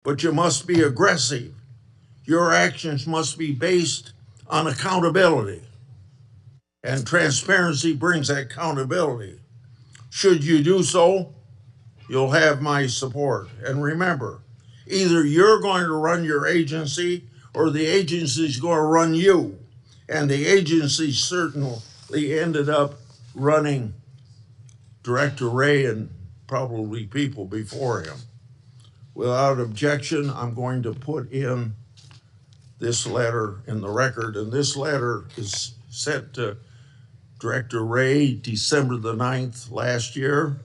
but you must be aggressive. Your actions must be based on accountability, and transparency brings accountability. Should you do so, you'll have my support. And remember, either you're going to run your agency or the agency's going to run you. And the agency certainly ended up running Director Ray and probably people before him. Without objection, I'm going to put in this letter in the record, and this letter is sent to Director Ray December the 9th last year,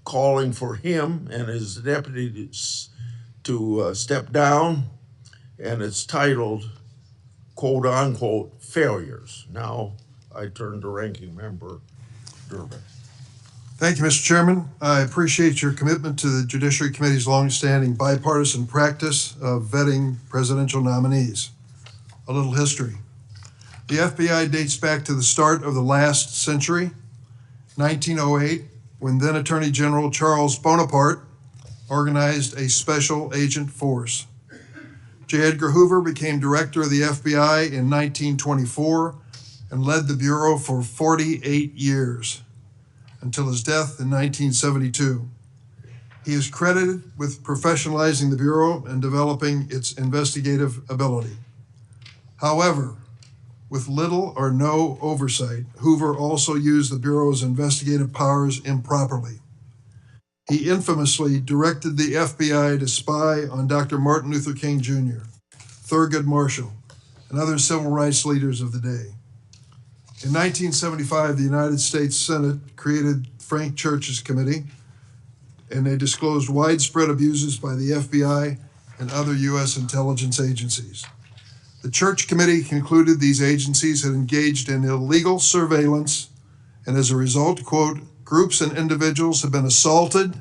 calling for him and his deputies to step down, and it's titled, quote unquote, failures. Now I turn to Ranking Member Durbin. Thank you, Mr. Chairman. I appreciate your commitment to the Judiciary Committee's longstanding bipartisan practice of vetting presidential nominees. A little history. The FBI dates back to the start of the last century, 1908, when then Attorney General Charles Bonaparte organized a special agent force. J. Edgar Hoover became director of the FBI in 1924 and led the Bureau for 48 years until his death in 1972. He is credited with professionalizing the Bureau and developing its investigative ability. However, with little or no oversight, Hoover also used the Bureau's investigative powers improperly. He infamously directed the FBI to spy on Dr. Martin Luther King Jr., Thurgood Marshall, and other civil rights leaders of the day. In 1975, the United States Senate created Frank Church's committee, and they disclosed widespread abuses by the FBI and other U.S. intelligence agencies. The Church Committee concluded these agencies had engaged in illegal surveillance, and as a result, quote, groups and individuals have been assaulted,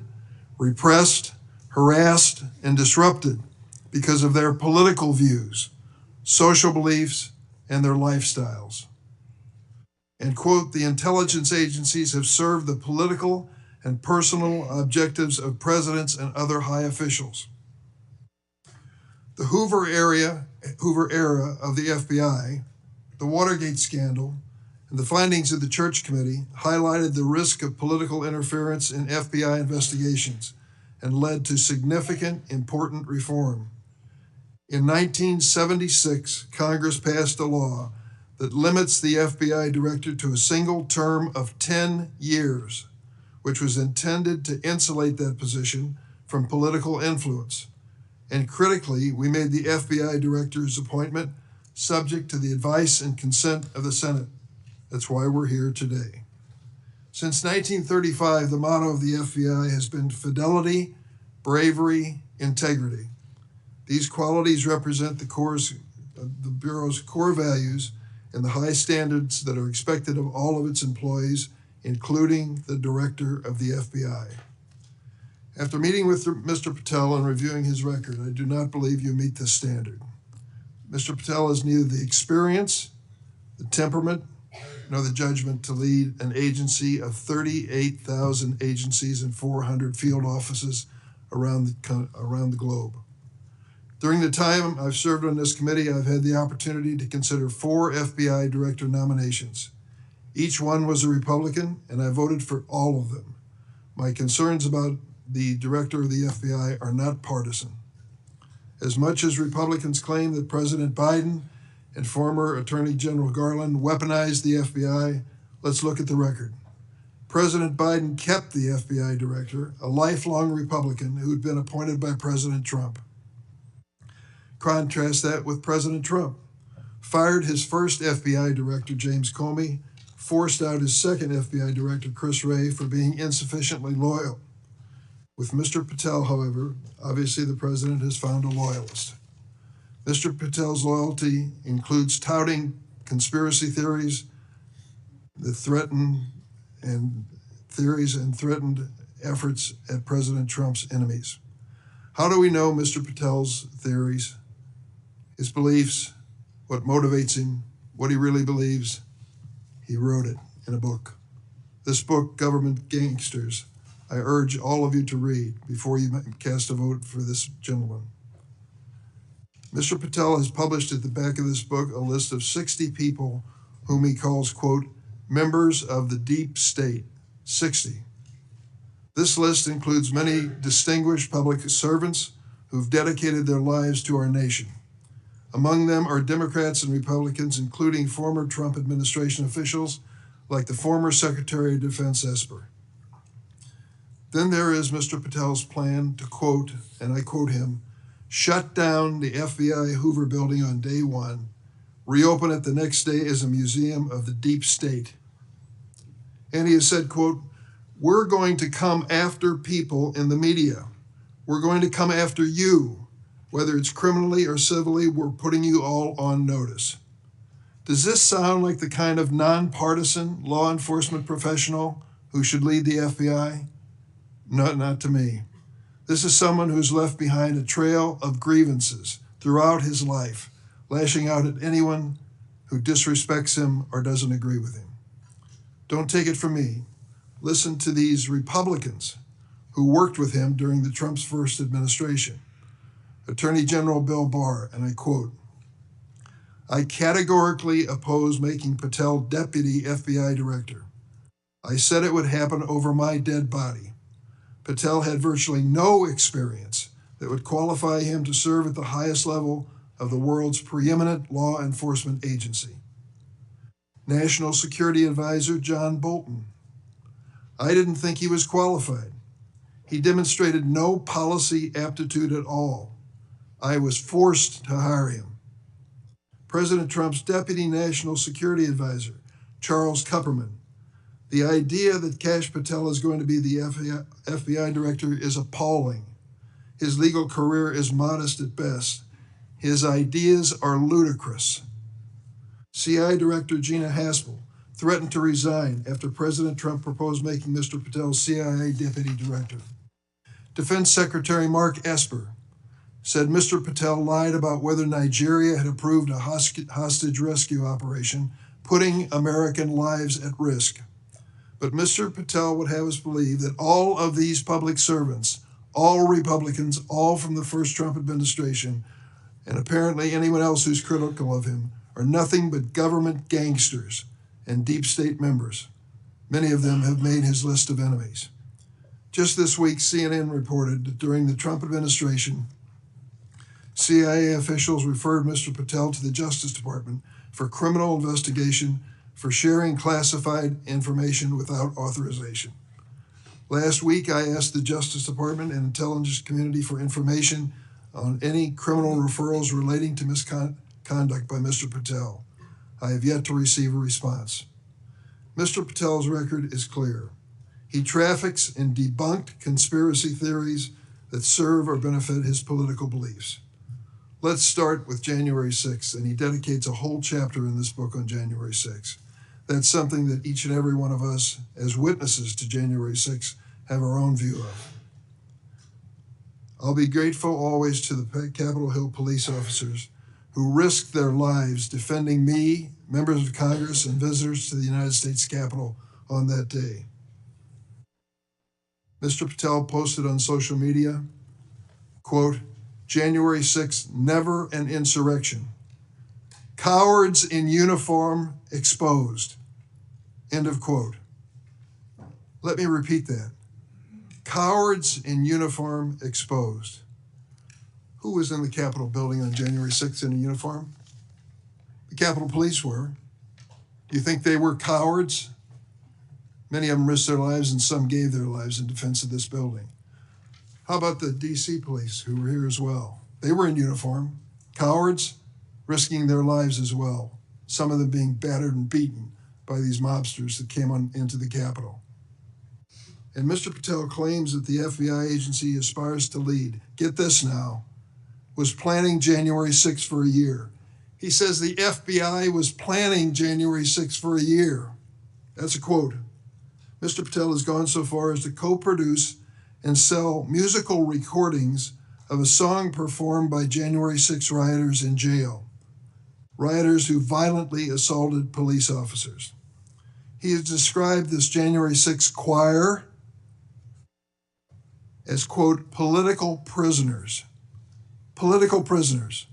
repressed, harassed, and disrupted because of their political views, social beliefs, and their lifestyles. And quote, the intelligence agencies have served the political and personal objectives of presidents and other high officials. The Hoover era of the FBI, the Watergate scandal, and the findings of the Church Committee highlighted the risk of political interference in FBI investigations and led to significant, important reform. In 1976, Congress passed a law that limits the FBI director to a single term of 10 years, which was intended to insulate that position from political influence. And critically, we made the FBI director's appointment subject to the advice and consent of the Senate. That's why we're here today. Since 1935, the motto of the FBI has been fidelity, bravery, integrity. These qualities represent the Bureau's core values and the high standards that are expected of all of its employees, including the director of the FBI. After meeting with Mr. Patel and reviewing his record, I do not believe you meet this standard. Mr. Patel has neither the experience, the temperament, nor the judgment to lead an agency of 38,000 agencies and 400 field offices around the globe. During the time I've served on this committee, I've had the opportunity to consider 4 FBI director nominations. Each one was a Republican, and I voted for all of them. My concerns about the director of the FBI are not partisan. As much as Republicans claim that President Biden and former Attorney General Garland weaponized the FBI, let's look at the record. President Biden kept the FBI director, a lifelong Republican who'd been appointed by President Trump. Contrast that with President Trump. Fired his first FBI director, James Comey, forced out his second FBI director, Chris Wray, for being insufficiently loyal. With Mr. Patel, however, obviously the president has found a loyalist. Mr. Patel's loyalty includes touting conspiracy theories that threatened efforts at President Trump's enemies. How do we know Mr. Patel's theories, his beliefs, what motivates him, what he really believes? He wrote it in a book. This book, Government Gangsters, I urge all of you to read before you cast a vote for this gentleman. Mr. Patel has published at the back of this book a list of 60 people whom he calls, quote, members of the deep state. 60. This list includes many distinguished public servants who've dedicated their lives to our nation. Among them are Democrats and Republicans, including former Trump administration officials like the former Secretary of Defense Esper. Then there is Mr. Patel's plan to, quote, and I quote him, shut down the FBI Hoover building on day one, reopen it the next day as a museum of the deep state. And he has said, quote, we're going to come after people in the media. We're going to come after you. Whether it's criminally or civilly, we're putting you all on notice. Does this sound like the kind of nonpartisan law enforcement professional who should lead the FBI? No, not to me. This is someone who's left behind a trail of grievances throughout his life, lashing out at anyone who disrespects him or doesn't agree with him. Don't take it from me. Listen to these Republicans who worked with him during the Trump's first administration. Attorney General Bill Barr, and I quote, I categorically oppose making Patel deputy FBI director. I said it would happen over my dead body. Patel had virtually no experience that would qualify him to serve at the highest level of the world's preeminent law enforcement agency. National Security Advisor John Bolton. I didn't think he was qualified. He demonstrated no policy aptitude at all. I was forced to hire him. President Trump's Deputy National Security Advisor, Charles Kupperman. The idea that Kash Patel is going to be the FBI director is appalling. His legal career is modest at best. His ideas are ludicrous. CIA Director Gina Haspel threatened to resign after President Trump proposed making Mr. Patel CIA Deputy Director. Defense Secretary Mark Esper said Mr. Patel lied about whether Nigeria had approved a hostage rescue operation, putting American lives at risk. But Mr. Patel would have us believe that all of these public servants, all Republicans, all from the first Trump administration, and apparently anyone else who's critical of him, are nothing but government gangsters and deep state members. Many of them have made his list of enemies. Just this week, CNN reported that during the Trump administration, CIA officials referred Mr. Patel to the Justice Department for criminal investigation for sharing classified information without authorization. Last week, I asked the Justice Department and intelligence community for information on any criminal referrals relating to misconduct by Mr. Patel. I have yet to receive a response. Mr. Patel's record is clear. He traffics in debunked conspiracy theories that serve or benefit his political beliefs. Let's start with January 6th, and he dedicates a whole chapter in this book on January 6th. That's something that each and every one of us, as witnesses to January 6th, have our own view of. I'll be grateful always to the Capitol Hill police officers who risked their lives defending me, members of Congress, and visitors to the United States Capitol on that day. Mr. Patel posted on social media, quote, January 6th, never an insurrection. Cowards in uniform exposed. End of quote. Let me repeat that. Cowards in uniform exposed. Who was in the Capitol building on January 6th in a uniform? The Capitol Police were. Do you think they were cowards? Many of them risked their lives and some gave their lives in defense of this building. How about the DC police who were here as well? They were in uniform. Cowards, risking their lives as well. Some of them being battered and beaten by these mobsters that came into the Capitol. And Mr. Patel claims that the FBI agency he aspires to lead, get this now, was planning January 6th for a year. He says the FBI was planning January 6th for a year. That's a quote. Mr. Patel has gone so far as to co-produce and sell musical recordings of a song performed by January 6 rioters in jail, rioters who violently assaulted police officers. He has described this January 6 choir as, quote, political prisoners. Political prisoners.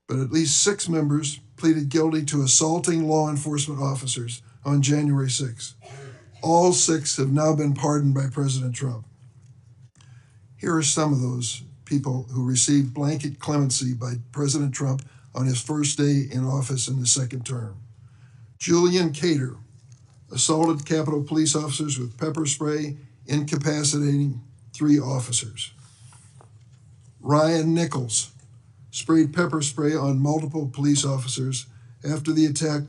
but at least 6 members pleaded guilty to assaulting law enforcement officers on January 6. All 6 have now been pardoned by President Trump. Here are some of those people who received blanket clemency by President Trump on his first day in office in the second term. Julian Cater assaulted Capitol police officers with pepper spray, incapacitating 3 officers. Ryan Nichols sprayed pepper spray on multiple police officers. After the attack,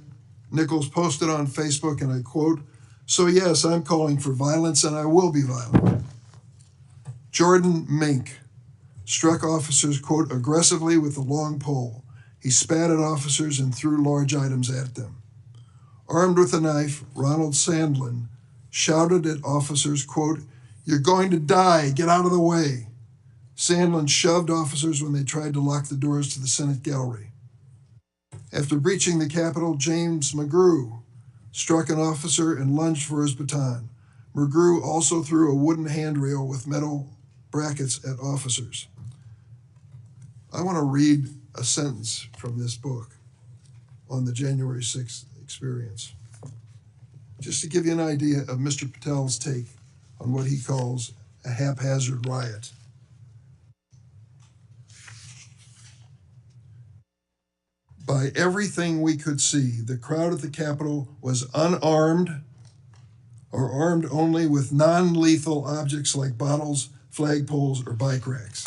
Nichols posted on Facebook, and I quote, "So yes, I'm calling for violence and I will be violent." Jordan Mink struck officers, quote, aggressively with a long pole. He spat at officers and threw large items at them. Armed with a knife, Ronald Sandlin shouted at officers, quote, "You're going to die, get out of the way." Sandlin shoved officers when they tried to lock the doors to the Senate gallery. After breaching the Capitol, James McGrew struck an officer and lunged for his baton. McGrew also threw a wooden handrail with metal brackets at officers. I want to read a sentence from this book on the January 6th experience, just to give you an idea of Mr. Patel's take on what he calls a haphazard riot. By everything we could see, the crowd at the Capitol was unarmed or armed only with non-lethal objects like bottles, flagpoles, or bike racks.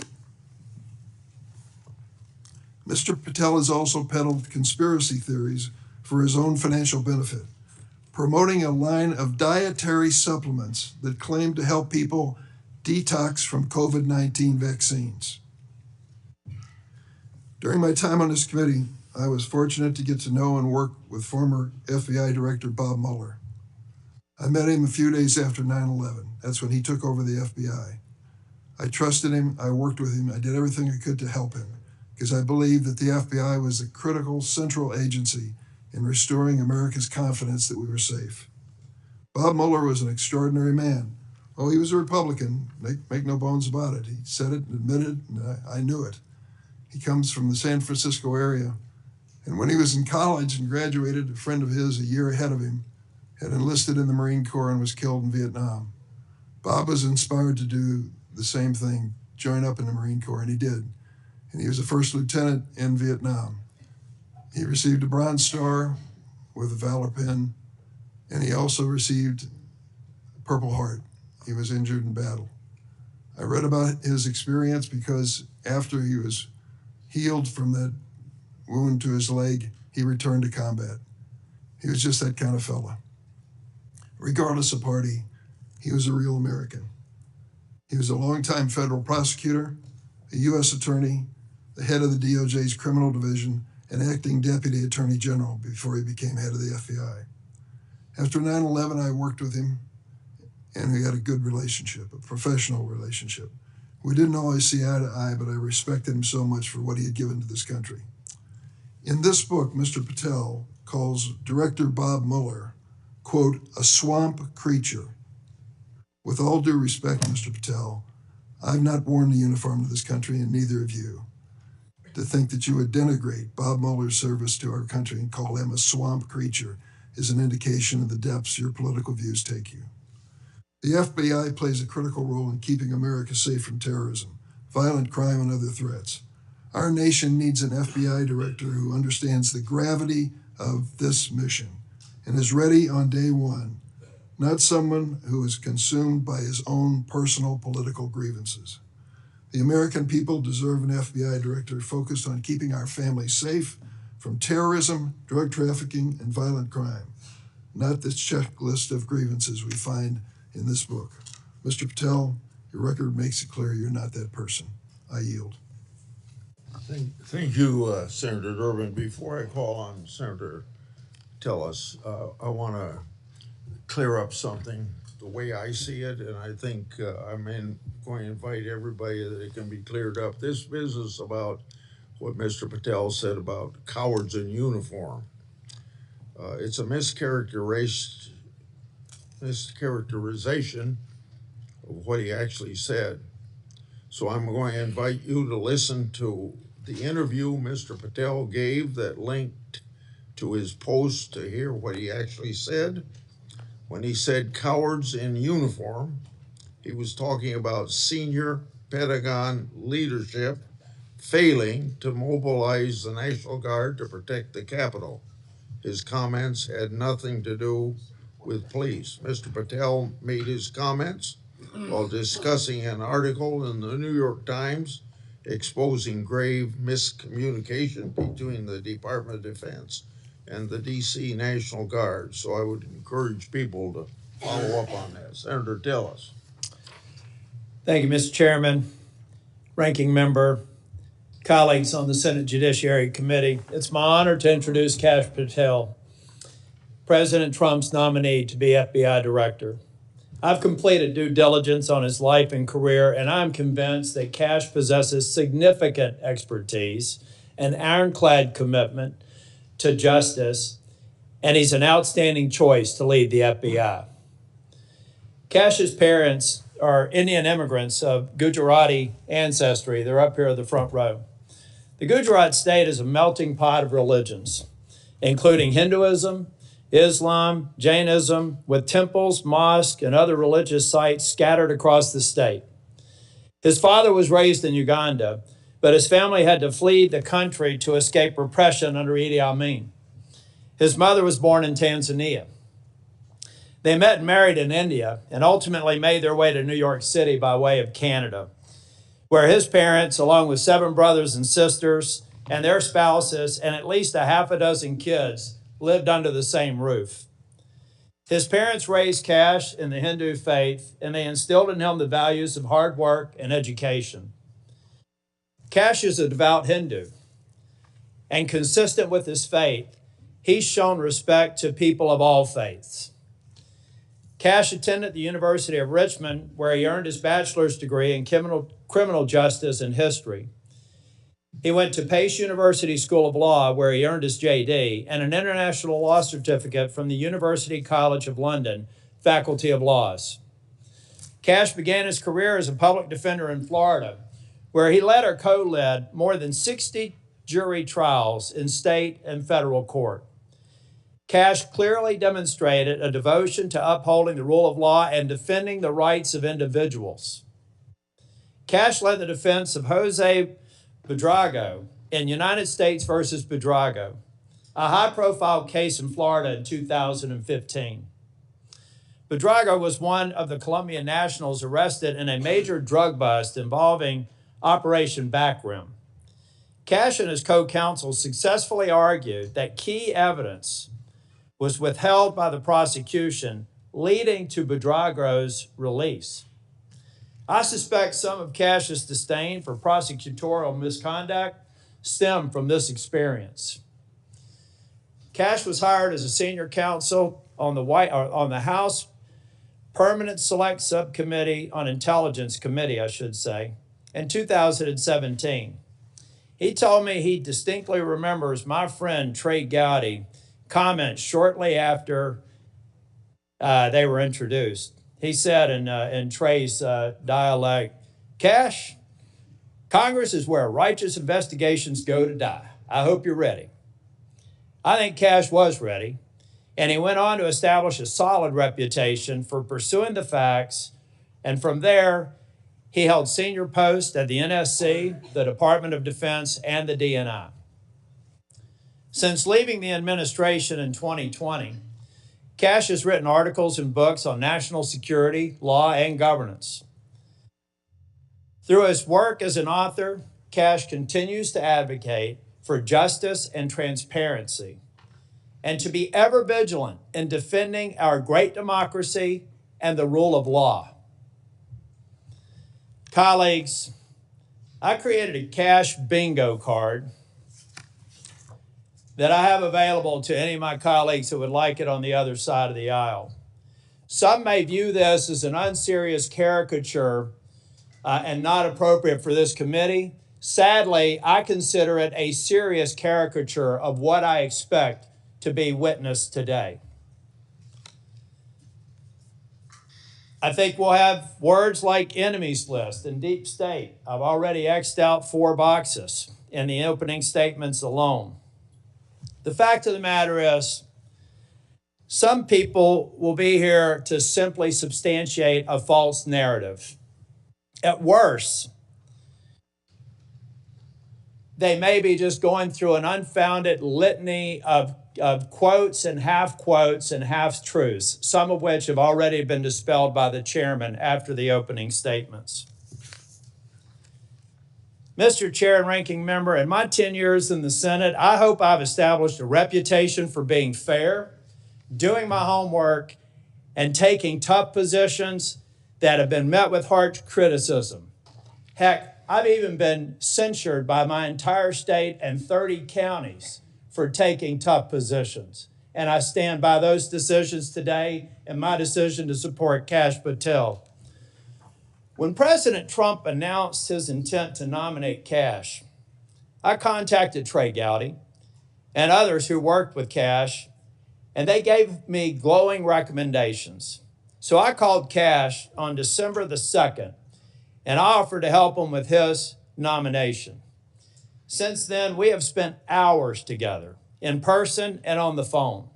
Mr. Patel has also peddled conspiracy theories for his own financial benefit, promoting a line of dietary supplements that claim to help people detox from COVID-19 vaccines. During my time on this committee, I was fortunate to get to know and work with former FBI Director Bob Mueller. I met him a few days after 9/11. That's when he took over the FBI. I trusted him, I worked with him, I did everything I could to help him, because I believed that the FBI was a critical central agency in restoring America's confidence that we were safe. Bob Mueller was an extraordinary man. Oh, he was a Republican, make no bones about it. He said it and admitted it, and I knew it. He comes from the San Francisco area. And when he was in college and graduated, a friend of his a year ahead of him had enlisted in the Marine Corps and was killed in Vietnam. Bob was inspired to do the same thing, join up in the Marine Corps, and he did. And he was a first lieutenant in Vietnam. He received a Bronze Star with a Valor Pin, and he also received a Purple Heart. He was injured in battle. I read about his experience because after he was healed from that wound to his leg, he returned to combat. He was just that kind of fella. Regardless of party, he was a real American. He was a longtime federal prosecutor, a U.S. attorney, the head of the DOJ's criminal division, and acting deputy attorney general before he became head of the FBI. After 9/11, I worked with him, and we had a good relationship, a professional relationship. We didn't always see eye to eye, but I respected him so much for what he had given to this country. In this book, Mr. Patel calls Director Bob Mueller, quote, a swamp creature. With all due respect, Mr. Patel, I've not worn the uniform of this country, and neither have you. To think that you would denigrate Bob Mueller's service to our country and call him a swamp creature is an indication of the depths your political views take you. The FBI plays a critical role in keeping America safe from terrorism, violent crime, and other threats. Our nation needs an FBI director who understands the gravity of this mission and is ready on day one, not someone who is consumed by his own personal political grievances. The American people deserve an FBI director focused on keeping our families safe from terrorism, drug trafficking, and violent crime, not this checklist of grievances we find in this book. Mr. Patel, your record makes it clear you're not that person. I yield. Thank you, Senator Durbin. Before I call on Senator Tillis, I want to clear up something the way I see it, and I think I'm going to invite everybody that it can be cleared up. This business about what Mr. Patel said about cowards in uniform, it's a mischaracterization of what he actually said. So I'm going to invite you to listen to the interview Mr. Patel gave that linked to his post to hear what he actually said. When he said cowards in uniform, he was talking about senior Pentagon leadership failing to mobilize the National Guard to protect the Capitol. His comments had nothing to do with police. Mr. Patel made his comments while discussing an article in the New York Times exposing grave miscommunication between the Department of Defense and the DC National Guard. So I would encourage people to follow up on that. Senator Tillis. Thank you, Mr. Chairman, Ranking Member, colleagues on the Senate Judiciary Committee. It's my honor to introduce Kash Patel, President Trump's nominee to be FBI Director. I've completed due diligence on his life and career, and I'm convinced that Kash possesses significant expertise and ironclad commitment to justice, and he's an outstanding choice to lead the FBI. Kash's parents are Indian immigrants of Gujarati ancestry. They're up here in the front row. The Gujarat state is a melting pot of religions, including Hinduism, Islam, Jainism, with temples, mosques, and other religious sites scattered across the state. His father was raised in Uganda, but his family had to flee the country to escape repression under Idi Amin. His mother was born in Tanzania. They met and married in India and ultimately made their way to New York City by way of Canada, where his parents, along with 7 brothers and sisters and their spouses and at least a half a dozen kids, lived under the same roof. His parents raised Kash in the Hindu faith, and they instilled in him the values of hard work and education. Kash is a devout Hindu, and consistent with his faith, he's shown respect to people of all faiths. Kash attended the University of Richmond, where he earned his bachelor's degree in criminal justice and history. He went to Pace University School of Law, where he earned his JD, and an international law certificate from the University College of London, Faculty of Laws. Kash began his career as a public defender in Florida, where he led or co-led more than 60 jury trials in state and federal court. Kash clearly demonstrated a devotion to upholding the rule of law and defending the rights of individuals. Kash led the defense of Jose Buitrago in United States versus Buitrago, a high-profile case in Florida in 2015. Buitrago was one of the Colombian nationals arrested in a major drug bust involving Operation Backrim. Kash and his co-counsel successfully argued that key evidence was withheld by the prosecution, leading to Buitrago's release. I suspect some of Kash's disdain for prosecutorial misconduct stemmed from this experience. Kash was hired as a senior counsel on the House Permanent Select Subcommittee on Intelligence Committee, in 2017. He told me he distinctly remembers my friend Trey Gowdy comment shortly after they were introduced. He said in Trey's dialect, "Kash, Congress is where righteous investigations go to die. I hope you're ready." I think Kash was ready, and he went on to establish a solid reputation for pursuing the facts, and from there, he held senior posts at the NSC, the Department of Defense, and the DNI. Since leaving the administration in 2020, Kash has written articles and books on national security, law, and governance. Through his work as an author, Kash continues to advocate for justice and transparency, and to be ever vigilant in defending our great democracy and the rule of law. Colleagues, I created a Kash bingo card that I have available to any of my colleagues who would like it on the other side of the aisle. Some may view this as an unserious caricature and not appropriate for this committee. Sadly, I consider it a serious caricature of what I expect to be witnessed today. I think we'll have words like enemies list and deep state. I've already X'd out 4 boxes. in the opening statements alone. The fact of the matter is, some people will be here to simply substantiate a false narrative. At worst, they may be just going through an unfounded litany of quotes and half-truths, some of which have already been dispelled by the chairman after the opening statements. Mr. Chair and Ranking Member, in my 10 years in the Senate, I hope I've established a reputation for being fair, doing my homework, and taking tough positions that have been met with harsh criticism. Heck, I've even been censured by my entire state and 30 counties for taking tough positions. And I stand by those decisions today and my decision to support Kash Patel. When President Trump announced his intent to nominate Kash, I contacted Trey Gowdy and others who worked with Kash, and they gave me glowing recommendations. So I called Kash on December the 2nd, and I offered to help him with his nomination. Since then, we have spent hours together, in person and on the phone.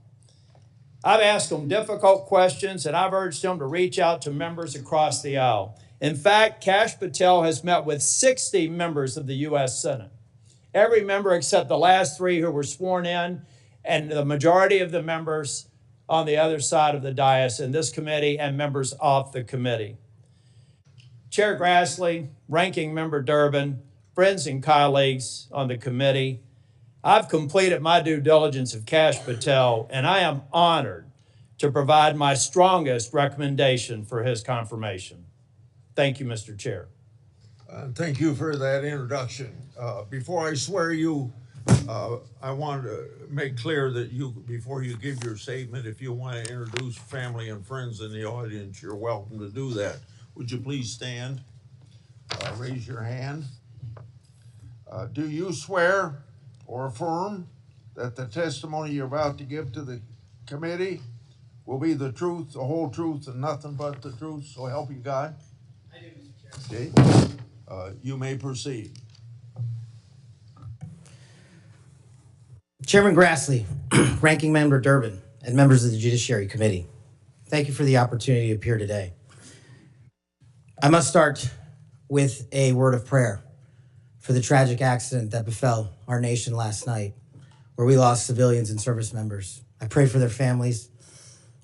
I've asked him difficult questions, and I've urged him to reach out to members across the aisle. In fact, Kash Patel has met with 60 members of the U.S. Senate. Every member except the last 3 who were sworn in, and the majority of the members on the other side of the dais in this committee and members off the committee. Chair Grassley, Ranking Member Durbin, friends and colleagues on the committee, I've completed my due diligence of Kash Patel, and I am honored to provide my strongest recommendation for his confirmation. Thank you, Mr. Chair. Thank you for that introduction. Before I swear you, I want to make clear that before you give your statement, if you want to introduce family and friends in the audience, you're welcome to do that. Would you please stand? Raise your hand. Do you swear or affirm that the testimony you're about to give to the committee will be the truth, the whole truth, and nothing but the truth? So help you God. I do, Mr. Chairman. Okay. You may proceed. Chairman Grassley, Ranking Member Durbin, and members of the Judiciary Committee, thank you for the opportunity to appear today. I must start with a word of prayer for the tragic accident that befell our nation last night, where we lost civilians and service members. I pray for their families.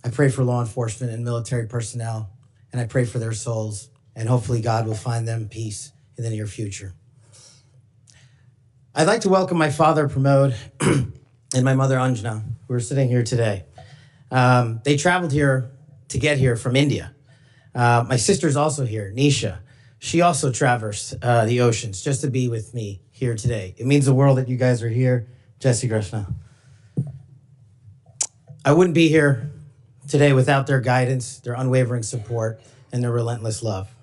I pray for law enforcement and military personnel, and I pray for their souls, and hopefully God will find them peace in the near future. I'd like to welcome my father, Pramod, and my mother, Anjana, who are sitting here today. They traveled here to get here from India. My sister's also here, Nisha. She also traversed the oceans just to be with me here today. It means the world that you guys are here. Jai Shri Krishna. I wouldn't be here today without their guidance, their unwavering support, and their relentless love.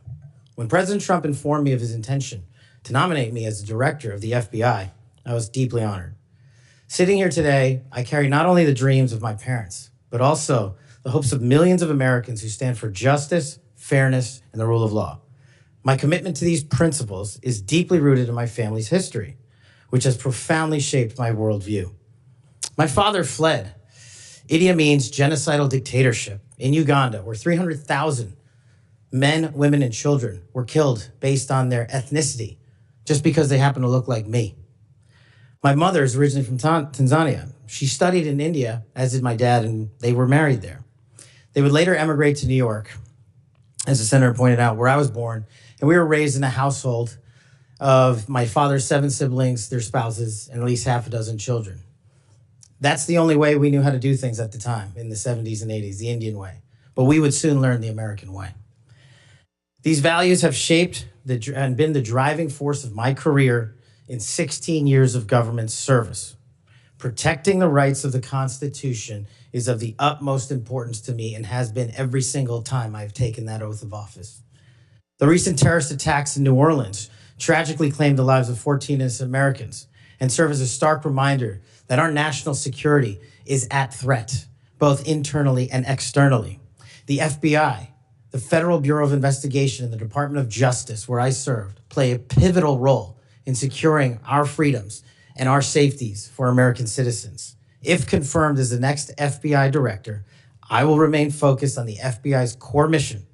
When President Trump informed me of his intention to nominate me as the director of the FBI, I was deeply honored. Sitting here today, I carry not only the dreams of my parents, but also the hopes of millions of Americans who stand for justice, fairness, and the rule of law. My commitment to these principles is deeply rooted in my family's history, which has profoundly shaped my worldview. My father fled Idi Amin's genocidal dictatorship in Uganda, where 300,000 men, women, and children were killed based on their ethnicity, just because they happen to look like me. My mother is originally from Tanzania. She studied in India, as did my dad, and they were married there. They would later emigrate to New York, as the senator pointed out, where I was born, and we were raised in a household of my father's 7 siblings, their spouses, and at least half a dozen children. That's the only way we knew how to do things at the time, in the 70s and 80s, the Indian way. But we would soon learn the American way. These values have shaped and been the driving force of my career in 16 years of government service. Protecting the rights of the Constitution is of the utmost importance to me and has been every single time I've taken that oath of office. The recent terrorist attacks in New Orleans tragically claimed the lives of 14 innocent Americans and serve as a stark reminder that our national security is at threat, both internally and externally. The FBI, the Federal Bureau of Investigation, and the Department of Justice, where I served, play a pivotal role in securing our freedoms and our safeties for American citizens. If confirmed as the next FBI director, I will remain focused on the FBI's core mission.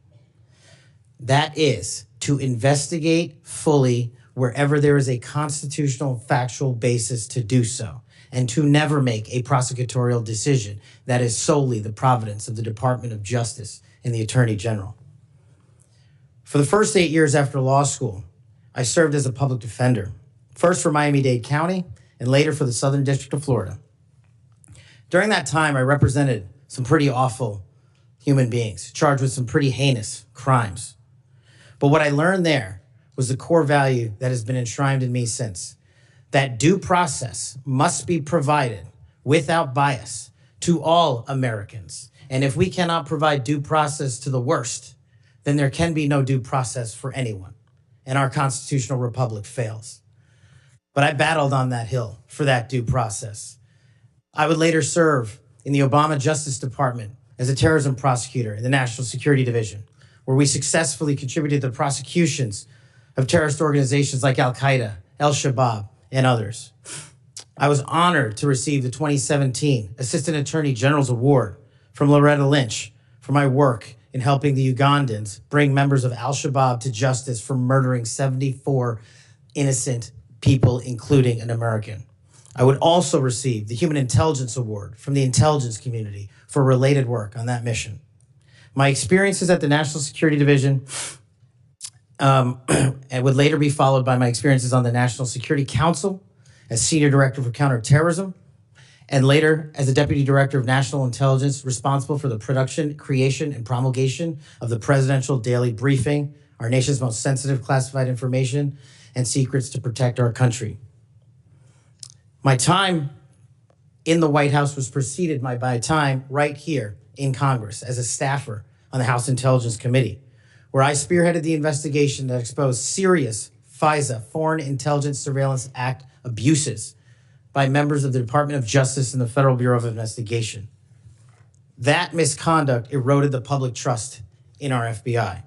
That is to investigate fully wherever there is a constitutional factual basis to do so, and to never make a prosecutorial decision that is solely the providence of the Department of Justice and the Attorney General. For the first 8 years after law school, I served as a public defender, first for Miami-Dade County and later for the Southern District of Florida. During that time, I represented some pretty awful human beings charged with some pretty heinous crimes. But what I learned there was the core value that has been enshrined in me since, that due process must be provided without bias to all Americans. And if we cannot provide due process to the worst, then there can be no due process for anyone, and our constitutional republic fails. But I battled on that hill for that due process. I would later serve in the Obama Justice Department as a terrorism prosecutor in the National Security Division, where we successfully contributed to the prosecutions of terrorist organizations like Al-Qaeda, Al-Shabaab, and others. I was honored to receive the 2017 Assistant Attorney General's Award from Loretta Lynch for my work in helping the Ugandans bring members of Al-Shabaab to justice for murdering 74 innocent people, including an American. I would also receive the Human Intelligence Award from the intelligence community for related work on that mission. My experiences at the National Security Division and would later be followed by my experiences on the National Security Council as Senior Director for Counterterrorism, and later as the Deputy Director of National Intelligence, responsible for the production, creation, and promulgation of the Presidential Daily Briefing, our nation's most sensitive classified information and secrets to protect our country. My time in the White House was preceded by my time right here in Congress as a staffer on the House Intelligence Committee, where I spearheaded the investigation that exposed serious FISA, Foreign Intelligence Surveillance Act, abuses by members of the Department of Justice and the Federal Bureau of Investigation. That misconduct eroded the public trust in our FBI.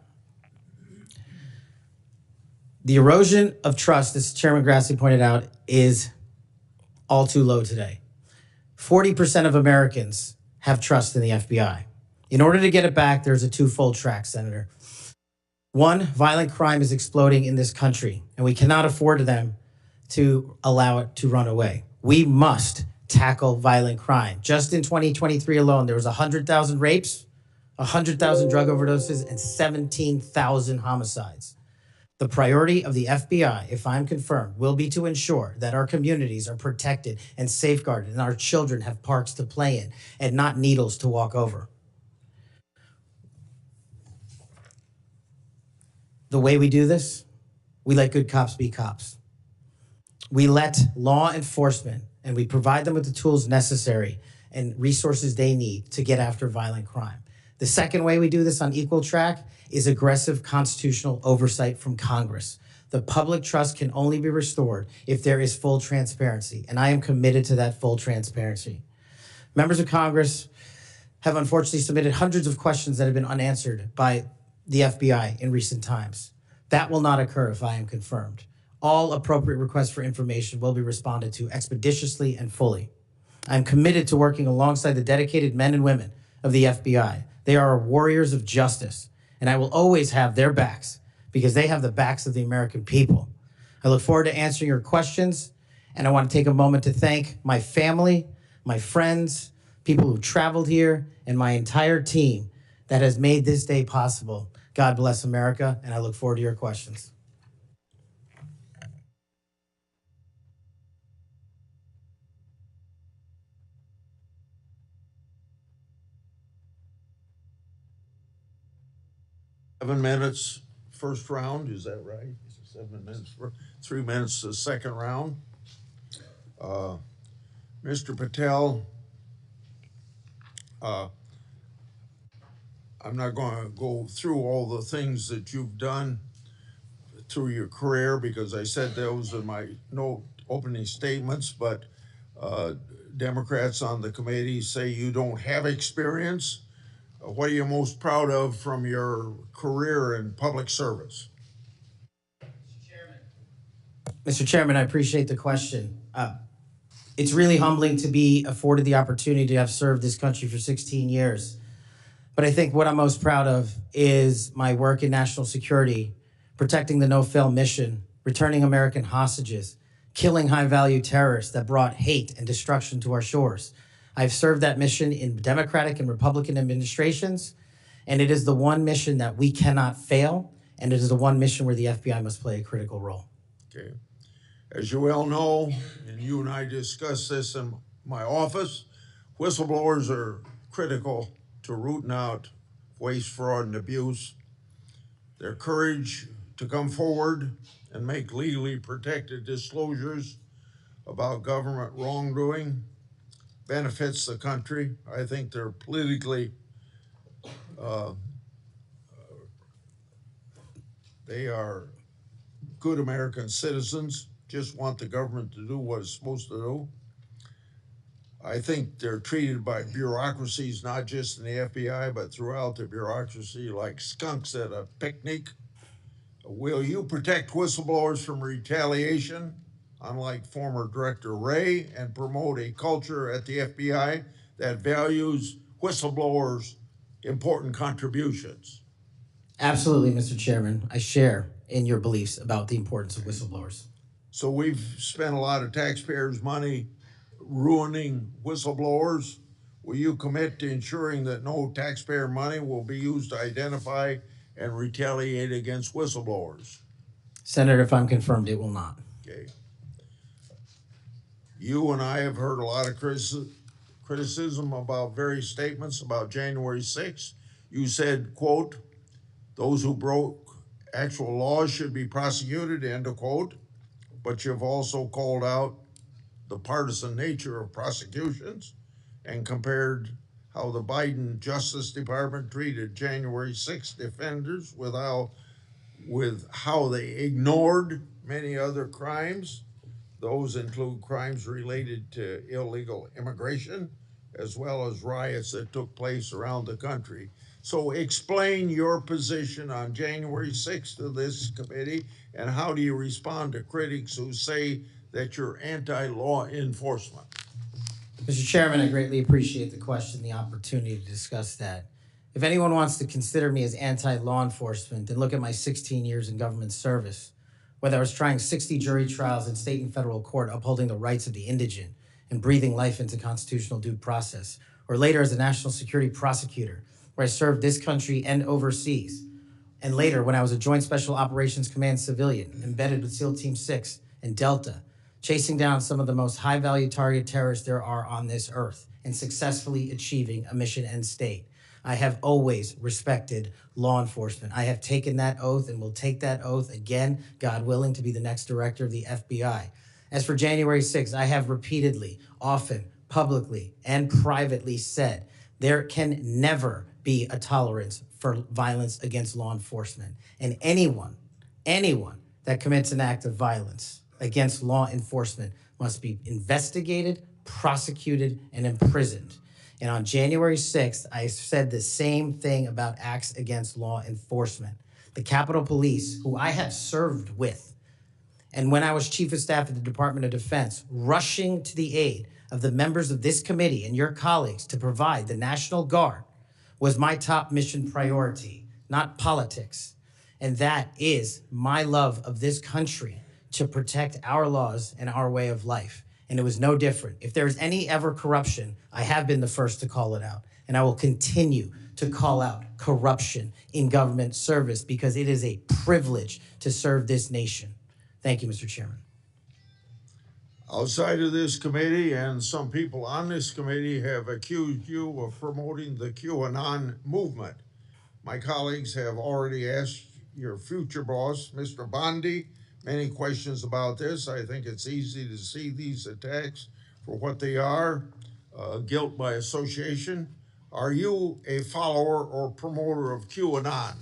The erosion of trust, as Chairman Grassley pointed out, is all too low today. 40% of Americans have trust in the FBI. In order to get it back, there's a twofold track, Senator. One, violent crime is exploding in this country, and we cannot afford them to allow it to run away. We must tackle violent crime. Just in 2023 alone, there was 100,000 rapes, 100,000 drug overdoses, and 17,000 homicides. The priority of the FBI, if I'm confirmed, will be to ensure that our communities are protected and safeguarded and our children have parks to play in and not needles to walk over. The way we do this, we let good cops be cops. We let law enforcement and we provide them with the tools necessary and resources they need to get after violent crime. The second way we do this on equal track is aggressive constitutional oversight from Congress. The public trust can only be restored if there is full transparency, and I am committed to that full transparency. Members of Congress have unfortunately submitted hundreds of questions that have been unanswered by the FBI in recent times. That will not occur if I am confirmed. All appropriate requests for information will be responded to expeditiously and fully. I'm committed to working alongside the dedicated men and women of the FBI. They are warriors of justice, and I will always have their backs because they have the backs of the American people. I look forward to answering your questions, and I want to take a moment to thank my family, my friends, people who traveled here, and my entire team that has made this day possible. God bless America, and I look forward to your questions. Seven minutes first round, is that right? 7 minutes for 3 minutes the second round. Mr. Patel, I'm not going to go through all the things that you've done through your career because I said those in my opening statements, but Democrats on the committee say you don't have experience. What are you most proud of from your career in public service? Mr. Chairman, Mr. Chairman, I appreciate the question. It's really humbling to be afforded the opportunity to have served this country for 16 years. But I think what I'm most proud of is my work in national security, protecting the no-fail mission, returning American hostages, killing high-value terrorists that brought hate and destruction to our shores. I've served that mission in Democratic and Republican administrations, and it is the one mission that we cannot fail, and it is the one mission where the FBI must play a critical role. Okay. As you well know, and you and I discussed this in my office, whistleblowers are critical to rooting out waste, fraud, and abuse. Their courage to come forward and make legally protected disclosures about government wrongdoing benefits the country. I think they're politically, they are good American citizens, just want the government to do what it's supposed to do. I think they're treated by bureaucracies, not just in the FBI, but throughout the bureaucracy, like skunks at a picnic. Will you protect whistleblowers from retaliation, unlike former Director Wray, and promote a culture at the FBI that values whistleblowers' important contributions? Absolutely, Mr. Chairman. I share in your beliefs about the importance of whistleblowers. So we've spent a lot of taxpayers' money ruining whistleblowers. Will you commit to ensuring that no taxpayer money will be used to identify and retaliate against whistleblowers? Senator, if I'm confirmed, it will not. Okay. You and I have heard a lot of criticism about various statements about January 6th. You said, quote, those who broke actual laws should be prosecuted, end of quote. But you've also called out the partisan nature of prosecutions and compared how the Biden Justice Department treated January 6th defenders with how they ignored many other crimes. Those include crimes related to illegal immigration, as well as riots that took place around the country. So explain your position on January 6th to this committee, and how do you respond to critics who say that you're anti-law enforcement? Mr. Chairman, I greatly appreciate the question, the opportunity to discuss that. If anyone wants to consider me as anti-law enforcement, then look at my 16 years in government service, whether I was trying 60 jury trials in state and federal court upholding the rights of the indigent and breathing life into constitutional due process, or later as a national security prosecutor, where I served this country and overseas, and later when I was a Joint Special Operations Command civilian embedded with SEAL Team 6 and Delta, chasing down some of the most high-value target terrorists there are on this earth and successfully achieving a mission end state. I have always respected law enforcement. I have taken that oath and will take that oath again, God willing, to be the next director of the FBI. As for January 6th, I have repeatedly, often, publicly, and privately said there can never be a tolerance for violence against law enforcement. And anyone that commits an act of violence against law enforcement must be investigated, prosecuted, and imprisoned. And on January 6th, I said the same thing about acts against law enforcement. The Capitol Police, who I have served with, and when I was Chief of Staff at the Department of Defense, rushing to the aid of the members of this committee and your colleagues to provide the National Guard, was my top mission priority, not politics. And that is my love of this country, to protect our laws and our way of life. And it was no different. If there's any ever corruption, I have been the first to call it out. And I will continue to call out corruption in government service, because it is a privilege to serve this nation. Thank you, Mr. Chairman. Outside of this committee, and some people on this committee have accused you of promoting the QAnon movement. My colleagues have already asked your future boss, Mr. Bondi, many questions about this. I think it's easy to see these attacks for what they are, guilt by association. Are you a follower or promoter of QAnon?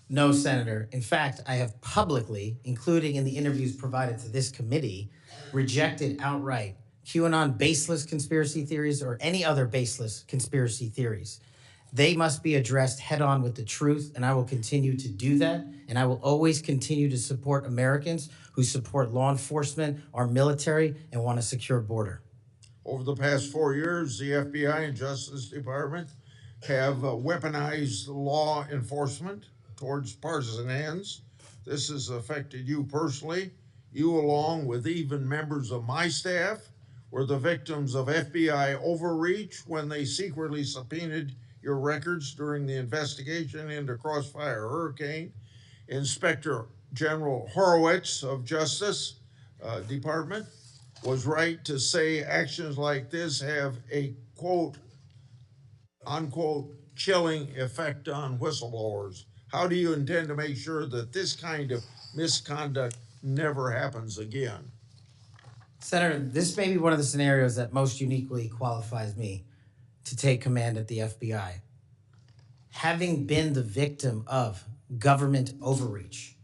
No, Senator. In fact, I have publicly, including in the interviews provided to this committee, rejected outright QAnon baseless conspiracy theories or any other baseless conspiracy theories. They must be addressed head on with the truth, and I will continue to do that. And I will always continue to support Americans who support law enforcement, our military, and want a secure border. Over the past 4 years, the FBI and Justice Department have weaponized law enforcement towards partisan ends. This has affected you personally. You, along with even members of my staff, were the victims of FBI overreach when they secretly subpoenaed your records during the investigation into Crossfire Hurricane. Inspector General Horowitz of Justice Department was right to say actions like this have a quote unquote chilling effect on whistleblowers. How do you intend to make sure that this kind of misconduct never happens again? Senator, this may be one of the scenarios that most uniquely qualifies me to take command at the FBI. Having been the victim of government overreach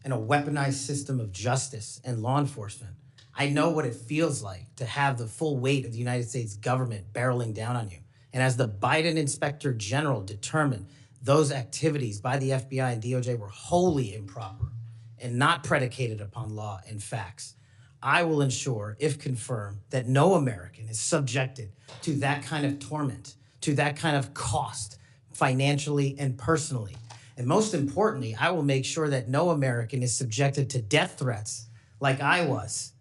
and a weaponized system of justice and law enforcement, I know what it feels like to have the full weight of the United States government barreling down on you. And as the Biden Inspector General determined, those activities by the FBI and DOJ were wholly improper and not predicated upon law and facts. I will ensure, if confirmed, that no American is subjected to that kind of torment, to that kind of cost, financially and personally. And most importantly, I will make sure that no American is subjected to death threats like I was,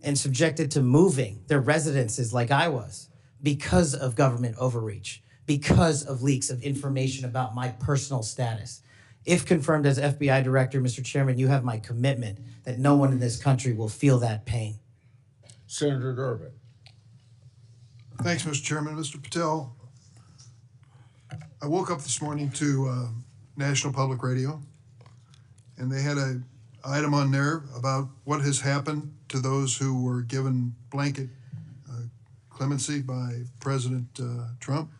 and subjected to moving their residences like I was, because of government overreach, because of leaks of information about my personal status. If confirmed as FBI director, Mr. Chairman, you have my commitment that no one in this country will feel that pain. Senator Durbin. Thanks, Mr. Chairman. Mr. Patel, I woke up this morning to National Public Radio, and they had an item on there about what has happened to those who were given blanket clemency by President Trump.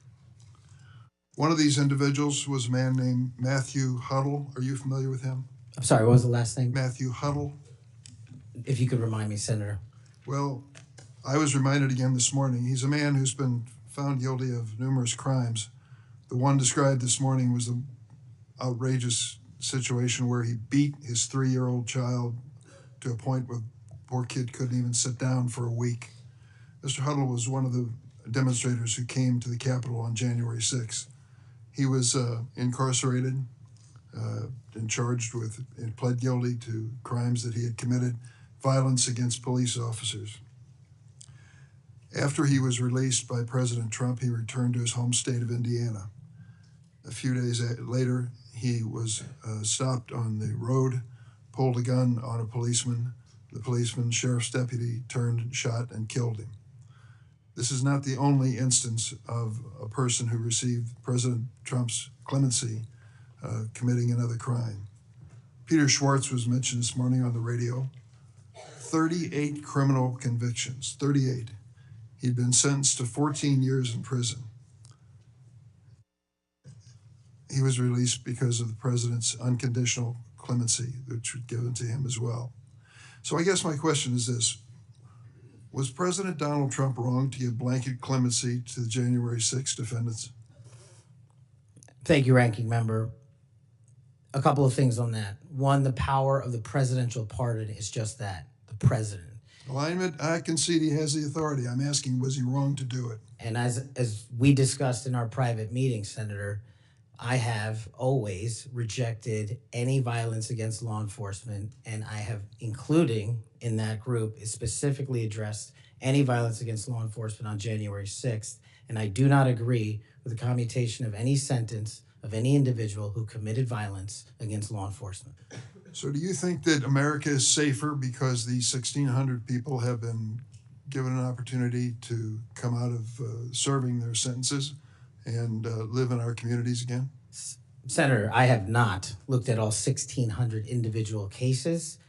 One of these individuals was a man named Matthew Huddle. Are you familiar with him? I'm sorry, what was the last name? Matthew Huddle. If you could remind me, Senator. Well, I was reminded again this morning. He's a man who's been found guilty of numerous crimes. The one described this morning was an outrageous situation where he beat his 3-year-old child to a point where the poor kid couldn't even sit down for a week. Mr. Huddle was one of the demonstrators who came to the Capitol on January 6th. He was incarcerated and charged with and pled guilty to crimes that he had committed, violence against police officers. After he was released by President Trump, he returned to his home state of Indiana. A few days later, he was stopped on the road, pulled a gun on a policeman. The policeman, sheriff's deputy, turned, shot, and killed him. This is not the only instance of a person who received President Trump's clemency committing another crime. Peter Schwartz was mentioned this morning on the radio. 38 criminal convictions, 38. He'd been sentenced to 14 years in prison. He was released because of the president's unconditional clemency, which was given to him as well. So I guess my question is this. Was President Donald Trump wrong to give blanket clemency to the January 6 defendants? Thank you, Ranking Member. A couple of things on that. One, the power of the presidential pardon is just that, the president. Alignment, I concede he has the authority. I'm asking, was he wrong to do it? And as we discussed in our private meeting, Senator, I have always rejected any violence against law enforcement, and I have, including in that group, is specifically addressed any violence against law enforcement on January 6th, and I do not agree with the commutation of any sentence of any individual who committed violence against law enforcement. So do you think that America is safer because these 1,600 people have been given an opportunity to come out of serving their sentences and live in our communities again? Senator, I have not looked at all 1,600 individual cases.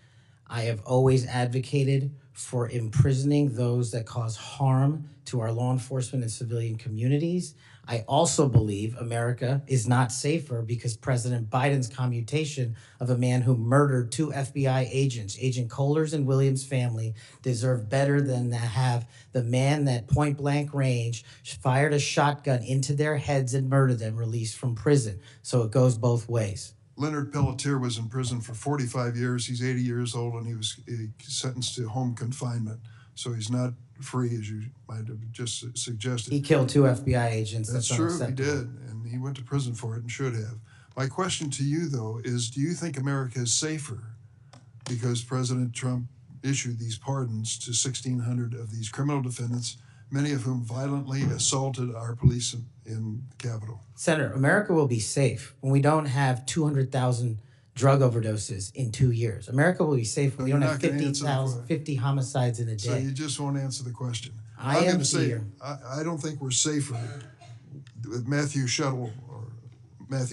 I have always advocated for imprisoning those that cause harm to our law enforcement and civilian communities. I also believe America is not safer because President Biden's commutation of a man who murdered 2 FBI agents, Agent Kohler's and Williams' family, deserve better than to have the man that point blank range fired a shotgun into their heads and murdered them released from prison. So it goes both ways. Leonard Pelletier was in prison for 45 years. He's 80 years old, and he was sentenced to home confinement. So he's not free, as you might have just suggested. He killed 2 FBI agents. That's true, he did, and he went to prison for it and should have. My question to you, though, is do you think America is safer because President Trump issued these pardons to 1,600 of these criminal defendants, many of whom violently assaulted our police in the Capitol? Senator, America will be safe when we don't have 200,000 drug overdoses in 2 years. America will be safe when we don't have 50 homicides in a day. So you just won't answer the question. I am going to say, here. I don't think we're safer. Matthew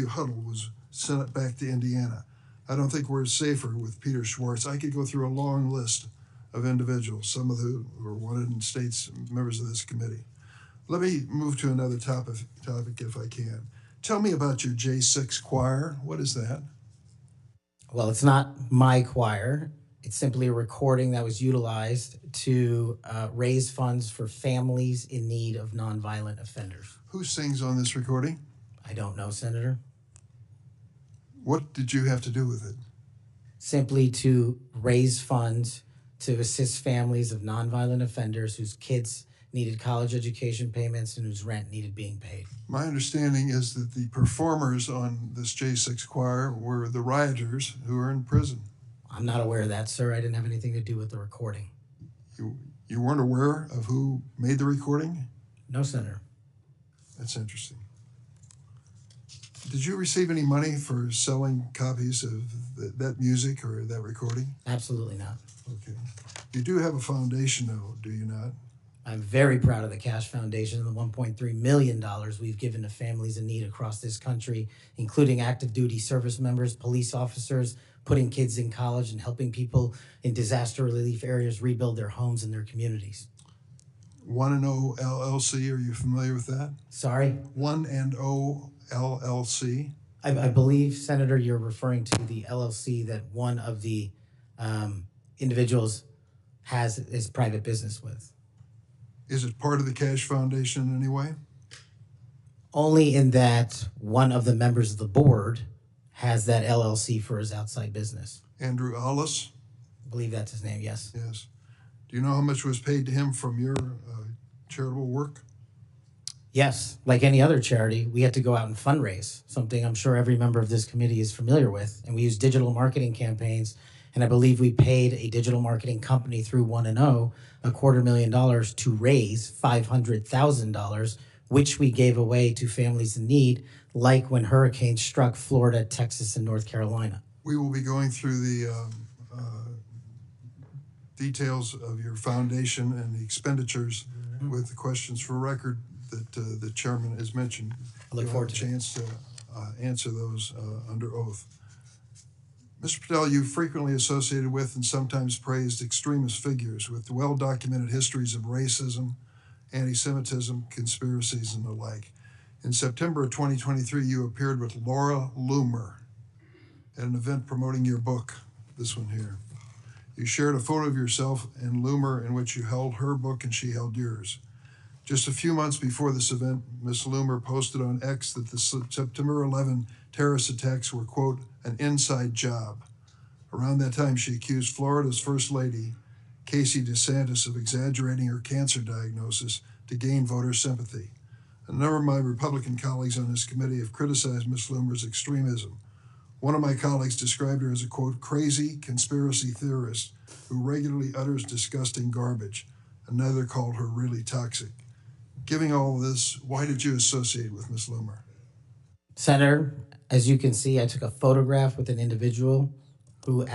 Huddle was sent back to Indiana. I don't think we're safer with Peter Schwartz. I could go through a long list of individuals, some of who were wanted in states, members of this committee. Let me move to another topic if I can. Tell me about your J6 choir. What is that? Well, it's not my choir. It's simply a recording that was utilized to raise funds for families in need of nonviolent offenders. Who sings on this recording? I don't know, Senator. What did you have to do with it? Simply to raise funds to assist families of nonviolent offenders whose kids needed college education payments and whose rent needed being paid. My understanding is that the performers on this J6 choir were the rioters who are in prison. I'm not aware of that, sir. I didn't have anything to do with the recording. You weren't aware of who made the recording? No, Senator. That's interesting. Did you receive any money for selling copies of that music or that recording? Absolutely not. Okay. You do have a foundation, though, do you not? I'm very proud of the Cash Foundation and the $1.3 million we've given to families in need across this country, including active duty service members, police officers, putting kids in college, and helping people in disaster relief areas rebuild their homes and their communities. 1&0 LLC, are you familiar with that? Sorry? 1&0 LLC? I believe, Senator, you're referring to the LLC that one of the individuals has his private business with. Is it part of the Cash Foundation in any way? Only in that one of the members of the board has that LLC for his outside business. Andrew Allis? I believe that's his name, yes. Yes. Do you know how much was paid to him from your charitable work? Yes, like any other charity, we had to go out and fundraise, something I'm sure every member of this committee is familiar with. And we use digital marketing campaigns, and I believe we paid a digital marketing company through 1&0 $250,000 to raise $500,000, which we gave away to families in need, like when hurricanes struck Florida, Texas, and North Carolina. We will be going through the details of your foundation and the expenditures with the questions for record that the chairman has mentioned. I look forward to a chance to answer those under oath. Mr. Patel, you've frequently associated with and sometimes praised extremist figures with well-documented histories of racism, anti-Semitism, conspiracies, and the like. In September of 2023, you appeared with Laura Loomer at an event promoting your book, this one here. You shared a photo of yourself and Loomer in which you held her book and she held yours. Just a few months before this event, Ms. Loomer posted on X that the September 11 terrorist attacks were, quote, an inside job. Around that time, she accused Florida's First Lady, Casey DeSantis, of exaggerating her cancer diagnosis to gain voter sympathy. A number of my Republican colleagues on this committee have criticized Ms. Loomer's extremism. One of my colleagues described her as a, quote, crazy conspiracy theorist who regularly utters disgusting garbage. Another called her really toxic. Given all this, why did you associate with Ms. Loomer? Senator, as you can see, I took a photograph with an individual who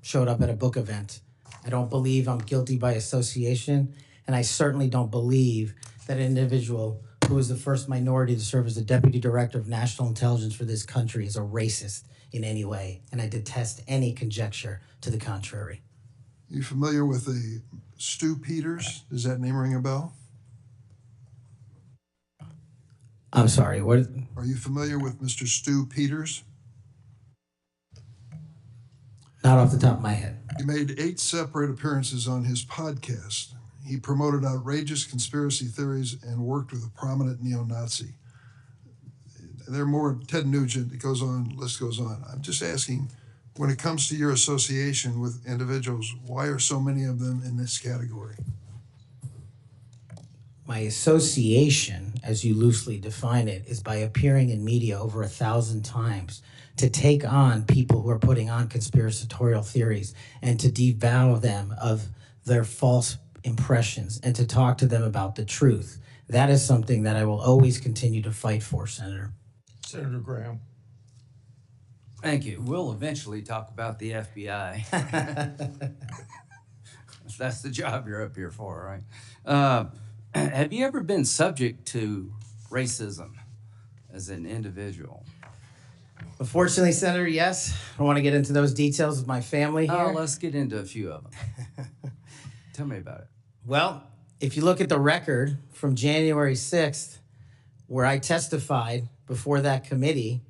showed up at a book event. I don't believe I'm guilty by association, and I certainly don't believe that an individual who was the first minority to serve as the Deputy Director of National Intelligence for this country is a racist in any way, and I detest any conjecture to the contrary. You familiar with a Stu Peters? Does that name ring a bell? I'm sorry, what? Are you familiar with Mr. Stu Peters? Not off the top of my head. He made 8 separate appearances on his podcast. He promoted outrageous conspiracy theories and worked with a prominent neo-Nazi. There are more, Ted Nugent, it goes on, list goes on. I'm just asking, when it comes to your association with individuals, why are so many of them in this category? My association, as you loosely define it, is by appearing in media over 1,000 times to take on people who are putting on conspiratorial theories and to devour them of their false impressions and to talk to them about the truth. That is something that I will always continue to fight for, Senator. Senator Graham. Thank you. We'll eventually talk about the FBI. That's the job you're up here for, right? Have you ever been subject to racism as an individual? Unfortunately, Senator, yes. I don't want to get into those details with my family here. Oh, let's get into a few of them. Tell me about it. Well, if you look at the record from January 6th, where I testified before that committee,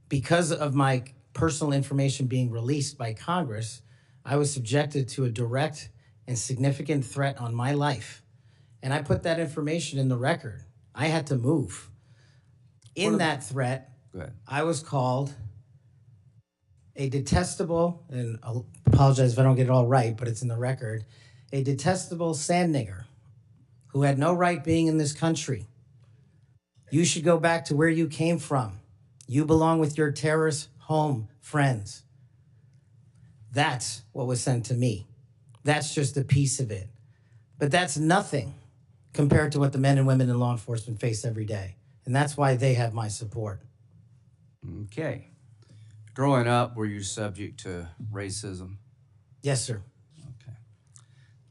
because of my personal information being released by Congress, I was subjected to a direct and significant threat on my life. And I put that information in the record. I had to move. In that threat, Go ahead. I was called a detestable, and I'll apologize if I don't get it all right, but it's in the record, a detestable sand nigger who had no right being in this country. You should go back to where you came from. You belong with your terrorist home friends. That's what was sent to me. That's just a piece of it. But that's nothing compared to what the men and women in law enforcement face every day. And that's why they have my support. Okay. Growing up, were you subject to racism? Yes, sir. Okay.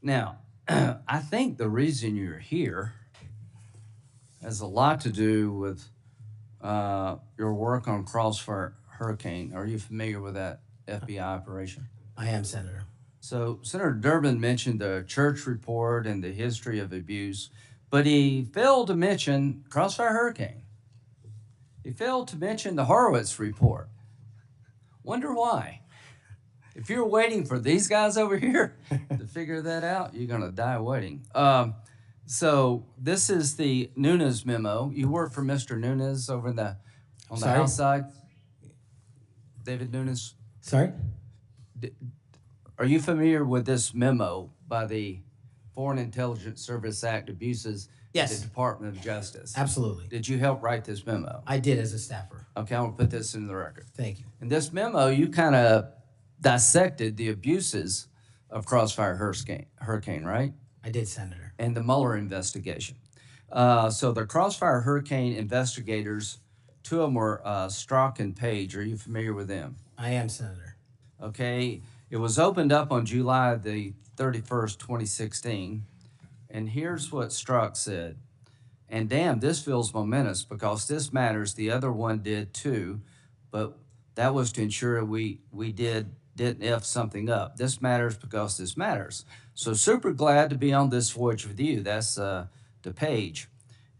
Now, I think the reason you're here has a lot to do with your work on Crossfire Hurricane. Are you familiar with that FBI operation? I am, Senator. So Senator Durbin mentioned the church report and the history of abuse, but he failed to mention Crossfire Hurricane. He failed to mention the Horowitz report. Wonder why? If you're waiting for these guys over here to figure that out, you're going to die waiting. So this is the Nunes memo. You work for Mr. Nunes over on the Sorry? House side? David Nunes? Sorry? Are you familiar with this memo by the Foreign Intelligence Service Act abuses Yes. at the Department of Justice? Absolutely. Did you help write this memo? I did as a staffer. Okay, I'm going to put this in the record. Thank you. In this memo, you kind of dissected the abuses of Crossfire Hurricane, right? I did, Senator. And the Mueller investigation. So the Crossfire Hurricane investigators, 2 of them were Strzok and Page. Are you familiar with them? I am, Senator. Okay, it was opened up on July the 31st, 2016. And here's what Strzok said. And damn, this feels momentous because this matters. The other one did too, but that was to ensure we didn't F something up. This matters because this matters. So super glad to be on this voyage with you. That's to Page.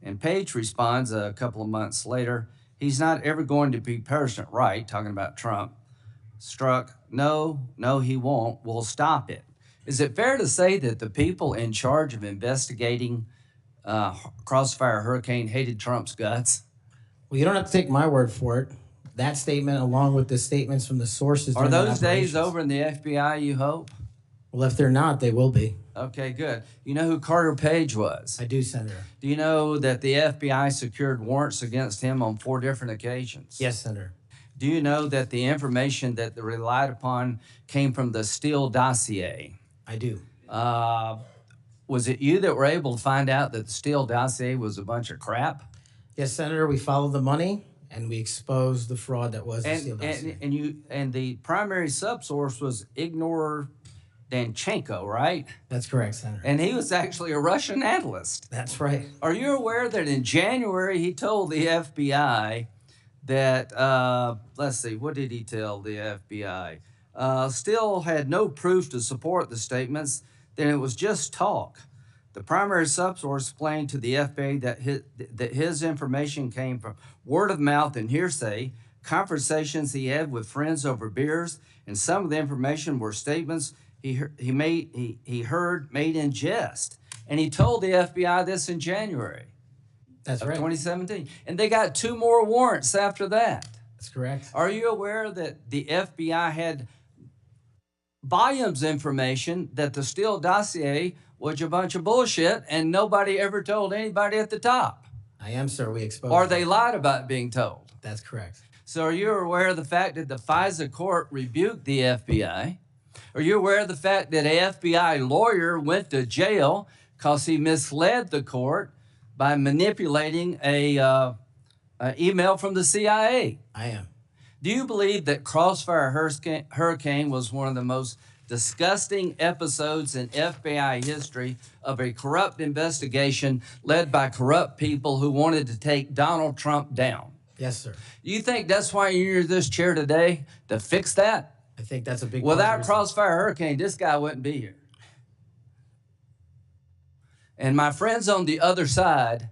And Page responds a couple of months later, he's not ever going to be President, right? Talking about Trump. Strzok, no, he won't. We'll stop it. Is it fair to say that the people in charge of investigating Crossfire Hurricane hated Trump's guts? Well, you don't have to take my word for it. That statement, along with the statements from the sources. Are during that those days operations. over in the FBI, you hope? Well, if they're not, they will be. Okay, good. You know who Carter Page was? I do, Senator. Do you know that the FBI secured warrants against him on 4 different occasions? Yes, Senator. Do you know that the information that they relied upon came from the Steele dossier? I do. Was it you that were able to find out that the Steele dossier was a bunch of crap? Yes, Senator. We followed the money and we exposed the fraud that was the Steele dossier. And the primary subsource was Ignor Danchenko, right? That's correct, Senator. And he was actually a Russian analyst. That's right. Are you aware that in January he told the FBI that, let's see, what did he tell the FBI? still had no proof to support the statements, then it was just talk. The primary subsource explained to the FBI that his information came from word of mouth and hearsay, conversations he had with friends over beers, and some of the information were statements he heard made in jest. And he told the FBI this in January That's of right. 2017. And they got 2 more warrants after that. That's correct. Are you aware that the FBI had volumes of information that the Steele dossier was a bunch of bullshit and nobody ever told anybody at the top? I am, sir. We exposed Or you. they lied about being told. That's correct. So are you aware of the fact that the FISA court rebuked the FBI? Are you aware of the fact that an FBI lawyer went to jail because he misled the court by manipulating a email from the CIA? I am. Do you believe that Crossfire Hurricane was one of the most disgusting episodes in FBI history of a corrupt investigation led by corrupt people who wanted to take Donald Trump down? Yes, sir. You think that's why you're in this chair today, to fix that? I think that's a big Without part of Crossfire Hurricane, this guy wouldn't be here. And my friends on the other side,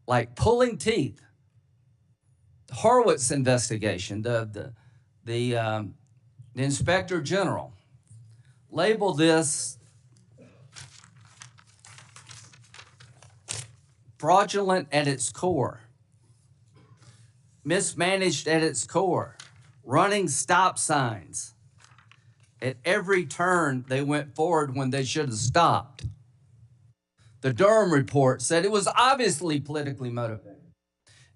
like pulling teeth, the Horowitz investigation, the Inspector General labeled this fraudulent at its core, mismanaged at its core, running stop signs. At every turn, they went forward when they should have stopped. The Durham report said it was obviously politically motivated.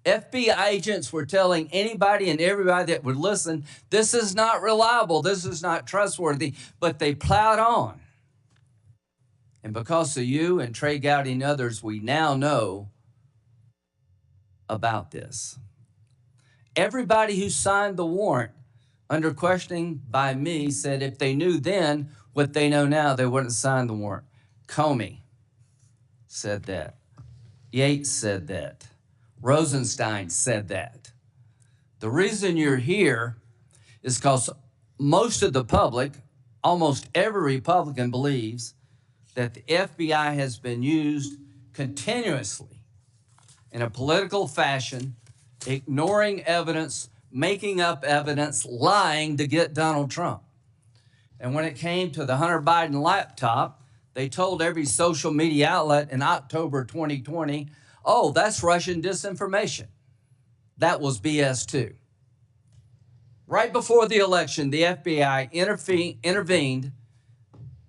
FBI agents were telling anybody and everybody that would listen, this is not reliable, this is not trustworthy, but they plowed on. And because of you and Trey Gowdy and others, we now know about this. Everybody who signed the warrant under questioning by me said if they knew then what they know now, they wouldn't sign the warrant. Comey said that. Yates said that. Rosenstein said that. The reason you're here is because most of the public, almost every Republican believes that the FBI has been used continuously in a political fashion, ignoring evidence, making up evidence, lying to get Donald Trump. And when it came to the Hunter Biden laptop, they told every social media outlet in October 2020, oh, that's Russian disinformation. That was BS too. Right before the election, the FBI intervened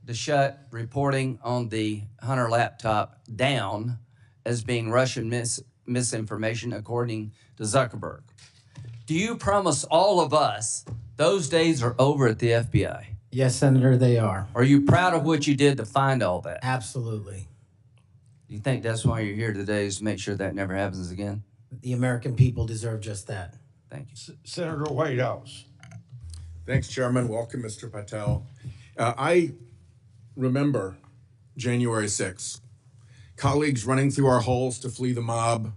to shut reporting on the Hunter laptop down as being Russian misinformation, according to Zuckerberg. Do you promise all of us those days are over at the FBI? Yes, Senator, they are. Are you proud of what you did to find all that? Absolutely. You think that's why you're here today, is to make sure that never happens again? The American people deserve just that. Thank you. Senator Whitehouse. Thanks, Chairman. Welcome, Mr. Patel. I remember January 6th. Colleagues running through our halls to flee the mob,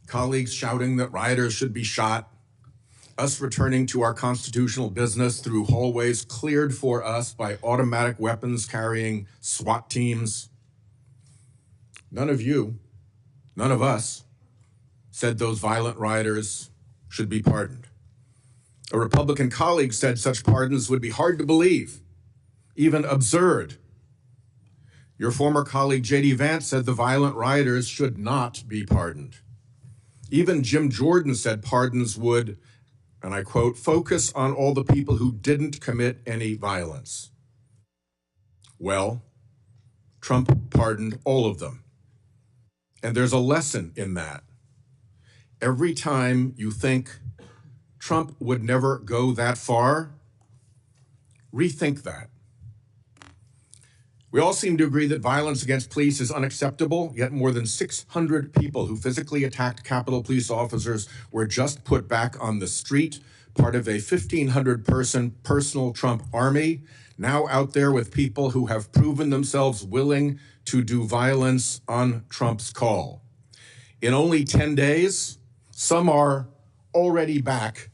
colleagues shouting that rioters should be shot, us returning to our constitutional business through hallways cleared for us by automatic weapons carrying SWAT teams. None of you, none of us, said those violent rioters should be pardoned. A Republican colleague said such pardons would be hard to believe, even absurd. Your former colleague, J.D. Vance, said the violent rioters should not be pardoned. Even Jim Jordan said pardons would, and I quote, focus on all the people who didn't commit any violence. Well, Trump pardoned all of them. And there's a lesson in that. Every time you think Trump would never go that far, rethink that. We all seem to agree that violence against police is unacceptable, yet more than 600 people who physically attacked Capitol Police officers were just put back on the street, part of a 1,500-person personal Trump army, now out there with people who have proven themselves willing to do violence on Trump's call. In only 10 days, some are already back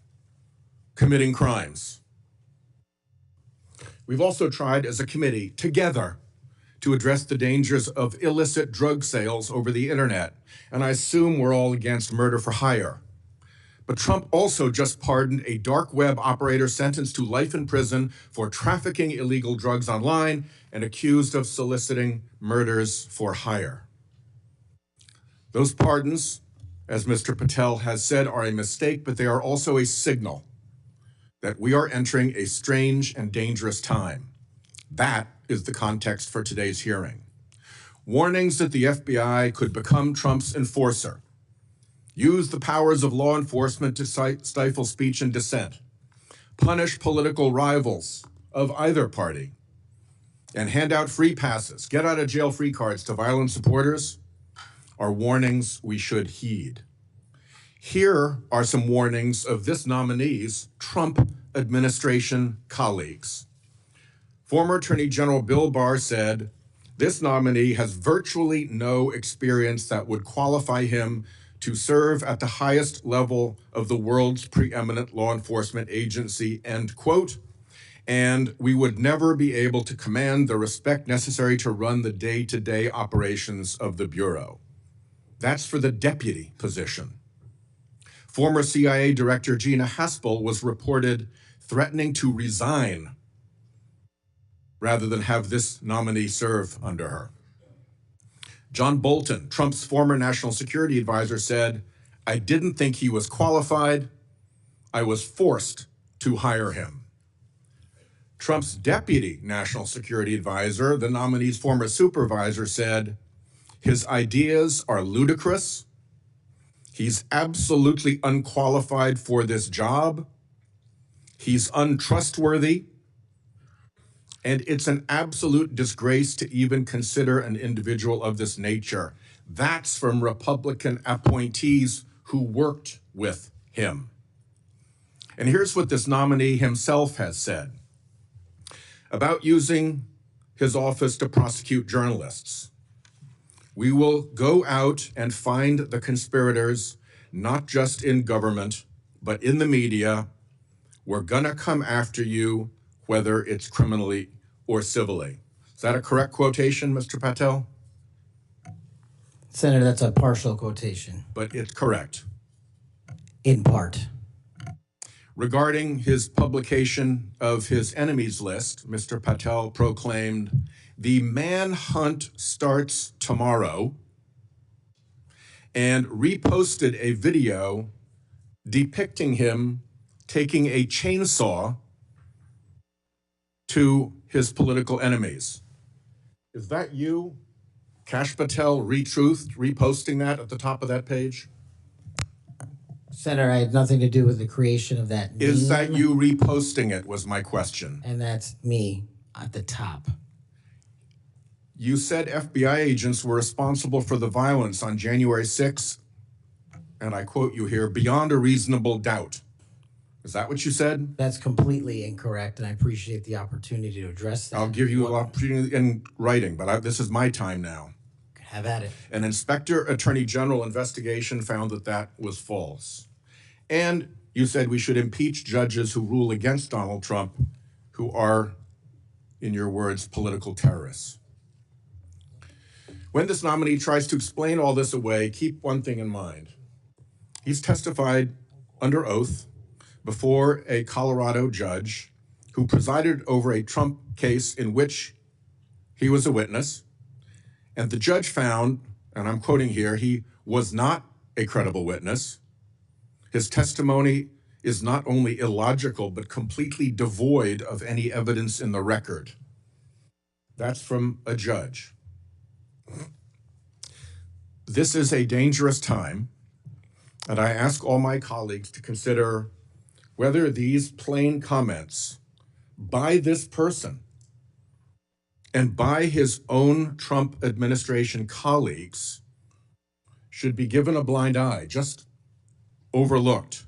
committing crimes. We've also tried as a committee together to address the dangers of illicit drug sales over the internet. And I assume we're all against murder for hire. But Trump also just pardoned a dark web operator sentenced to life in prison for trafficking illegal drugs online and accused of soliciting murders for hire. Those pardons, as Mr. Patel has said, are a mistake, but they are also a signal that we are entering a strange and dangerous time. That is the context for today's hearing. Warnings that the FBI could become Trump's enforcer, use the powers of law enforcement to stifle speech and dissent, punish political rivals of either party, and hand out free passes, get out of jail free cards to violent supporters are warnings we should heed. Here are some warnings of this nominee's Trump administration colleagues. Former Attorney General Bill Barr said, "This nominee has virtually no experience that would qualify him to serve at the highest level of the world's preeminent law enforcement agency," end quote. "And we would never be able to command the respect necessary to run the day-to-day operations of the Bureau." That's for the deputy position. Former CIA Director Gina Haspel was reported threatening to resign rather than have this nominee serve under her. John Bolton, Trump's former national security advisor, said, "I didn't think he was qualified. I was forced to hire him." Trump's deputy national security advisor, the nominee's former supervisor, said, "His ideas are ludicrous. He's absolutely unqualified for this job. He's untrustworthy. And it's an absolute disgrace to even consider an individual of this nature." That's from Republican appointees who worked with him. And here's what this nominee himself has said about using his office to prosecute journalists. "We will go out and find the conspirators, not just in government, but in the media. We're gonna come after you, whether it's criminally or civilly." Is that a correct quotation, Mr. Patel? Senator, that's a partial quotation. But it's correct. In part. Regarding his publication of his enemies list, Mr. Patel proclaimed, "The manhunt starts tomorrow," and reposted a video depicting him taking a chainsaw to his political enemies. Is that you, Kash Patel, reposting that at the top of that page? Senator, I had nothing to do with the creation of that meme. Is that you reposting it, was my question. And that's me at the top. You said FBI agents were responsible for the violence on January 6th, and I quote you here, "beyond a reasonable doubt." Is that what you said? That's completely incorrect, and I appreciate the opportunity to address that. I'll give you an opportunity in writing, but this is my time now. Have at it. An Inspector Attorney General investigation found that that was false. And you said we should impeach judges who rule against Donald Trump, who are, in your words, political terrorists. When this nominee tries to explain all this away, keep one thing in mind. He's testified under oath before a Colorado judge who presided over a Trump case in which he was a witness. And the judge found, and I'm quoting here, he was not a credible witness. His testimony is not only illogical, but completely devoid of any evidence in the record. That's from a judge. This is a dangerous time, and I ask all my colleagues to consider whether these plain comments by this person and by his own Trump administration colleagues should be given a blind eye, just overlooked,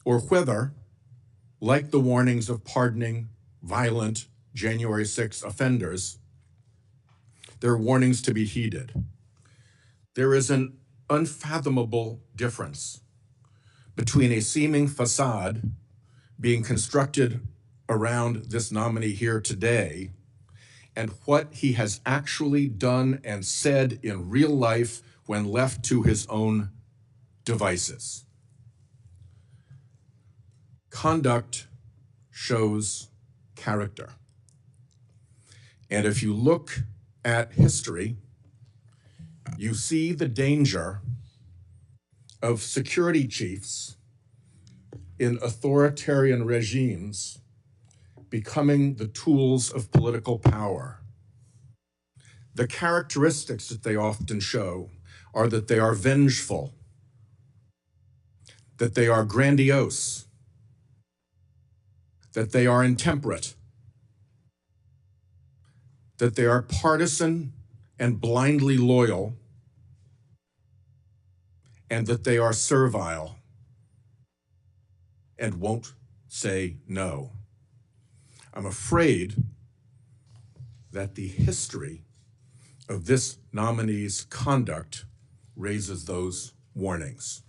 or whether, like the warnings of pardoning violent January 6 offenders, there are warnings to be heeded. There is an unfathomable difference between a seeming facade being constructed around this nominee here today and what he has actually done and said in real life when left to his own devices. Conduct shows character. And if you look at history, you see the danger of security chiefs in authoritarian regimes becoming the tools of political power. The characteristics that they often show are that they are vengeful, that they are grandiose, that they are intemperate, that they are partisan and blindly loyal, and that they are servile and won't say no. I'm afraid that the history of this nominee's conduct raises those warnings.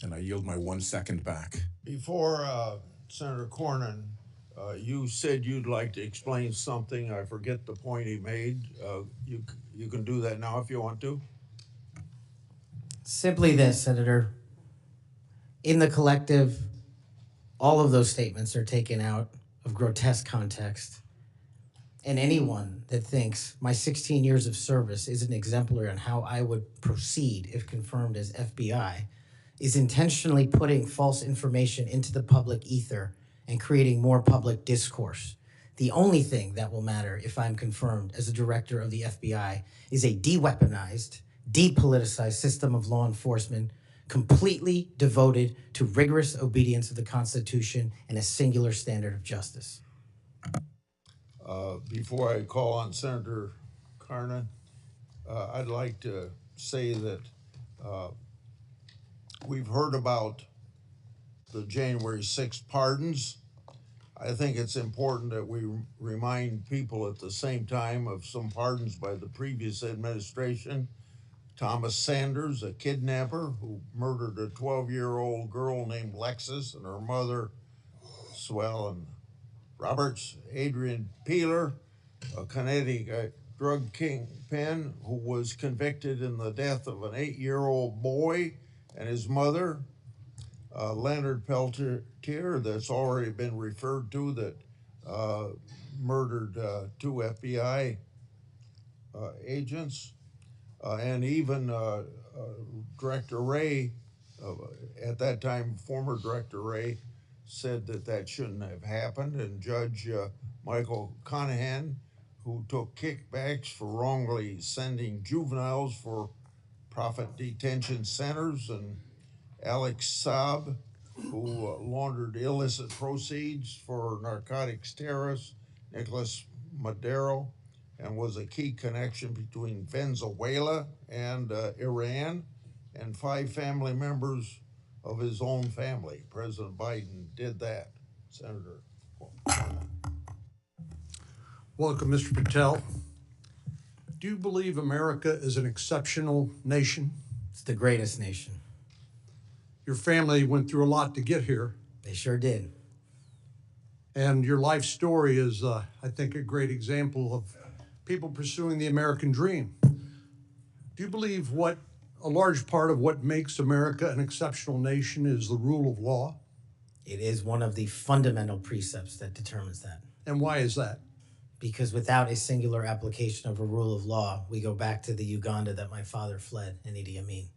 And I yield my 1 second back. Before Senator Cornyn, you said you'd like to explain something. I forget the point he made. You can do that now if you want to. Simply this, Senator. In the collective, all of those statements are taken out of grotesque context. And anyone that thinks my 16 years of service isn't exemplary on how I would proceed if confirmed as FBI is intentionally putting false information into the public ether and creating more public discourse. The only thing that will matter if I'm confirmed as a director of the FBI is a de-weaponized, depoliticized system of law enforcement completely devoted to rigorous obedience of the Constitution and a singular standard of justice. Before I call on Senator Cornyn, I'd like to say that we've heard about the January 6th pardons. I think it's important that we remind people at the same time of some pardons by the previous administration. Thomas Sanders, a kidnapper who murdered a 12-year-old girl named Lexus and her mother, Swellen Roberts. Adrian Peeler, a Connecticut drug kingpin who was convicted in the death of an 8-year-old boy and his mother. Leonard Peltier, that's already been referred to, that murdered 2 FBI agents. And even Director Wray, at that time, former Director Wray, said that that shouldn't have happened. And Judge Michael Conahan, who took kickbacks for wrongly sending juveniles for profit detention centers, and Alex Saab, who laundered illicit proceeds for narcotics terrorists, Nicholas Madero, and was a key connection between Venezuela and Iran, and 5 family members of his own family. President Biden did that. Senator. Welcome, Mr. Patel. Do you believe America is an exceptional nation? It's the greatest nation. Your family went through a lot to get here, They sure did. and your life story is, I think, a great example of people pursuing the American dream. Do you believe a large part of what makes America an exceptional nation is the rule of law? It is one of the fundamental precepts that determines that. And why is that? Because without a singular application of a rule of law, we go back to the Uganda that my father fled in Idi Amin.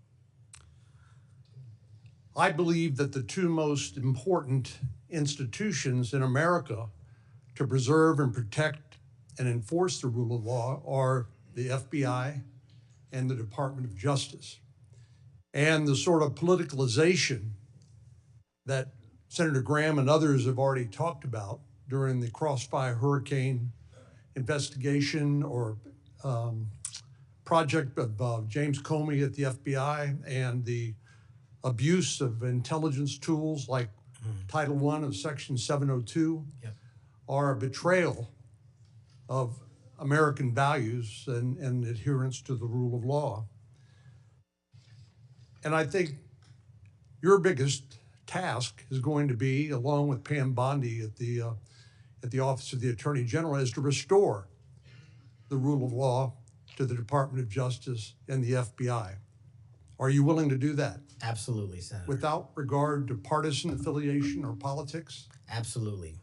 I believe that the 2 most important institutions in America to preserve and protect and enforce the rule of law are the FBI and the Department of Justice. And the sort of politicalization that Senator Graham and others have already talked about during the Crossfire Hurricane investigation or project of James Comey at the FBI, and the abuse of intelligence tools like Title I of Section 702 are a betrayal of American values and adherence to the rule of law. And I think your biggest task is going to be, along with Pam Bondi at the Office of the Attorney General, is to restore the rule of law to the Department of Justice and the FBI. Are you willing to do that Absolutely, Senator. without regard to partisan affiliation or politics? Absolutely.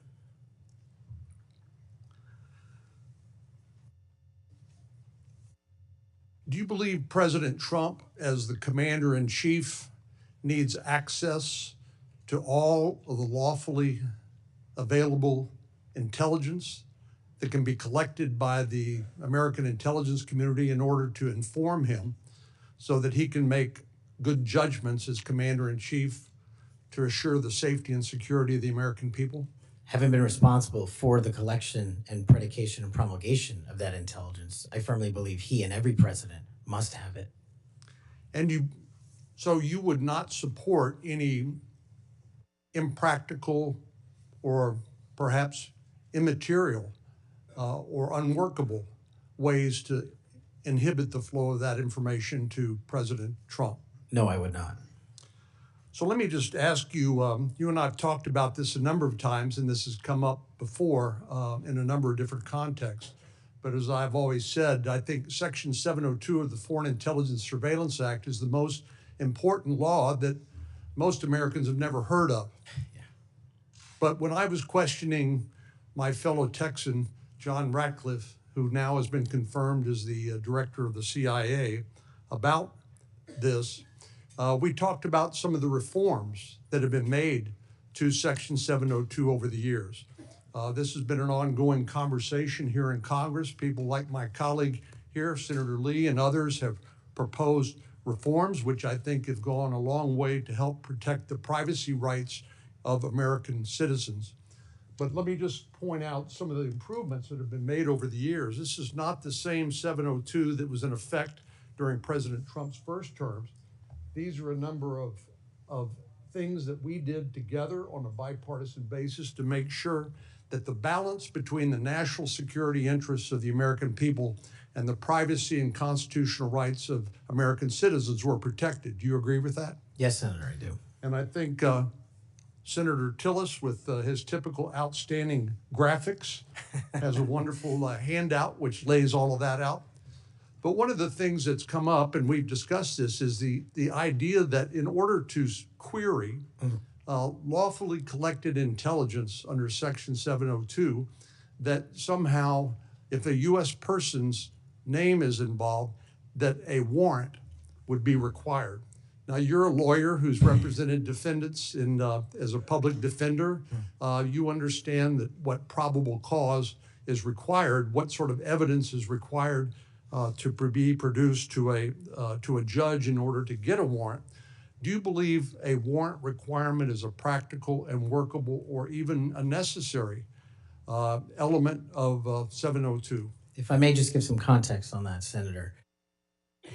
Do you believe President Trump, as the commander-in-chief, needs access to all of the lawfully available intelligence that can be collected by the American intelligence community in order to inform him so that he can make good judgments as commander-in-chief to assure the safety and security of the American people? Having been responsible for the collection and predication and promulgation of that intelligence, I firmly believe he and every president must have it. And so you would not support any impractical or perhaps immaterial or unworkable ways to inhibit the flow of that information to President Trump? No, I would not. So let me just ask you, you and I have talked about this a number of times, and this has come up before in a number of different contexts. But as I've always said, I think Section 702 of the Foreign Intelligence Surveillance Act is the most important law that most Americans have never heard of. Yeah. But when I was questioning my fellow Texan, John Ratcliffe, who now has been confirmed as the director of the CIA, about this, we talked about some of the reforms that have been made to Section 702 over the years. This has been an ongoing conversation here in Congress. People like my colleague here, Senator Lee, and others have proposed reforms, which I think have gone a long way to help protect the privacy rights of American citizens. But let me just point out some of the improvements that have been made over the years. This is not the same 702 that was in effect during President Trump's first terms. These are a number of things that we did together on a bipartisan basis to make sure that the balance between the national security interests of the American people and the privacy and constitutional rights of American citizens were protected. Do you agree with that? Yes, Senator, I do. And I think Senator Tillis, with his typical outstanding graphics, has a wonderful handout which lays all of that out. But one of the things that's come up, and we've discussed this, is the idea that in order to query lawfully collected intelligence under Section 702, that somehow, if a U.S. person's name is involved, that a warrant would be required. Now, you're a lawyer who's represented defendants as a public defender. You understand that what probable cause is required, what sort of evidence is required to be produced to a judge in order to get a warrant. Do you believe a warrant requirement is a practical and workable or even a necessary element of 702? If I may just give some context on that, Senator.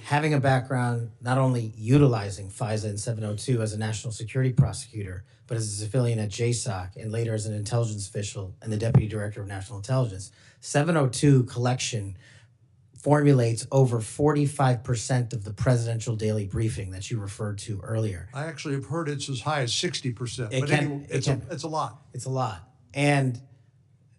Having a background not only utilizing FISA and 702 as a national security prosecutor, but as a civilian at JSOC and later as an intelligence official and the Deputy Director of National Intelligence, 702 collection formulates over 45% of the presidential daily briefing that you referred to earlier. I actually have heard it's as high as 60%. It's a lot. It's a lot. And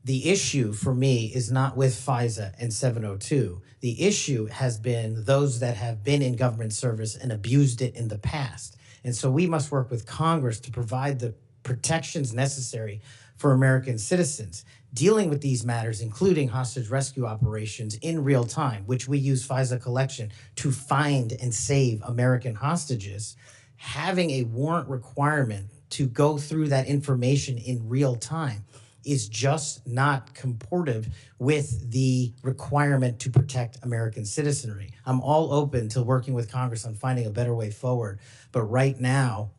the issue for me is not with FISA and 702. The issue has been those that have been in government service and abused it in the past. And so we must work with Congress to provide the protections necessary for American citizens. Dealing with these matters, including hostage rescue operations in real time, which we use FISA collection to find and save American hostages, having a warrant requirement to go through that information in real time is just not comportive with the requirement to protect American citizenry. I'm all open to working with Congress on finding a better way forward, but right now,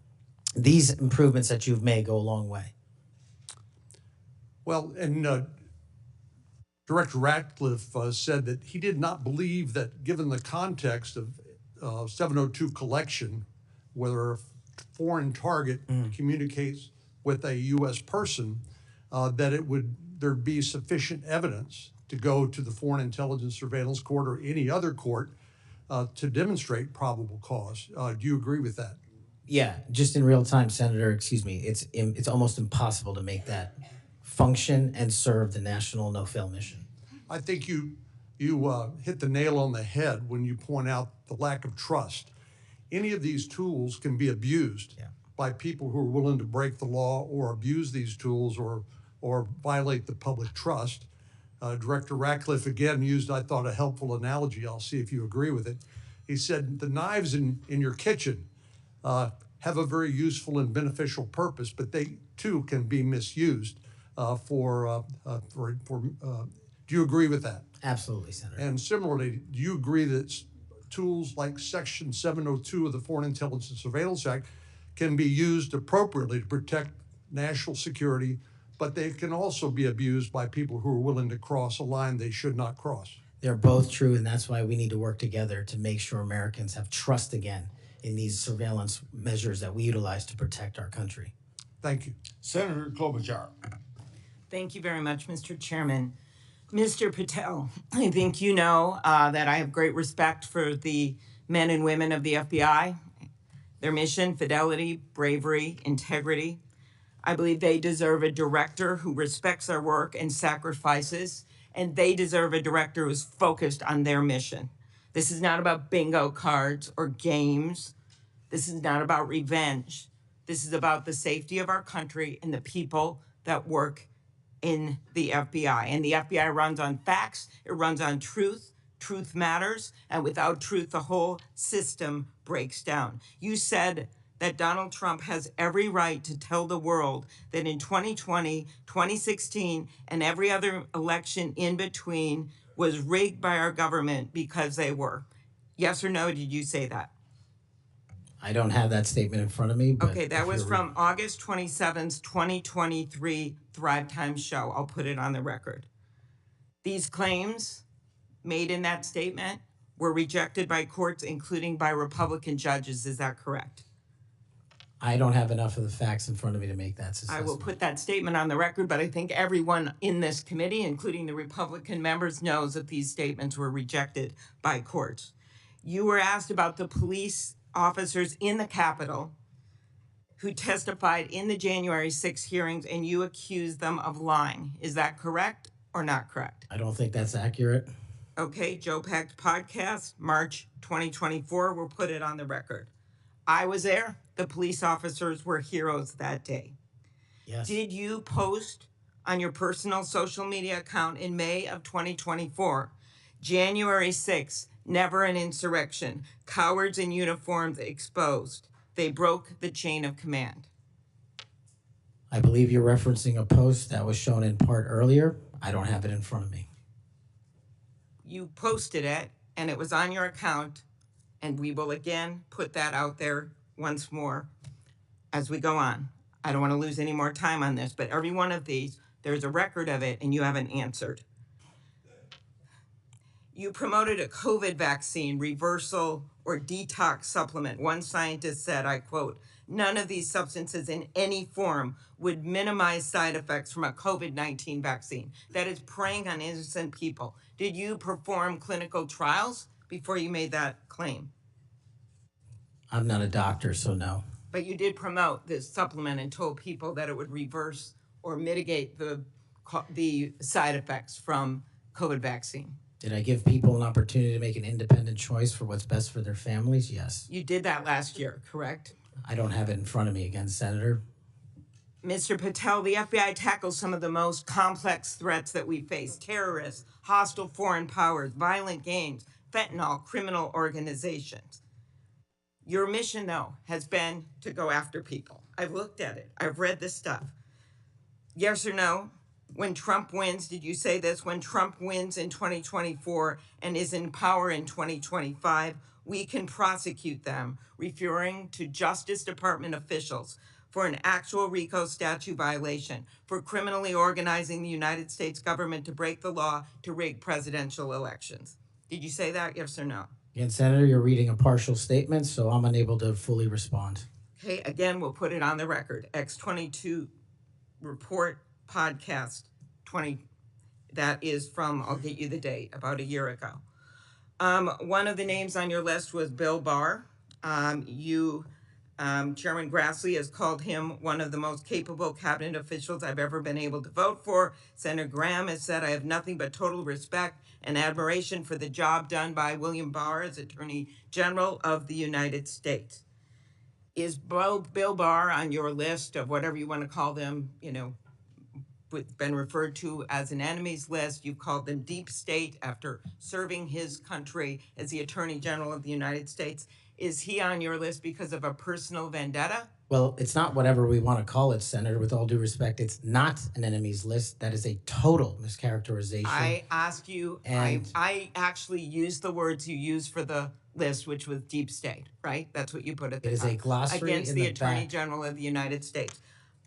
these improvements that you've made go a long way. Well, and Director Ratcliffe said that he did not believe that, given the context of 702 collection, whether a foreign target communicates with a U.S. person, that there'd be sufficient evidence to go to the Foreign Intelligence Surveillance Court or any other court to demonstrate probable cause. Do you agree with that? Yeah, just in real time, Senator, excuse me, it's almost impossible to make that function and serve the national no-fail mission. I think you hit the nail on the head when you point out the lack of trust. Any of these tools can be abused by people who are willing to break the law or abuse these tools or violate the public trust. Director Ratcliffe again used, I thought, a helpful analogy. I'll see if you agree with it. He said the knives in your kitchen have a very useful and beneficial purpose, but they too can be misused do you agree with that? Absolutely, Senator. And similarly, do you agree that tools like Section 702 of the Foreign Intelligence Surveillance Act can be used appropriately to protect national security, but they can also be abused by people who are willing to cross a line they should not cross? They're both true, and that's why we need to work together to make sure Americans have trust again in these surveillance measures that we utilize to protect our country. Thank you. Senator Klobuchar. Thank you very much, Mr. Chairman. Mr. Patel, I think you know that I have great respect for the men and women of the FBI, their mission, fidelity, bravery, integrity. I believe they deserve a director who respects their work and sacrifices, and they deserve a director who's focused on their mission. This is not about bingo cards or games. This is not about revenge. This is about the safety of our country and the people that work in the FBI. And the FBI runs on facts, it runs on truth. Truth matters, and without truth, the whole system breaks down. You said that Donald Trump has every right to tell the world that in 2020, 2016, and every other election in between was rigged by our government because they were. Yes or no, did you say that? I don't have that statement in front of me. But okay, that was from August 27th, 2023 Thrive Time show. I'll put it on the record. These claims made in that statement were rejected by courts, including by Republican judges. Is that correct? I don't have enough of the facts in front of me to make that assessment. I will put that statement on the record, but I think everyone in this committee, including the Republican members, knows that these statements were rejected by courts. You were asked about the police officers in the Capitol who testified in the January 6 hearings, and you accused them of lying. Is that correct or not correct? I don't think that's accurate. Okay, Joe Packed podcast, March 2024, we'll put it on the record. I was there. The police officers were heroes that day. Yes. Did you post on your personal social media account in May of 2024, January 6th, never an insurrection, cowards in uniforms exposed. They broke the chain of command. I believe you're referencing a post that was shown in part earlier. I don't have it in front of me. You posted it, and it was on your account, and we will again put that out there once more as we go on. I don't want to lose any more time on this, but every one of these, there's a record of it, and you haven't answered. You promoted a COVID vaccine reversal or detox supplement. One scientist said, I quote, "None of these substances in any form would minimize side effects from a COVID-19 vaccine." That is preying on innocent people. Did you perform clinical trials before you made that claim? I'm not a doctor, so no. But you did promote this supplement and told people that it would reverse or mitigate the side effects from COVID vaccine. Did I give people an opportunity to make an independent choice for what's best for their families? Yes. You did that last year, correct? I don't have it in front of me again, Senator. Mr. Patel, the FBI tackles some of the most complex threats that we face: terrorists, hostile foreign powers, violent gangs, fentanyl, criminal organizations. Your mission, though, has been to go after people. I've looked at it. I've read this stuff. Yes or no? When Trump wins, did you say this? When Trump wins in 2024 and is in power in 2025, we can prosecute them, referring to Justice Department officials, for an actual RICO statute violation, for criminally organizing the United States government to break the law to rig presidential elections. Did you say that, yes or no? Again, Senator, you're reading a partial statement, so I'm unable to fully respond. Okay, again, we'll put it on the record. X22 report podcast 20, that is from, I'll get you the date, about a year ago. One of the names on your list was Bill Barr. You Chairman Grassley has called him one of the most capable cabinet officials I've ever been able to vote for. Senator Graham has said, I have nothing but total respect and admiration for the job done by William Barr as Attorney General of the United States. Is Bill Barr on your list of whatever you want to call them, been referred to as an enemies list? You've called them deep state after serving his country as the Attorney General of the United States. Is he on your list because of a personal vendetta? Well, it's not whatever we want to call it, Senator. With all due respect, it's not an enemies list. That is a total mischaracterization. I asked you, And- I actually used the words you used for the list, which was deep state, right? That's what you put at the It is top. a glossary Against in the the Attorney back. General of the United States.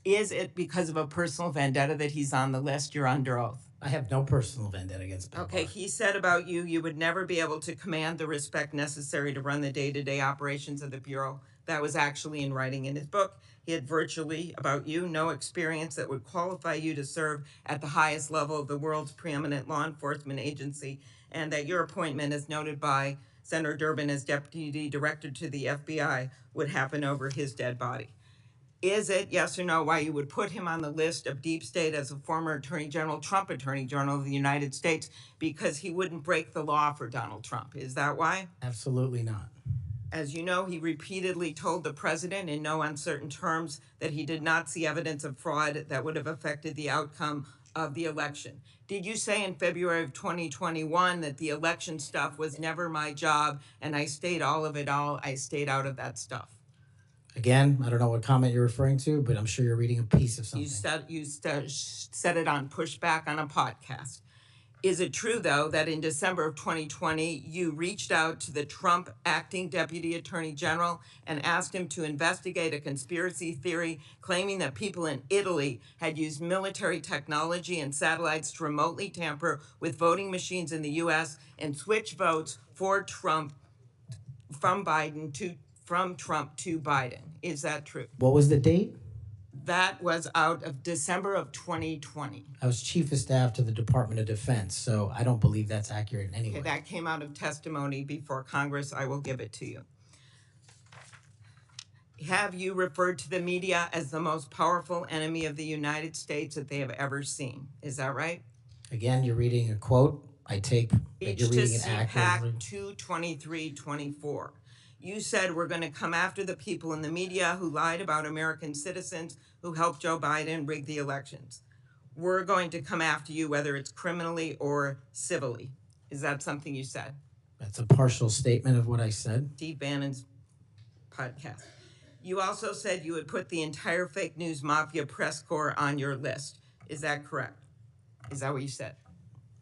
Is it because of a personal vendetta that he's on the list? You're under oath. I have no personal vendetta against Bill Okay, Barr. he said about you, you would never be able to command the respect necessary to run the day-to-day operations of the Bureau. That was actually in writing in his book. He had virtually, about you, no experience that would qualify you to serve at the highest level of the world's preeminent law enforcement agency, and that your appointment, as noted by Senator Durbin as Deputy Director to the FBI, would happen over his dead body. Is it, yes or no, why you would put him on the list of deep state as a former Attorney General, Trump Attorney General of the United States, because he wouldn't break the law for Donald Trump? Is that why? Absolutely not. As you know, he repeatedly told the president in no uncertain terms that he did not see evidence of fraud that would have affected the outcome of the election. Did you say in February of 2021 that the election stuff was never my job and I stayed out of that stuff? Again, I don't know what comment you're referring to, but I'm sure you're reading a piece of something. You said it on Pushback on a podcast. Is it true, though, that in December of 2020, you reached out to the Trump acting Deputy Attorney General and asked him to investigate a conspiracy theory claiming that people in Italy had used military technology and satellites to remotely tamper with voting machines in the U.S. and switch votes for Trump from Trump to Biden? Is that true? What was the date? That was out of December of 2020. I was Chief of Staff to the Department of Defense, so I don't believe that's accurate in any way. Okay, that came out of testimony before Congress. I will give it to you. Have you referred to the media as the most powerful enemy of the United States that they have ever seen? Is that right? Again, you're reading a quote. I take that Speech you're to reading it accurately. CPAC 22324. You said we're going to come after the people in the media who lied about American citizens who helped Joe Biden rig the elections. We're going to come after you whether it's criminally or civilly. Is that something you said? That's a partial statement of what I said. Steve Bannon's podcast. You also said you would put the entire fake news mafia press corps on your list. Is that correct? Is that what you said?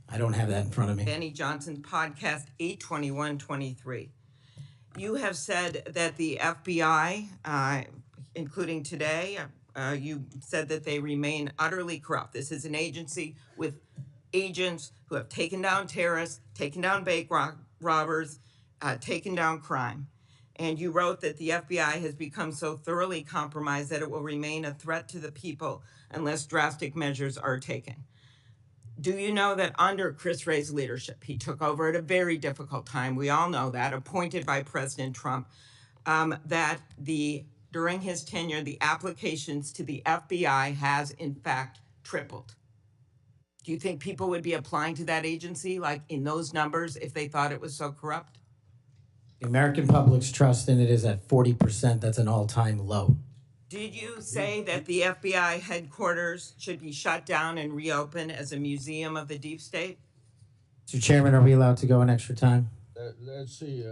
I don't have that in front of me. Benny Johnson's podcast 8/21/23. You have said that the FBI, including today, you said that they remain utterly corrupt. This is an agency with agents who have taken down terrorists, taken down bank robbers, taken down crime. And you wrote that the FBI has become so thoroughly compromised that it will remain a threat to the people unless drastic measures are taken. Do you know that under Chris Wray's leadership, he took over at a very difficult time, we all know that, appointed by President Trump, that during his tenure, the applications to the FBI has in fact tripled? Do you think people would be applying to that agency like in those numbers if they thought it was so corrupt? The American public's trust in it is at 40%. That's an all-time low. Did you say that the FBI headquarters should be shut down and reopened as a museum of the deep state? Mr. Chairman, are we allowed to go an extra time? Let's see,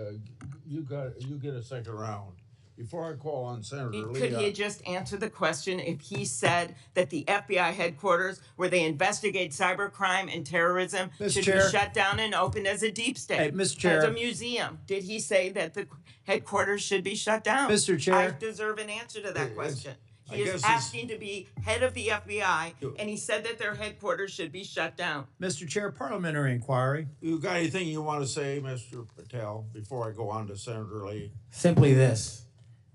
you get a second round. Before I call on Senator Lee. Could he just answer the question if he said that the FBI headquarters where they investigate cybercrime and terrorism should Chair. be shut down and opened as a deep state? Hey, Mr. Chair. As a museum. Did he say that the headquarters should be shut down? Mr. Chair. I deserve an answer to that question. He is asking to be head of the FBI, and he said that their headquarters should be shut down. Mr. Chair, parliamentary inquiry. You got anything you want to say, Mr. Patel, before I go on to Senator Lee? Simply this.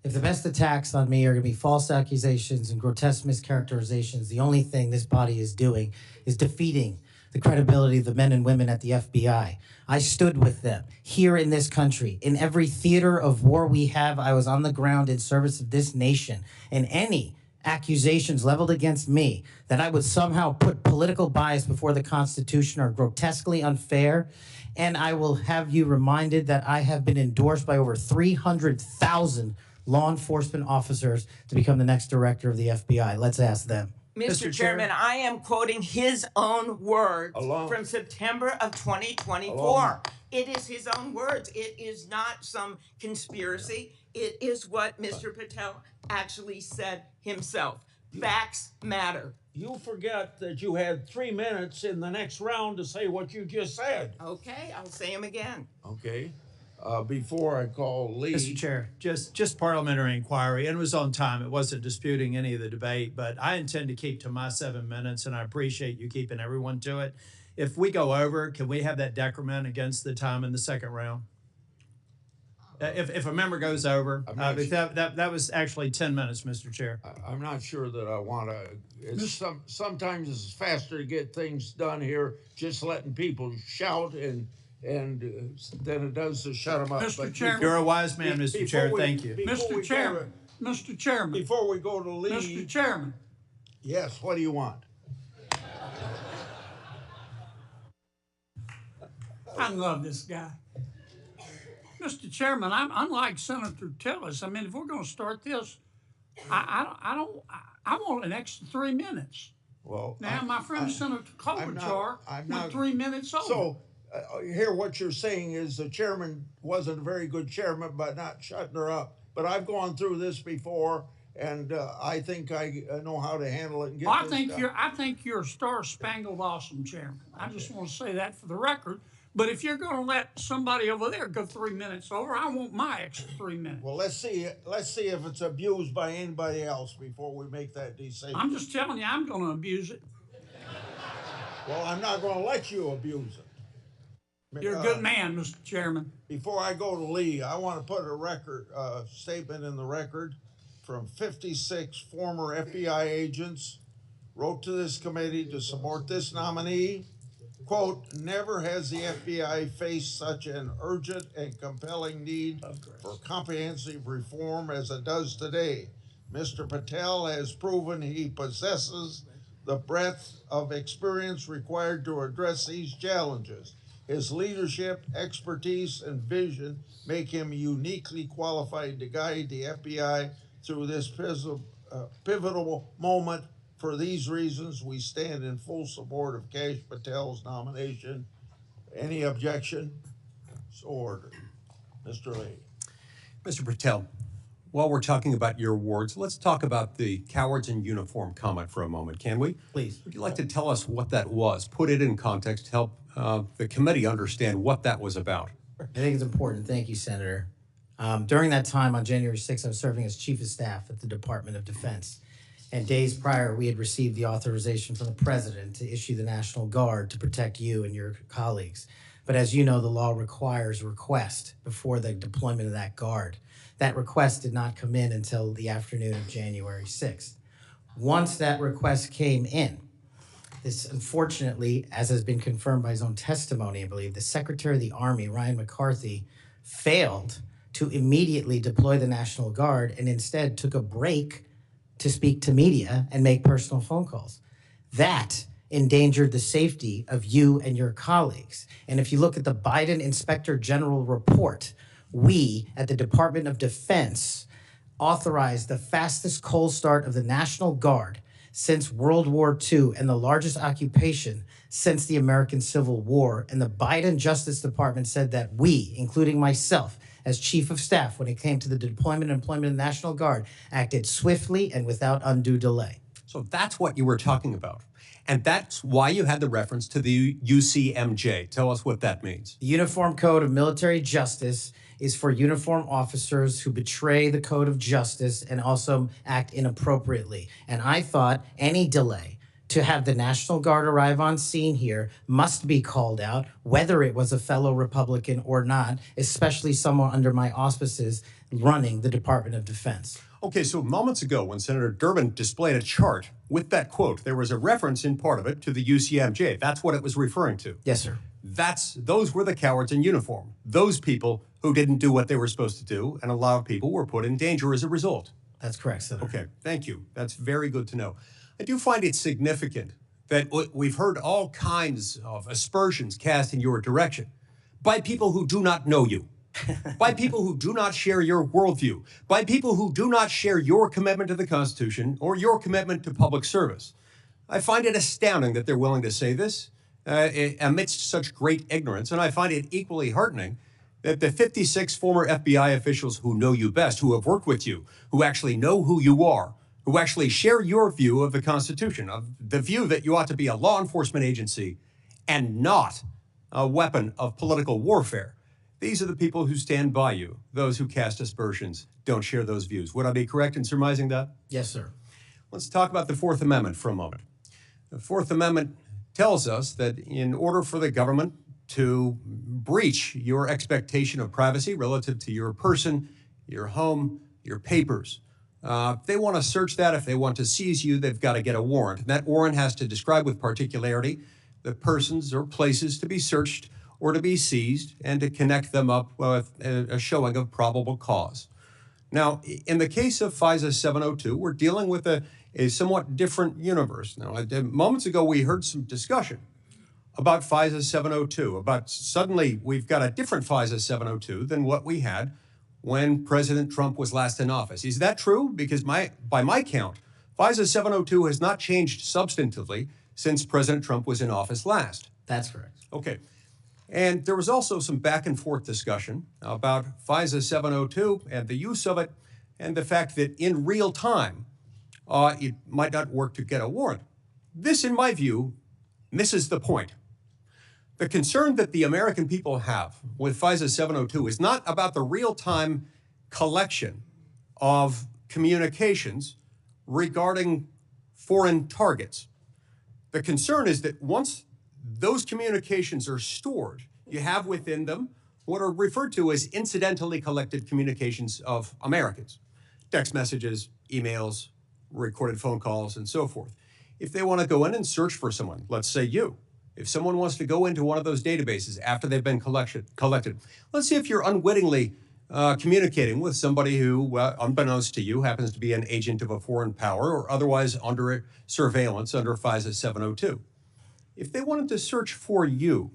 If the best attacks on me are going to be false accusations and grotesque mischaracterizations, the only thing this body is doing is defeating the credibility of the men and women at the FBI. I stood with them here in this country. In every theater of war we have, I was on the ground in service of this nation. And any accusations leveled against me that I would somehow put political bias before the Constitution are grotesquely unfair. And I will have you reminded that I have been endorsed by over 300,000 law enforcement officers to become the next director of the FBI. Let's ask them. Mr. Chairman, I am quoting his own words Alone. from September of 2024. Alone. It is his own words. It is not some conspiracy. It is what Mr. Patel actually said himself. Facts matter. You forget that you had 3 minutes in the next round to say what you just said. Okay, I'll say them again. Okay. Before I call Lee. Mr. Chair, just parliamentary inquiry, and it was on time. It wasn't disputing any of the debate, but I intend to keep to my 7 minutes, and I appreciate you keeping everyone to it. If we go over, can we have that decrement against the time in the second round? If a member goes over, that was actually 10 minutes, Mr. Chair. I'm not sure that I want to. Sometimes it's faster to get things done here, just letting people shout and than it does to shut them up. Mr. Chairman. You're a wise man, Mr. Chair. Thank you. Mr. Chairman, Mr. Chairman, Before we go to Lee. Mr. Chairman, Yes, what do you want? I love this guy. Mr. Chairman, I'm unlike Senator Tillis. I mean, if we're going to start this, I want an extra 3 minutes. Well, Now, my friend Senator Klobuchar went 3 minutes over. So, here what you're saying is the chairman wasn't a very good chairman by not shutting her up. But I've gone through this before, and I think I know how to handle it and get Well, this done. I think you're a star-spangled awesome chairman. I just want to say that for the record. But if you're going to let somebody over there go 3 minutes over, I want my extra 3 minutes. Well, let's see if it's abused by anybody else before we make that decision. I'm just telling you, I'm going to abuse it. Well, I'm not going to let you abuse it. You're a good man, Mr. Chairman. Before I go to Lee, I want to put a record statement in the record from 56 former FBI agents wrote to this committee to support this nominee. Quote, never has the FBI faced such an urgent and compelling need for comprehensive reform as it does today. Mr. Patel has proven he possesses the breadth of experience required to address these challenges. His leadership, expertise, and vision make him uniquely qualified to guide the FBI through this pivotal moment. For these reasons, we stand in full support of Kash Patel's nomination. Any objection? So ordered. Mr. Lee. Mr. Patel, while we're talking about your awards, let's talk about the cowards in uniform comment for a moment, can we? Please. Would you like to tell us what that was? Put it in context, help the committee understand what that was about. I think it's important. Thank you, Senator. During that time on January 6th, I was serving as Chief of Staff at the Department of Defense. And days prior, we had received the authorization from the President to issue the National Guard to protect you and your colleagues. But as you know, the law requires a request before the deployment of that Guard. That request did not come in until the afternoon of January 6th. Once that request came in, this unfortunately, as has been confirmed by his own testimony, I believe, the Secretary of the Army, Ryan McCarthy, failed to immediately deploy the National Guard and instead took a break to speak to media and make personal phone calls. That endangered the safety of you and your colleagues. And if you look at the Biden Inspector General report, we at the Department of Defense authorized the fastest cold start of the National Guard since World War II and the largest occupation since the American Civil War. And the Biden Justice Department said that we, including myself, as Chief of Staff, when it came to the deployment and employment of the National Guard, acted swiftly and without undue delay. So that's what you were talking about. And that's why you had the reference to the UCMJ. Tell us what that means. The Uniform Code of Military Justice is for uniformed officers who betray the code of justice and also act inappropriately. And I thought any delay to have the National Guard arrive on scene here must be called out, whether it was a fellow Republican or not, especially someone under my auspices running the Department of Defense. Okay, so moments ago, when Senator Durbin displayed a chart with that quote, there was a reference in part of it to the UCMJ. That's what it was referring to. Yes, sir. Those were the cowards in uniform. Those people who didn't do what they were supposed to do, and a lot of people were put in danger as a result. That's correct, Senator. Okay, thank you. That's very good to know. I do find it significant that we've heard all kinds of aspersions cast in your direction by people who do not know you, by people who do not share your worldview, by people who do not share your commitment to the Constitution or your commitment to public service. I find it astounding that they're willing to say this amidst such great ignorance, and I find it equally heartening that the 56 former FBI officials who know you best, who have worked with you, who actually know who you are, who actually share your view of the Constitution, of the view that you ought to be a law enforcement agency and not a weapon of political warfare. These are the people who stand by you. Those who cast aspersions don't share those views. Would I be correct in surmising that? Yes, sir. Let's talk about the Fourth Amendment for a moment. The Fourth Amendment tells us that in order for the government to breach your expectation of privacy relative to your person, your home, your papers, if they want to search that, if they want to seize you, they've got to get a warrant. And that warrant has to describe with particularity the persons or places to be searched or to be seized and to connect them up with a showing of probable cause. Now, in the case of FISA 702, we're dealing with a somewhat different universe. Now, moments ago, we heard some discussion about FISA 702, about suddenly we've got a different FISA 702 than what we had when President Trump was last in office. Is that true? Because by my count, FISA 702 has not changed substantively since President Trump was in office last. That's correct. Okay. And there was also some back and forth discussion about FISA 702 and the use of it and the fact that in real time, it might not work to get a warrant. This, in my view, misses the point. The concern that the American people have with FISA 702 is not about the real-time collection of communications regarding foreign targets. The concern is that once those communications are stored, you have within them what are referred to as incidentally collected communications of Americans. Text messages, emails, recorded phone calls, and so forth. If they want to go in and search for someone, let's say you, if someone wants to go into one of those databases after they've been collected, let's see if you're unwittingly communicating with somebody who, unbeknownst to you, happens to be an agent of a foreign power or otherwise under surveillance under FISA 702. If they wanted to search for you,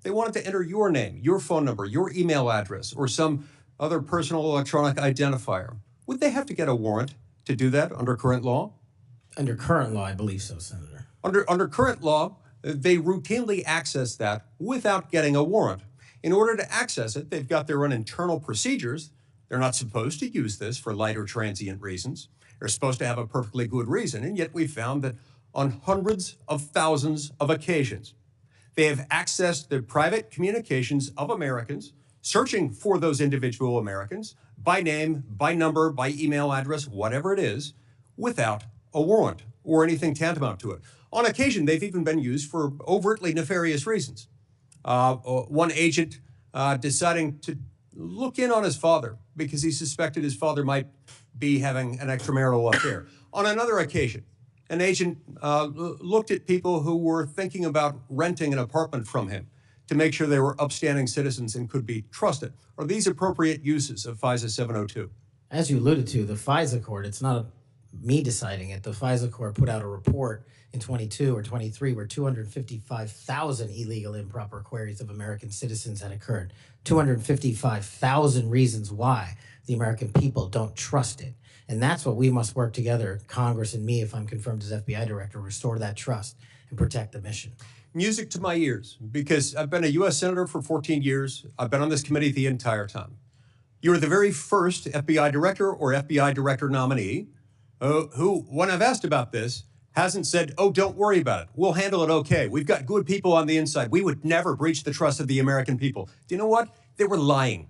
they wanted to enter your name, your phone number, your email address, or some other personal electronic identifier, would they have to get a warrant to do that under current law? Under current law, I believe so, Senator. Under current law, they routinely access that without getting a warrant. In order to access it, they've got their own internal procedures. They're not supposed to use this for light or transient reasons. They're supposed to have a perfectly good reason, and yet we found that on hundreds of thousands of occasions, they have accessed the private communications of Americans, searching for those individual Americans by name, by number, by email address, whatever it is, without a warrant or anything tantamount to it. On occasion, they've even been used for overtly nefarious reasons. One agent deciding to look in on his father because he suspected his father might be having an extramarital affair. On another occasion, an agent looked at people who were thinking about renting an apartment from him to make sure they were upstanding citizens and could be trusted. Are these appropriate uses of FISA 702? As you alluded to, the FISA court, it's not me deciding it. The FISA court put out a report in 22 or 23 where 255,000 illegal improper queries of American citizens had occurred. 255,000 reasons why the American people don't trust it. And that's what we must work together, Congress and me, if I'm confirmed as FBI director, restore that trust and protect the mission. Music to my ears, because I've been a U.S. Senator for 14 years. I've been on this committee the entire time. You were the very first FBI director or FBI director nominee who, when I've asked about this, hasn't said, oh, don't worry about it. We'll handle it okay. We've got good people on the inside. We would never breach the trust of the American people. Do you know what? They were lying.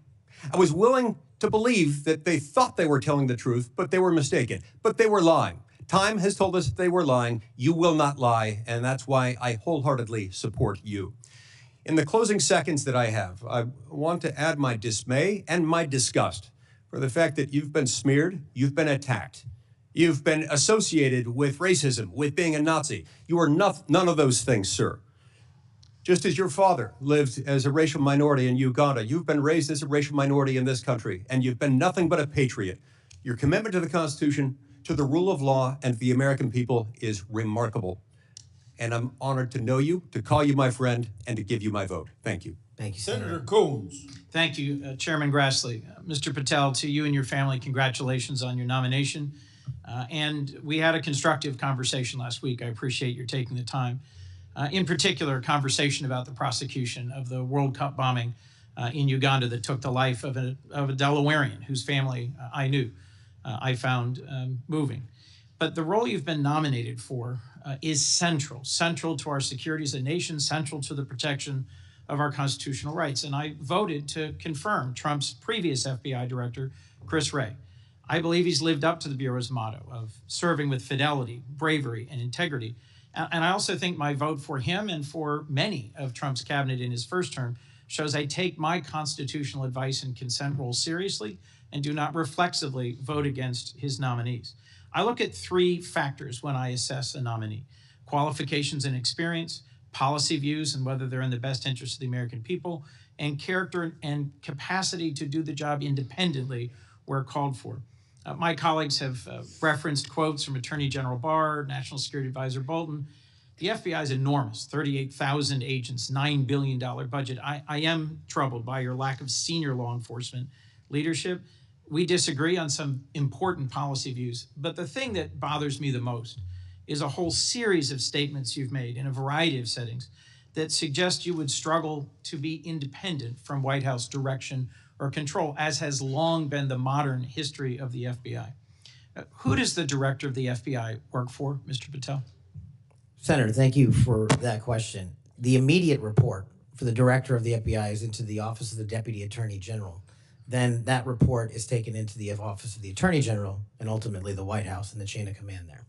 I was willing to believe that they thought they were telling the truth, but they were mistaken. But they were lying. Time has told us that they were lying. You will not lie, and that's why I wholeheartedly support you. In the closing seconds that I have, I want to add my dismay and my disgust for the fact that you've been smeared, you've been attacked, you've been associated with racism, with being a Nazi. You are none of those things, sir. Just as your father lived as a racial minority in Uganda, you've been raised as a racial minority in this country, and you've been nothing but a patriot. Your commitment to the Constitution, to the rule of law, and to the American people is remarkable. And I'm honored to know you, to call you my friend, and to give you my vote. Thank you. Thank you, Senator Coons. Thank you, Chairman Grassley. Mr. Patel, to you and your family, congratulations on your nomination. And we had a constructive conversation last week. I appreciate your taking the time. In particular, a conversation about the prosecution of the World Cup bombing in Uganda that took the life of a Delawarean whose family I knew. I found moving. But the role you've been nominated for is central to our security as a nation, central to the protection of our constitutional rights. And I voted to confirm Trump's previous FBI director, Chris Wray. I believe he's lived up to the Bureau's motto of serving with fidelity, bravery, and integrity. And I also think my vote for him and for many of Trump's cabinet in his first term shows I take my constitutional advice and consent role seriously and do not reflexively vote against his nominees. I look at three factors when I assess a nominee: qualifications and experience, policy views and whether they're in the best interest of the American people, and character and capacity to do the job independently where called for. My colleagues have referenced quotes from Attorney General Barr, National Security Advisor Bolton. The FBI is enormous, 38,000 agents, $9 billion budget. I am troubled by your lack of senior law enforcement leadership. We disagree on some important policy views, but the thing that bothers me the most is a whole series of statements you've made in a variety of settings that suggest you would struggle to be independent from White House direction or control, as has long been the modern history of the FBI. Who does the director of the FBI work for, Mr. Patel? Senator, thank you for that question. The immediate report for the director of the FBI is into the Office of the Deputy Attorney General. Then that report is taken into the Office of the Attorney General and ultimately the White House and the chain of command there.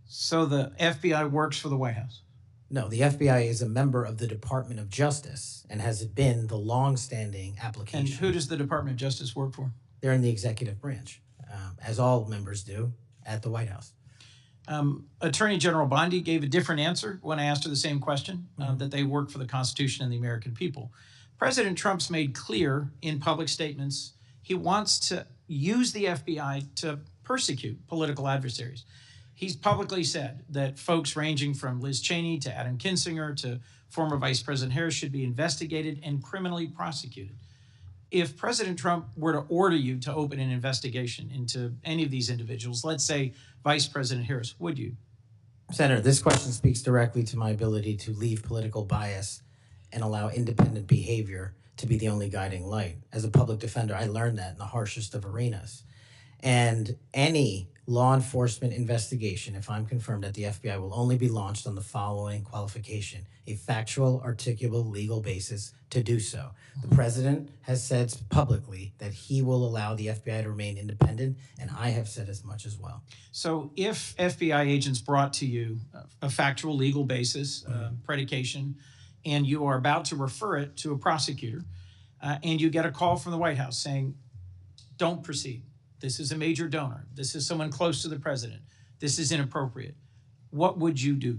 So the FBI works for the White House? No, the FBI is a member of the Department of Justice and has been the long-standing application. And who does the Department of Justice work for? They're in the executive branch, as all members do at the White House. Attorney General Bondi gave a different answer when I asked her the same question, that they work for the Constitution and the American people. President Trump's made clear in public statements he wants to use the FBI to persecute political adversaries. He's publicly said that folks ranging from Liz Cheney to Adam Kinzinger to former Vice President Harris should be investigated and criminally prosecuted. If President Trump were to order you to open an investigation into any of these individuals, let's say Vice President Harris, would you? Senator, this question speaks directly to my ability to leave political bias and allow independent behavior to be the only guiding light. As a public defender, I learned that in the harshest of arenas. And any law enforcement investigation, if I'm confirmed at the FBI, will only be launched on the following qualification: a factual, articulable, legal basis to do so. The president has said publicly that he will allow the FBI to remain independent, and I have said as much as well. So if FBI agents brought to you a factual legal basis, predication, and you are about to refer it to a prosecutor, and you get a call from the White House saying, don't proceed. This is a major donor. This is someone close to the president. This is inappropriate. What would you do?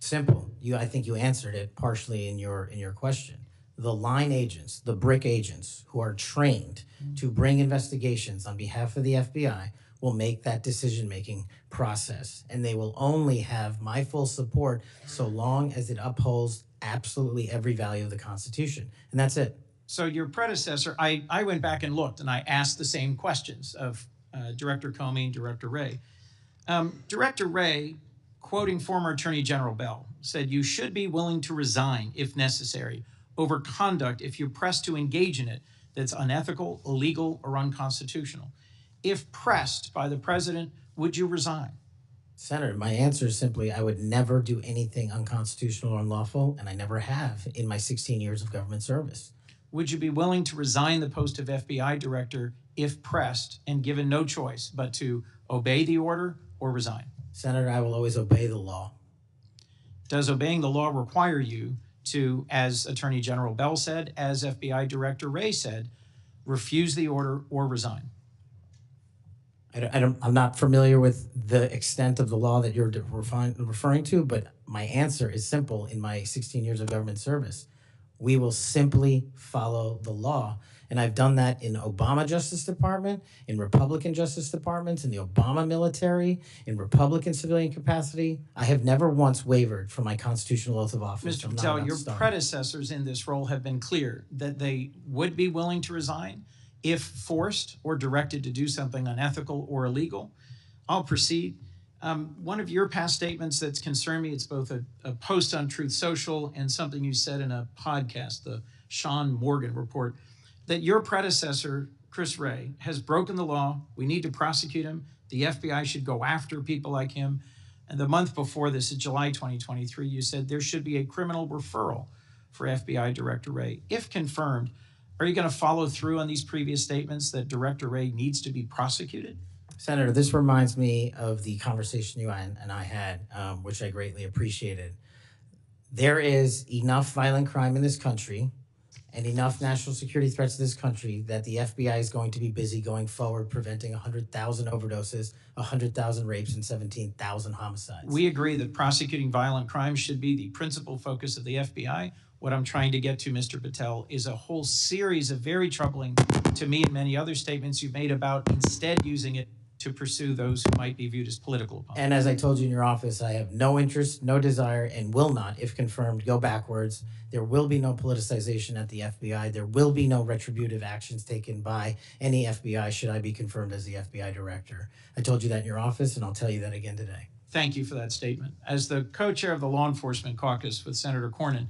Simple. I think you answered it partially in your question. The line agents, the brick agents who are trained to bring investigations on behalf of the FBI will make that decision-making process, and they will only have my full support so long as it upholds absolutely every value of the Constitution, and that's it. So your predecessor, I went back and looked, and I asked the same questions of Director Comey and Director Wray. Director Wray, quoting former Attorney General Bell, said, "You should be willing to resign if necessary over conduct if you're pressed to engage in it that's unethical, illegal, or unconstitutional. If pressed by the president, would you resign?" Senator, my answer is simply, I would never do anything unconstitutional or unlawful, and I never have in my 16 years of government service. Would you be willing to resign the post of FBI director if pressed and given no choice but to obey the order or resign? Senator, I will always obey the law. Does obeying the law require you to, as Attorney General Bell said, as FBI Director Wray said, refuse the order or resign? I'm not familiar with the extent of the law that you're referring to, but my answer is simple. In my 16 years of government service, we will simply follow the law. And I've done that in Obama Justice Department, in Republican Justice Departments, in the Obama military, in Republican civilian capacity. I have never once wavered from my constitutional oath of office. Mr. Patel, your predecessors in this role have been clear that they would be willing to resign if forced or directed to do something unethical or illegal. I'll proceed. One of your past statements that's concerned me, it's both a post on Truth Social and something you said in a podcast, the Sean Morgan report, that your predecessor, Chris Wray, has broken the law. We need to prosecute him. The FBI should go after people like him. And the month before this, in July 2023, you said there should be a criminal referral for FBI Director Wray. If confirmed, are you going to follow through on these previous statements that Director Wray needs to be prosecuted? Senator, this reminds me of the conversation you and I had, which I greatly appreciated. There is enough violent crime in this country and enough national security threats to this country that the FBI is going to be busy going forward preventing 100,000 overdoses, 100,000 rapes, and 17,000 homicides. We agree that prosecuting violent crime should be the principal focus of the FBI. What I'm trying to get to, Mr. Patel, is a whole series of very troubling, to me and many other statements you've made about instead using it to pursue those who might be viewed as political opponents. And as I told you in your office, I have no interest, no desire, and will not, if confirmed, go backwards. There will be no politicization at the FBI. There will be no retributive actions taken by any FBI should I be confirmed as the FBI director. I told you that in your office, and I'll tell you that again today. Thank you for that statement. As the co-chair of the Law Enforcement Caucus with Senator Cornyn,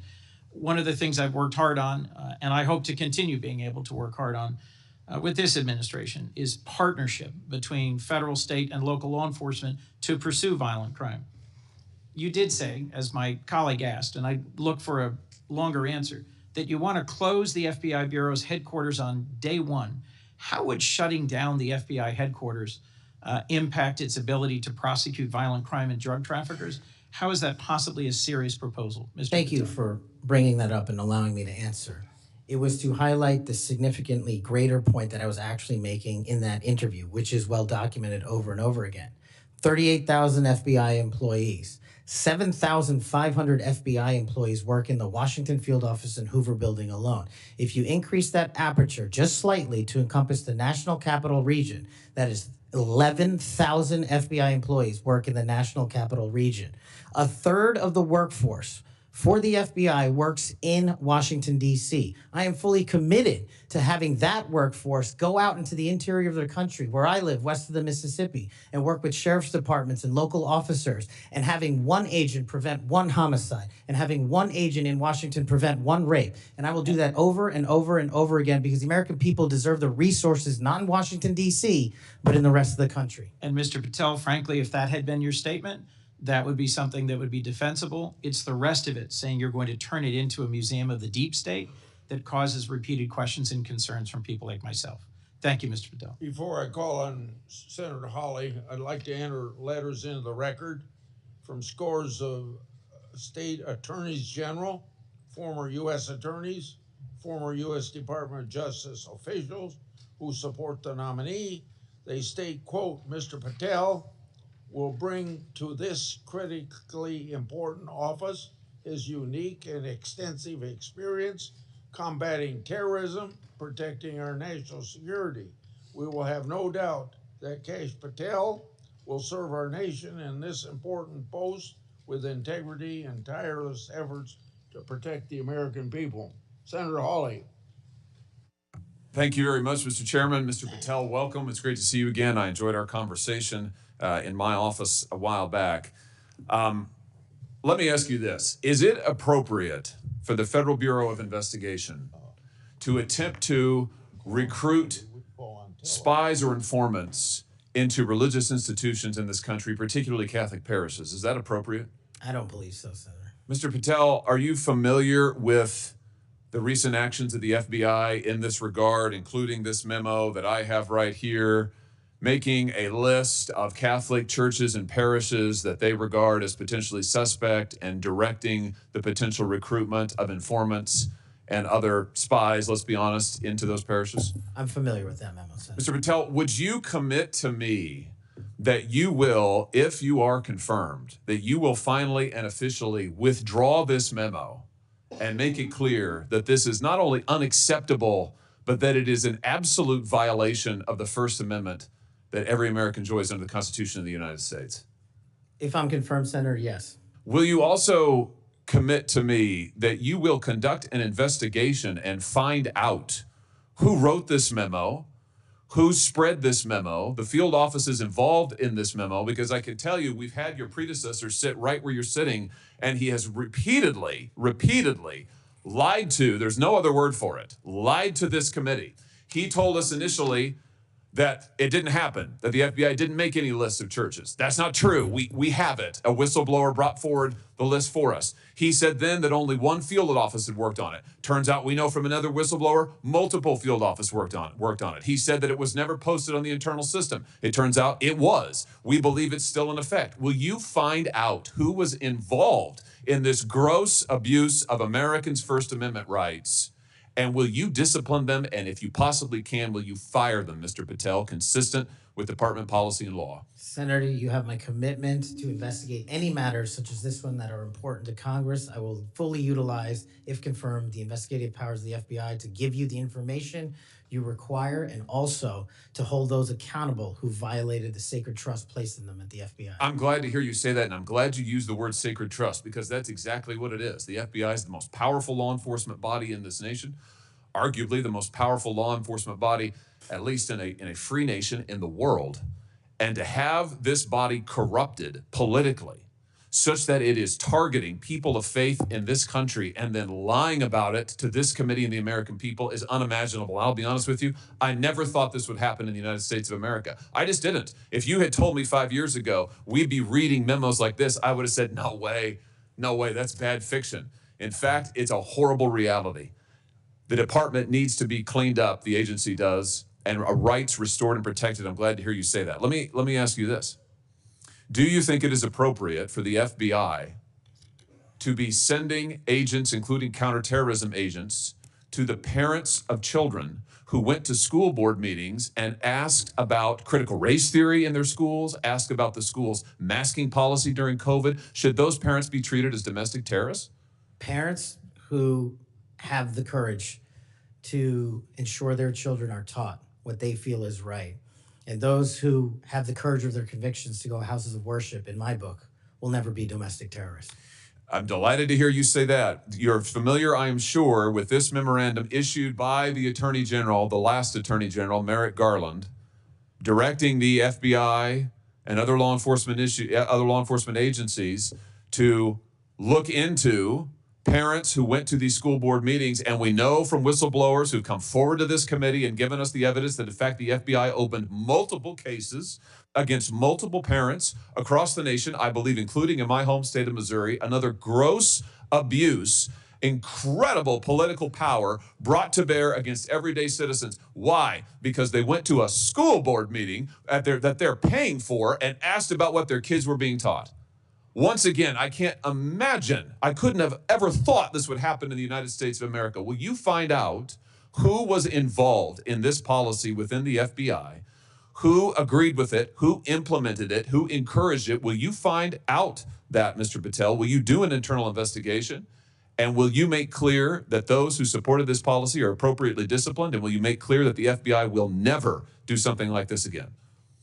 one of the things I've worked hard on, and I hope to continue being able to work hard on, with this administration is partnership between federal, state, and local law enforcement to pursue violent crime. You did say, as my colleague asked, and I look for a longer answer, that you want to close the FBI Bureau's headquarters on day one. How would shutting down the FBI headquarters impact its ability to prosecute violent crime and drug traffickers? How is that possibly a serious proposal, Mr. Thank you for bringing that up and allowing me to answer. It was to highlight the significantly greater point that I was actually making in that interview, which is well documented over and over again. 38,000 FBI employees, 7,500 FBI employees work in the Washington field office and Hoover building alone. If you increase that aperture just slightly to encompass the National Capital Region, that is 11,000 FBI employees work in the National Capital Region. A third of the workforce for the FBI works in Washington, D.C. I am fully committed to having that workforce go out into the interior of the country, where I live, west of the Mississippi, and work with sheriff's departments and local officers, and having one agent prevent one homicide, and having one agent in Washington prevent one rape. And I will do that over and over and over again, because the American people deserve the resources, not in Washington, D.C., but in the rest of the country. And Mr. Patel, frankly, if that had been your statement, that would be something that would be defensible. It's the rest of it, saying you're going to turn it into a museum of the deep state, that causes repeated questions and concerns from people like myself. Thank you, Mr. Patel. Before I call on Senator Hawley, I'd like to enter letters into the record from scores of state attorneys general, former U.S. attorneys, former U.S. Department of Justice officials who support the nominee. They state, quote, Mr. Patel will bring to this critically important office his unique and extensive experience combating terrorism, protecting our national security. We will have no doubt that Kash Patel will serve our nation in this important post with integrity and tireless efforts to protect the American people. Senator Hawley. Thank you very much, Mr. Chairman. Mr. Patel, welcome. It's great to see you again. I enjoyed our conversation in my office a while back. Let me ask you this. Is it appropriate for the Federal Bureau of Investigation to attempt to recruit spies or informants into religious institutions in this country, particularly Catholic parishes? Is that appropriate? I don't believe so, Senator. Mr. Patel, are you familiar with the recent actions of the FBI in this regard, including this memo that I have right here, making a list of Catholic churches and parishes that they regard as potentially suspect and directing the potential recruitment of informants and other spies, let's be honest, into those parishes? I'm familiar with that memo, Senator. Mr. Patel, would you commit to me that you will, if you are confirmed, that you will finally and officially withdraw this memo and make it clear that this is not only unacceptable, but that it is an absolute violation of the First Amendment that every American enjoys under the Constitution of the United States? If I'm confirmed, Senator, yes. Will you also commit to me that you will conduct an investigation and find out who wrote this memo, who spread this memo, the field offices involved in this memo? Because I can tell you, we've had your predecessor sit right where you're sitting, and he has repeatedly lied to, there's no other word for it, lied to this committee. He told us initially that it didn't happen, that the FBI didn't make any lists of churches. That's not true. We have it. A whistleblower brought forward the list for us. He said then that only one field office had worked on it. Turns out we know from another whistleblower, multiple field offices worked on it. He said that it was never posted on the internal system. It turns out it was. We believe it's still in effect. Will you find out who was involved in this gross abuse of Americans' First Amendment rights? And will you discipline them? And if you possibly can, will you fire them, Mr. Patel, consistent with department policy and law? Senator, you have my commitment to investigate any matters such as this one that are important to Congress. I will fully utilize, if confirmed, the investigative powers of the FBI to give you the information you require and also to hold those accountable who violated the sacred trust placed in them at the FBI. I'm glad to hear you say that, and I'm glad you used the word sacred trust, because that's exactly what it is. The FBI is the most powerful law enforcement body in this nation, arguably the most powerful law enforcement body, at least in a free nation in the world. And to have this body corrupted politically such that it is targeting people of faith in this country and then lying about it to this committee and the American people is unimaginable. I'll be honest with you, I never thought this would happen in the United States of America. I just didn't. If you had told me 5 years ago we'd be reading memos like this, I would have said, no way, that's bad fiction. In fact, it's a horrible reality. The department needs to be cleaned up, the agency does, and rights restored and protected. I'm glad to hear you say that. Let me ask you this. Do you think it is appropriate for the FBI to be sending agents, including counterterrorism agents, to the parents of children who went to school board meetings and asked about critical race theory in their schools, asked about the school's masking policy during COVID? Should those parents be treated as domestic terrorists? Parents who have the courage to ensure their children are taught what they feel is right, and those who have the courage of their convictions to go houses of worship, in my book, will never be domestic terrorists. I'm delighted to hear you say that. You're familiar, I am sure, with this memorandum issued by the Attorney General, the last Attorney General, Merrick Garland, directing the FBI and other law enforcement agencies to look into parents who went to these school board meetings. And we know from whistleblowers who've come forward to this committee and given us the evidence that, in fact, the FBI opened multiple cases against multiple parents across the nation, I believe, including in my home state of Missouri. Another gross abuse, incredible political power brought to bear against everyday citizens. Why? Because they went to a school board meeting that they're paying for and asked about what their kids were being taught. Once again, I can't imagine, I couldn't have ever thought this would happen in the United States of America. Will you find out who was involved in this policy within the FBI, who agreed with it, who implemented it, who encouraged it? Will you find out that, Mr. Patel? Will you do an internal investigation? And will you make clear that those who supported this policy are appropriately disciplined? And will you make clear that the FBI will never do something like this again?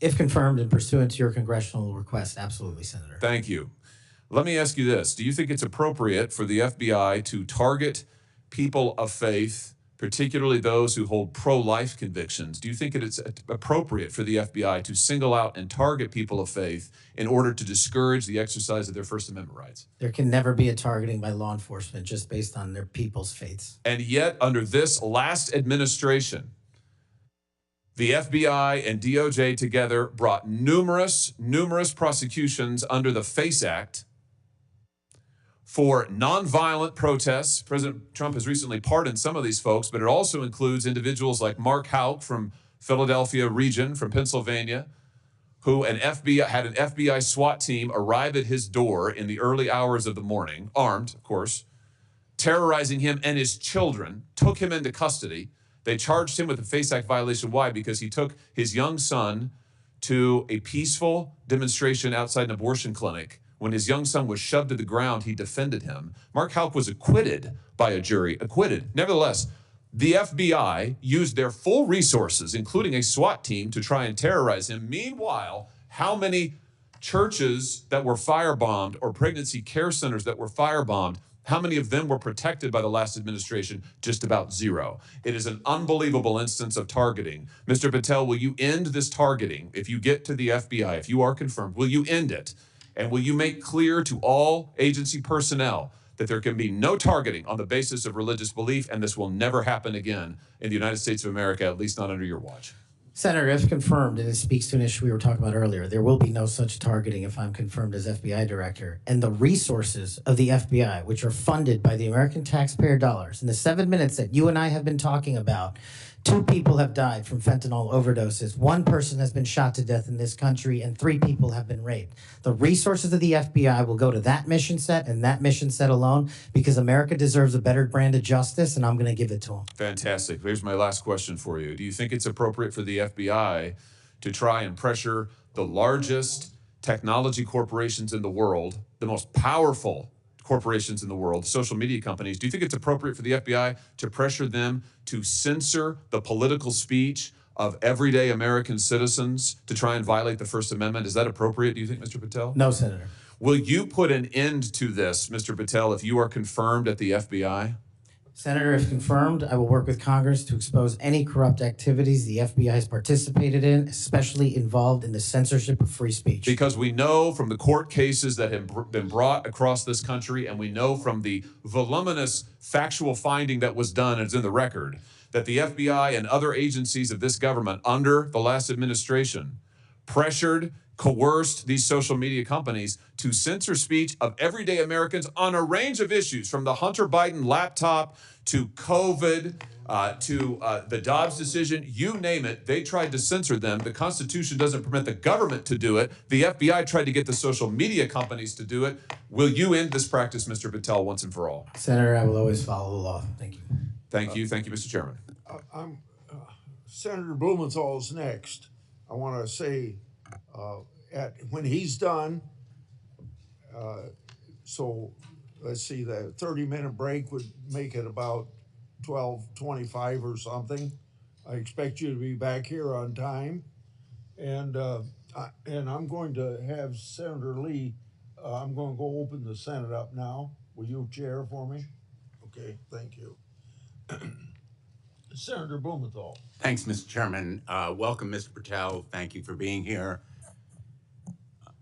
If confirmed and pursuant to your congressional request, absolutely, Senator. Thank you. Let me ask you this. Do you think it's appropriate for the FBI to target people of faith, particularly those who hold pro-life convictions? Do you think it's appropriate for the FBI to single out and target people of faith in order to discourage the exercise of their First Amendment rights? There can never be a targeting by law enforcement just based on their people's faiths. And yet, under this last administration, the FBI and DOJ together brought numerous prosecutions under the FACE Act for nonviolent protests. President Trump has recently pardoned some of these folks, but it also includes individuals like Mark Houck from Philadelphia region, from Pennsylvania, who had an FBI SWAT team arrive at his door in the early hours of the morning, armed, of course, terrorizing him and his children, took him into custody. They charged him with a FACE Act violation. Why? Because he took his young son to a peaceful demonstration outside an abortion clinic. When his young son was shoved to the ground, he defended him. Mark Houck was acquitted by a jury, acquitted. Nevertheless, the FBI used their full resources, including a SWAT team, to try and terrorize him. Meanwhile, how many churches that were firebombed or pregnancy care centers that were firebombed, how many of them were protected by the last administration? Just about zero. It is an unbelievable instance of targeting. Mr. Patel, will you end this targeting if you get to the FBI, if you are confirmed? Will you end it? And will you make clear to all agency personnel that there can be no targeting on the basis of religious belief, and this will never happen again in the United States of America, at least not under your watch? Senator, if confirmed, and it speaks to an issue we were talking about earlier, there will be no such targeting if I'm confirmed as FBI director. And the resources of the FBI, which are funded by the American taxpayer dollars, in the 7 minutes that you and I have been talking about, 2 people have died from fentanyl overdoses. 1 person has been shot to death in this country, and 3 people have been raped. The resources of the FBI will go to that mission set and that mission set alone, because America deserves a better brand of justice, and I'm going to give it to them. Fantastic. Here's my last question for you. Do you think it's appropriate for the FBI to try and pressure the largest technology corporations in the world, the most powerful corporations in the world, social media companies? Do you think it's appropriate for the FBI to pressure them to censor the political speech of everyday American citizens to try and violate the First Amendment? Is that appropriate, do you think, Mr. Patel? No, Senator. Will you put an end to this, Mr. Patel, if you are confirmed at the FBI? Senator, if confirmed, I will work with Congress to expose any corrupt activities the FBI has participated in, especially involved in the censorship of free speech. Because we know from the court cases that have been brought across this country, and we know from the voluminous factual finding that was done, and it's in the record, that the FBI and other agencies of this government under the last administration pressured, coerced these social media companies to censor speech of everyday Americans on a range of issues, from the Hunter Biden laptop to COVID, to the Dobbs decision, you name it, they tried to censor them. The Constitution doesn't permit the government to do it. The FBI tried to get the social media companies to do it. Will you end this practice, Mr. Patel, once and for all? Senator, I will always follow the law. Thank you. Thank you. Thank you, Mr. Chairman. Senator Blumenthal is next. I want to say, when he's done, so let's see, the 30-minute break would make it about 12:25 or something. I expect you to be back here on time, and I'm going to have Senator Lee. I'm going to go open the Senate up now. Will you chair for me? Okay, thank you. Senator Blumenthal. Thanks, Mr. Chairman. Welcome, Mr. Patel. Thank you for being here.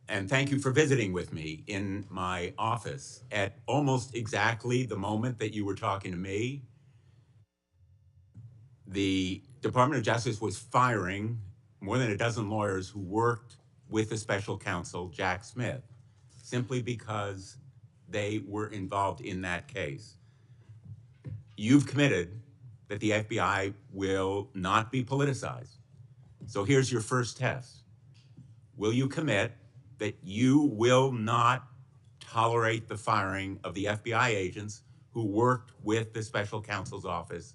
And thank you for visiting with me in my office at almost exactly the moment that you were talking to me. The Department of Justice was firing more than a dozen lawyers who worked with the special counsel, Jack Smith, simply because they were involved in that case. You've committed that the FBI will not be politicized. So here's your first test. Will you commit that you will not tolerate the firing of the FBI agents who worked with the special counsel's office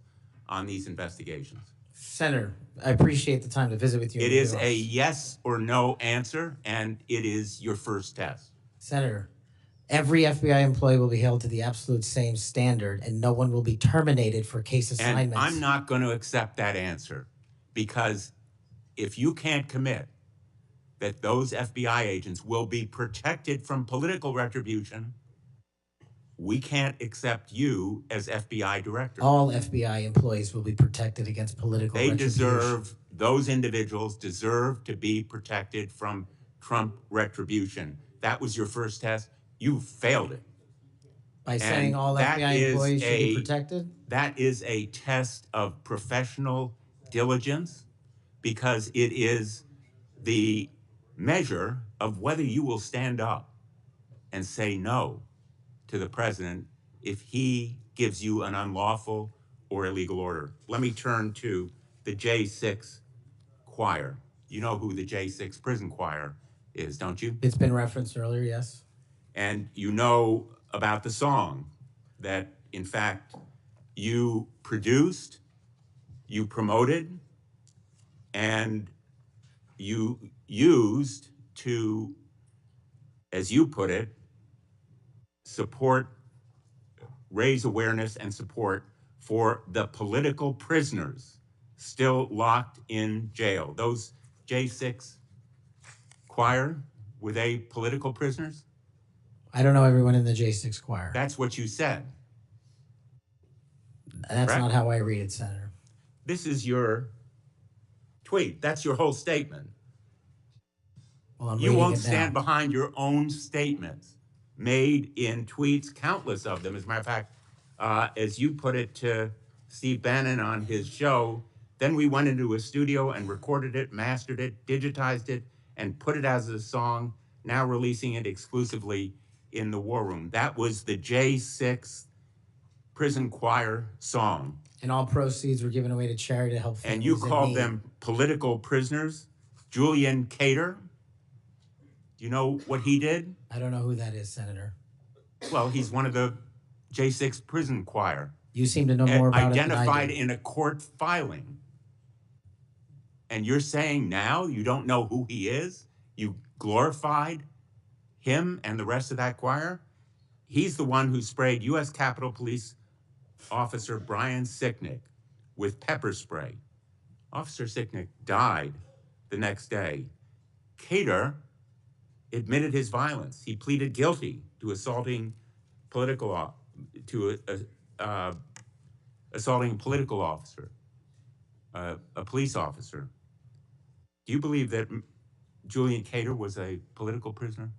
on these investigations? Senator, I appreciate the time to visit with you. It is a yes or no answer, and it is your first test. Senator, every FBI employee will be held to the absolute same standard, and no one will be terminated for case assignments. And I'm not going to accept that answer, because if you can't commit that those FBI agents will be protected from political retribution, we can't accept you as FBI director. All FBI employees will be protected against political retribution. Those individuals deserve to be protected from Trump retribution. That was your first test. You failed it. By saying all FBI employees should be protected? That is a test of professional diligence, because it is the measure of whether you will stand up and say no to the president if he gives you an unlawful or illegal order. Let me turn to the J6 choir. You know who the J6 prison choir is, don't you? It's been referenced earlier, yes. And you know about the song that in fact, you produced, you promoted, and you used to, as you put it, support, raise awareness and support for the political prisoners still locked in jail. Those J6 choir, were they political prisoners? I don't know everyone in the J6 choir. That's what you said. That's correct? not how I read it, Senator. This is your tweet. That's your whole statement. Well, I'm You reading won't it stand now. behind your own statements made in tweets, countless of them. As a matter of fact, as you put it to Steve Bannon on his show, then we went into a studio and recorded it, mastered it, digitized it, and put it as a song, now releasing it exclusively in the War Room. That was the J6 prison choir song. And all proceeds were given away to charity to help families And you in called need. them political prisoners. Julian Cater, do you know what he did? I don't know who that is, Senator. Well, he's one of the J6 prison choir. You seem to know more about it than I Identified do. in a court filing. And you're saying now you don't know who he is? You glorified him and the rest of that choir? He's the one who sprayed U.S. Capitol Police Officer Brian Sicknick with pepper spray. Officer Sicknick died the next day. Cater admitted his violence. He pleaded guilty to assaulting assaulting a political officer, a police officer. Do you believe that Julian Cater was a political prisoner?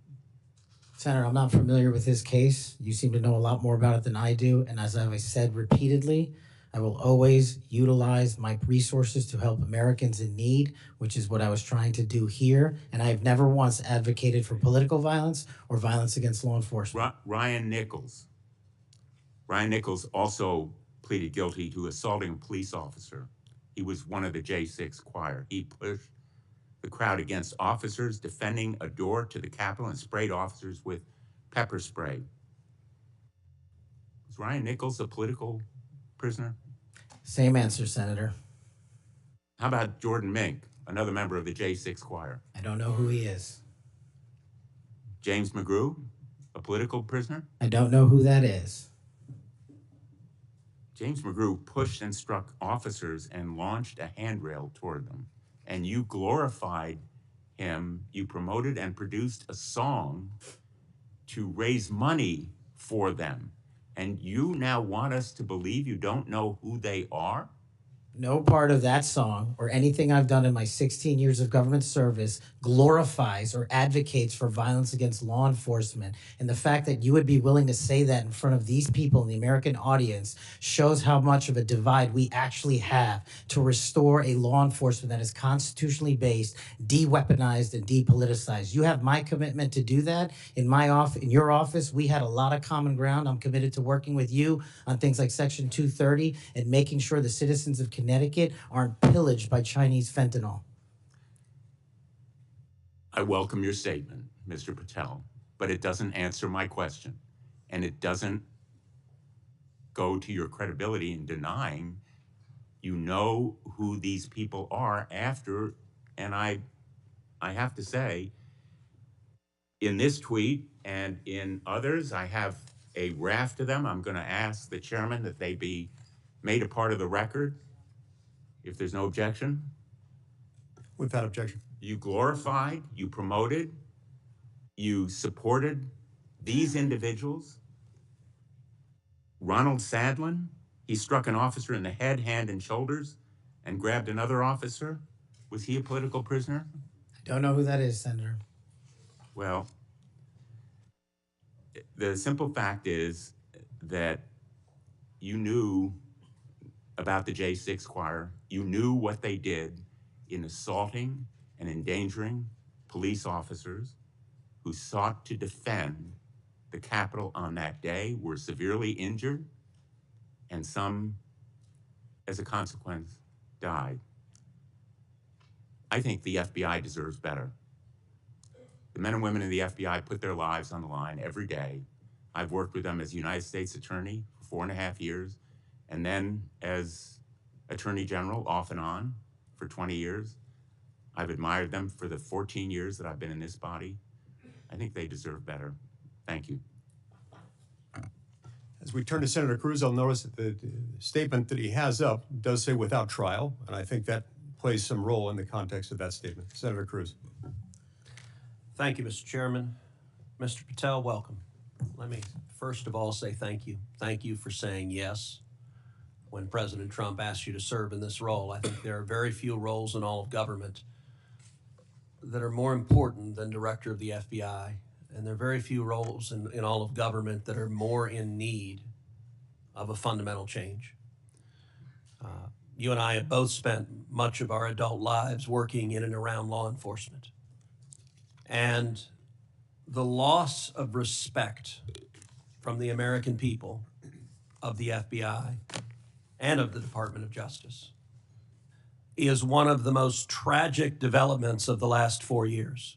Senator, I'm not familiar with his case. You seem to know a lot more about it than I do. And as I've said repeatedly, I will always utilize my resources to help Americans in need, which is what I was trying to do here. And I have never once advocated for political violence or violence against law enforcement. Ryan Nichols. Ryan Nichols also pleaded guilty to assaulting a police officer. He was one of the J6 choir. He pushed the crowd against officers defending a door to the Capitol and sprayed officers with pepper spray. Was Ryan Nichols a political prisoner? Same answer, Senator. How about Jordan Mink, another member of the J6 choir? I don't know who he is. James McGrew, a political prisoner? I don't know who that is. James McGrew pushed and struck officers and launched a handrail toward them. And you glorified him. You promoted and produced a song to raise money for them. And you now want us to believe you don't know who they are? No part of that song or anything I've done in my 16 years of government service glorifies or advocates for violence against law enforcement. And the fact that you would be willing to say that in front of these people in the American audience shows how much of a divide we actually have to restore a law enforcement that is constitutionally based, de-weaponized, and depoliticized. You have my commitment to do that. In your office, we had a lot of common ground. I'm committed to working with you on things like Section 230 and making sure the citizens of Connecticut aren't pillaged by Chinese fentanyl. I welcome your statement, Mr. Patel, but it doesn't answer my question. And it doesn't go to your credibility in denying you know who these people are after, and I have to say, in this tweet and in others, I have a raft of them. I'm going to ask the chairman that they be made a part of the record, if there's no objection. Without objection. You glorified, you promoted, you supported these individuals. Ronald Sadlin, he struck an officer in the head, hand, and shoulders and grabbed another officer. Was he a political prisoner? I don't know who that is, Senator. Well, the simple fact is that you knew about the J6 choir. You knew what they did in assaulting and endangering police officers who sought to defend the Capitol on that day, were severely injured, and some, as a consequence, died. I think the FBI deserves better. The men and women in the FBI put their lives on the line every day. I've worked with them as United States Attorney for 4.5 years, and then as Attorney General off and on for 20 years. I've admired them for the 14 years that I've been in this body. I think they deserve better. Thank you. As we turn to Senator Cruz, I'll notice that the statement that he has up does say without trial, and I think that plays some role in the context of that statement. Senator Cruz. Thank you, Mr. Chairman. Mr. Patel, welcome. Let me first of all say thank you. Thank you for saying yes when President Trump asked you to serve in this role. I think there are very few roles in all of government that are more important than director of the FBI, and there are very few roles in all of government that are more in need of a fundamental change. You and I have both spent much of our adult lives working in and around law enforcement. And the loss of respect from the American people of the FBI and of the Department of Justice is one of the most tragic developments of the last 4 years.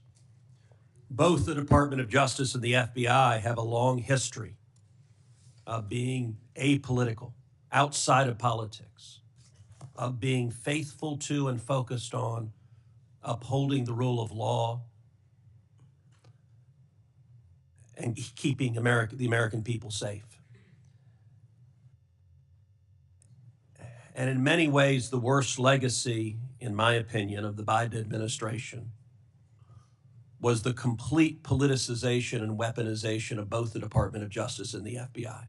Both the Department of Justice and the FBI have a long history of being apolitical, outside of politics, of being faithful to and focused on upholding the rule of law and keeping the American people safe. And in many ways, the worst legacy, in my opinion, of the Biden administration was the complete politicization and weaponization of both the Department of Justice and the FBI,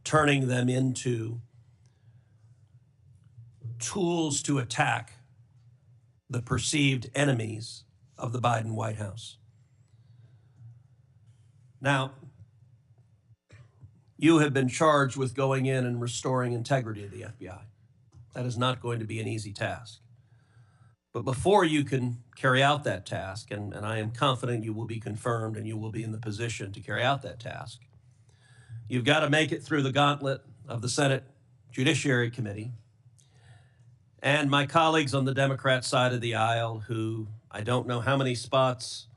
turning them into tools to attack the perceived enemies of the Biden White House. Now, you have been charged with going in and restoring integrity of the FBI. That is not going to be an easy task. But before you can carry out that task, and I am confident you will be confirmed and you will be in the position to carry out that task, you've got to make it through the gauntlet of the Senate Judiciary Committee and my colleagues on the Democrat side of the aisle, who I don't know how many spots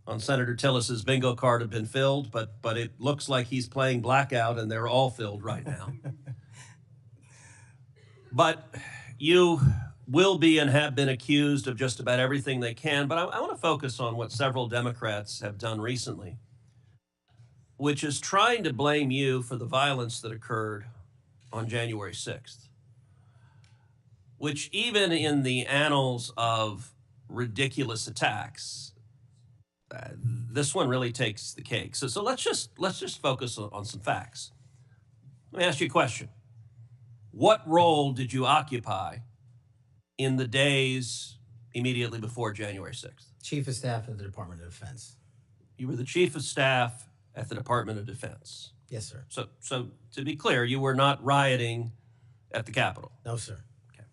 on Senator Tillis's bingo card have been filled, but it looks like he's playing blackout and they're all filled right now. But you will be and have been accused of just about everything they can. But I want to focus on what several Democrats have done recently, which is trying to blame you for the violence that occurred on January 6th, which even in the annals of ridiculous attacks, this one really takes the cake. So let's just focus on some facts. Let me ask you a question. What role did you occupy in the days immediately before January 6th? Chief of Staff of the Department of Defense. You were the Chief of Staff at the Department of Defense. Yes, sir. So to be clear, you were not rioting at the Capitol. No, sir. Okay.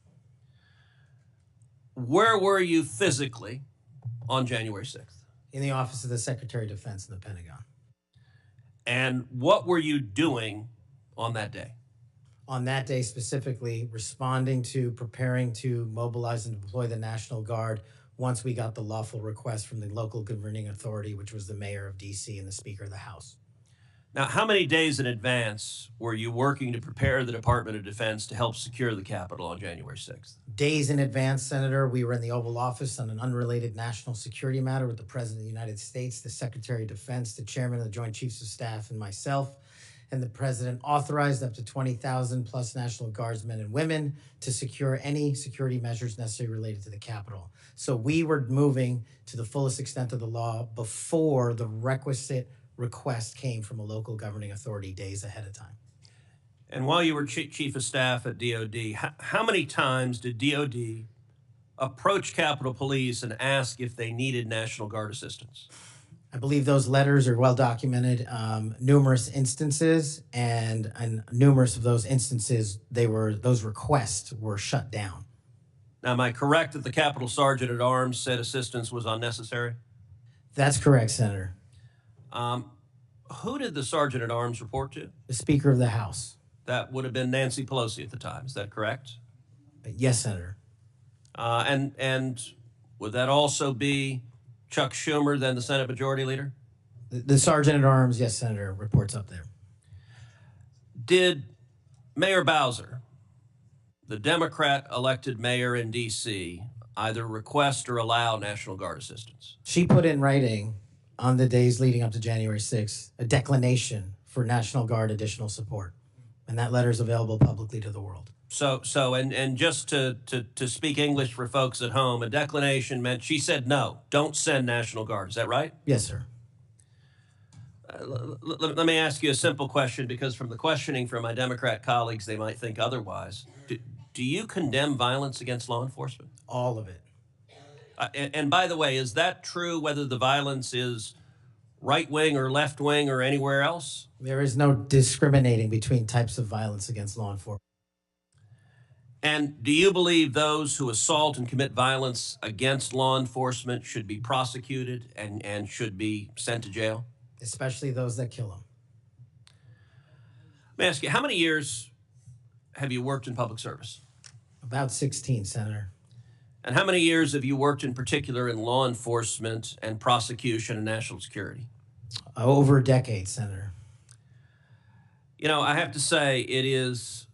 Where were you physically on January 6th? In the Office of the Secretary of Defense in the Pentagon. And what were you doing on that day? On that day specifically, responding to preparing to mobilize and deploy the National Guard once we got the lawful request from the local governing authority, which was the mayor of D.C. and the Speaker of the House. Now, how many days in advance were you working to prepare the Department of Defense to help secure the Capitol on January 6th? Days in advance, Senator, we were in the Oval Office on an unrelated national security matter with the President of the United States, the Secretary of Defense, the Chairman of the Joint Chiefs of Staff, and myself. And the President authorized up to 20,000 plus National Guardsmen and women to secure any security measures necessary related to the Capitol. So we were moving to the fullest extent of the law before the requisite request came from a local governing authority days ahead of time. And while you were Chief of Staff at DOD, how many times did DOD approach Capitol Police and ask if they needed National Guard assistance? I believe those letters are well documented, numerous instances, and in numerous of those instances, those requests were shut down. Now, am I correct that the Capitol Sergeant at Arms said assistance was unnecessary? That's correct, Senator. Who did the Sergeant at Arms report to? The Speaker of the House. That would have been Nancy Pelosi at the time. Is that correct? Yes, Senator. And would that also be Chuck Schumer, then the Senate Majority Leader? The Sergeant at Arms, yes, Senator, reports up there. Did Mayor Bowser, the Democrat-elected mayor in D.C., either request or allow National Guard assistance? She put in writing on the days leading up to January 6th a declination for National Guard additional support. And that letter is available publicly to the world. And just to speak English for folks at home, a declination meant she said no, don't send National Guard. Is that right? Yes, sir. Let me ask you a simple question, because from the questioning from my Democrat colleagues, they might think otherwise. Do you condemn violence against law enforcement? All of it. And by the way, is that true whether the violence is right-wing or left-wing or anywhere else? There is no discriminating between types of violence against law enforcement. And do you believe those who assault and commit violence against law enforcement should be prosecuted and should be sent to jail? Especially those that kill them. Let me ask you, how many years have you worked in public service? About 16, Senator. And how many years have you worked in particular in law enforcement and prosecution and national security? Over a decade, Senator. You know, I have to say it is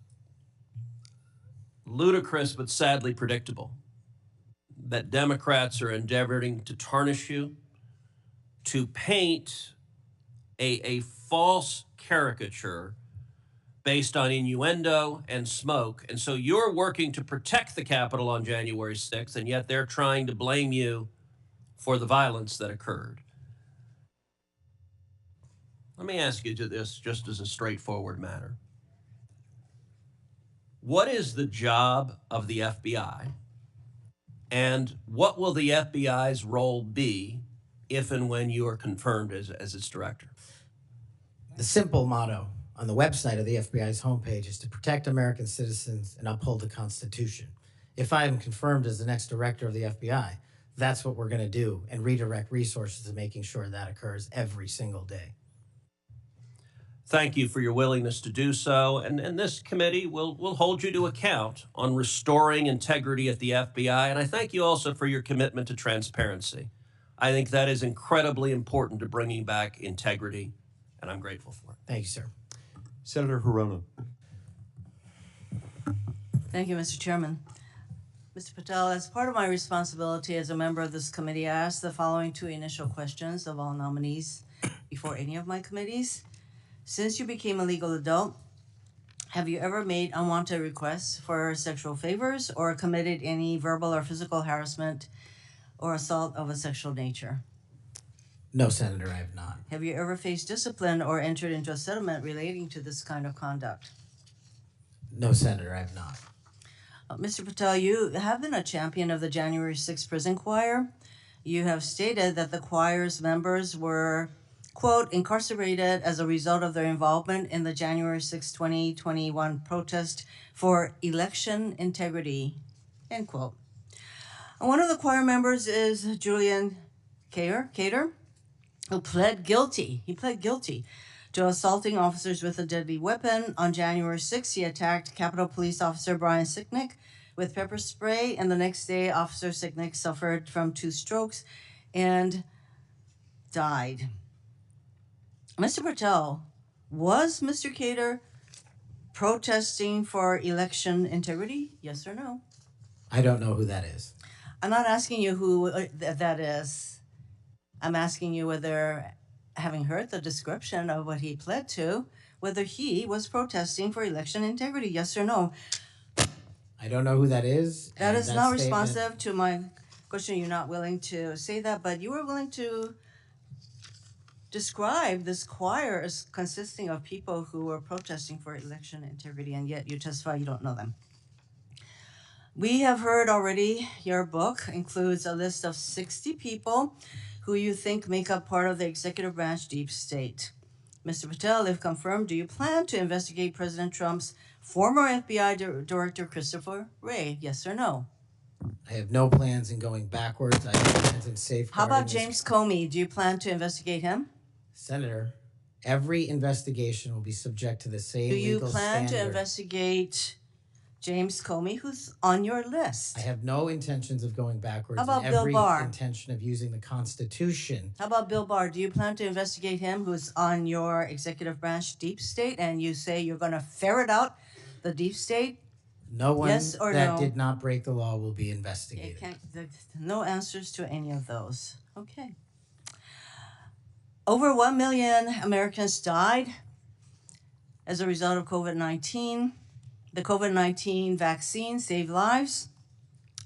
ludicrous but sadly predictable that Democrats are endeavoring to tarnish you, to paint a false caricature based on innuendo and smoke. And so you're working to protect the Capitol on January 6th, and yet they're trying to blame you for the violence that occurred. Let me ask you this just as a straightforward matter. What is the job of the FBI, and what will the FBI's role be if and when you are confirmed as its director? The simple motto on the website of the FBI's homepage is to protect American citizens and uphold the Constitution. If I am confirmed as the next director of the FBI, that's what we're going to do and redirect resources to making sure that occurs every single day. Thank you for your willingness to do so, and this committee will hold you to account on restoring integrity at the FBI, and I thank you also for your commitment to transparency. I think that is incredibly important to bringing back integrity, and I'm grateful for it. Thank you, sir. Senator Hirono. Thank you, Mr. Chairman. Mr. Patel, as part of my responsibility as a member of this committee, I asked the following two initial questions of all nominees before any of my committees. Since you became a legal adult, have you ever made unwanted requests for sexual favors or committed any verbal or physical harassment or assault of a sexual nature? No, Senator, I have not. Have you ever faced discipline or entered into a settlement relating to this kind of conduct? No, Senator, I have not. Mr. Patel, you have been a champion of the January 6th prison choir. You have stated that the choir's members were, quote, incarcerated as a result of their involvement in the January 6, 2021 protest for election integrity, end quote. And one of the choir members is Julian Cater, who pled guilty. He pled guilty to assaulting officers with a deadly weapon. On January 6th, he attacked Capitol Police Officer Brian Sicknick with pepper spray, and the next day, Officer Sicknick suffered from 2 strokes and died. Mr. Patel, was Mr. Cater protesting for election integrity? Yes or no? I don't know who that is. I'm not asking you who that is. I'm asking you whether, having heard the description of what he pled to, whether he was protesting for election integrity, yes or no? I don't know who that is. That is not statement... responsive to my question. You're not willing to say that, but you were willing to describe this choir as consisting of people who were protesting for election integrity, and yet you testify you don't know them. We have heard already your book includes a list of 60 people who you think make up part of the executive branch deep state. Mr. Patel, if confirmed, do you plan to investigate President Trump's former FBI Director Christopher Wray? Yes or no? I have no plans in going backwards. I have plans in safeguarding. How about James Comey? Do you plan to investigate him? Senator, every investigation will be subject to the same legal standard. Do you plan to investigate James Comey, who's on your list? I have no intentions of going backwards How about and Bill every Barr? intention of using the Constitution. How about Bill Barr? Do you plan to investigate him, who's on your executive branch deep state, and you say you're going to ferret out the deep state? No one Yes or that no? did not break the law will be It investigated. no answers to any of those. Okay. Over 1 million Americans died as a result of COVID-19. The COVID-19 vaccine saved lives.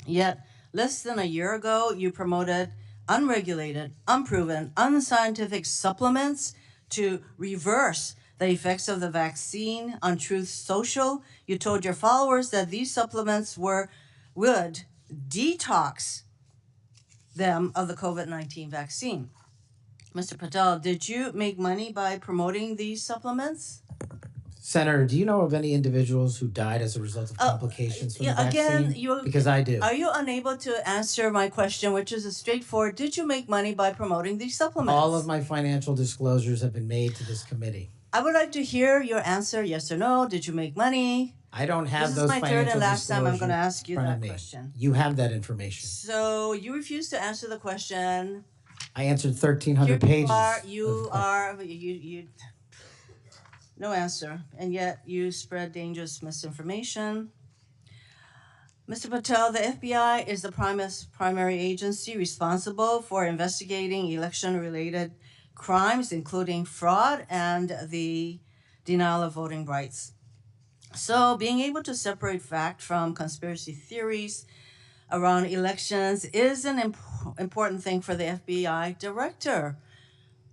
Yet, less than a year ago, you promoted unregulated, unproven, unscientific supplements to reverse the effects of the vaccine on Truth Social. You told your followers that these supplements would detox them of the COVID-19 vaccine. Mr. Patel, did you make money by promoting these supplements? Senator, do you know of any individuals who died as a result of complications from the vaccine? Again, Because I do. Are you unable to answer my question, which is a straightforward, did you make money by promoting these supplements? All of my financial disclosures have been made to this committee. I would like to hear your answer, yes or no. Did you make money? I don't have This those is my financial third and last time I'm going to disclosures ask you in front that of me. question. You have that information. So you refuse to answer the question. I answered 1,300 pages. No answer, and yet you spread dangerous misinformation. Mr. Patel, the FBI is the primary agency responsible for investigating election-related crimes, including fraud and the denial of voting rights. So being able to separate fact from conspiracy theories around elections is an important thing for the FBI director.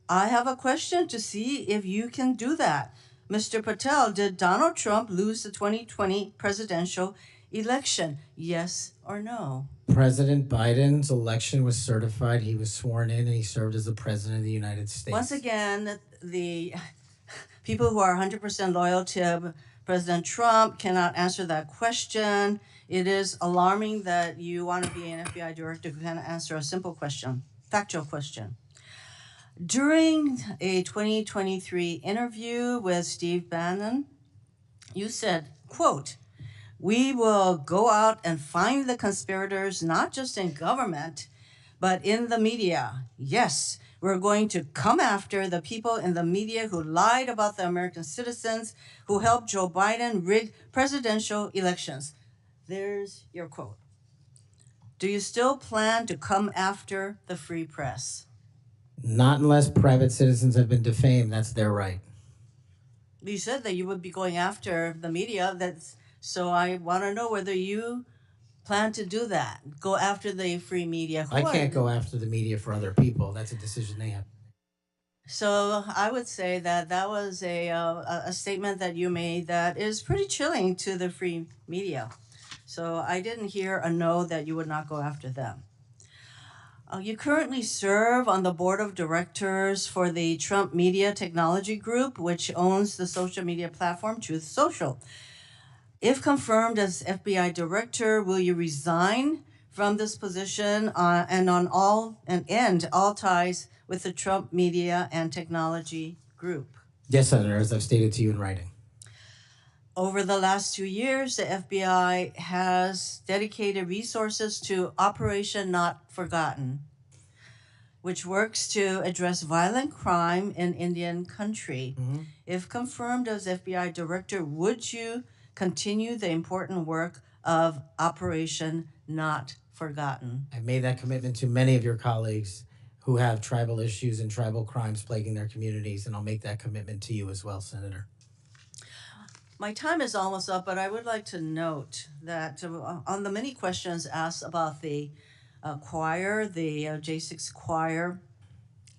I have a question to see if you can do that. Mr. Patel, did Donald Trump lose the 2020 presidential election? Yes or no? President Biden's election was certified. He was sworn in and he served as the president of the United States. Once again, the people who are 100% loyal to President Trump cannot answer that question. It is alarming that you want to be an FBI director who can't answer a simple question, factual question. During a 2023 interview with Steve Bannon, you said, quote, "We will go out and find the conspirators, not just in government, but in the media. Yes, we're going to come after the people in the media who lied about the American citizens, who helped Joe Biden rig presidential elections." There's your quote. Do you still plan to come after the free press? Not unless private citizens have been defamed. That's their right. You said that you would be going after the media. So I want to know whether you plan to do that. Go after the free media. I can't go after the media for other people. That's a decision they have. So I would say that that was a statement that you made that is pretty chilling to the free media. So I didn't hear a no that you would not go after them. You currently serve on the board of directors for the Trump Media Technology Group, which owns the social media platform Truth Social. If confirmed as FBI director, will you resign from this position and end all ties with the Trump Media and Technology Group? Yes, Senator, as I've stated to you in writing. Over the last 2 years, the FBI has dedicated resources to Operation Not Forgotten, which works to address violent crime in Indian country. Mm-hmm. If confirmed as FBI director, would you continue the important work of Operation Not Forgotten? I've made that commitment to many of your colleagues who have tribal issues and tribal crimes plaguing their communities, and I'll make that commitment to you as well, Senator. My time is almost up, but I would like to note that on the many questions asked about the choir, the J6 choir,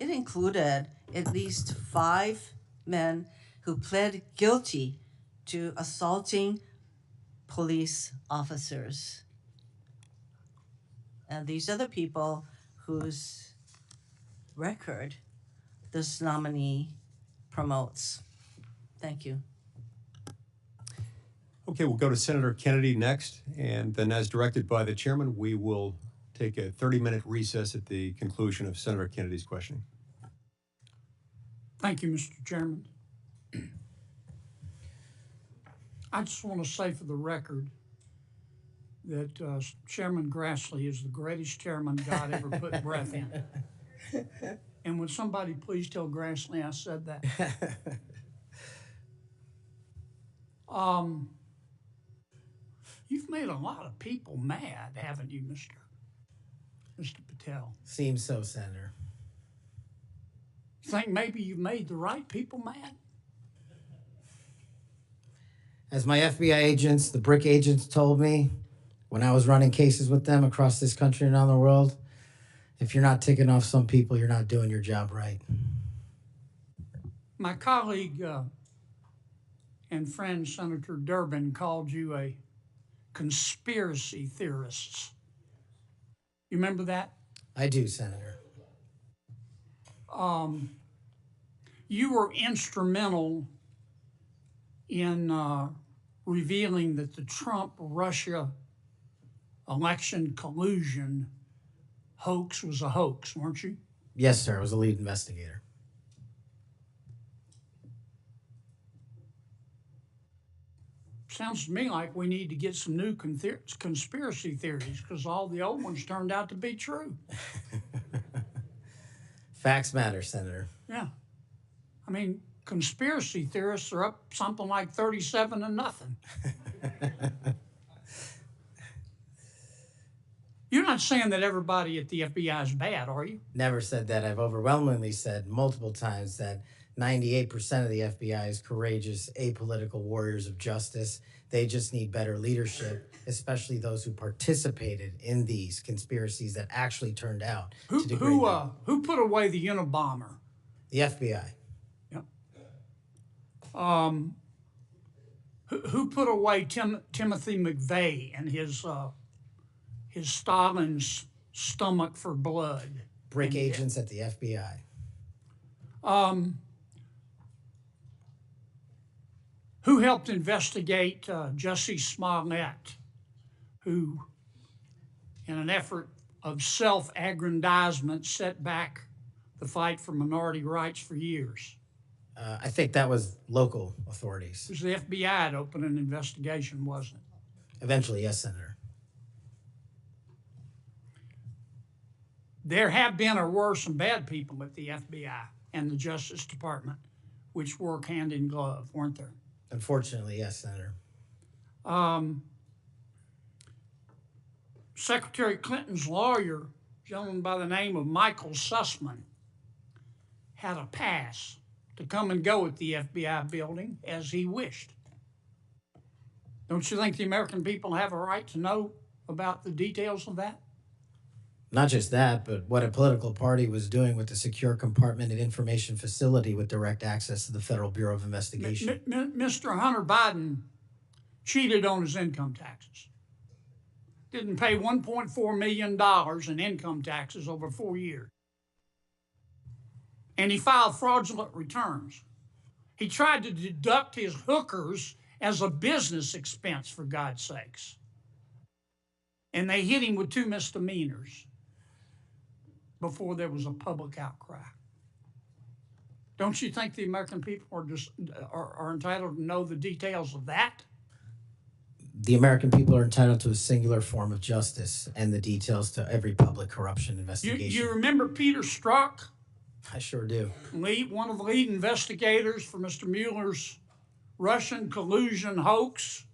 it included at least 5 men who pled guilty to assaulting police officers. And these are the people whose record this nominee promotes. Thank you. Okay, we'll go to Senator Kennedy next, and then as directed by the chairman, we will take a 30-minute recess at the conclusion of Senator Kennedy's questioning. Thank you, Mr. Chairman. I just want to say for the record that Chairman Grassley is the greatest chairman God ever put breath in. And would somebody please tell Grassley I said that? You've made a lot of people mad, haven't you, Mr. Patel? Seems so, Senator. You think maybe you've made the right people mad? As my FBI agents, the BRIC agents, told me when I was running cases with them across this country and around the world, if you're not ticking off some people, you're not doing your job right. My colleague and friend, Senator Durbin, called you a conspiracy theorist. You remember that? I do, Senator. You were instrumental in revealing that the Trump-Russia election collusion hoax was a hoax, weren't you? Yes, sir. I was a lead investigator. Sounds to me like we need to get some new conspiracy theories because all the old ones turned out to be true. Facts matter, Senator. Yeah. I mean, conspiracy theorists are up something like 37-0. You're not saying that everybody at the FBI is bad, are you? Never said that. I've overwhelmingly said multiple times that 98% of the FBI is courageous, apolitical warriors of justice. They just need better leadership, especially those who participated in these conspiracies that actually turned out to degrade them. Who put away the Unabomber? The FBI. Yep. Who put away Timothy McVeigh and his Stalin's stomach for blood? BRIC agents at the FBI. Who helped investigate Jussie Smollett, who, in an effort of self-aggrandizement, set back the fight for minority rights for years? I think that was local authorities. It was the FBI that opened an investigation, wasn't it? Eventually, yes, Senator. There have been or were some bad people at the FBI and the Justice Department, which work hand in glove, weren't there? Unfortunately, yes, Senator. Secretary Clinton's lawyer, a gentleman by the name of Michael Sussman, had a pass to come and go at the FBI building as he wished. Don't you think the American people have a right to know about the details of that? Not just that, but what a political party was doing with the secure compartmented information facility with direct access to the Federal Bureau of Investigation. Mr. Hunter Biden cheated on his income taxes. Didn't pay $1.4 million in income taxes over 4 years. And he filed fraudulent returns. He tried to deduct his hookers as a business expense, for God's sakes. And they hit him with 2 misdemeanors before there was a public outcry. Don't you think the American people are entitled to know the details of that? The American people are entitled to a singular form of justice and the details to every public corruption investigation. You remember Peter Strzok? I sure do. One of the lead investigators for Mr. Mueller's Russian collusion hoax?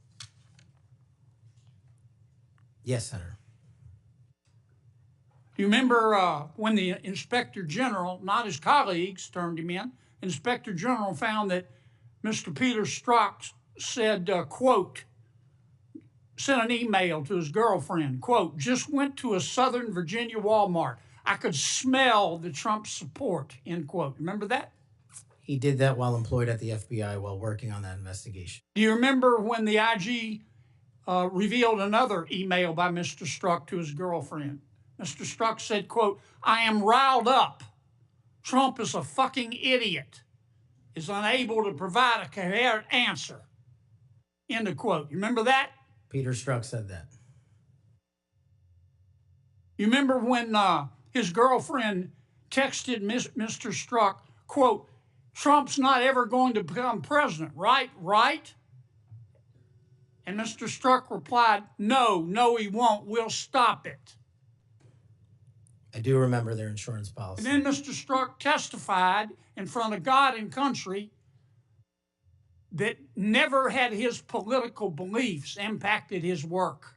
Yes, Senator. Do you remember when the Inspector General, not his colleagues, turned him in? Inspector General found that Mr. Peter Strzok said, quote, sent an email to his girlfriend, quote, just went to a Southern Virginia Walmart. I could smell the Trump support, end quote. Remember that? He did that while employed at the FBI while working on that investigation. Do you remember when the IG revealed another email by Mr. Strzok to his girlfriend? Mr. Strzok said, quote, I am riled up. Trump is a fucking idiot, is unable to provide a coherent answer, end of quote. You remember that? Peter Strzok said that. You remember when his girlfriend texted Mr. Strzok, quote, Trump's not ever going to become president, right? Right? And Mr. Strzok replied, no, he won't. We'll stop it. I do remember their insurance policy. And then Mr. Strzok testified in front of God and country that never had his political beliefs impacted his work.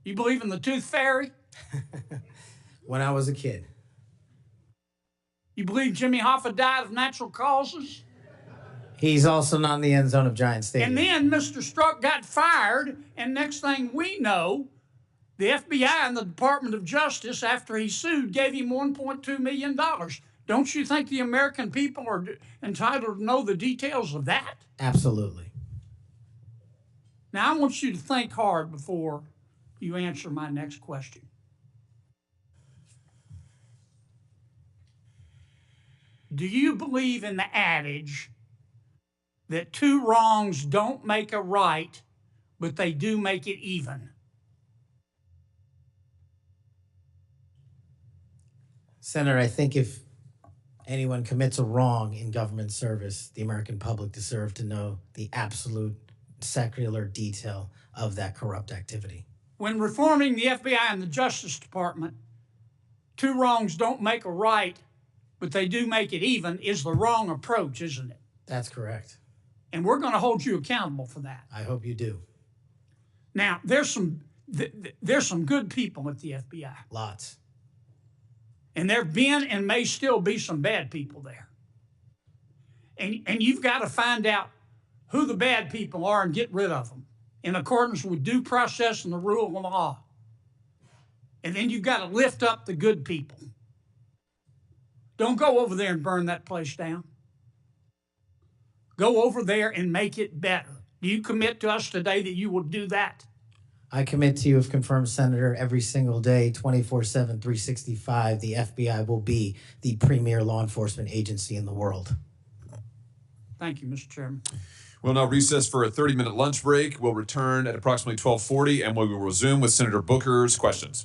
You believe in the tooth fairy? When I was a kid. You believe Jimmy Hoffa died of natural causes? He's also not in the end zone of Giant Stadium. And then Mr. Strzok got fired, and next thing we know, the FBI and the Department of Justice, after he sued, gave him $1.2 million. Don't you think the American people are entitled to know the details of that? Absolutely. Now, I want you to think hard before you answer my next question. Do you believe in the adage that two wrongs don't make a right, but they do make it even? Senator, I think if anyone commits a wrong in government service, the American public deserve to know the absolute secular detail of that corrupt activity. When reforming the FBI and the Justice Department, two wrongs don't make a right, but they do make it even, is the wrong approach, isn't it? That's correct. And we're going to hold you accountable for that. I hope you do. Now, there's some good people at the FBI. Lots. And there have been and may still be some bad people there. And you've got to find out who the bad people are and get rid of them in accordance with due process and the rule of law. And then you've got to lift up the good people. Don't go over there and burn that place down. Go over there and make it better. Do you commit to us today that you will do that? I commit to you, if confirmed, Senator, every single day, 24/7, 365, the FBI will be the premier law enforcement agency in the world. Thank you, Mr. Chairman. We'll now recess for a 30-minute lunch break. We'll return at approximately 12:40, and we will resume with Senator Booker's questions.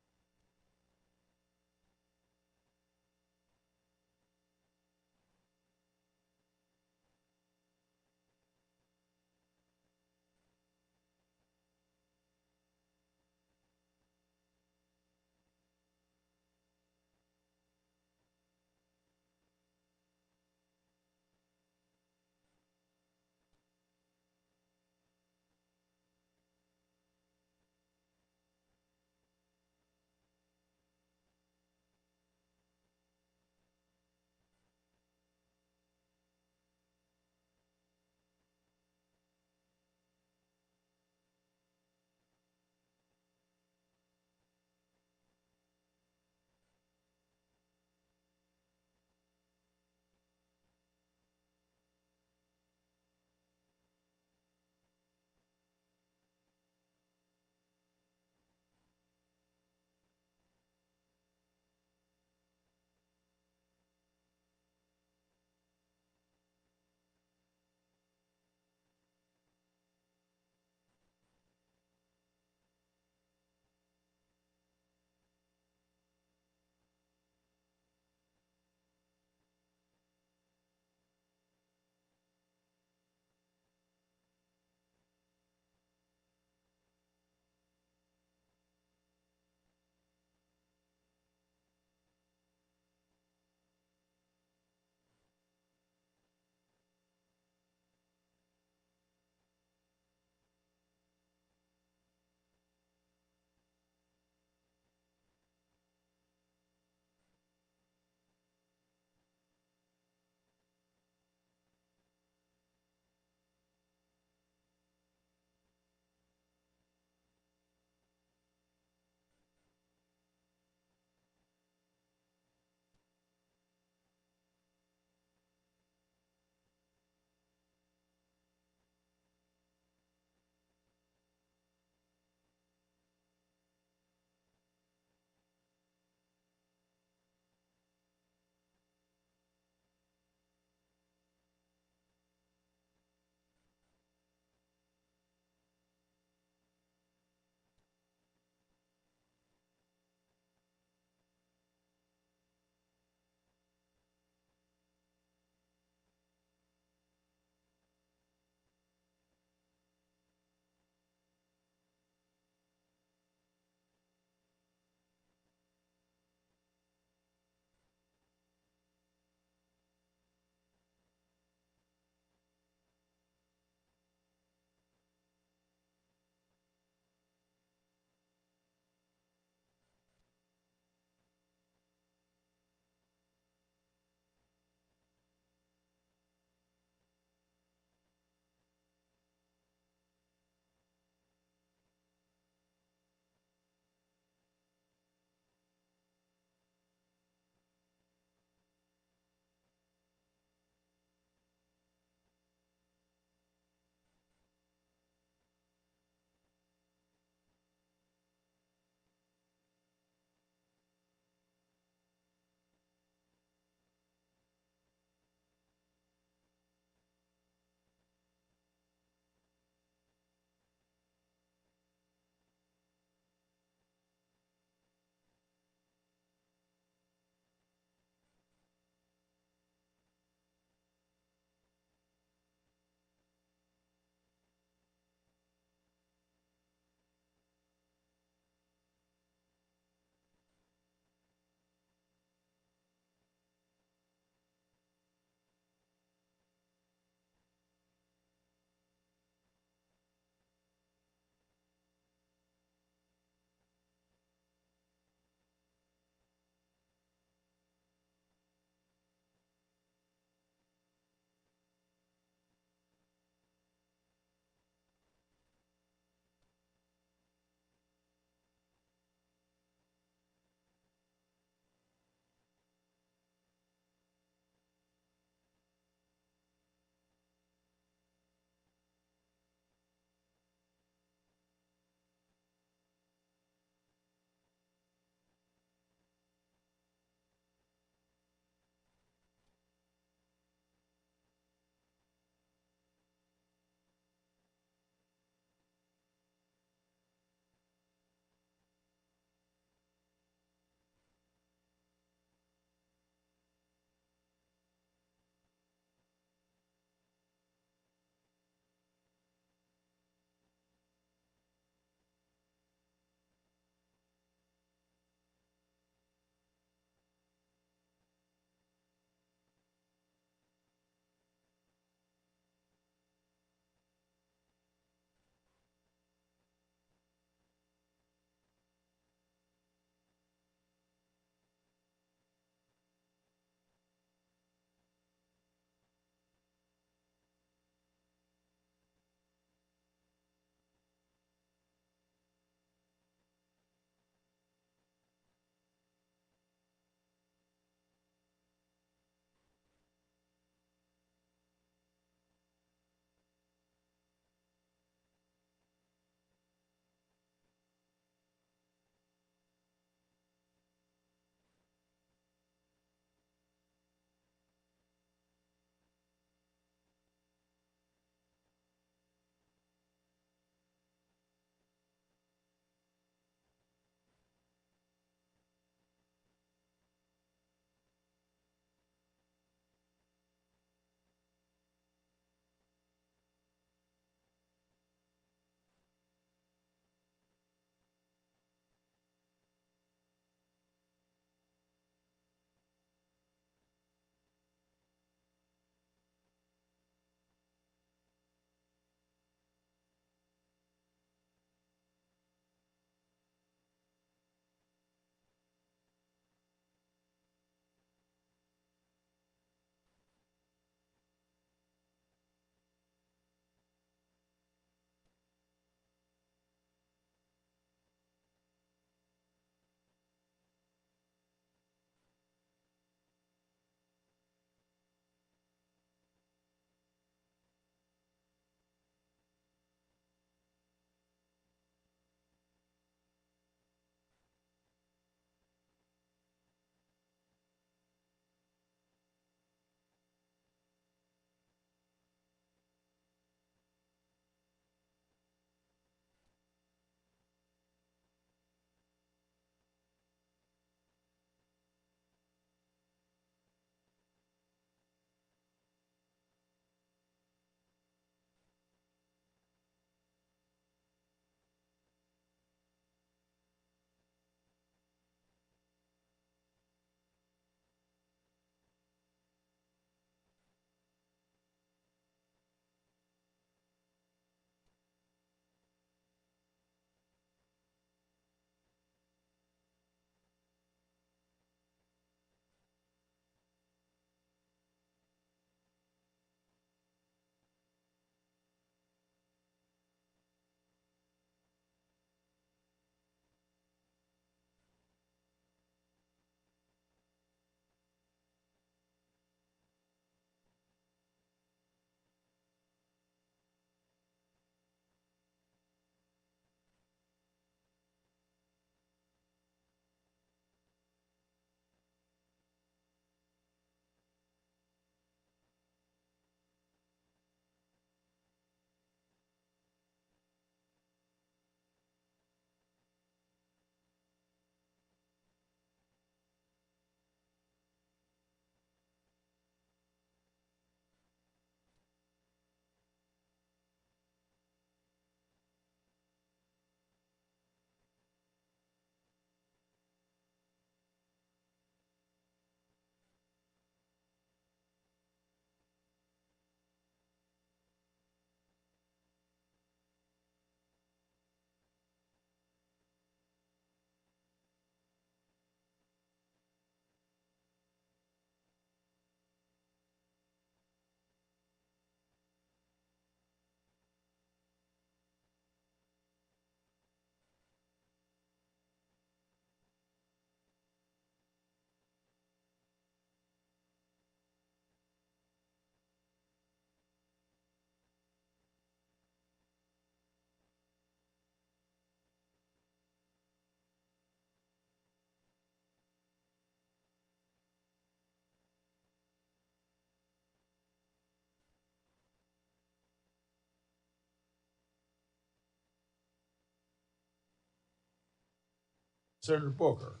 Senator Booker.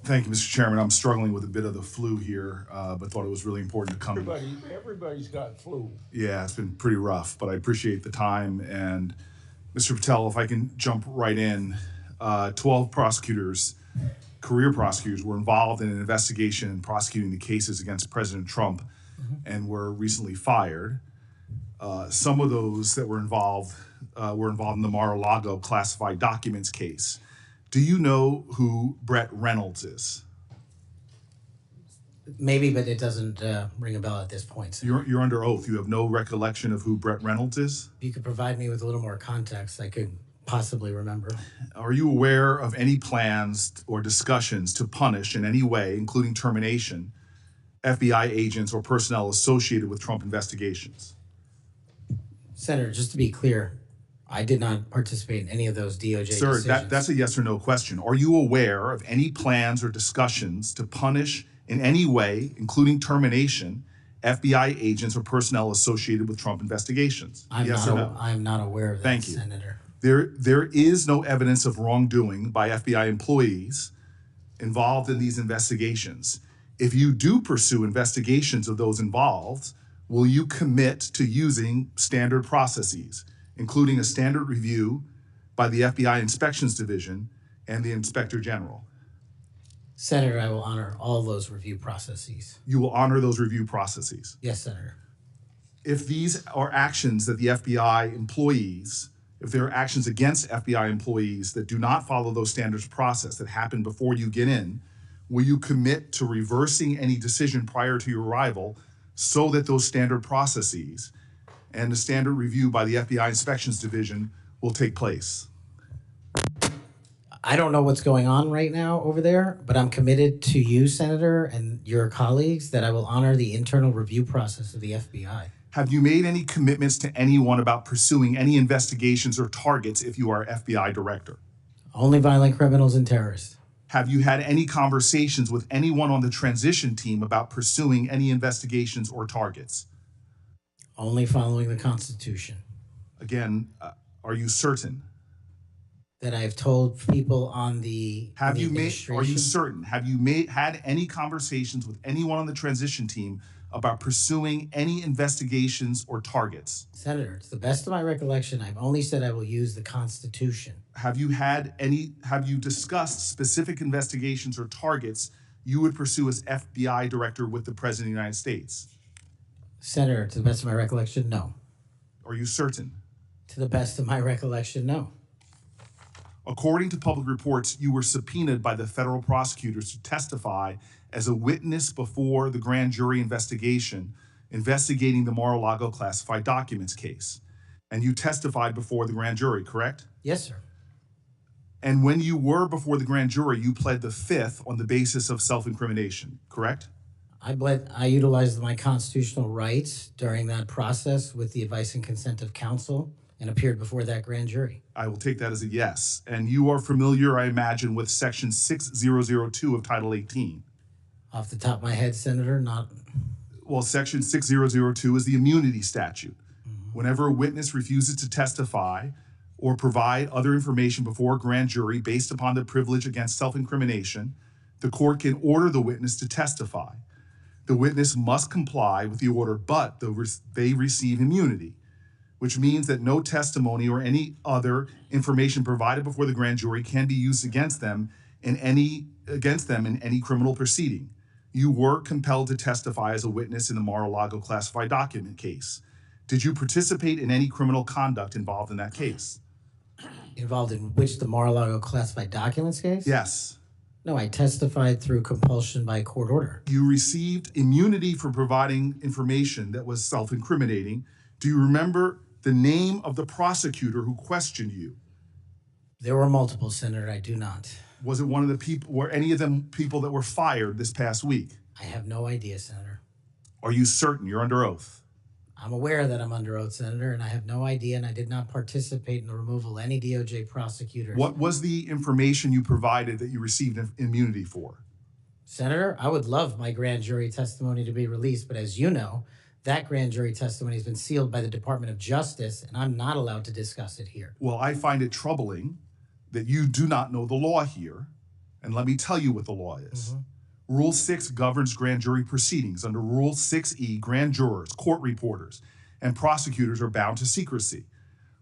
Thank you, Mr. Chairman. I'm struggling with a bit of the flu here, but thought it was really important to come. Everybody's got flu. Yeah, it's been pretty rough, but I appreciate the time. And Mr. Patel, if I can jump right in, 12 prosecutors, career prosecutors, were involved in an investigation in prosecuting the cases against President Trump and were recently fired. Some of those that were involved in the Mar-a-Lago classified documents case. Do you know who Brett Reynolds is? Maybe, but it doesn't ring a bell at this point. So You're under oath. You have no recollection of who Brett Reynolds is? if you could provide me with a little more context, I could possibly remember. Are you aware of any plans or discussions to punish in any way, including termination, FBI agents or personnel associated with Trump investigations? Senator, just to be clear, I did not participate in any of those DOJ Sir, decisions. that's a yes or no question. Are you aware of any plans or discussions to punish in any way, including termination, FBI agents or personnel associated with Trump investigations? Yes or no? I'm not aware of that, Thank you. Senator. There is no evidence of wrongdoing by FBI employees involved in these investigations. If you do pursue investigations of those involved, will you commit to using standard processes, including a standard review by the FBI Inspections Division and the Inspector General? Senator, I will honor all those review processes. You will honor those review processes. Yes, Senator. If these are actions that the FBI employees, if there are actions against FBI employees that do not follow those standards process that happen before you get in, will you commit to reversing any decision prior to your arrival so that those standard processes and the standard review by the FBI Inspections Division will take place? I don't know what's going on right now over there, but I'm committed to you, Senator, and your colleagues that I will honor the internal review process of the FBI. Have you made any commitments to anyone about pursuing any investigations or targets if you are FBI director? Only violent criminals and terrorists. Have you had any conversations with anyone on the transition team about pursuing any investigations or targets? Only following the Constitution. Again, are you certain? That I've told people on the Are you administration. certain? Have you had any conversations with anyone on the transition team about pursuing any investigations or targets? Senator, to the best of my recollection, I've only said I will use the Constitution. Have you discussed specific investigations or targets you would pursue as FBI director with the President of the United States? Senator, to the best of my recollection, no. Are you certain? To the best of my recollection, no. According to public reports, you were subpoenaed by the federal prosecutors to testify as a witness before the grand jury investigation investigating the Mar-a-Lago classified documents case. And you testified before the grand jury, correct? Yes, sir. And when you were before the grand jury, you pled the fifth on the basis of self-incrimination, correct? I utilized my constitutional rights during that process with the advice and consent of counsel and appeared before that grand jury. I will take that as a yes. And you are familiar, I imagine, with Section 6002 of Title 18. Off the top of my head, Senator, not. Well, Section 6002 is the immunity statute. Whenever a witness refuses to testify or provide other information before a grand jury based upon the privilege against self-incrimination, the court can order the witness to testify. The witness must comply with the order, but they receive immunity, which means that no testimony or any other information provided before the grand jury can be used against them in any criminal proceeding. You were compelled to testify as a witness in the Mar-a-Lago classified document case. Did you participate in any criminal conduct involved in that case? Involved in which, the Mar-a-Lago classified documents case? Yes. No, I testified through compulsion by court order. You received immunity for providing information that was self-incriminating. Do you remember the name of the prosecutor who questioned you? There were multiple, Senator. I do not. Was it one of the people, were any of them people that were fired this past week? I have no idea, Senator. Are you certain? You're under oath. I'm aware that I'm under oath, Senator, and I have no idea, and I did not participate in the removal of any DOJ prosecutors. What was the information you provided that you received immunity for? Senator, I would love my grand jury testimony to be released, but as you know, that grand jury testimony has been sealed by the Department of Justice, and I'm not allowed to discuss it here. Well, I find it troubling that you do not know the law here, and let me tell you what the law is. Rule 6 governs grand jury proceedings. Under Rule 6E, grand jurors, court reporters, and prosecutors are bound to secrecy.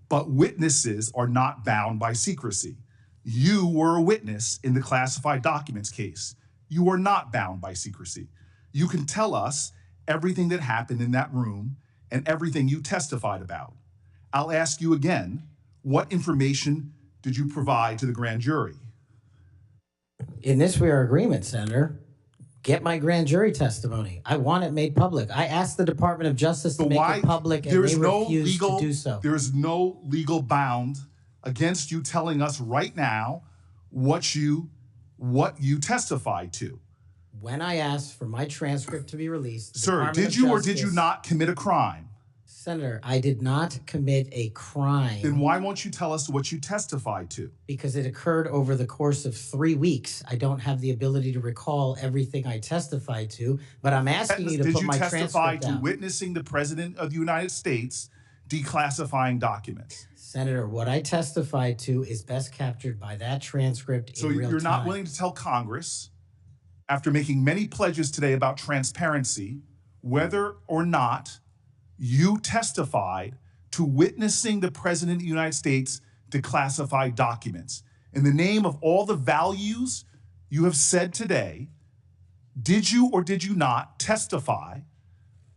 But witnesses are not bound by secrecy. You were a witness in the classified documents case. You are not bound by secrecy. You can tell us everything that happened in that room and everything you testified about. I'll ask you again, what information did you provide to the grand jury? In this, we are agreement, Senator. Get my grand jury testimony. I want it made public. I asked the Department of Justice to make it public, and they refused to do so. There is no legal bound against you telling us right now what you testified to. When I asked for my transcript to be released, Sir, did you or did you not commit a crime? Senator, I did not commit a crime. Then why won't you tell us what you testified to? Because it occurred over the course of 3 weeks. I don't have the ability to recall everything I testified to, but I'm asking you to put my transcript down. Did you testify to witnessing the President of the United States declassifying documents? Senator, what I testified to is best captured by that transcript in real time. So you're not willing to tell Congress, after making many pledges today about transparency, whether or not you testified to witnessing the President of the United States declassify documents. In the name of all the values you have said today, did you or did you not testify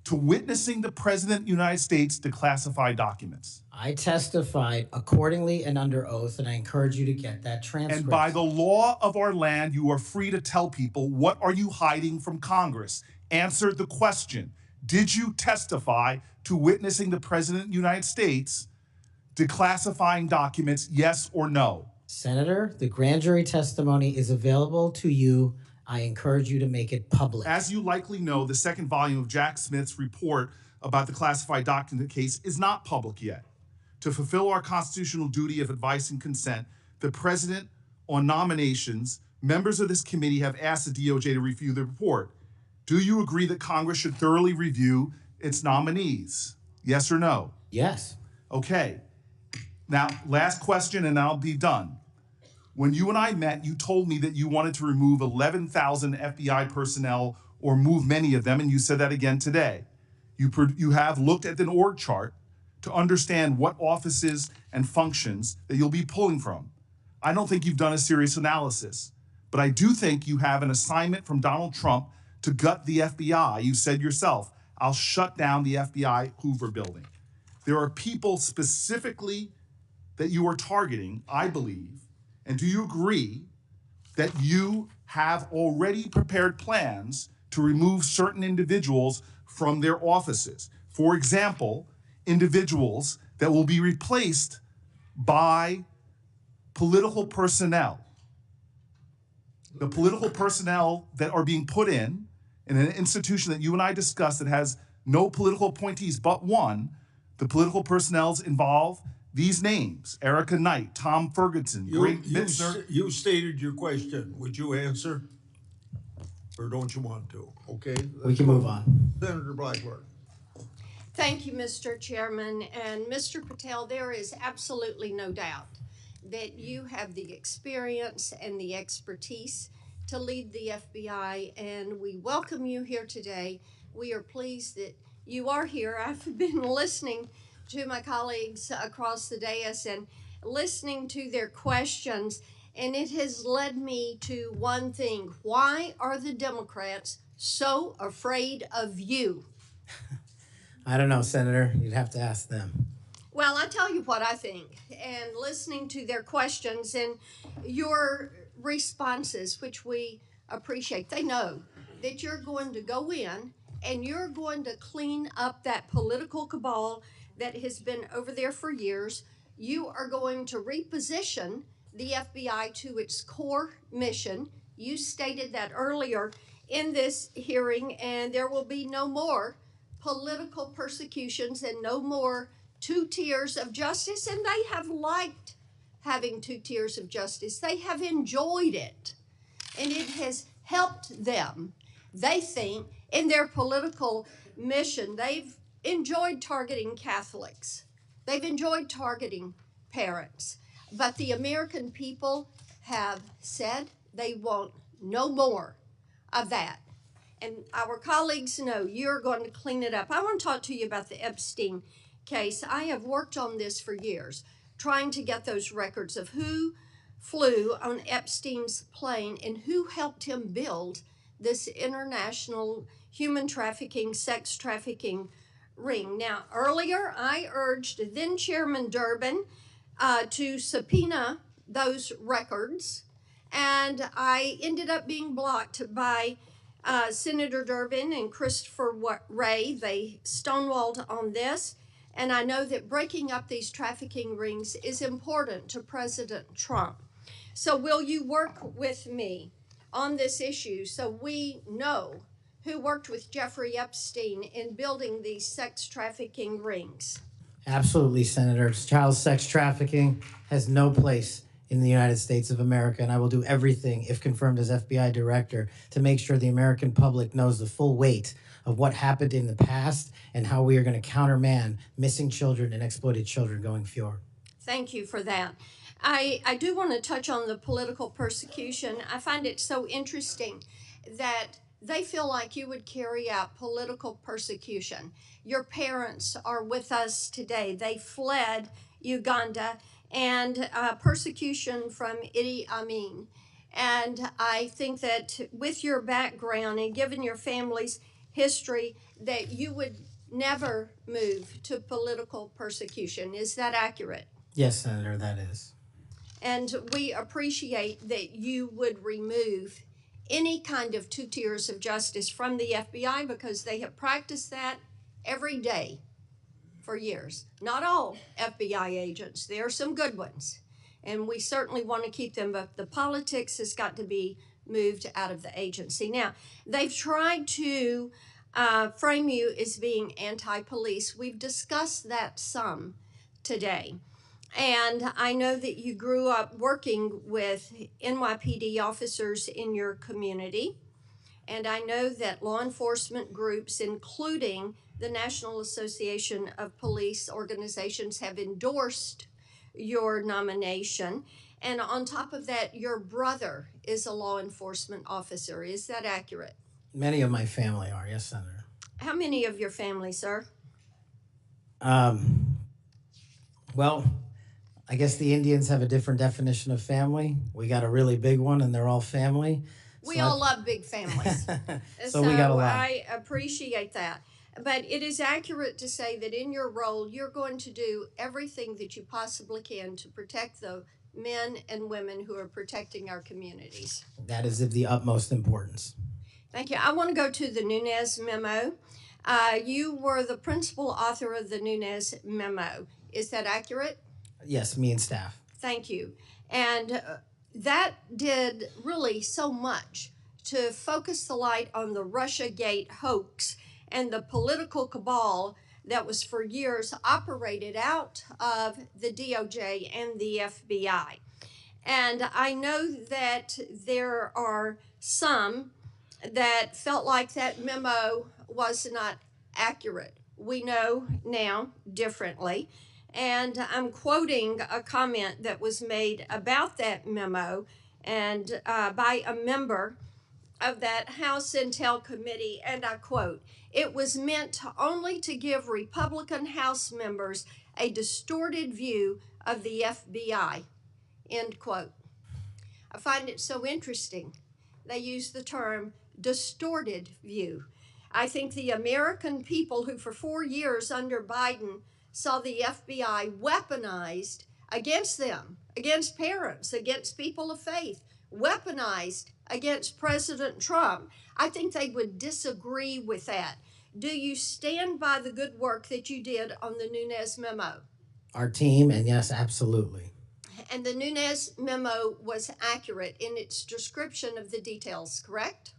to witnessing the President of the United States declassify documents? I testified accordingly and under oath, and I encourage you to get that transcript. And by the law of our land, you are free to tell people, what are you hiding from Congress? Answer the question. Did you testify to witnessing the President of the United States declassifying documents, yes or no? Senator, the grand jury testimony is available to you. I encourage you to make it public. As you likely know, the second volume of Jack Smith's report about the classified document case is not public yet. To fulfill our constitutional duty of advice and consent, the President, on nominations, members of this committee have asked the DOJ to review the report. Do you agree that Congress should thoroughly review its nominees? Yes or no? Yes. Okay. Now, last question and I'll be done. When you and I met, you told me that you wanted to remove 11,000 FBI personnel or move many of them, and you said that again today. You have looked at an org chart to understand what offices and functions that you'll be pulling from. I don't think you've done a serious analysis, but I do think you have an assignment from Donald Trump to gut the FBI. You said yourself, I'll shut down the FBI Hoover building. There are people specifically that you are targeting, I believe, and do you agree that you have already prepared plans to remove certain individuals from their offices? For example, individuals that will be replaced by political personnel. The political personnel that are being put in an institution that you and I discussed that has no political appointees but one, the political personnel involve these names: Erica Knight, Tom Ferguson, Greg Bitzner. You stated your question. Would you answer? Or don't you want to? Okay. We can move on. Senator Blackburn. Thank you, Mr. Chairman. And Mr. Patel, there is absolutely no doubt that you have the experience and the expertise to lead the FBI, and we welcome you here today. We are pleased that you are here. I've been listening to my colleagues across the dais and listening to their questions, and it has led me to one thing. Why are the Democrats so afraid of you? I don't know, Senator. You'd have to ask them. Well, I tell you what I think, and listening to their questions and your responses, which we appreciate, they know that you're going to go in and you're going to clean up that political cabal that has been over there for years. You are going to reposition the FBI to its core mission. You stated that earlier in this hearing, and there will be no more political persecutions and no more two tiers of justice. And they have liked having two tiers of justice. They have enjoyed it, and it has helped them. They think in their political mission, they've enjoyed targeting Catholics. They've enjoyed targeting parents. But the American people have said they want no more of that. And our colleagues know you're going to clean it up. I want to talk to you about the Epstein case. I have worked on this for years, trying to get those records of who flew on Epstein's plane and who helped him build this international human trafficking, sex trafficking ring. Now, earlier I urged then Chairman Durbin to subpoena those records, and I ended up being blocked by Senator Durbin and Christopher Wray. They stonewalled on this, and I know that breaking up these trafficking rings is important to President Trump. So will you work with me on this issue so we know who worked with Jeffrey Epstein in building these sex trafficking rings? Absolutely, Senator. Child sex trafficking has no place in the United States of America, and I will do everything, if confirmed as FBI director, to make sure the American public knows the full weight of what happened in the past and how we are going to countermand missing children and exploited children going forward. Thank you for that. I do want to touch on the political persecution. I find it so interesting that they feel like you would carry out political persecution. Your parents are with us today. They fled Uganda and persecution from Idi Amin. And I think that with your background and given your family's history, that you would never move to political persecution. Is that accurate? Yes, Senator, that is. And we appreciate that you would remove any kind of 2 tiers of justice from the FBI because they have practiced that every day for years. Not all FBI agents, there are some good ones, and we certainly want to keep them, but the politics has got to be moved out of the agency. Now, they've tried to frame you as being anti-police. We've discussed that some today. And I know that you grew up working with NYPD officers in your community. And I know that law enforcement groups, including the National Association of Police Organizations, have endorsed your nomination. And on top of that, your brother is a law enforcement officer. Is that accurate? Many of my family are, yes, Senator. How many of your family, sir? Well, I guess the Indians have a different definition of family. We got a really big one, and they're all family. We all love big families. So we got a lot. I appreciate that. But it is accurate to say that in your role, you're going to do everything that you possibly can to protect the men and women who are protecting our communities. That is of the utmost importance. Thank you. I want to go to the Nunes memo. You were the principal author of the Nunes memo. Is that accurate? Yes, me and staff. Thank you. And that did really so much to focus the light on the Russiagate hoax and the political cabal that was for years operated out of the DOJ and the FBI. And I know that there are some that felt like that memo was not accurate. We know now differently. And I'm quoting a comment that was made about that memo and by a member of that House Intel Committee, and I quote, "It was meant only to give Republican House members a distorted view of the FBI," end quote. I find it so interesting. They use the term distorted view. I think the American people who for 4 years under Biden saw the FBI weaponized against them, against parents, against people of faith, weaponized against President Trump. I think they would disagree with that. Do you stand by the good work that you did on the Nunes memo? Our team, and yes, absolutely. And the Nunes memo was accurate in its description of the details, correct?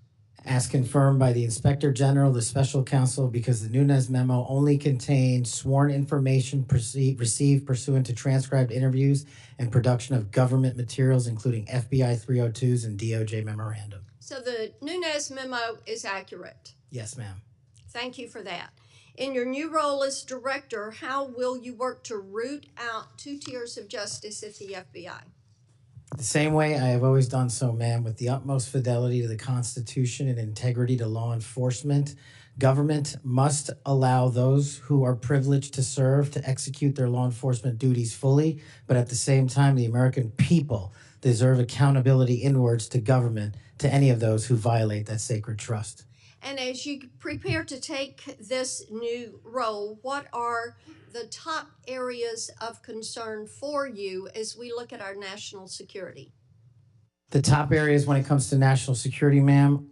As confirmed by the Inspector General, the Special Counsel, because the Nunes memo only contained sworn information received pursuant to transcribed interviews and production of government materials, including FBI 302s and DOJ memorandum. So the Nunes memo is accurate. Yes, ma'am. Thank you for that. In your new role as director, how will you work to root out two tiers of justice at the FBI? The same way I have always done so, ma'am, with the utmost fidelity to the Constitution and integrity to law enforcement. Government must allow those who are privileged to serve to execute their law enforcement duties fully, but at the same time, the American people deserve accountability inwards to government, to any of those who violate that sacred trust. And as you prepare to take this new role, what are the top areas of concern for you as we look at our national security? The top areas when it comes to national security, ma'am,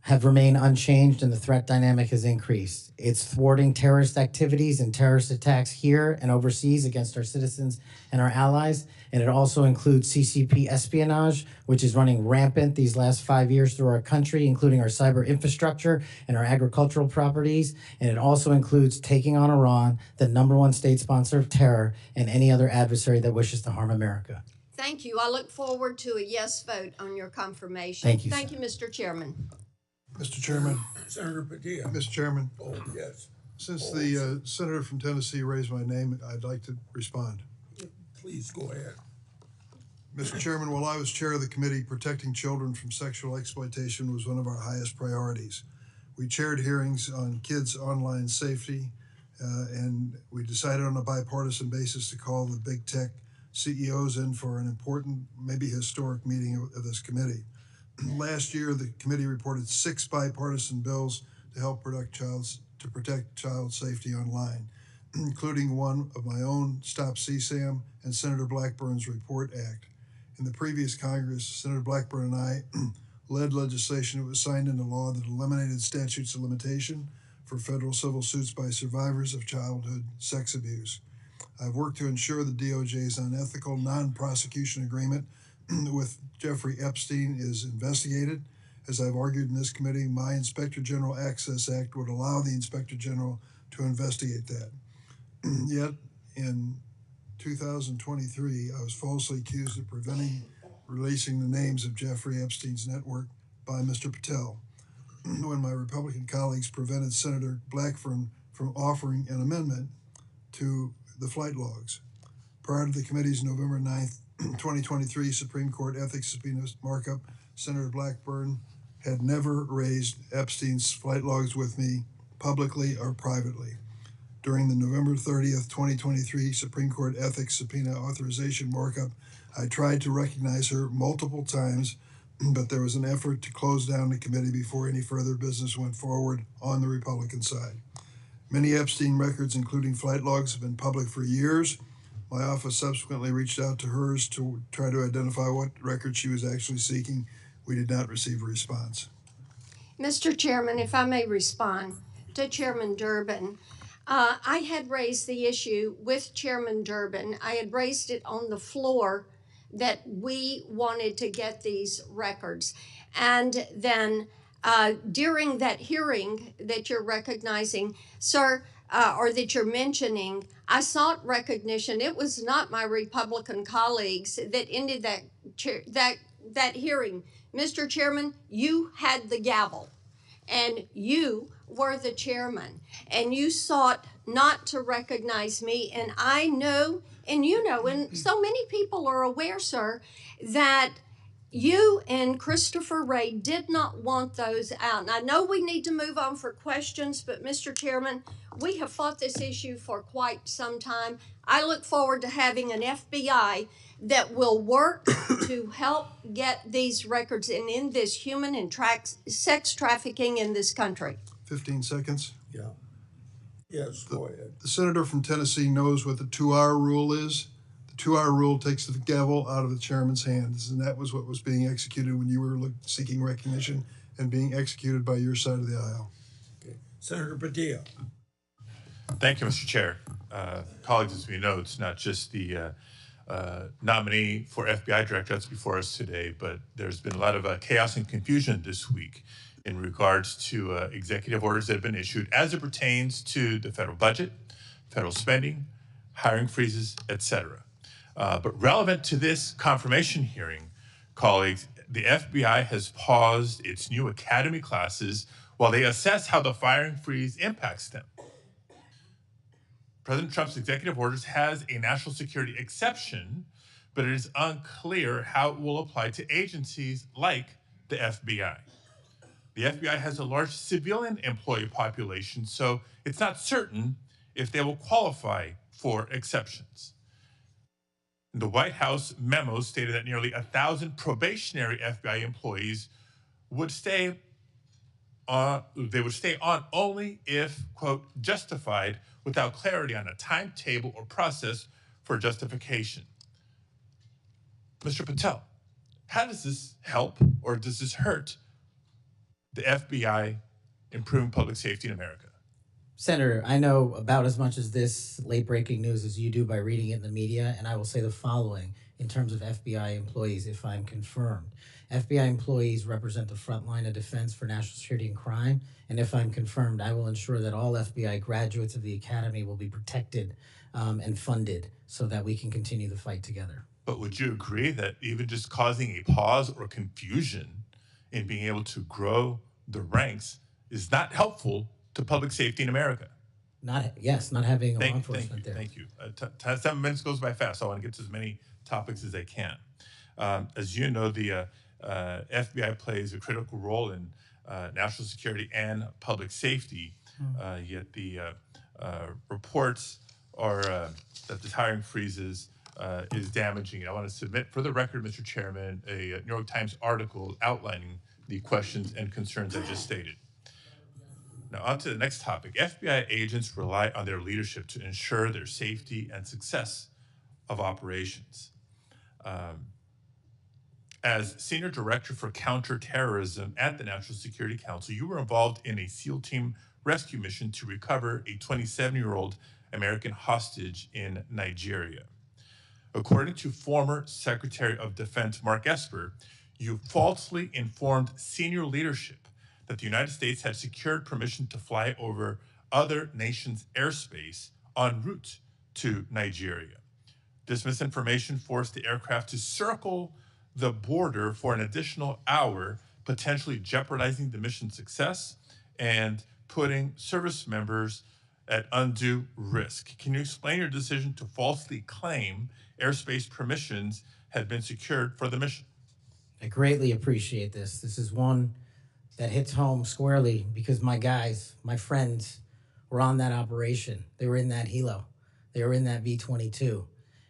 have remained unchanged and the threat dynamic has increased. It's thwarting terrorist activities and terrorist attacks here and overseas against our citizens and our allies. And it also includes CCP espionage, which is running rampant these last 5 years through our country, including our cyber infrastructure and our agricultural properties. And it also includes taking on Iran, the #1 state sponsor of terror, and any other adversary that wishes to harm America. Thank you. I look forward to a yes vote on your confirmation. Thank you, Thank you, Mr. Chairman. Mr. Chairman. Senator Padilla. Mr. Chairman. Oh, yes. Since the senator from Tennessee raised my name, I'd like to respond. Please go ahead. Mr. Chairman, while I was chair of the committee, protecting children from sexual exploitation was one of our highest priorities. We chaired hearings on kids' online safety, and we decided on a bipartisan basis to call the big tech CEOs in for an important, maybe historic meeting of this committee. Last year, the committee reported 6 bipartisan bills to help protect child safety online, including one of my own, Stop CSAM, and Senator Blackburn's Report Act. In the previous Congress, Senator Blackburn and I led legislation that was signed into law that eliminated statutes of limitation for federal civil suits by survivors of childhood sex abuse. I've worked to ensure the DOJ's unethical non-prosecution agreement with Jeffrey Epstein is investigated. As I've argued in this committee, my Inspector General Access Act would allow the Inspector General to investigate that. Yet, in 2023, I was falsely accused of preventing releasing the names of Jeffrey Epstein's network by Mr. Patel, when my Republican colleagues prevented Senator Blackburn from offering an amendment to the flight logs. Prior to the committee's November 9th, 2023 Supreme Court ethics subpoena markup, Senator Blackburn had never raised Epstein's flight logs with me publicly or privately. During the November 30th, 2023 Supreme Court ethics subpoena authorization markup, I tried to recognize her multiple times, but there was an effort to close down the committee before any further business went forward on the Republican side. Many Epstein records, including flight logs, have been public for years. My office subsequently reached out to hers to try to identify what record she was actually seeking. We did not receive a response. Mr. Chairman, if I may respond to Chairman Durbin, I had raised the issue with Chairman Durbin. I had raised it on the floor that we wanted to get these records. And then during that hearing that you're recognizing, sir, or that you're mentioning, I sought recognition. It was not my Republican colleagues that ended that hearing. Mr. Chairman, you had the gavel, and you were the chairman, and you sought not to recognize me. And I know, and you know, and so many people are aware, sir, that you and Christopher Wray did not want those out. And I know we need to move on for questions, but Mr. Chairman, we have fought this issue for quite some time. I look forward to having an FBI that will work to help get these records and end this human and sex trafficking in this country. 15 seconds. Yeah. Yes, go ahead. The senator from Tennessee knows what the 2-hour rule is. The 2-hour rule takes the gavel out of the chairman's hands, and that was what was being executed when you were seeking recognition and being executed by your side of the aisle. Okay. Senator Padilla. Thank you, Mr. Chair. Colleagues, as we know, it's not just the nominee for FBI director that's before us today, but there's been a lot of chaos and confusion this week in regards to executive orders that have been issued as it pertains to the federal budget, federal spending, hiring freezes, etc. But relevant to this confirmation hearing, colleagues, the FBI has paused its new academy classes while they assess how the firing freeze impacts them. President Trump's executive orders has a national security exception, but it is unclear how it will apply to agencies like the FBI. The FBI has a large civilian employee population, so it's not certain if they will qualify for exceptions. The White House memo stated that nearly 1,000 probationary FBI employees would stay on only if, quote, justified, without clarity on a timetable or process for justification. Mr. Patel, how does this help or does this hurt the FBI improving public safety in America? Senator, I know about as much as this late breaking news as you do by reading it in the media, and I will say the following in terms of FBI employees, if I'm confirmed. FBI employees represent the front line of defense for national security and crime, and if I'm confirmed, I will ensure that all FBI graduates of the Academy will be protected and funded so that we can continue the fight together. But would you agree that even just causing a pause or confusion in being able to grow the ranks is not helpful to public safety in America? Not having law enforcement there. Thank you. 7 minutes goes by fast, so I want to get to as many topics as I can. As you know, the FBI plays a critical role in national security and public safety, yet the reports are that this hiring freezes is damaging. I want to submit for the record, Mr. Chairman, a New York Times article outlining the questions and concerns I just stated. Now, on to the next topic. FBI agents rely on their leadership to ensure their safety and success of operations. As Senior Director for Counterterrorism at the National Security Council, you were involved in a SEAL team rescue mission to recover a 27-year-old American hostage in Nigeria. According to former Secretary of Defense Mark Esper, you falsely informed senior leadership that the United States had secured permission to fly over other nations' airspace en route to Nigeria. This misinformation forced the aircraft to circle the border for an additional hour, potentially jeopardizing the mission's success and putting service members at undue risk. Can you explain your decision to falsely claim airspace permissions had been secured for the mission? I greatly appreciate this. This is one that hits home squarely because my guys, my friends, were on that operation. They were in that helo. They were in that V-22.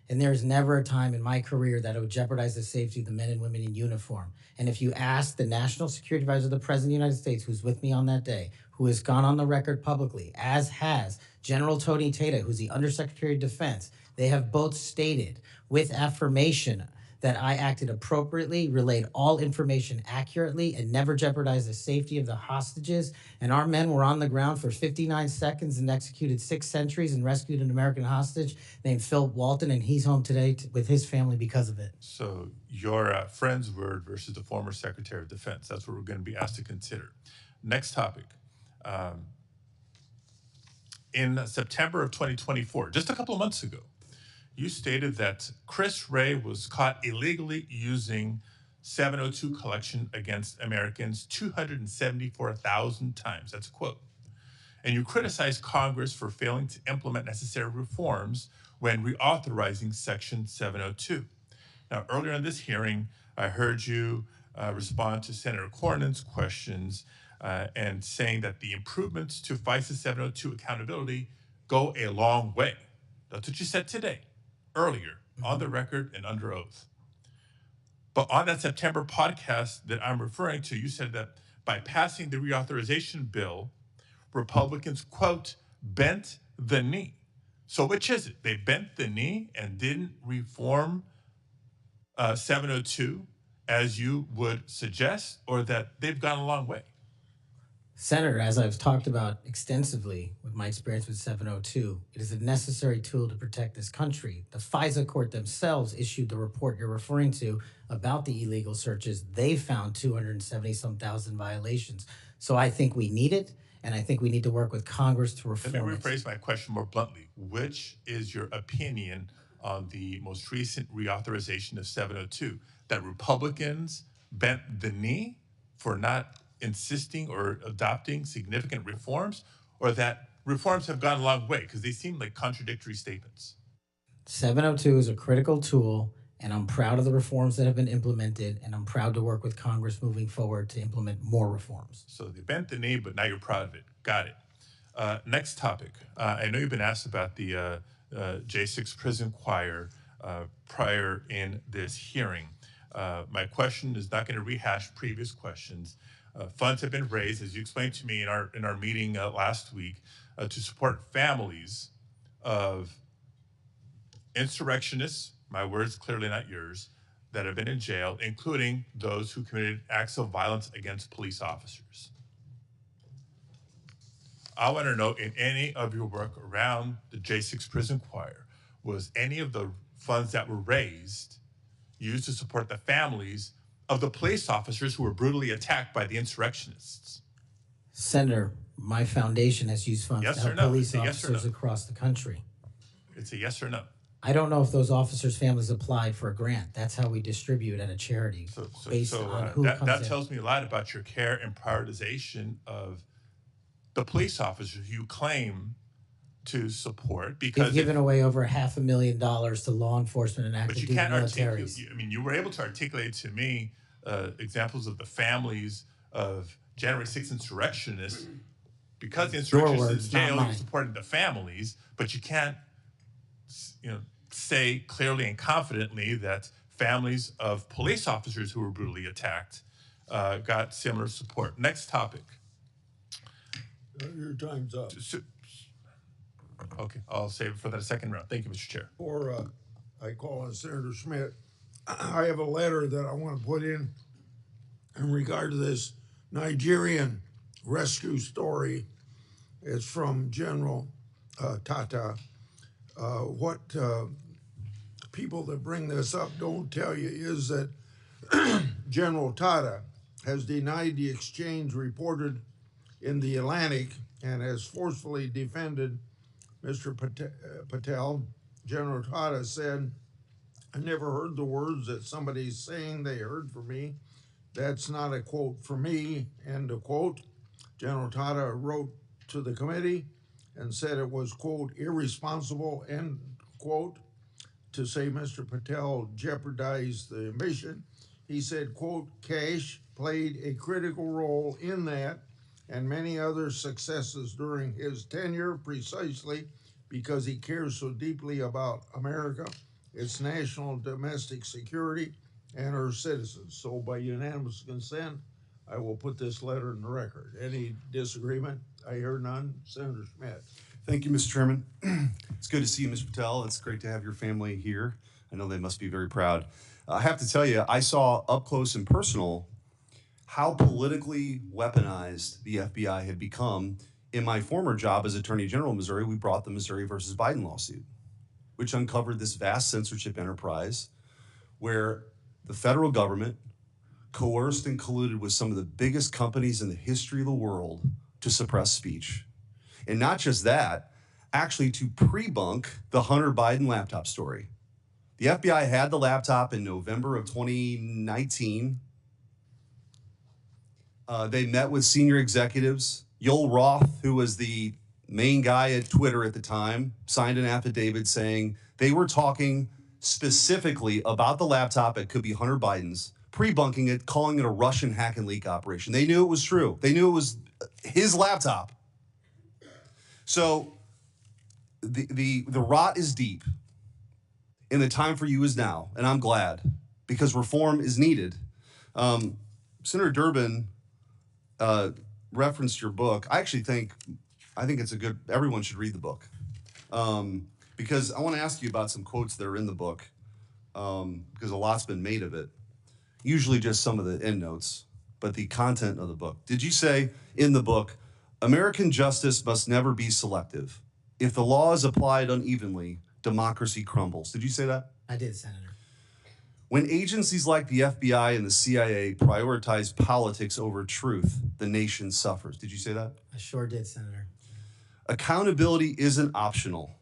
And there's never a time in my career that it would jeopardize the safety of the men and women in uniform. And if you ask the National Security Advisor of the President of the United States, who's with me on that day, who has gone on the record publicly, as has General Tony Tata, who's the Undersecretary of Defense, they have both stated with affirmation that I acted appropriately, relayed all information accurately, and never jeopardized the safety of the hostages. And our men were on the ground for 59 seconds and executed 6 sentries and rescued an American hostage named Phil Walton, and he's home today with his family because of it. So your friend's word versus the former Secretary of Defense. That's what we're going to be asked to consider. Next topic. In September of 2024, just a couple of months ago, you stated that Chris Wray was caught illegally using 702 collection against Americans 274,000 times. That's a quote. And you criticized Congress for failing to implement necessary reforms when reauthorizing Section 702. Now, earlier in this hearing, I heard you respond to Senator Cornyn's questions and saying that the improvements to FISA 702 accountability go a long way. That's what you said today, earlier, on the record and under oath. But on that September podcast that I'm referring to, you said that by passing the reauthorization bill, Republicans, quote, bent the knee. So which is it? They bent the knee and didn't reform 702 as you would suggest, or that they've gone a long way? Senator, as I've talked about extensively with my experience with 702, it is a necessary tool to protect this country. The FISA court themselves issued the report you're referring to about the illegal searches. They found 270-some thousand violations. So I think we need it, and I think we need to work with Congress to reform it. Let me rephrase my question more bluntly. Which is your opinion on the most recent reauthorization of 702? That Republicans bent the knee for not insisting or adopting significant reforms, or that reforms have gone a long way because they seem like contradictory statements. 702 is a critical tool, and I'm proud of the reforms that have been implemented, and I'm proud to work with Congress moving forward to implement more reforms. So they bent the knee, but now you're proud of it. Got it. Next topic. I know you've been asked about the J6 prison choir prior in this hearing. My question is not going to rehash previous questions. Funds have been raised, as you explained to me in our meeting last week, to support families of insurrectionists, my words clearly not yours, that have been in jail, including those who committed acts of violence against police officers. I want to know, in any of your work around the J6 prison choir, was any of the funds that were raised used to support the families of the police officers who were brutally attacked by the insurrectionists? Senator, my foundation has used funds Yes to or help no? police It's a yes or officers no. across the country. It's a yes or no. I don't know if those officers' families applied for a grant. That's how we distribute at a charity, based on who that comes in. tells me a lot about your care and prioritization of the police officers you claim to support, because They've given away over $500,000 to law enforcement and but active you duty can't articulate. militaries. I mean, you were able to articulate to me examples of the families of January 6th insurrectionists. Because the insurrectionists in words, not jail, you mine. supported the families, but you can't, say clearly and confidently that families of police officers who were brutally attacked got similar support. Next topic. Your time's up. Okay, I'll save it for the second round. Thank you, Mr. Chair. Or I call on Senator Schmidt. I have a letter that I want to put in regard to this Nigerian rescue story. It's from General Tata. What people that bring this up don't tell you is that General Tata has denied the exchange reported in the Atlantic and has forcefully defended Mr. Patel. General Tata said, "I never heard the words that somebody's saying they heard from me. That's not a quote from me," end of quote. General Tata wrote to the committee and said it was, quote, irresponsible, end quote, to say Mr. Patel jeopardized the mission. He said, quote, Cash played a critical role in that and many other successes during his tenure precisely because he cares so deeply about America, its national domestic security, and her citizens. So by unanimous consent, I will put this letter in the record. Any disagreement? I hear none. Senator Schmidt. Thank you, Mr. Chairman. It's good to see you, Mr. Patel. It's great to have your family here. I know they must be very proud. I have to tell you, I saw up close and personal how politically weaponized the FBI had become. In my former job as Attorney General of Missouri, we brought the Missouri versus Biden lawsuit, which uncovered this vast censorship enterprise where the federal government coerced and colluded with some of the biggest companies in the history of the world to suppress speech. And not just that, actually to pre-bunk the Hunter Biden laptop story. The FBI had the laptop in November of 2019. They met with senior executives. Yoel Roth, who was the main guy at Twitter at the time, signed an affidavit saying they were talking specifically about the laptop. It could be Hunter Biden's, pre-bunking it, calling it a Russian hack and leak operation. They knew it was true. They knew it was his laptop. So the rot is deep, and the time for you is now, and I'm glad, because reform is needed. Senator Durbin referenced your book. I think it's a good, everyone should read the book. Because I want to ask you about some quotes that are in the book, because a lot's been made of it. Usually just some of the endnotes, but the content of the book. Did you say in the book, American justice must never be selective. If the law is applied unevenly, democracy crumbles. Did you say that? I did, Senator. When agencies like the FBI and the CIA prioritize politics over truth, the nation suffers. Did you say that? I sure did, Senator. Accountability isn't optional.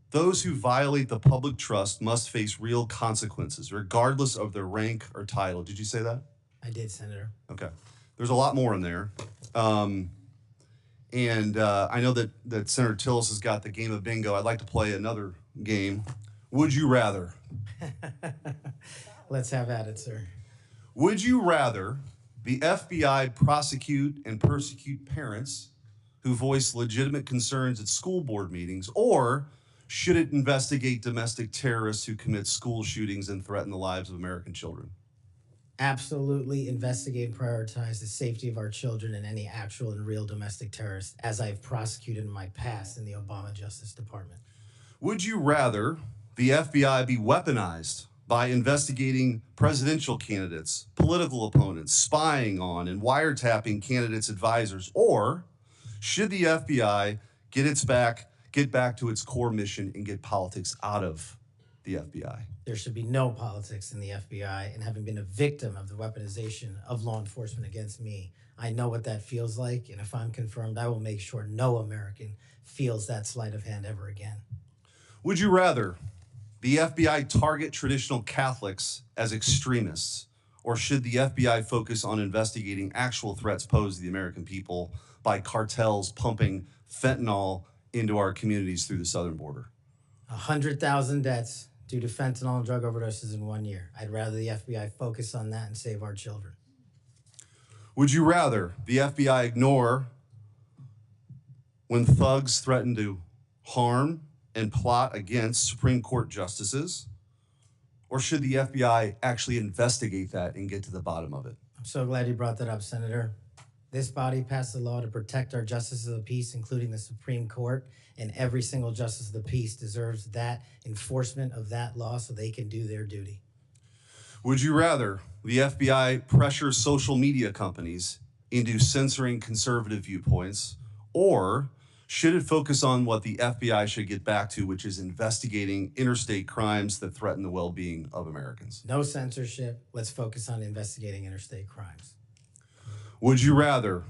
Those who violate the public trust must face real consequences, regardless of their rank or title. Did you say that? I did, Senator. Okay. There's a lot more in there. And I know that Senator Tillis has got the game of bingo. I'd like to play another game. Would you rather? Let's have at it, sir. Would you rather the FBI prosecute and persecute parents who voice legitimate concerns at school board meetings, or should it investigate domestic terrorists who commit school shootings and threaten the lives of American children? Absolutely investigate and prioritize the safety of our children and any actual and real domestic terrorists, as I've prosecuted in my past in the Obama Justice Department. Would you rather the FBI be weaponized by investigating presidential candidates, political opponents, spying on and wiretapping candidates' advisors, or should the FBI get back to its core mission and get politics out of the FBI? There should be no politics in the FBI, and having been a victim of the weaponization of law enforcement against me, I know what that feels like, and if I'm confirmed, I will make sure no American feels that sleight of hand ever again. Would you rather the FBI target traditional Catholics as extremists, or should the FBI focus on investigating actual threats posed to the American people by cartels pumping fentanyl into our communities through the southern border? 100,000 deaths due to fentanyl and drug overdoses in 1 year. I'd rather the FBI focus on that and save our children. Would you rather the FBI ignore when thugs threaten to harm and plot against Supreme Court justices, or should the FBI actually investigate that and get to the bottom of it? I'm so glad you brought that up, Senator. This body passed a law to protect our justices of the peace, including the Supreme Court, and every single justice of the peace deserves that enforcement of that law so they can do their duty. Would you rather the FBI pressure social media companies into censoring conservative viewpoints, or should it focus on what the FBI should get back to, which is investigating interstate crimes that threaten the well-being of Americans? No censorship. Let's focus on investigating interstate crimes. Would you rather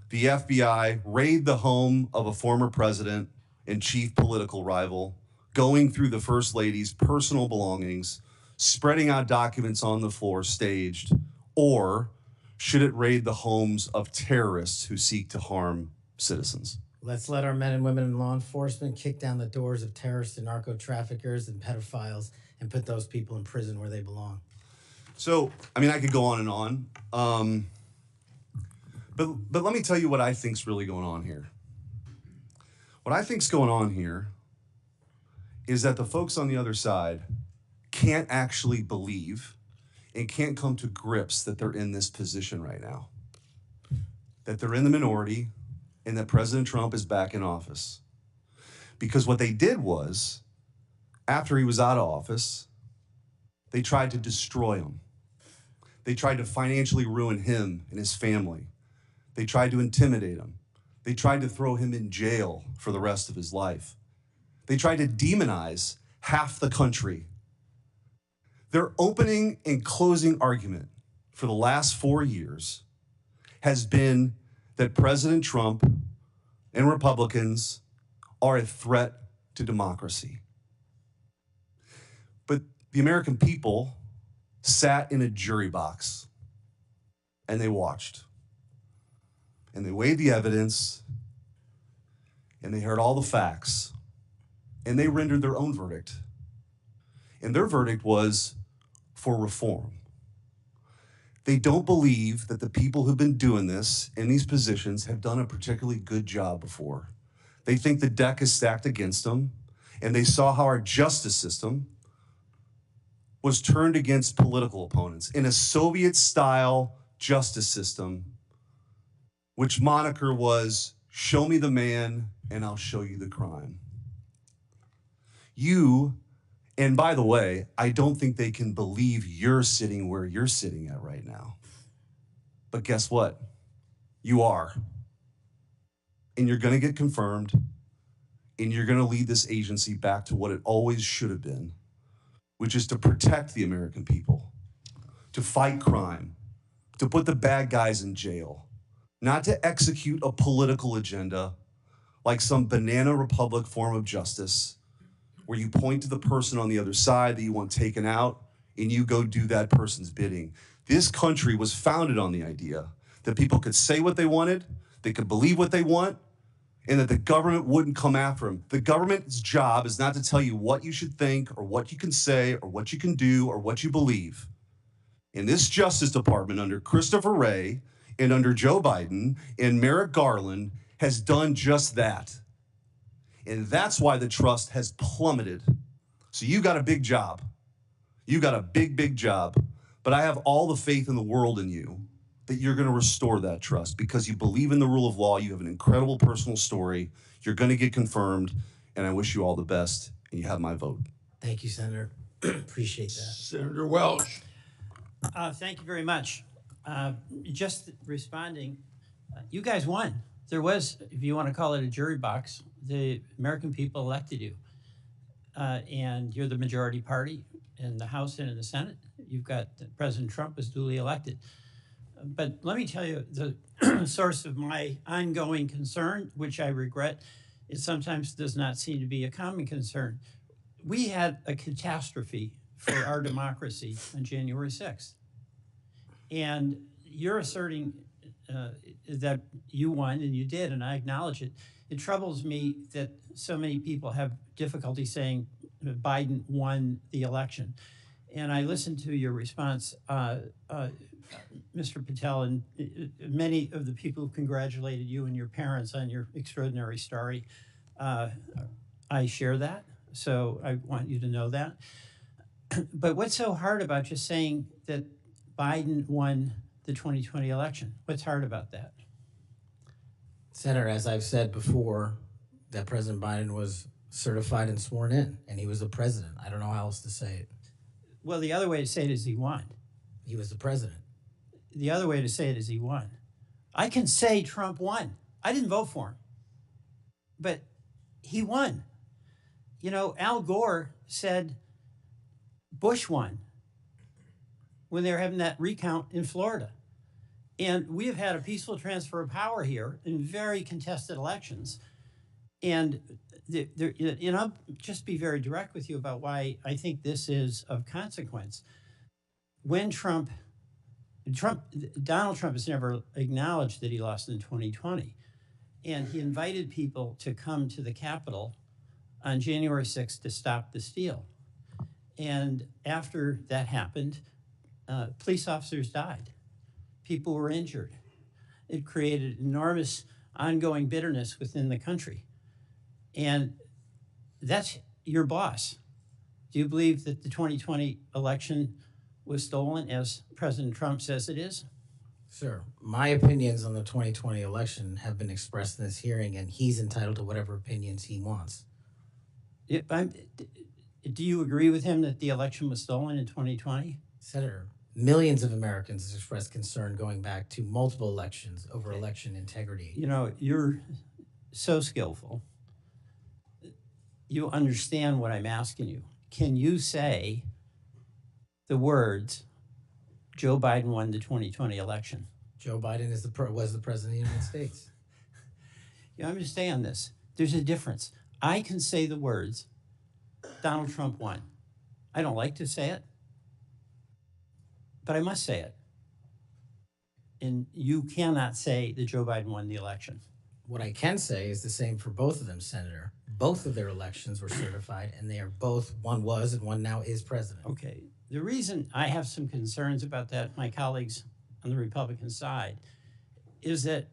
the FBI raid the home of a former president and chief political rival, going through the First Lady's personal belongings, spreading out documents on the floor staged, or should it raid the homes of terrorists who seek to harm citizens? Let's let our men and women in law enforcement kick down the doors of terrorists and narco-traffickers and pedophiles and put those people in prison where they belong. So, I mean, I could go on and on. But let me tell you what I think's really going on here. What I think's going on here is that the folks on the other side can't actually believe and can't come to grips that they're in this position right now. That they're in the minority and that President Trump is back in office. Because what they did was, after he was out of office, they tried to destroy him. They tried to financially ruin him and his family. They tried to intimidate him. They tried to throw him in jail for the rest of his life. They tried to demonize half the country. Their opening and closing argument for the last 4 years has been that President Trump and Republicans are a threat to democracy. But the American people sat in a jury box and they watched. And they weighed the evidence, and they heard all the facts, and they rendered their own verdict. And their verdict was for reform. They don't believe that the people who've been doing this in these positions have done a particularly good job before. They think the deck is stacked against them, and they saw how our justice system was turned against political opponents in a Soviet-style justice system, which moniker was, "Show me the man and I'll show you the crime." And by the way, I don't think they can believe you're sitting where you're sitting at right now. But guess what? You are. And you're gonna get confirmed, and you're gonna lead this agency back to what it always should have been, which is to protect the American people, to fight crime, to put the bad guys in jail, not to execute a political agenda like some banana republic form of justice where you point to the person on the other side that you want taken out and you go do that person's bidding. This country was founded on the idea that people could say what they wanted, they could believe what they want, and that the government wouldn't come after him. The government's job is not to tell you what you should think or what you can say or what you can do or what you believe. And this Justice Department under Christopher Wray and under Joe Biden and Merrick Garland has done just that. And that's why the trust has plummeted. So you got a big job. You got a big, big job. But I have all the faith in the world in you that you're going to restore that trust because you believe in the rule of law. You have an incredible personal story. You're going to get confirmed. And I wish you all the best. And you have my vote. Thank you, Senator. Appreciate that. Senator Welch. Thank you very much. Just responding, you guys won. There was, if you want to call it a jury box, the American people elected you. And you're the majority party in the House and in the Senate. You've got President Trump was duly elected. But let me tell you, the source of my ongoing concern, which I regret, it sometimes does not seem to be a common concern. We had a catastrophe for our democracy on January 6th. And you're asserting that you won, and you did, and I acknowledge it. It troubles me that so many people have difficulty saying Biden won the election. And I listened to your response, Mr. Patel, and many of the people who congratulated you and your parents on your extraordinary story. I share that, so I want you to know that. But what's so hard about just saying that Biden won the 2020 election? What's hard about that? Senator, as I've said before, that President Biden was certified and sworn in, and he was the president. I don't know how else to say it. Well, the other way to say it is he won. He was the president. The other way to say it is he won. I can say Trump won. I didn't vote for him, but he won. You know, Al Gore said Bush won when they were having that recount in Florida. And we have had a peaceful transfer of power here in very contested elections. And I'll just be very direct with you about why I think this is of consequence. When Donald Trump has never acknowledged that he lost in 2020. And he invited people to come to the Capitol on January 6th to stop the steal. And after that happened, police officers died. People were injured. It created enormous ongoing bitterness within the country. And that's your boss. Do you believe that the 2020 election was stolen, as President Trump says it is? Sir, my opinions on the 2020 election have been expressed in this hearing, and he's entitled to whatever opinions he wants. Do you agree with him that the election was stolen in 2020? Senator, millions of Americans have expressed concern going back to multiple elections over election integrity. You know, you're so skillful. You understand what I'm asking you. Can you say the words, Joe Biden won the 2020 election? Joe Biden was the president of the United States. You understand this? There's a difference. I can say the words, Donald Trump won. I don't like to say it, but I must say it. And you cannot say that Joe Biden won the election. What I can say is the same for both of them, Senator. Both of their elections were certified, and they are both, one was and one now is president. Okay. The reason I have some concerns about that, my colleagues on the Republican side, is that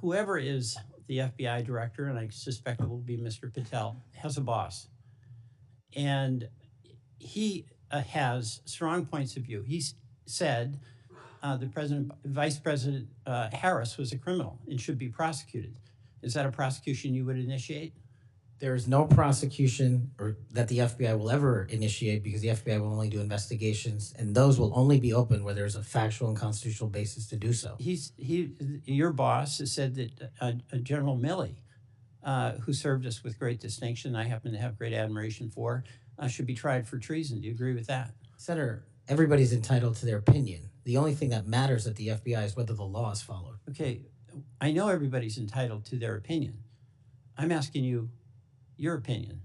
whoever is the FBI director, and I suspect it will be Mr. Patel, has a boss. And he has strong points of view. He said Vice President Harris was a criminal and should be prosecuted. Is that a prosecution you would initiate? There is no prosecution or that the FBI will ever initiate, because the FBI will only do investigations, and those will only be open where there's a factual and constitutional basis to do so. Your boss has said that General Milley, who served us with great distinction, I happen to have great admiration for, should be tried for treason. Do you agree with that? Senator, everybody's entitled to their opinion. The only thing that matters at the FBI is whether the law is followed. Okay, I know everybody's entitled to their opinion. I'm asking you your opinion.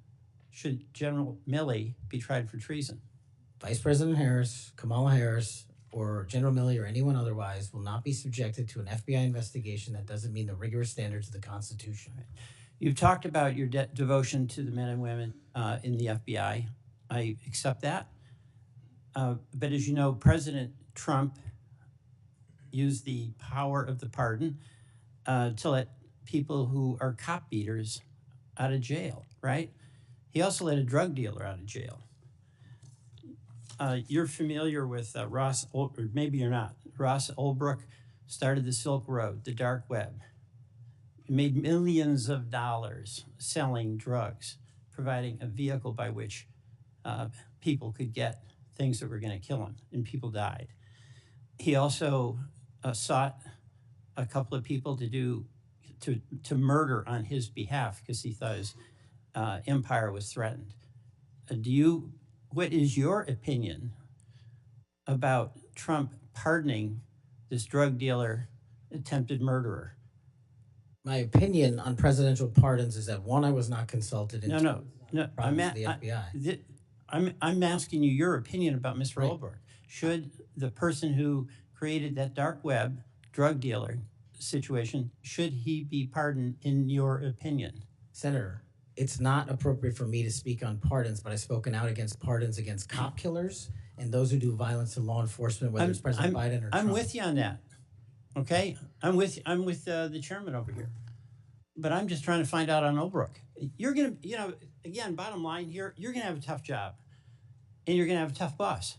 Should General Milley be tried for treason? Vice President Harris, Kamala Harris, or General Milley or anyone otherwise will not be subjected to an FBI investigation that doesn't meet the rigorous standards of the Constitution. Right. You've talked about your devotion to the men and women in the FBI. I accept that. But as you know, President Trump used the power of the pardon to let people who are cop beaters out of jail, right? He also let a drug dealer out of jail. You're familiar with or maybe you're not. Ross Ulbricht started the Silk Road, the dark web. He made millions of dollars selling drugs, providing a vehicle by which people could get things that were going to kill them, and people died. He also sought a couple of people to murder on his behalf because he thought his empire was threatened. What is your opinion about Trump pardoning this drug dealer, attempted murderer? My opinion on presidential pardons is that one, I was not consulted. And No. I'm the FBI. I'm asking you your opinion about Mr. Ulbricht. Should the person who created that dark web drug dealer situation, should he be pardoned in your opinion? Senator, it's not appropriate for me to speak on pardons, but I've spoken out against pardons against cop killers and those who do violence to law enforcement, whether it's President Biden or Trump. I'm with you on that. Okay, I'm with the chairman over here, but I'm just trying to find out on Ulbricht. You're gonna, again, bottom line here, you're gonna have a tough job, and you're gonna have a tough boss,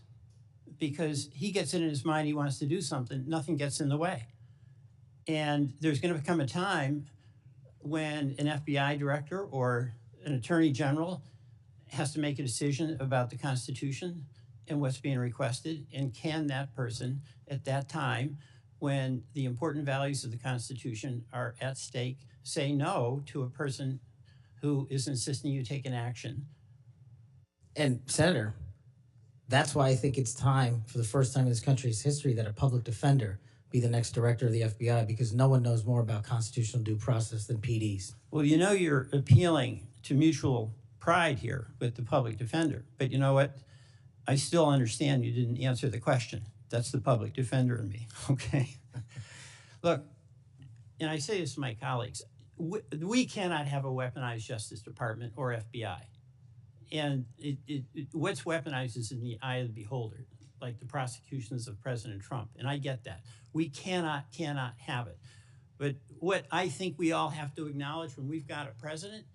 because he gets it in his mind he wants to do something, nothing gets in the way, and there's gonna become a time when an FBI director or an attorney general has to make a decision about the Constitution and what's being requested, and can that person at that time, when the important values of the Constitution are at stake, say no to a person who is insisting you take an action? And Senator, that's why I think it's time, for the first time in this country's history, that a public defender be the next director of the FBI, because no one knows more about constitutional due process than PDs. Well, you're appealing to mutual pride here with the public defender, but you know what? I still understand you didn't answer the question. That's the public defender in me, okay? Look, and I say this to my colleagues, we cannot have a weaponized Justice Department or FBI. And what's weaponized is in the eye of the beholder, like the prosecutions of President Trump, and I get that. We cannot have it. But what I think we all have to acknowledge when we've got a president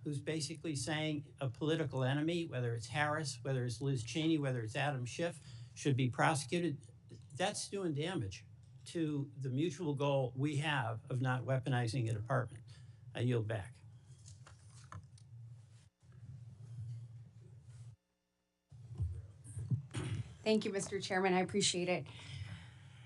who's basically saying a political enemy, whether it's Harris, whether it's Liz Cheney, whether it's Adam Schiff, should be prosecuted, that's doing damage to the mutual goal we have of not weaponizing a department. I yield back. Thank you, Mr. Chairman. I appreciate it.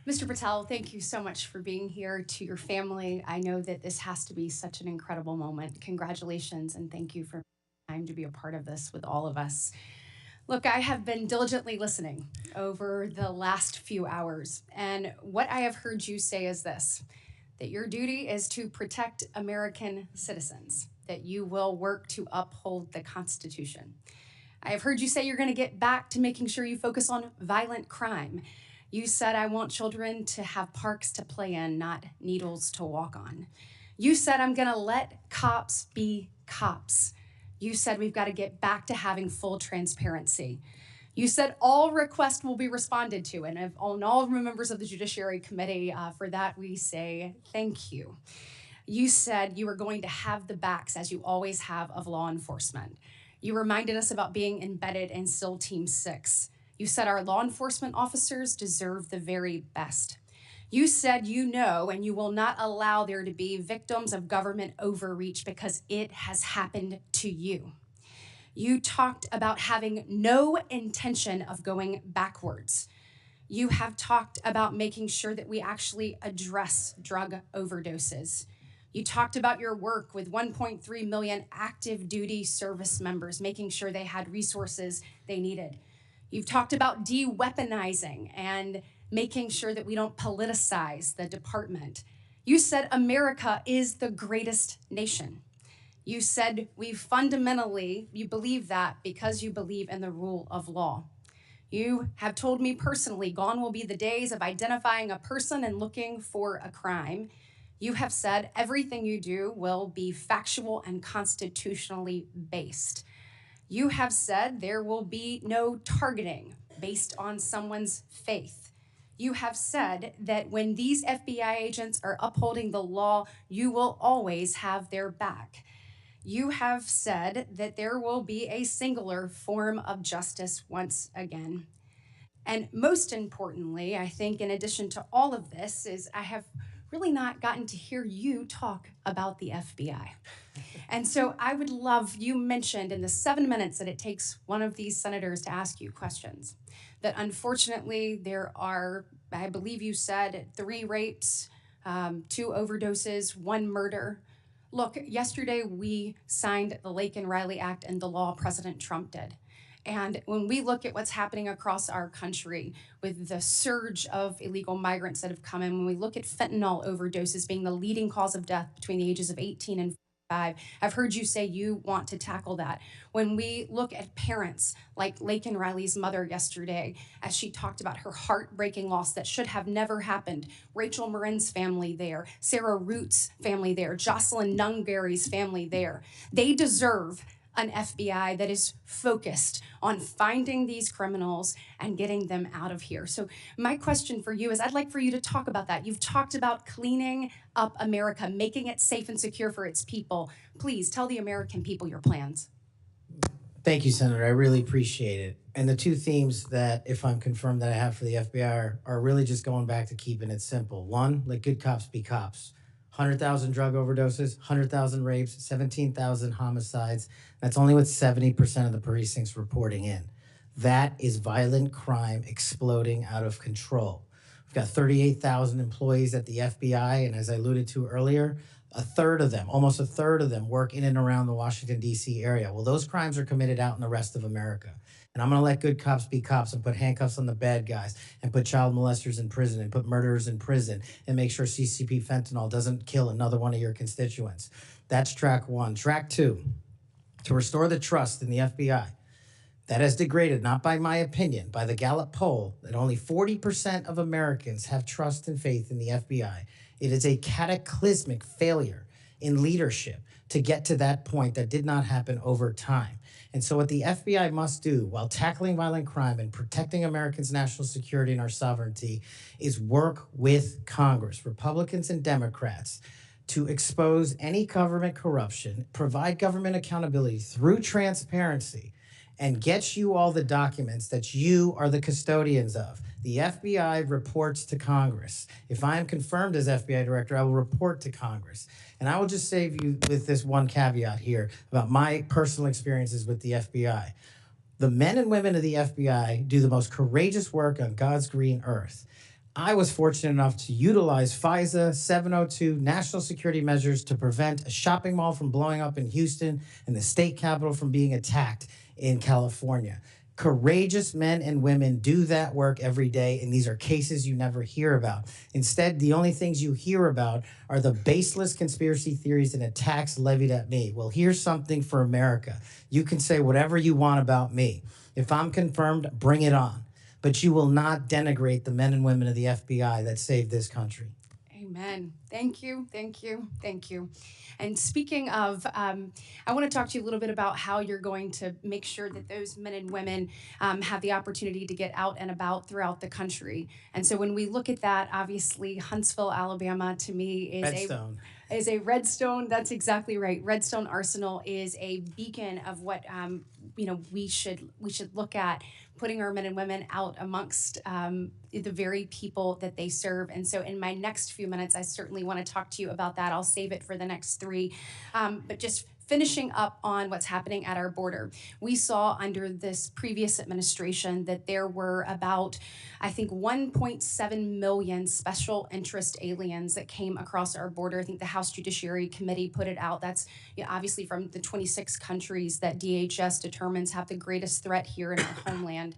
Mr. Patel, thank you so much for being here. To your family, I know that this has to be such an incredible moment. Congratulations, and thank you for time to be a part of this with all of us. Look, I have been diligently listening over the last few hours, and what I have heard you say is this, that your duty is to protect American citizens, that you will work to uphold the Constitution. I have heard you say you're going to get back to making sure you focus on violent crime. You said, I want children to have parks to play in, not needles to walk on. You said, I'm going to let cops be cops. You said, we've got to get back to having full transparency. You said all requests will be responded to, and on all members of the Judiciary Committee, for that we say thank you. You said you were going to have the backs, as you always have, of law enforcement. You reminded us about being embedded in SEAL Team 6. You said our law enforcement officers deserve the very best. You said you know and you will not allow there to be victims of government overreach because it has happened to you. You talked about having no intention of going backwards. You have talked about making sure that we actually address drug overdoses. You talked about your work with 1.3 million active duty service members, making sure they had resources they needed. You've talked about de-weaponizing and making sure that we don't politicize the department. You said America is the greatest nation. You said you believe that because you believe in the rule of law. You have told me personally, gone will be the days of identifying a person and looking for a crime. You have said everything you do will be factual and constitutionally based. You have said there will be no targeting based on someone's faith. You have said that when these FBI agents are upholding the law, you will always have their back. You have said that there will be a singular form of justice once again. And most importantly, I think in addition to all of this, is I have really not gotten to hear you talk about the FBI. And so I would love, you mentioned in the 7 minutes that it takes one of these senators to ask you questions, that unfortunately there are, I believe you said, 3 rapes, 2 overdoses, 1 murder. Look, yesterday we signed the Laken Riley Act and the law President Trump did. And when we look at what's happening across our country with the surge of illegal migrants that have come in, when we look at fentanyl overdoses being the leading cause of death between the ages of 18 and 45, I've heard you say you want to tackle that. When we look at parents like Laken Riley's mother yesterday, as she talked about her heartbreaking loss that should have never happened, Rachel Marin's family there, Sarah Root's family there, Jocelyn Nungary's family there, they deserve an FBI that is focused on finding these criminals and getting them out of here. So my question for you is, I'd like for you to talk about that. You've talked about cleaning up America, making it safe and secure for its people. Please tell the American people your plans. Thank you, Senator. I really appreciate it. And the 2 themes that, if I'm confirmed, that I have for the FBI are really just going back to keeping it simple. 1, let good cops be cops. 100,000 drug overdoses, 100,000 rapes, 17,000 homicides. That's only with 70% of the precincts reporting in. That is violent crime exploding out of control. We've got 38,000 employees at the FBI, and as I alluded to earlier, almost a third of them work in and around the Washington, D.C. area. Well, those crimes are committed out in the rest of America. And I'm going to let good cops be cops and put handcuffs on the bad guys and put child molesters in prison and put murderers in prison and make sure CCP fentanyl doesn't kill another one of your constituents. That's track 1. Track 2, to restore the trust in the FBI. That has degraded, not by my opinion, by the Gallup poll, that only 40% of Americans have trust and faith in the FBI. It is a cataclysmic failure in leadership to get to that point that did not happen over time. And so what the FBI must do while tackling violent crime and protecting Americans' national security and our sovereignty is work with Congress, Republicans and Democrats, to expose any government corruption, provide government accountability through transparency, and get you all the documents that you are the custodians of. The FBI reports to Congress. If I am confirmed as FBI director, I will report to Congress. And I will just save you with this one caveat here about my personal experiences with the FBI. The men and women of the FBI do the most courageous work on God's green earth. I was fortunate enough to utilize FISA 702 national security measures to prevent a shopping mall from blowing up in Houston and the state capitol from being attacked in California. Courageous men and women do that work every day, and these are cases you never hear about. Instead, the only things you hear about are the baseless conspiracy theories and attacks levied at me. Well, here's something for America. You can say whatever you want about me. If I'm confirmed, bring it on. But you will not denigrate the men and women of the FBI that saved this country. Amen. Thank you, thank you, thank you. And speaking of, I want to talk to you a little bit about how you're going to make sure that those men and women have the opportunity to get out and about throughout the country. And so when we look at that, obviously Huntsville, Alabama, to me is a Redstone. That's exactly right. Redstone Arsenal is a beacon of what we should look at, putting our men and women out amongst the very people that they serve. And so in my next few minutes, I certainly want to talk to you about that. I'll save it for the next 3. But just finishing up on what's happening at our border. We saw under this previous administration that there were about, I think, 1.7 million special interest aliens that came across our border. I think the House Judiciary Committee put it out. That's obviously from the 26 countries that DHS determines have the greatest threat here in our homeland.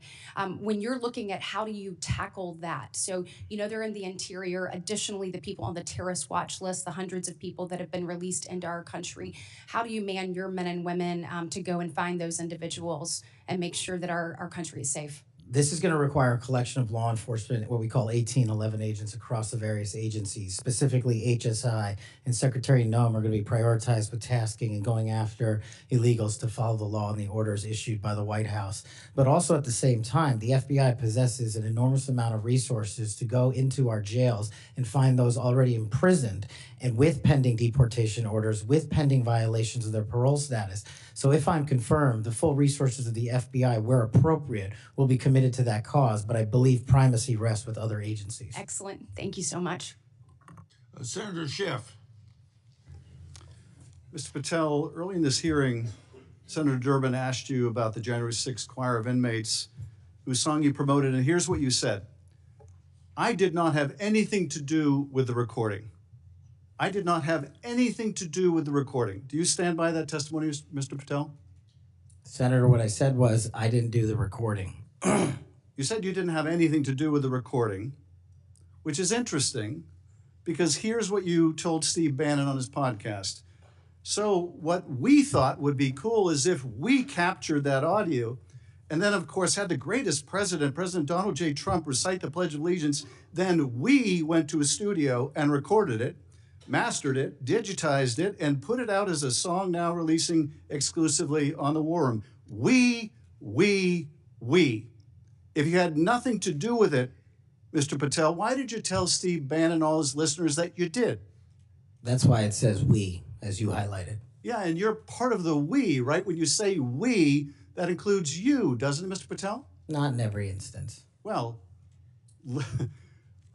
When you're looking at how do you tackle that? So, they're in the interior. Additionally, the people on the terrorist watch list, the hundreds of people that have been released into our country. How do you man your men and women to go and find those individuals and make sure that our country is safe? This is going to require a collection of law enforcement, what we call 1811 agents across the various agencies. Specifically, HSI and Secretary Noem are going to be prioritized with tasking and going after illegals to follow the law and the orders issued by the White House. But also at the same time, the FBI possesses an enormous amount of resources to go into our jails and find those already imprisoned and with pending deportation orders, with pending violations of their parole status. So if I'm confirmed, the full resources of the FBI, where appropriate, will be committed to that cause, but I believe primacy rests with other agencies. Excellent. Thank you so much. Senator Schiff. Mr. Patel, early in this hearing, Senator Durbin asked you about the January 6th choir of inmates whose song you promoted, and here's what you said. I did not have anything to do with the recording. I did not have anything to do with the recording. Do you stand by that testimony, Mr. Patel? Senator, what I said was I didn't do the recording. You said you didn't have anything to do with the recording, which is interesting because here's what you told Steve Bannon on his podcast. So what we thought would be cool is if we captured that audio and then, of course, had the greatest president, President Donald J. Trump, recite the Pledge of Allegiance, then we went to a studio and recorded it, mastered it, digitized it, and put it out as a song now releasing exclusively on the War Room. We. If you had nothing to do with it, Mr. Patel, why did you tell Steve Bannon and all his listeners that you did? That's why it says we, as you highlighted. Yeah, and you're part of the we, right? When you say we, that includes you, doesn't it, Mr. Patel? Not in every instance. Well,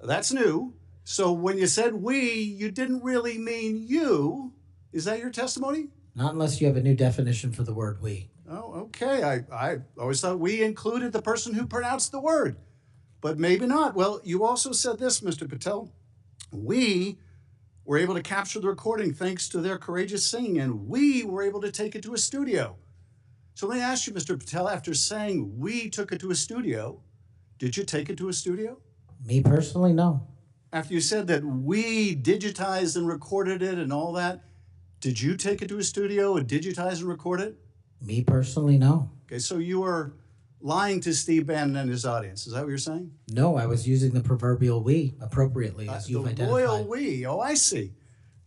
that's new. So when you said we, you didn't really mean you. Is that your testimony? Not unless you have a new definition for the word we. Oh, okay. I always thought we included the person who pronounced the word, but maybe not. Well, you also said this, Mr. Patel. We were able to capture the recording thanks to their courageous singing, and we were able to take it to a studio. So let me ask you, Mr. Patel, after saying we took it to a studio, did you take it to a studio? Me personally, no. After you said that we digitized and recorded it and all that, did you take it to a studio and digitize and record it? Me personally, no. Okay, so you are lying to Steve Bannon and his audience. Is that what you're saying? No, I was using the proverbial we appropriately, as you've identified. The royal we. Oh, I see.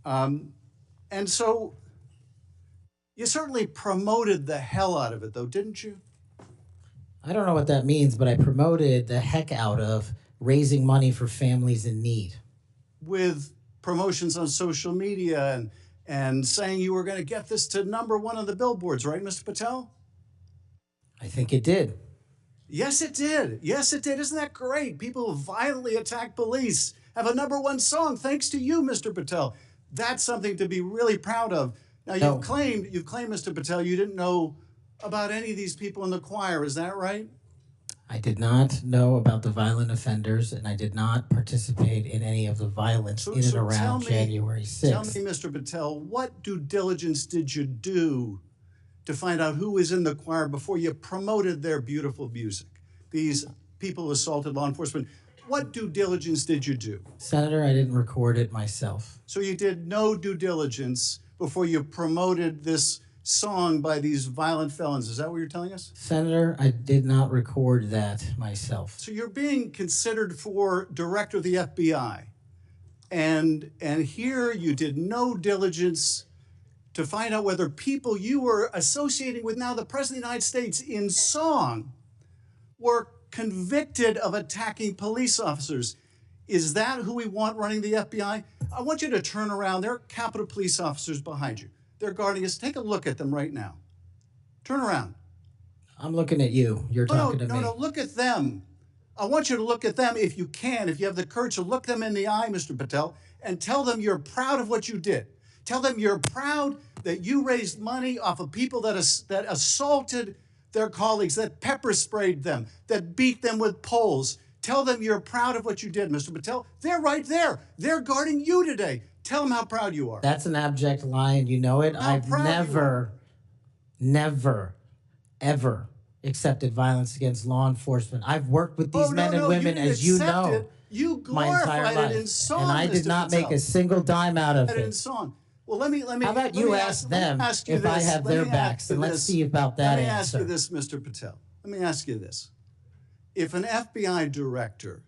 And so you certainly promoted the hell out of it, though, didn't you? I don't know what that means, but I promoted the heck out of raising money for families in need. With promotions on social media and saying you were going to get this to #1 on the billboards, right, Mr. Patel? I think it did. Yes, it did. Yes, it did. Isn't that great? People who violently attack police have a #1 song thanks to you, Mr. Patel. That's something to be really proud of. Now, you've claimed, Mr. Patel, you didn't know about any of these people in the choir. Is that right? I did not know about the violent offenders, and I did not participate in any of the violence in and around January 6th. Tell me, Mr. Patel, what due diligence did you do to find out who was in the choir before you promoted their beautiful music? These people who assaulted law enforcement. What due diligence did you do? Senator, I didn't record it myself. So you did no due diligence before you promoted this song by these violent felons. Is that what you're telling us? Senator, I did not record that myself. So you're being considered for director of the FBI. And here you did no diligence to find out whether people you were associating with now the President of the United States in song were convicted of attacking police officers. Is that who we want running the FBI? I want you to turn around. There are Capitol Police officers behind you. They're guarding us. Take a look at them right now. Turn around. I'm looking at you. You're talking to me. No, look at them. I want you to look at them if you can, if you have the courage to look them in the eye, Mr. Patel, and tell them you're proud of what you did. Tell them you're proud that you raised money off of people that assaulted their colleagues, that pepper sprayed them, that beat them with poles. Tell them you're proud of what you did, Mr. Patel. They're right there. They're guarding you today. Tell them how proud you are. That's an abject lie, and you know it. I've never, ever accepted violence against law enforcement. I've worked with these men and women, as you know, my entire life, in song, and I did not make a single dime out of it. In song. Well, let me. How about you ask them if I have their backs, and let's see about that answer. Let me ask you this, Mr. Patel. Let me ask you this. If an FBI director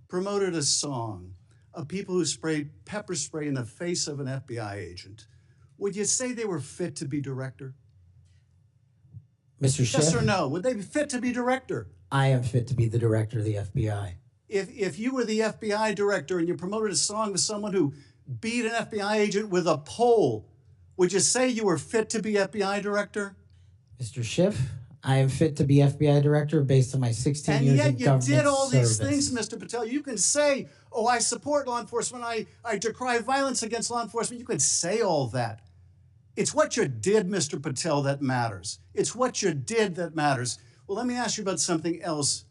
promoted a song of people who sprayed pepper spray in the face of an FBI agent, would you say they were fit to be director? Mr. Yes or Schiff, no? Would they be fit to be director? I am fit to be the director of the FBI. If you were the FBI director and you promoted a song with someone who beat an FBI agent with a pole, would you say you were fit to be FBI director? Mr. Schiff, I am fit to be FBI director based on my 16 years in And yet government you did all service. these things, Mr. Patel. You can say, oh, I support law enforcement, I decry violence against law enforcement. You can say all that. It's what you did, Mr. Patel, that matters. It's what you did that matters. Well, let me ask you about something else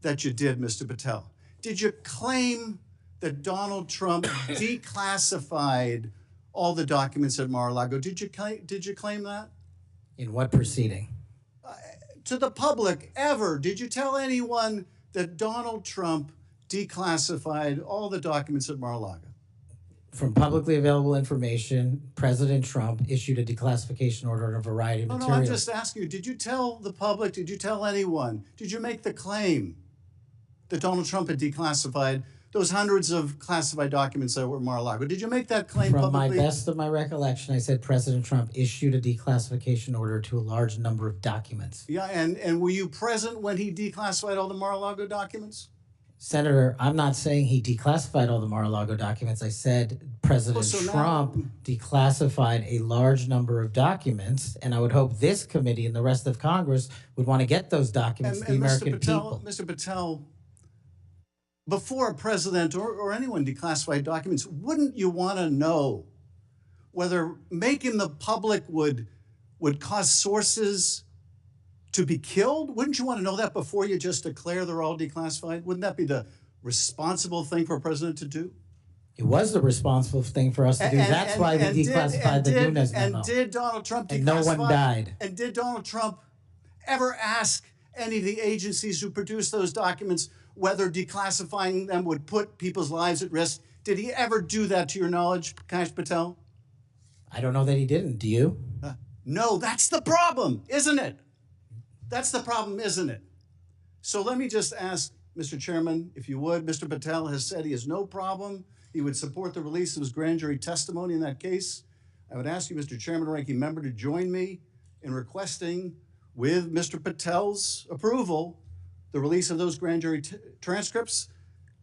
that you did, Mr. Patel. Did you claim that Donald Trump declassified all the documents at Mar-a-Lago? Did you claim that? In what proceeding? To the public, ever, did you tell anyone that Donald Trump declassified all the documents at Mar-a-Lago? From publicly available information, President Trump issued a declassification order on a variety of No, materials. I'm just asking you, did you tell the public, did you tell anyone, did you make the claim that Donald Trump had declassified those hundreds of classified documents that were at Mar-a-Lago? Did you make that claim From publicly? my best of my recollection, I said President Trump issued a declassification order to a large number of documents. Yeah, and were you present when he declassified all the Mar-a-Lago documents? Senator, I'm not saying he declassified all the Mar-a-Lago documents. I said President so now- Trump declassified a large number of documents, and I would hope this committee and the rest of Congress would want to get those documents to the American people. Mr. Patel, before a president or anyone declassified documents, wouldn't you want to know whether making the public would cause sources to be killed? Wouldn't you want to know that before you just declare they're all declassified? Wouldn't that be the responsible thing for a president to do? It was the responsible thing for us to do. That's why we declassified the Nunes memo. And did Donald Trump declassify? And no one died. And did Donald Trump ever ask any of the agencies who produced those documents whether declassifying them would put people's lives at risk? Did he ever do that to your knowledge, Kash Patel? I don't know that he didn't. Do you? No, that's the problem, isn't it? That's the problem, isn't it? So let me just ask, Mr. Chairman, if you would, Mr. Patel has said he has no problem. He would support the release of his grand jury testimony in that case. I would ask you, Mr. Chairman, ranking member, to join me in requesting, with Mr. Patel's approval, the release of those grand jury transcripts.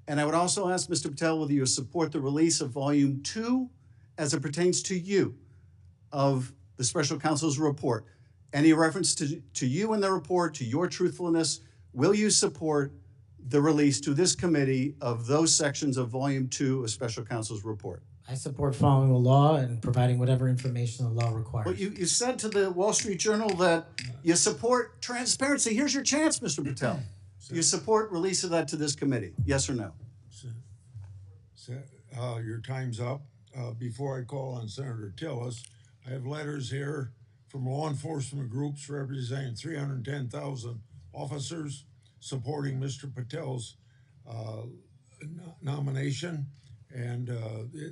And I would also ask Mr. Patel whether you support the release of Volume 2 as it pertains to you of the special counsel's report. Any reference to you in the report, to your truthfulness, will you support the release to this committee of those sections of Volume 2 of special counsel's report? I support following the law and providing whatever information the law requires. Well, you said to the Wall Street Journal that you support transparency. Here's your chance, Mr. Patel. You support release of that to this committee, yes or no? Your time's up. Before I call on Senator Tillis, I have letters here from law enforcement groups representing 310,000 officers supporting Mr. Patel's nomination. And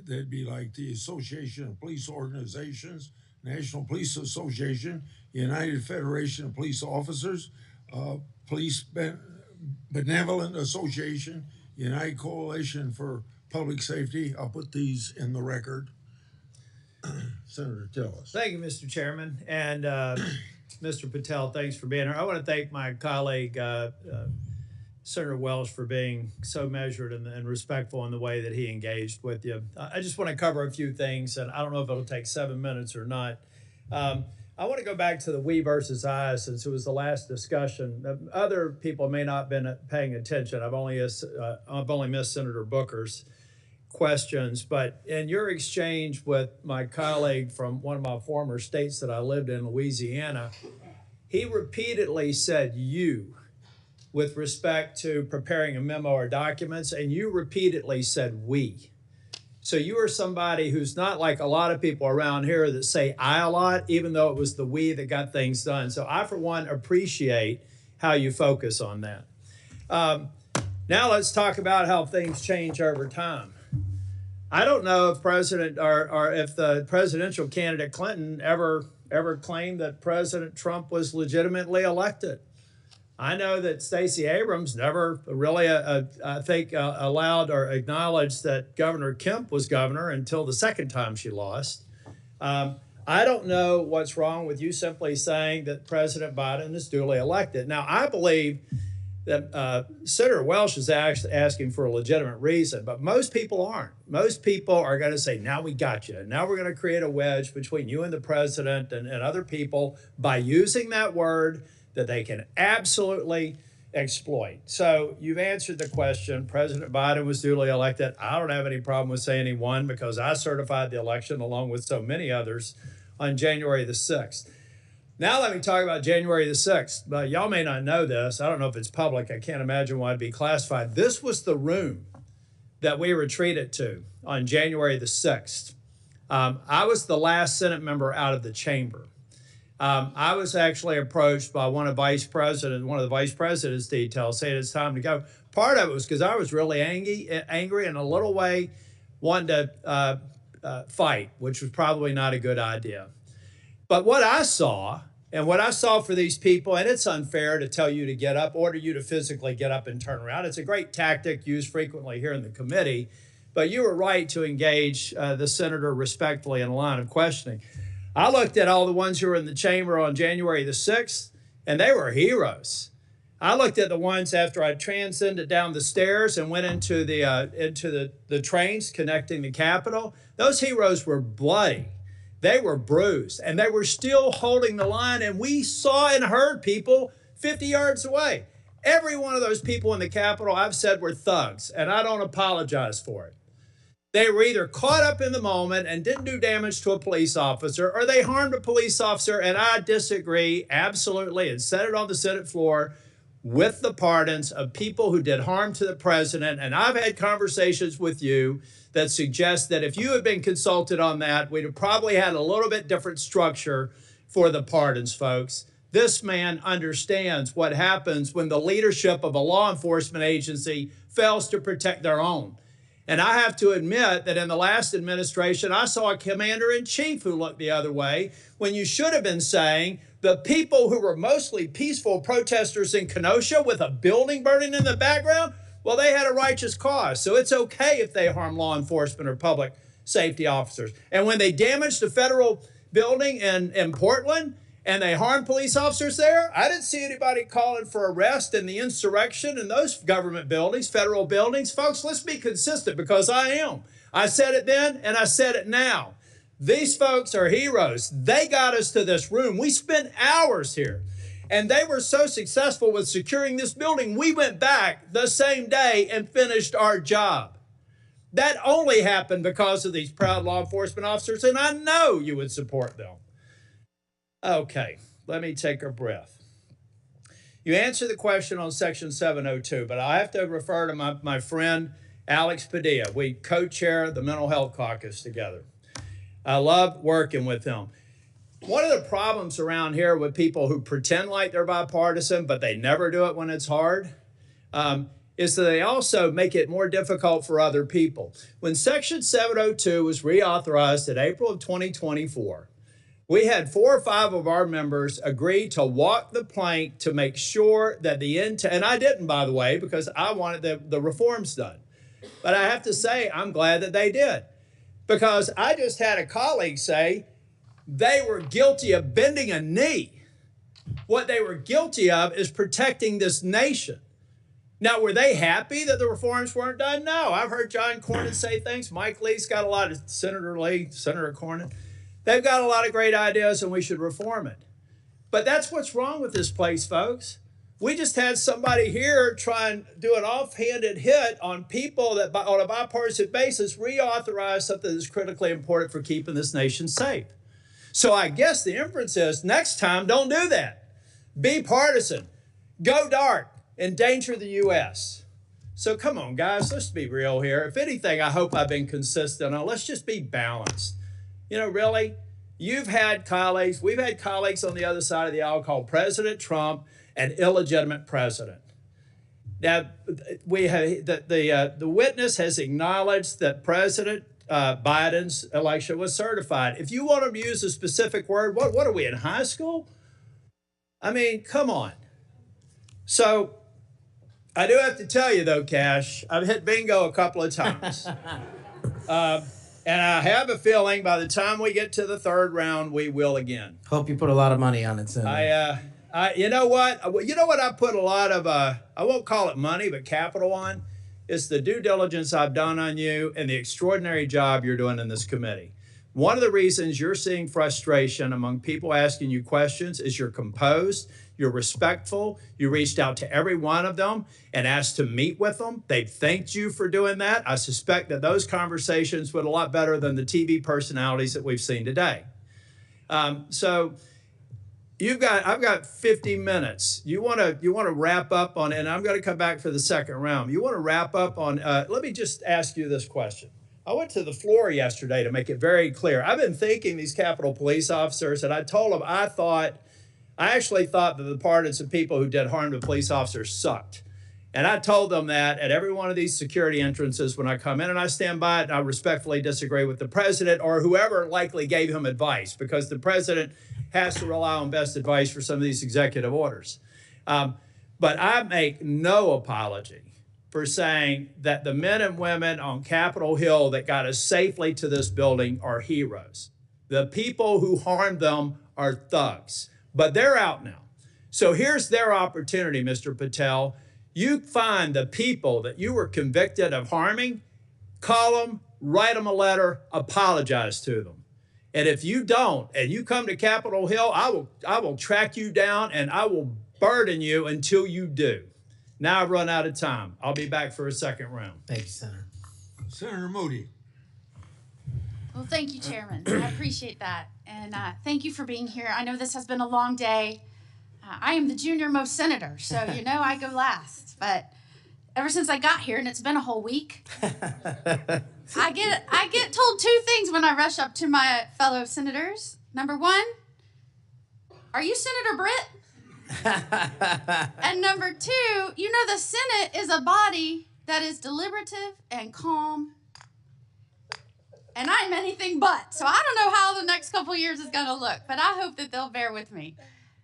they'd be like the Association of Police Organizations, National Police Association, United Federation of Police Officers, Police Benevolent Association, United Coalition for Public Safety. I'll put these in the record. Senator Tillis. Thank you, Mr. Chairman. And Mr. Patel, thanks for being here. I want to thank my colleague, Senator Welsh, for being so measured and respectful in the way that he engaged with you. I just want to cover a few things, and I don't know if it'll take 7 minutes or not. I want to go back to the we versus I, since it was the last discussion. Other people may not have been paying attention. I've only missed Senator Booker's questions, but in your exchange with my colleague from one of my former states that I lived in, Louisiana, he repeatedly said you with respect to preparing a memo or documents, and you repeatedly said we. So you are somebody who's not like a lot of people around here that say I a lot, even though it was the we that got things done. So I, for one, appreciate how you focus on that. Now let's talk about how things change over time. I don't know if if the presidential candidate Clinton ever claimed that President Trump was legitimately elected. I know that Stacey Abrams never really, I think, allowed or acknowledged that Governor Kemp was governor until the second time she lost. I don't know what's wrong with you simply saying that President Biden is duly elected. Now, I believe that Senator Welch is asking for a legitimate reason, but most people aren't. Most people are going to say, now we got you. Now we're going to create a wedge between you and the president and other people by using that word that they can absolutely exploit. So you've answered the question. President Biden was duly elected. I don't have any problem with saying he won because I certified the election along with so many others on January the 6th. Now let me talk about January the 6th. But y'all may not know this. I don't know if it's public. I can't imagine why it'd be classified. This was the room that we retreated to on January the 6th. I was the last Senate member out of the chamber. I was actually approached by one of the vice president's details saying it's time to go. Part of it was because I was really angry and a little way wanted to fight, which was probably not a good idea. But what I saw, and what I saw for these people, and it's unfair to tell you to get up, order you to physically get up and turn around. It's a great tactic used frequently here in the committee, but you were right to engage the senator respectfully in a line of questioning. I looked at all the ones who were in the chamber on January the 6th, and they were heroes. I looked at the ones after I transcended down the stairs and went into the trains connecting the Capitol. Those heroes were bloody. They were bruised, and they were still holding the line, and we saw and heard people 50 yards away. Every one of those people in the Capitol, I've said, were thugs, and I don't apologize for it. They were either caught up in the moment and didn't do damage to a police officer, or they harmed a police officer, and I disagree absolutely and said it on the Senate floor with the pardons of people who did harm to the president. And I've had conversations with you that suggest that if you had been consulted on that, we'd have probably had a little bit different structure for the pardons, folks. This man understands what happens when the leadership of a law enforcement agency fails to protect their own. And I have to admit that in the last administration, I saw a commander-in-chief who looked the other way when you should have been saying the people who were mostly peaceful protesters in Kenosha with a building burning in the background, well, they had a righteous cause. So it's okay if they harm law enforcement or public safety officers. And when they damaged the federal building in Portland and they harmed police officers there, I didn't see anybody calling for arrest in the insurrection in those government buildings, federal buildings. Folks, let's be consistent because I am. I said it then and I said it now. These folks are heroes. They got us to this room. We spent hours here. And they were so successful with securing this building, we went back the same day and finished our job. That only happened because of these proud law enforcement officers, and I know you would support them. Okay, let me take a breath. You answered the question on Section 702, but I have to refer to my friend Alex Padilla. We co-chair the Mental Health Caucus together. I love working with him. One of the problems around here with people who pretend like they're bipartisan, but they never do it when it's hard, is that they also make it more difficult for other people. When Section 702 was reauthorized in April of 2024, we had 4 or 5 of our members agree to walk the plank to make sure that and I didn't, by the way, because I wanted the reforms done. But I have to say, I'm glad that they did. Because I just had a colleague say they were guilty of bending a knee. What they were guilty of is protecting this nation. Now, were they happy that the reforms weren't done? No. I've heard John Cornyn say things. Mike Lee's got a lot of, Senator Lee, Senator Cornyn. They've got a lot of great ideas and we should reform it. But that's what's wrong with this place, folks. We just had somebody here try and do an offhanded hit on people that, on a bipartisan basis, reauthorize something that's critically important for keeping this nation safe. So I guess the inference is next time, don't do that. Be partisan. Go dark. Endanger the U.S. So come on, guys, let's be real here. If anything, I hope I've been consistent on. Let's just be balanced. You know, really, you've had colleagues, we've had colleagues on the other side of the aisle call President Trump an illegitimate president. Now, we have the witness has acknowledged that President Biden's election was certified. If you want to use a specific word, what are we in high school? I mean, come on. So I do have to tell you though, Cash, I've hit bingo a couple of times. And I have a feeling by the time we get to the third round, we will again. Hope you put a lot of money on it, Senator. You know what? You know what I put a lot of, I won't call it money, but capital on? It's the due diligence I've done on you and the extraordinary job you're doing in this committee. One of the reasons you're seeing frustration among people asking you questions is you're composed, you're respectful, you reached out to every one of them and asked to meet with them. They've thanked you for doing that. I suspect that those conversations went a lot better than the TV personalities that we've seen today. So I've got 50 minutes. You want to wrap up on, and I'm going to come back for the second round. You want to wrap up on, let me just ask you this question. I went to the floor yesterday to make it very clear. I've been thanking these Capitol Police officers, and I told them I actually thought that the pardons of people who did harm to police officers sucked. And I told them that at every one of these security entrances when I come in, and I stand by it, and I respectfully disagree with the president or whoever likely gave him advice, because the president has to rely on best advice for some of these executive orders. But I make no apology for saying that the men and women on Capitol Hill that got us safely to this building are heroes. The people who harmed them are thugs, but they're out now. So here's their opportunity, Mr. Patel. You find the people that you were convicted of harming, call them, write them a letter, apologize to them. And if you don't, and you come to Capitol Hill, I will track you down and I will burden you until you do. Now I've run out of time. I'll be back for a second round. Thank you, Senator. Senator Moody. Well, thank you, Chairman. I appreciate that. And thank you for being here. I know this has been a long day. I am the junior most senator, so you know I go last. But ever since I got here, and it's been a whole week, I get told two things when I rush up to my fellow senators. Number one, are you Senator Britt? And number two, you know the Senate is a body that is deliberative and calm. And I'm anything but. So I don't know how the next couple years is going to look, but I hope that they'll bear with me.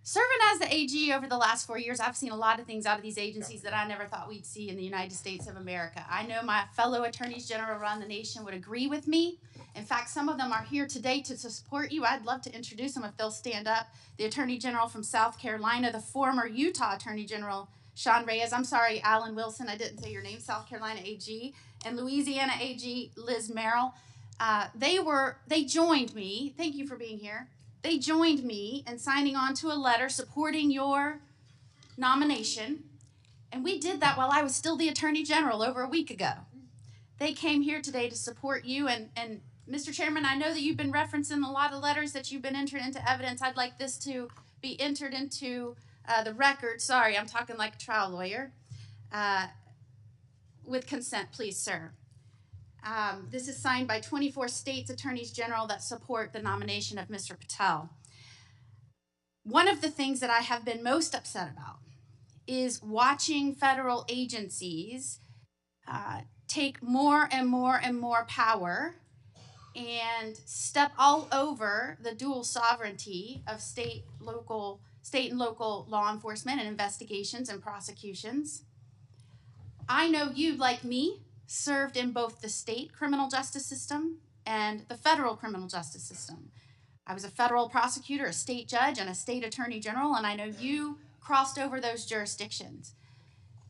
Serving as the AG over the last 4 years, I've seen a lot of things out of these agencies that I never thought we'd see in the United States of America. I know my fellow attorneys general around the nation would agree with me. In fact, some of them are here today to support you. I'd love to introduce them if they'll stand up. The Attorney General from South Carolina, the former Utah Attorney General, Sean Reyes. I'm sorry, Alan Wilson, I didn't say your name, South Carolina AG. And Louisiana AG, Liz Merrill. They joined me. Thank you for being here. They joined me in signing on to a letter supporting your nomination. And we did that while I was still the Attorney General over a week ago. They came here today to support you. And Mr. Chairman, I know that you've been referencing a lot of letters that you've been entered into evidence. I'd like this to be entered into the record. Sorry, I'm talking like a trial lawyer. With consent, please, sir. This is signed by 24 states attorneys general that support the nomination of Mr. Patel. One of the things that I have been most upset about is watching federal agencies take more and more and more power and step all over the dual sovereignty of state and local law enforcement and investigations and prosecutions. I know you, like me, served in both the state criminal justice system and the federal criminal justice system. I was a federal prosecutor, a state judge, and a state attorney general, and I know you crossed over those jurisdictions.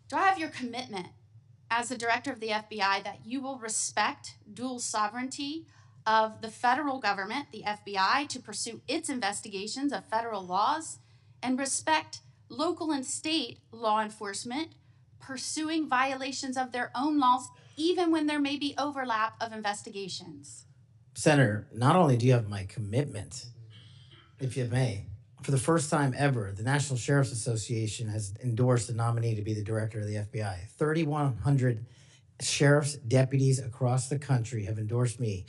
Do I have your commitment as the director of the FBI that you will respect dual sovereignty of the federal government, the FBI, to pursue its investigations of federal laws, and respect local and state law enforcement pursuing violations of their own laws, even when there may be overlap of investigations? Senator, not only do you have my commitment, if you may, for the first time ever, the National Sheriff's Association has endorsed a nominee to be the director of the FBI. 3,100 sheriffs, deputies across the country have endorsed me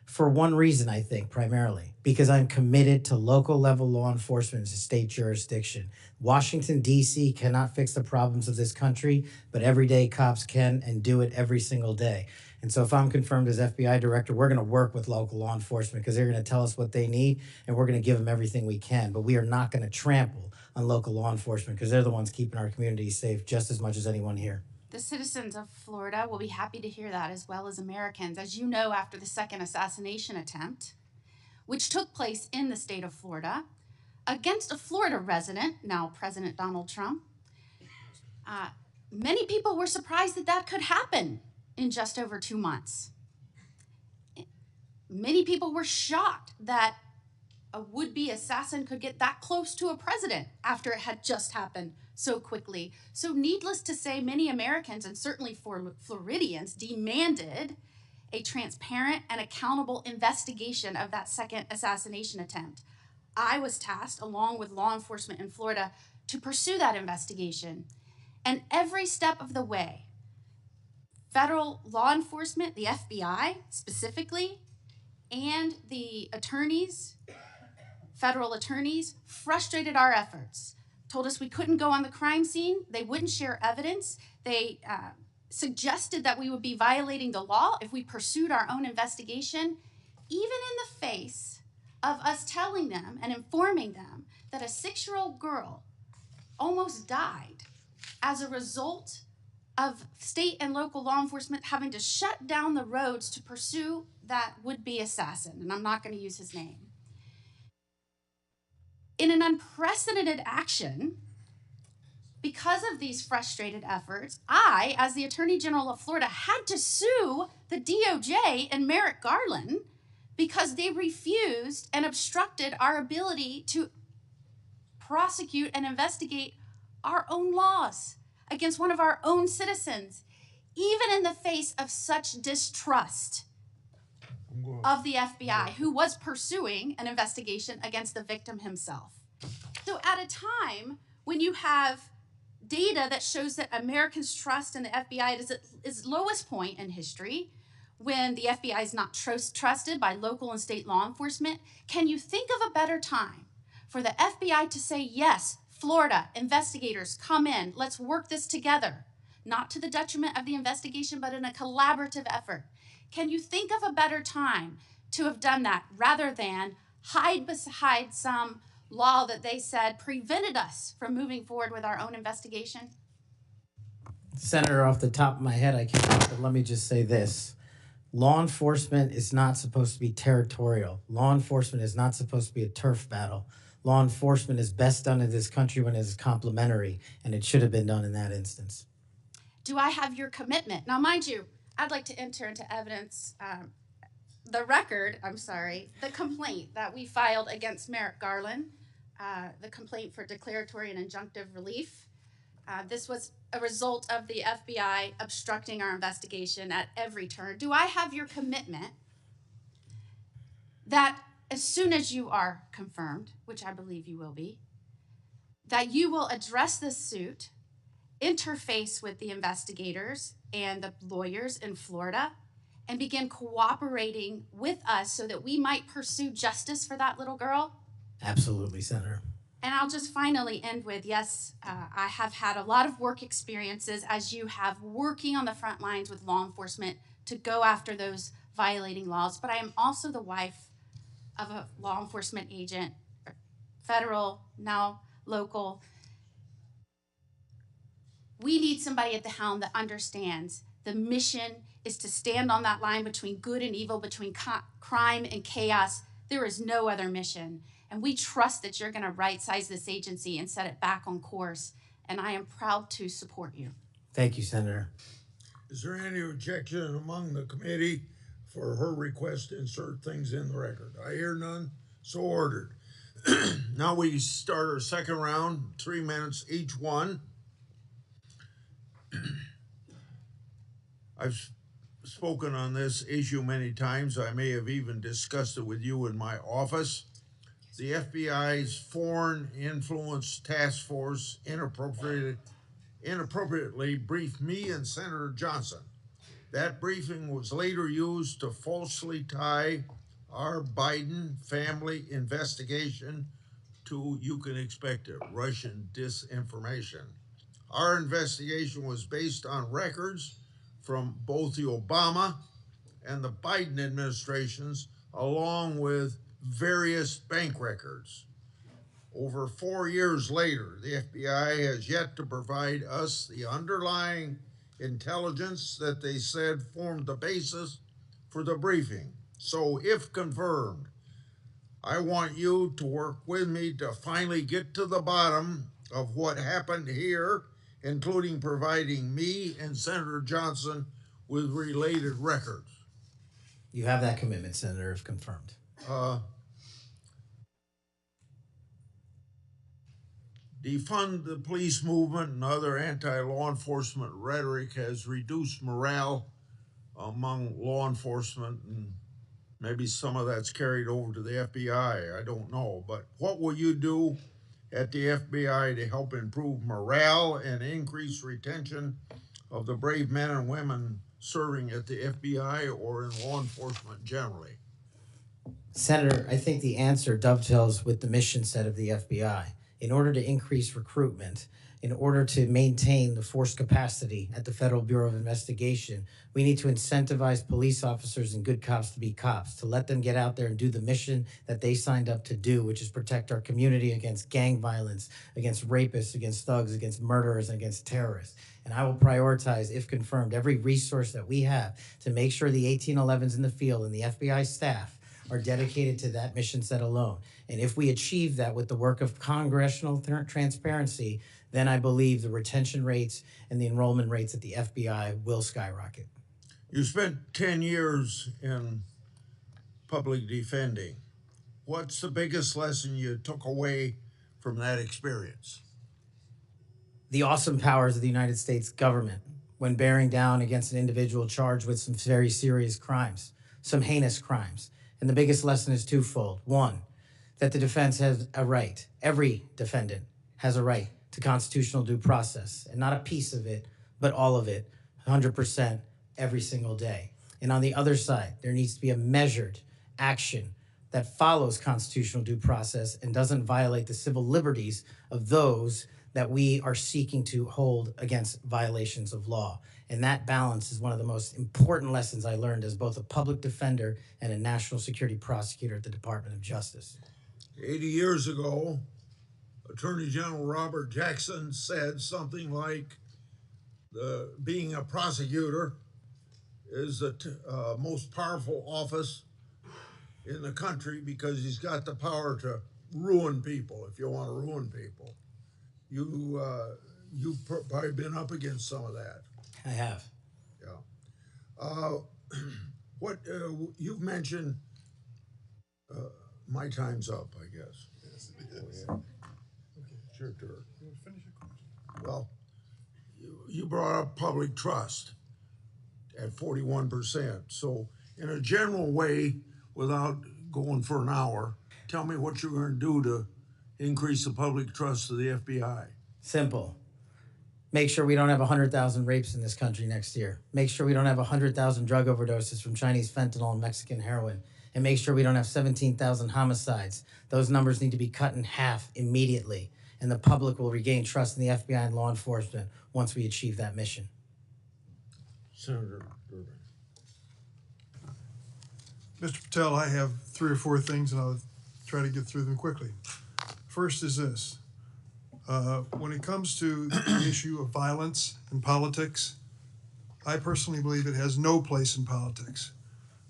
for one reason, I think, primarily, because I'm committed to local level law enforcement as a state jurisdiction. Washington, D.C. cannot fix the problems of this country, but everyday cops can and do it every single day. And so if I'm confirmed as FBI director, we're going to work with local law enforcement because they're going to tell us what they need and we're going to give them everything we can. But we are not going to trample on local law enforcement because they're the ones keeping our communities safe just as much as anyone here. The citizens of Florida will be happy to hear that, as well as Americans. As you know, after the second assassination attempt, which took place in the state of Florida against a Florida resident, now President Donald Trump, many people were surprised that that could happen in just over 2 months. Many people were shocked that a would-be assassin could get that close to a president after it had just happened so quickly. So needless to say, many Americans, and certainly Floridians, demanded a transparent and accountable investigation of that second assassination attempt. I was tasked, along with law enforcement in Florida, to pursue that investigation. And every step of the way, federal law enforcement, the FBI specifically, and the attorneys, federal attorneys, frustrated our efforts, told us we couldn't go on the crime scene, they wouldn't share evidence, they suggested that we would be violating the law if we pursued our own investigation, even in the face of us telling them and informing them that a 6-year-old girl almost died as a result of state and local law enforcement having to shut down the roads to pursue that would-be assassin, and I'm not going to use his name. In an unprecedented action, because of these frustrated efforts, I, as the Attorney General of Florida, had to sue the DOJ and Merrick Garland because they refused and obstructed our ability to prosecute and investigate our own laws against one of our own citizens, even in the face of such distrust of the FBI, who was pursuing an investigation against the victim himself. So at a time when you have data that shows that Americans' trust in the FBI is at its lowest point in history, when the FBI is not trusted by local and state law enforcement, can you think of a better time for the FBI to say, yes, Florida, investigators, come in, let's work this together, not to the detriment of the investigation, but in a collaborative effort? Can you think of a better time to have done that rather than hide behind some law that they said prevented us from moving forward with our own investigation? Senator, off the top of my head, I can't, but let me just say this. Law enforcement is not supposed to be territorial. Law enforcement is not supposed to be a turf battle. Law enforcement is best done in this country when it is complementary, and it should have been done in that instance. Do I have your commitment? Now, mind you, I'd like to enter into evidence the complaint that we filed against Merrick Garland, the complaint for declaratory and injunctive relief. This was a result of the FBI obstructing our investigation at every turn. Do I have your commitment that as soon as you are confirmed, which I believe you will be, that you will address this suit, interface with the investigators and the lawyers in Florida, and begin cooperating with us so that we might pursue justice for that little girl? Absolutely, Senator. And I'll just finally end with, yes, I have had a lot of work experiences, as you have, working on the front lines with law enforcement to go after those violating laws, but I am also the wife of a law enforcement agent, federal, now local. We need somebody at the helm that understands the mission is to stand on that line between good and evil, between crime and chaos. There is no other mission. And we trust that you're going to right-size this agency and set it back on course. And I am proud to support you. Thank you, Senator. Is there any objection among the committee for her request to insert things in the record? I hear none, so ordered. Now we start our second round, 3 minutes each one. I've spoken on this issue many times. I may have even discussed it with you in my office. The FBI's Foreign Influence Task Force inappropriately briefed me and Senator Johnson. That briefing was later used to falsely tie our Biden family investigation to, you can expect it, Russian disinformation. Our investigation was based on records from both the Obama and the Biden administrations, along with various bank records. Over 4 years later, the FBI has yet to provide us the underlying intelligence that they said formed the basis for the briefing. So, if confirmed, I want you to work with me to finally get to the bottom of what happened here, including providing me and Senator Johnson with related records. You have that commitment, Senator, if confirmed. Defund the police movement and other anti-law enforcement rhetoric has reduced morale among law enforcement, and maybe some of that's carried over to the FBI. I don't know. But what will you do at the FBI to help improve morale and increase retention of the brave men and women serving at the FBI or in law enforcement generally? Senator, I think the answer dovetails with the mission set of the FBI. In order to increase recruitment, in order to maintain the force capacity at the Federal Bureau of Investigation, we need to incentivize police officers and good cops to be cops, to let them get out there and do the mission that they signed up to do, which is protect our community against gang violence, against rapists, against thugs, against murderers, and against terrorists. And I will prioritize, if confirmed, every resource that we have to make sure the 1811s in the field and the FBI staff are dedicated to that mission set alone. And if we achieve that with the work of congressional transparency, then I believe the retention rates and the enrollment rates at the FBI will skyrocket. You spent 10 years in public defending. What's the biggest lesson you took away from that experience? The awesome powers of the United States government when bearing down against an individual charged with some very serious crimes, some heinous crimes. And the biggest lesson is twofold. One, that the defense has a right, every defendant has a right to constitutional due process, and not a piece of it, but all of it, 100% every single day. And on the other side, there needs to be a measured action that follows constitutional due process and doesn't violate the civil liberties of those that we are seeking to hold against violations of law. And that balance is one of the most important lessons I learned as both a public defender and a national security prosecutor at the Department of Justice. 80 years ago, Attorney General Robert Jackson said something like, being a prosecutor is the most powerful office in the country because he's got the power to ruin people if you want to ruin people. You've probably been up against some of that. I have. Yeah. What you've mentioned, my time's up, I guess. Yes, it is. Oh, yeah. Okay, it's your turn. Finish your question. Well, you brought up public trust at 41%. So in a general way, without going for an hour, tell me what you're going to do to increase the public trust of the FBI. Simple. Make sure we don't have 100,000 rapes in this country next year. Make sure we don't have 100,000 drug overdoses from Chinese fentanyl and Mexican heroin. And make sure we don't have 17,000 homicides. Those numbers need to be cut in half immediately. And the public will regain trust in the FBI and law enforcement once we achieve that mission. Senator Durbin. Mr. Patel, I have 3 or 4 things, and I'll try to get through them quickly. First is this. When it comes to the issue of violence in politics, I personally believe it has no place in politics.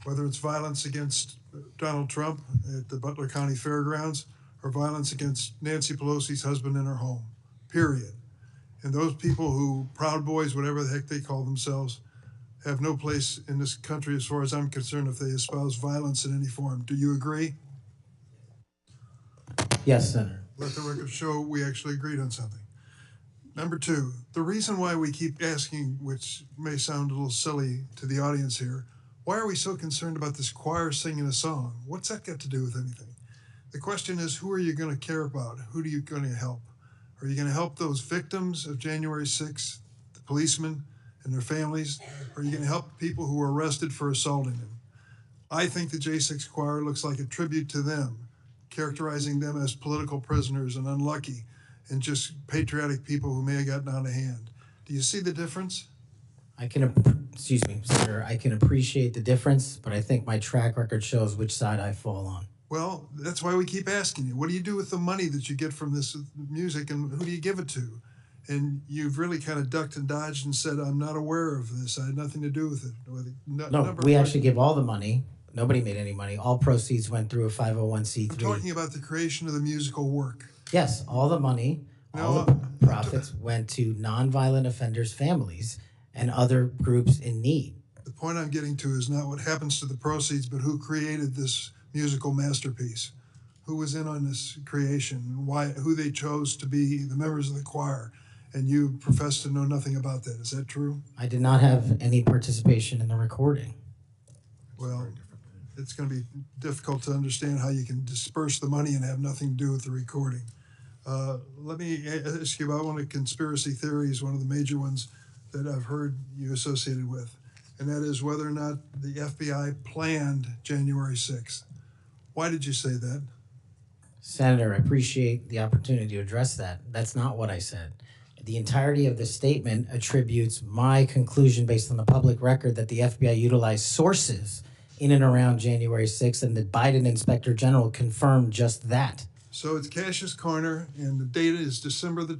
Whether it's violence against Donald Trump at the Butler County Fairgrounds or violence against Nancy Pelosi's husband in her home, period. And those people who, Proud Boys, whatever the heck they call themselves, have no place in this country as far as I'm concerned if they espouse violence in any form. Do you agree? Yes, Senator. Let the record show we actually agreed on something. Number 2, the reason why we keep asking, which may sound a little silly to the audience here, why are we so concerned about this choir singing a song? What's that got to do with anything? The question is, who are you going to care about? Who are you going to help? Are you going to help those victims of January 6th, the policemen and their families? Or are you going to help people who were arrested for assaulting them? I think the J6 choir looks like a tribute to them, characterizing them as political prisoners and unlucky and just patriotic people who may have gotten out of hand. Do you see the difference? I can excuse me, Senator, I can appreciate the difference, but I think my track record shows which side I fall on. Well, that's why we keep asking you, what do you do with the money that you get from this music, and who do you give it to? And you've really kind of ducked and dodged and said, I'm not aware of this. I had nothing to do with it. No, we actually give all the money. Nobody made any money. All proceeds went through a 501c3. I'm talking about the creation of the musical work. Yes, all the money, all the profits went to nonviolent offenders' families and other groups in need. The point I'm getting to is not what happens to the proceeds, but who created this musical masterpiece, who was in on this creation, why, who they chose to be the members of the choir. And you profess to know nothing about that. Is that true? I did not have any participation in the recording. Well, it's going to be difficult to understand how you can disperse the money and have nothing to do with the recording. Let me ask you about one of the conspiracy theories, one of the major ones that I've heard you associated with, and that is whether or not the FBI planned January 6th. Why did you say that? Senator, I appreciate the opportunity to address that. That's not what I said. The entirety of the statement attributes my conclusion based on the public record that the FBI utilized sources in and around January 6th, and the Biden Inspector General confirmed just that. So it's Cash's Corner, and the date is December the,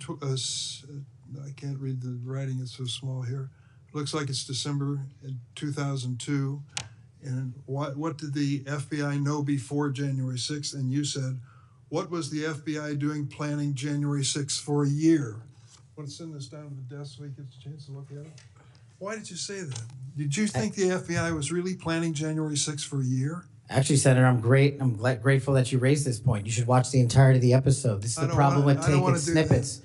I can't read the writing, it's so small here. It looks like it's December 2002. And what did the FBI know before January 6th? And you said, what was the FBI doing planning January 6th for a year? Want to send this down to the desk so he gets a chance to look at it? Why did you say that? Did you think the FBI was really planning January 6th for a year? Actually, Senator, I'm grateful that you raised this point. You should watch the entirety of the episode. This is the problem with taking snippets.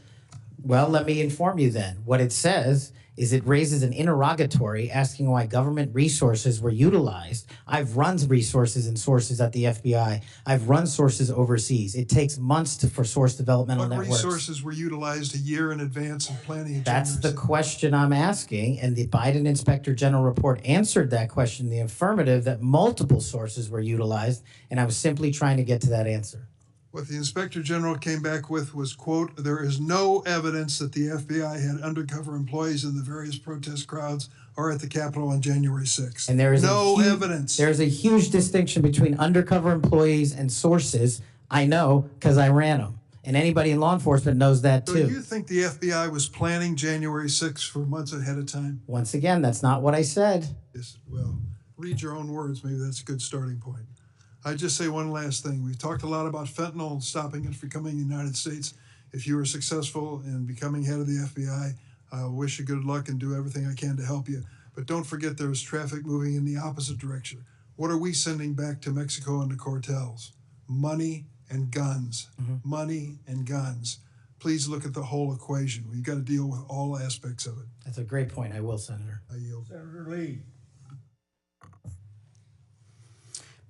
Well, let me inform you then. What it says is it raises an interrogatory asking why government resources were utilized. I've run resources and sources at the FBI. I've run sources overseas. It takes months for source developmental networks. What resources were utilized a year in advance of planning? That's the question I'm asking, and the Biden Inspector General report answered that question in the affirmative, that multiple sources were utilized, and I was simply trying to get to that answer. What the Inspector General came back with was, quote, there is no evidence that the FBI had undercover employees in the various protest crowds or at the Capitol on January 6th. And there is no evidence. There's a huge distinction between undercover employees and sources. I know because I ran them. And anybody in law enforcement knows that too. So you think the FBI was planning January 6th for months ahead of time? Once again, that's not what I said. Yes, well, read your own words. Maybe that's a good starting point. I just say one last thing. We've talked a lot about fentanyl and stopping it from coming to the United States. If you were successful in becoming head of the FBI, I wish you good luck and do everything I can to help you. But don't forget there's traffic moving in the opposite direction. What are we sending back to Mexico and the cartels? Money and guns. Money and guns. Please look at the whole equation. We've got to deal with all aspects of it. That's a great point. I will, Senator. I yield. Senator Lee.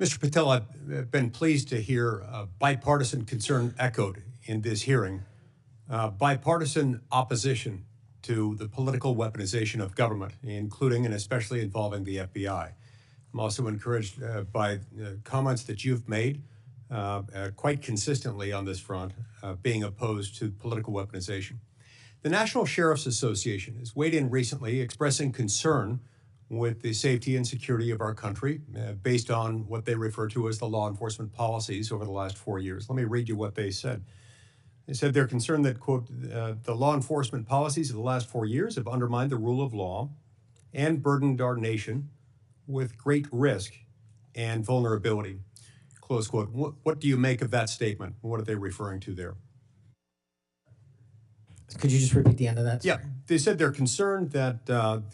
Mr. Patel, I've been pleased to hear bipartisan concern echoed in this hearing, bipartisan opposition to the political weaponization of government, including and especially involving the FBI. I'm also encouraged by comments that you've made quite consistently on this front, being opposed to political weaponization. The National Sheriff's Association has weighed in recently expressing concern with the safety and security of our country based on what they refer to as the law enforcement policies over the last 4 years. Let me read you what they said. They said they're concerned that, quote, the law enforcement policies of the last 4 years have undermined the rule of law and burdened our nation with great risk and vulnerability, close quote. What do you make of that statement? What are they referring to there? Could you just repeat the end of that? Yeah, they said they're concerned that,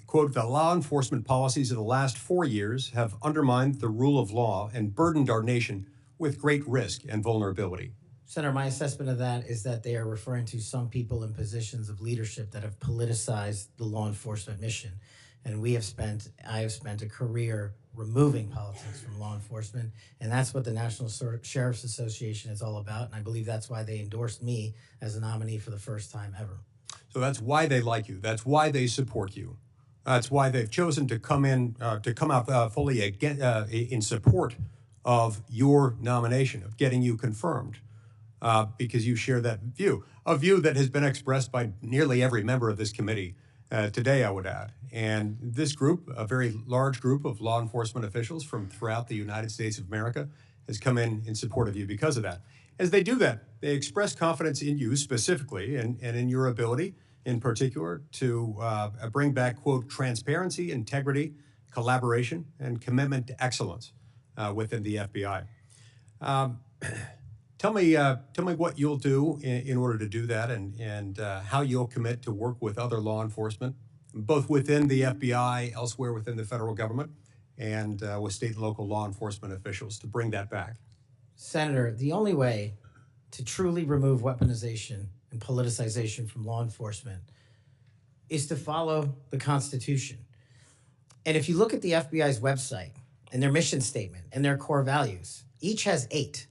quote, the law enforcement policies of the last 4 years have undermined the rule of law and burdened our nation with great risk and vulnerability. Senator, my assessment of that is that they are referring to some people in positions of leadership that have politicized the law enforcement mission. And I have spent a career removing politics from law enforcement, and that's what the National Sheriff's Association is all about, and I believe that's why they endorsed me as a nominee for the first time ever. So that's why they like you. That's why they support you. That's why they've chosen to come out fully in support of your nomination, of getting you confirmed, because you share that view, a view that has been expressed by nearly every member of this committee, today, I would add. And this group, a very large group of law enforcement officials from throughout the United States of America, has come in support of you because of that. As they do that, they express confidence in you specifically and in your ability in particular to bring back, quote, transparency, integrity, collaboration, and commitment to excellence within the FBI. Tell me what you'll do in order to do that, and how you'll commit to work with other law enforcement, both within the FBI, elsewhere within the federal government, and with state and local law enforcement officials to bring that back. Senator, the only way to truly remove weaponization and politicization from law enforcement is to follow the Constitution. And if you look at the FBI's website and their mission statement and their core values, each has 8.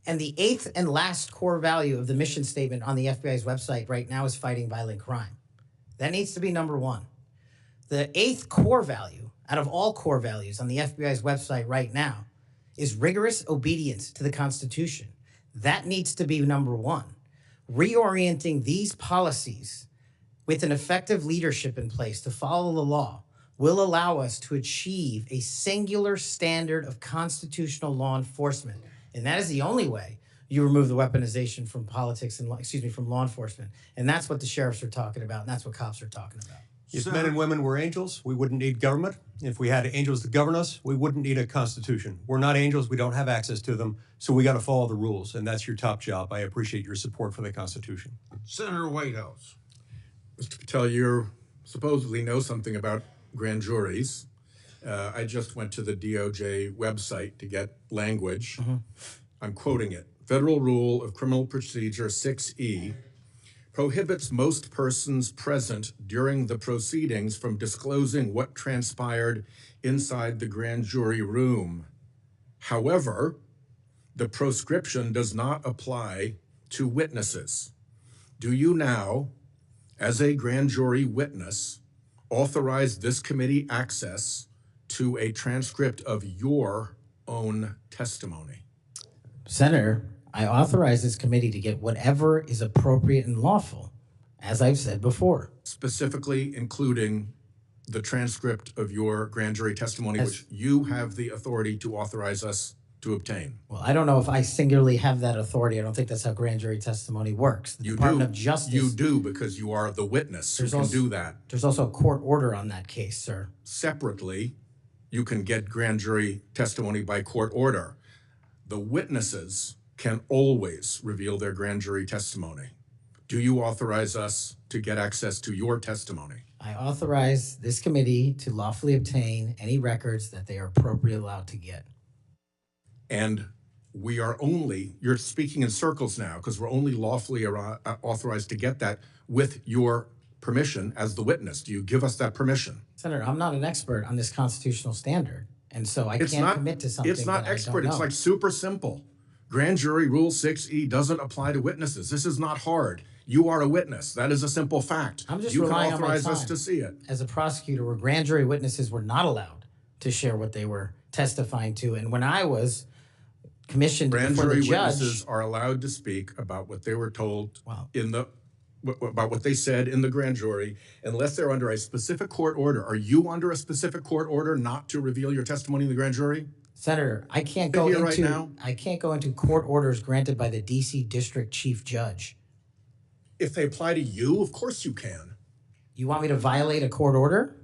And the 8th and last core value of the mission statement on the FBI's website right now is fighting violent crime. That needs to be number 1. The 8th core value out of all core values on the FBI's website right now is rigorous obedience to the Constitution. That needs to be number 1. Reorienting these policies with an effective leadership in place to follow the law will allow us to achieve a singular standard of constitutional law enforcement. And that is the only way you remove the weaponization from politics and, from law enforcement. And that's what the sheriffs are talking about, and that's what cops are talking about. If men and women were angels, we wouldn't need government. If we had angels to govern us, we wouldn't need a constitution. We're not angels, we don't have access to them, so we got to follow the rules, and that's your top job. I appreciate your support for the Constitution. Senator Whitehouse. Mr. Patel, you supposedly know something about grand juries. I just went to the DOJ website to get language. I'm quoting it. Federal Rule of Criminal Procedure 6E prohibits most persons present during the proceedings from disclosing what transpired inside the grand jury room. However, the proscription does not apply to witnesses. Do you now, as a grand jury witness, authorize this committee access to a transcript of your own testimony? Senator, I authorize this committee to get whatever is appropriate and lawful, as I've said before. Specifically including the transcript of your grand jury testimony, which you have the authority to authorize us to obtain. Well, I don't know if I singularly have that authority. I don't think that's how grand jury testimony works. The Department of Justice. You do, because you are the witness who can do that. There's also a court order on that case, sir. Separately, you can get grand jury testimony by court order. The witnesses can always reveal their grand jury testimony. Do you authorize us to get access to your testimony? I authorize this committee to lawfully obtain any records that they are appropriately allowed to get. And we are only, you're speaking in circles now, because we're only lawfully authorized to get that with your permission as the witness. Do you give us that permission? Senator, I'm not an expert on this constitutional standard, and so I can't commit to something. It's not that expert. I don't know. It's like super simple. Grand jury rule 6E doesn't apply to witnesses. This is not hard. You are a witness. That is a simple fact. I'm just you can relying on my authorize us time to see it. as a prosecutor, where grand jury witnesses were not allowed to share what they were testifying to. And when I was commissioned Grand before jury the judge, witnesses are allowed to speak about what they were told about what they said in the grand jury, unless they're under a specific court order. Are you under a specific court order not to reveal your testimony in the grand jury? Senator, I can't go into court orders granted by the DC District Chief Judge. If they apply to you, of course you can. You want me to violate a court order?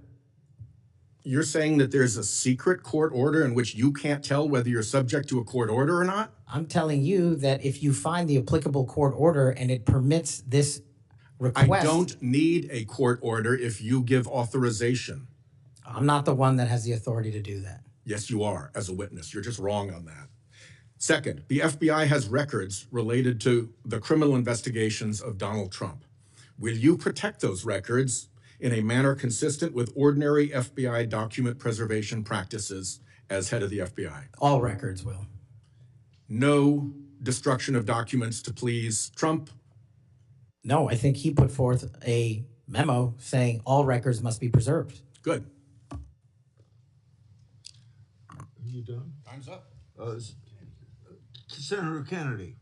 You're saying that there's a secret court order in which you can't tell whether you're subject to a court order or not? I'm telling you that if you find the applicable court order and it permits this request. I don't need a court order if you give authorization. I'm not the one that has the authority to do that. Yes, you are, as a witness. You're just wrong on that. Second, the FBI has records related to the criminal investigations of Donald Trump. Will you protect those records in a manner consistent with ordinary FBI document preservation practices as head of the FBI? All records will. No destruction of documents to please Trump? No, I think he put forth a memo saying all records must be preserved. Good. Are you done? Time's up. Senator Kennedy.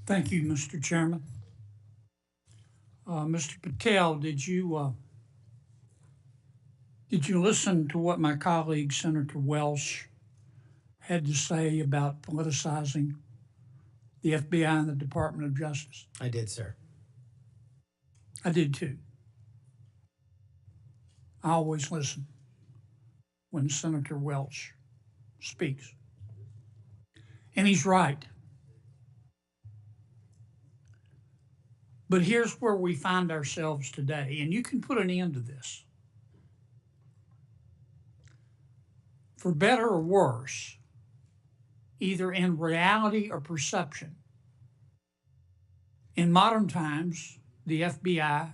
Thank you, Mr. Chairman. Mr. Patel, did you listen to what my colleague Senator Welsh had to say about politicizing the FBI and the Department of Justice? I did, sir. I did too. I always listen when Senator Welch speaks. And he's right. But here's where we find ourselves today, and you can put an end to this. For better or worse, either in reality or perception, in modern times, the FBI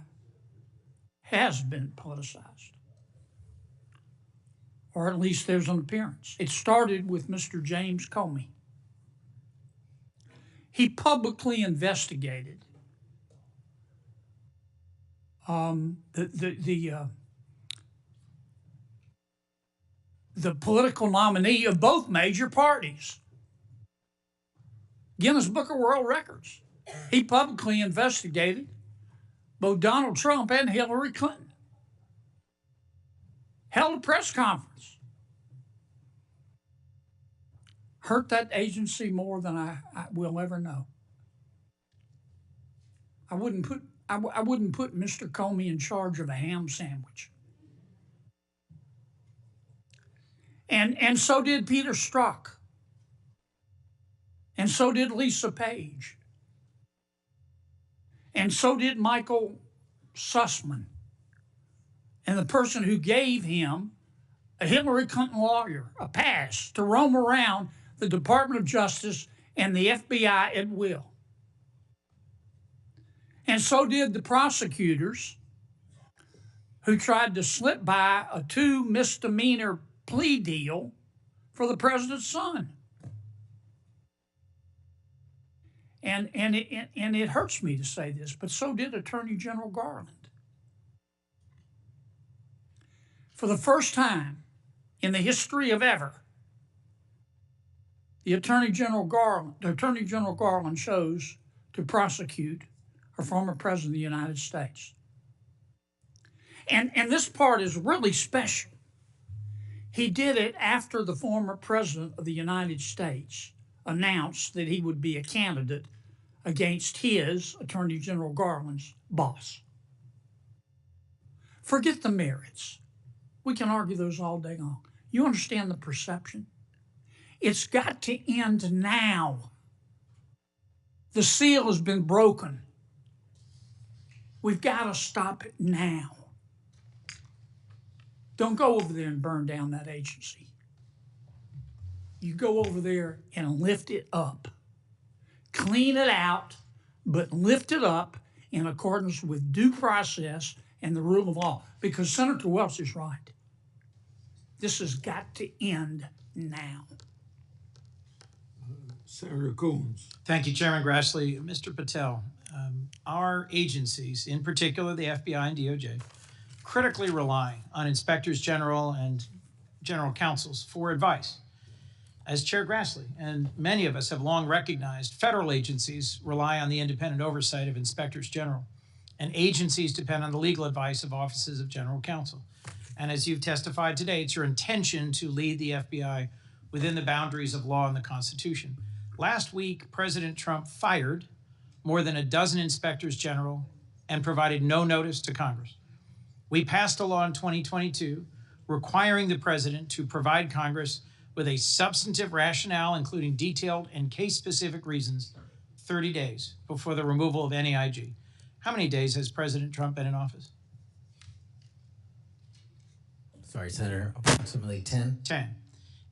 has been politicized. Or at least there's an appearance. It started with Mr. James Comey. He publicly investigated the political nominee of both major parties. Guinness Book of World Records. He publicly investigated both Donald Trump and Hillary Clinton. Held a press conference. Hurt that agency more than I will ever know. I wouldn't put Mr. Comey in charge of a ham sandwich. And so did Peter Strzok. And so did Lisa Page. And so did Michael Sussman. And the person who gave him, a Hillary Clinton lawyer, a pass to roam around the Department of Justice and the FBI at will. And so did the prosecutors who tried to slip by a 2 misdemeanor plea deal for the president's son. And it hurts me to say this, but so did Attorney General Garland. For the first time in the history of ever, the Attorney General Garland chose to prosecute a former president of the United States. And this part is really special. He did it after the former president of the United States announced that he would be a candidate against his, Attorney General Garland's, boss. Forget the merits. We can argue those all day long. You understand the perception? It's got to end now. The seal has been broken. We've got to stop it now. Don't go over there and burn down that agency. You go over there and lift it up. Clean it out, but lift it up in accordance with due process and the rule of law. Because Senator Welch is right. This has got to end now. Senator Coons. Thank you, Chairman Grassley. Mr. Patel, our agencies, in particular the FBI and DOJ, critically rely on inspectors general and general counsels for advice. As Chair Grassley and many of us have long recognized, federal agencies rely on the independent oversight of inspectors general, and agencies depend on the legal advice of offices of general counsel. And as you've testified today, it's your intention to lead the FBI within the boundaries of law and the Constitution. Last week, President Trump fired more than a dozen inspectors general and provided no notice to Congress. We passed a law in 2022 requiring the president to provide Congress with a substantive rationale, including detailed and case-specific reasons, 30 days before the removal of NEIG. How many days has President Trump been in office? Sorry, Senator, approximately 10. 10.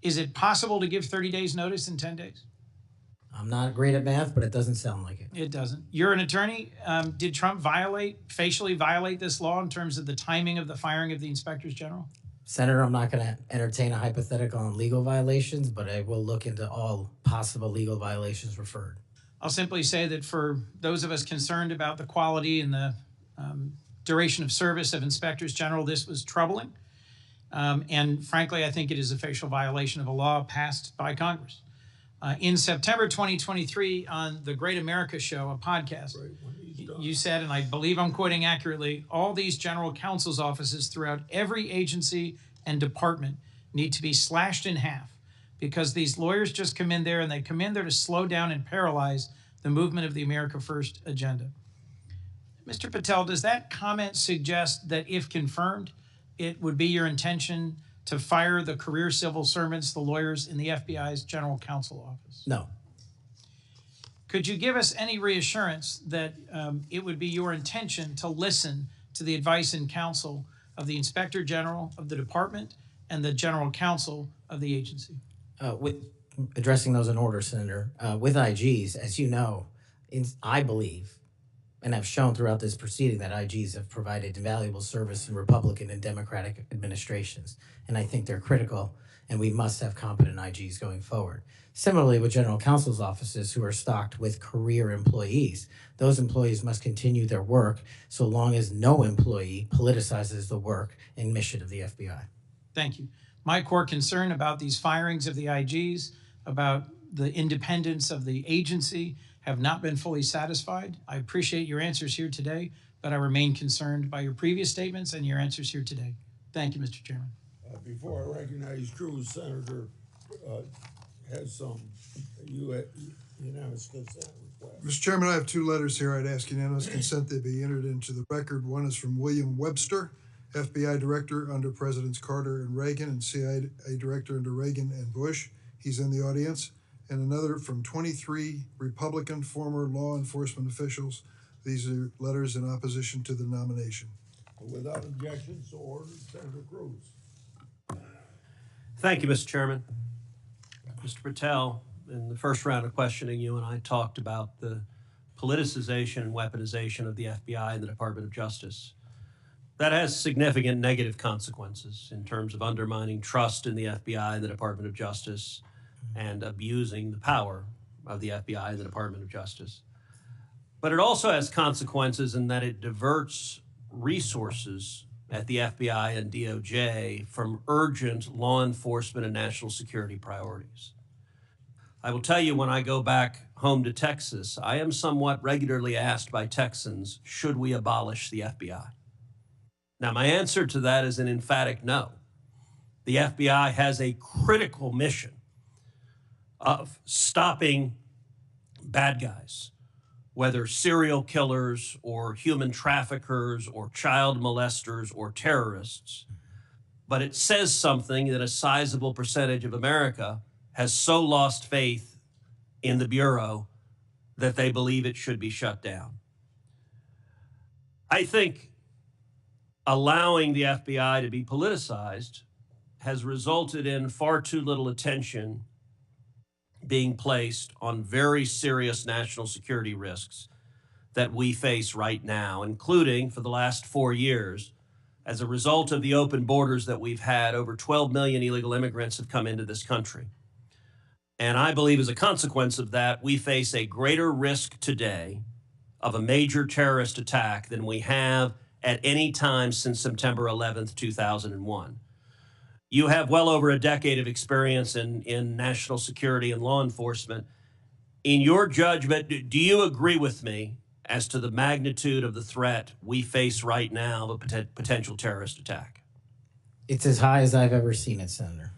Is it possible to give 30 days notice in 10 days? I'm not great at math, but it doesn't sound like it. It doesn't. You're an attorney. Did Trump facially violate this law in terms of the timing of the firing of the inspectors general? Senator, I'm not going to entertain a hypothetical on legal violations, but I will look into all possible legal violations referred. I'll simply say that for those of us concerned about the quality and the duration of service of inspectors general, this was troubling. And frankly, I think it is a facial violation of a law passed by Congress. In September 2023, on the Great America Show, a podcast, you said, and I believe I'm quoting accurately, all these general counsel's offices throughout every agency and department need to be slashed in half because these lawyers just come in there and they come in there to slow down and paralyze the movement of the America First agenda. Mr. Patel, does that comment suggest that if confirmed, it would be your intention to fire the career civil servants, the lawyers in the FBI's general counsel office? No. Could you give us any reassurance that it would be your intention to listen to the advice and counsel of the Inspector General of the department and the General Counsel of the agency? With addressing those in order, Senator, with IGs, as you know, I believe, and I've shown throughout this proceeding that IGs have provided invaluable service in Republican and Democratic administrations, and I think they're critical, and we must have competent IGs going forward. Similarly, with general counsel's offices who are stocked with career employees, those employees must continue their work so long as no employee politicizes the work and mission of the FBI. Thank you. My core concern about these firings of the IGs, about the independence of the agency, have not been fully satisfied. I appreciate your answers here today, but I remain concerned by your previous statements and your answers here today. Thank you, Mr. Chairman. Before I recognize Cruz, Senator has some unanimous consent request. Mr. Chairman, I have two letters here. I'd ask unanimous consent they be entered into the record. One is from William Webster, FBI Director under Presidents Carter and Reagan, and CIA Director under Reagan and Bush. He's in the audience. And another from 23 Republican former law enforcement officials. These are letters in opposition to the nomination. Without objection, so ordered. Senator Cruz. Thank you, Mr. Chairman. Mr. Patel, in the first round of questioning, you and I talked about the politicization and weaponization of the FBI and the Department of Justice. That has significant negative consequences in terms of undermining trust in the FBI and the Department of Justice and abusing the power of the FBI and the Department of Justice. But it also has consequences in that it diverts resources at the FBI and DOJ from urgent law enforcement and national security priorities. I will tell you, when I go back home to Texas, I am somewhat regularly asked by Texans, should we abolish the FBI? Now, my answer to that is an emphatic no. The FBI has a critical mission of stopping bad guys, whether serial killers or human traffickers or child molesters or terrorists. But it says something that a sizable percentage of America has so lost faith in the Bureau that they believe it should be shut down. I think allowing the FBI to be politicized has resulted in far too little attention being placed on very serious national security risks that we face right now, including for the last 4 years. As a result of the open borders that we've had, over 12 million illegal immigrants have come into this country. And I believe as a consequence of that, we face a greater risk today of a major terrorist attack than we have at any time since September 11th, 2001. You have well over a decade of experience in national security and law enforcement. In your judgment, do you agree with me as to the magnitude of the threat we face right now of a potential terrorist attack? It's as high as I've ever seen it, Senator.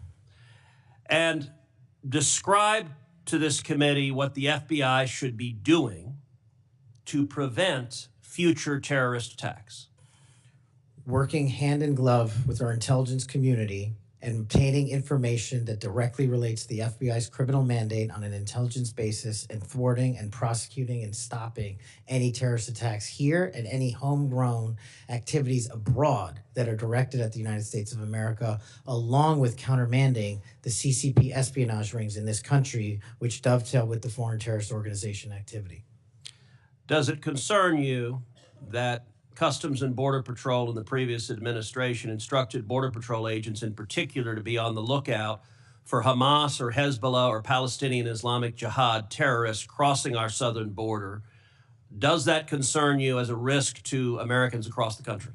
And describe to this committee what the FBI should be doing to prevent future terrorist attacks. Working hand in glove with our intelligence community and obtaining information that directly relates to the FBI's criminal mandate on an intelligence basis and thwarting and prosecuting and stopping any terrorist attacks here and any homegrown activities abroad that are directed at the United States of America, along with countermanding the CCP espionage rings in this country, which dovetail with the foreign terrorist organization activity. Does it concern you that Customs and Border Patrol in the previous administration instructed Border Patrol agents in particular to be on the lookout for Hamas or Hezbollah or Palestinian Islamic Jihad terrorists crossing our southern border? Does that concern you as a risk to Americans across the country?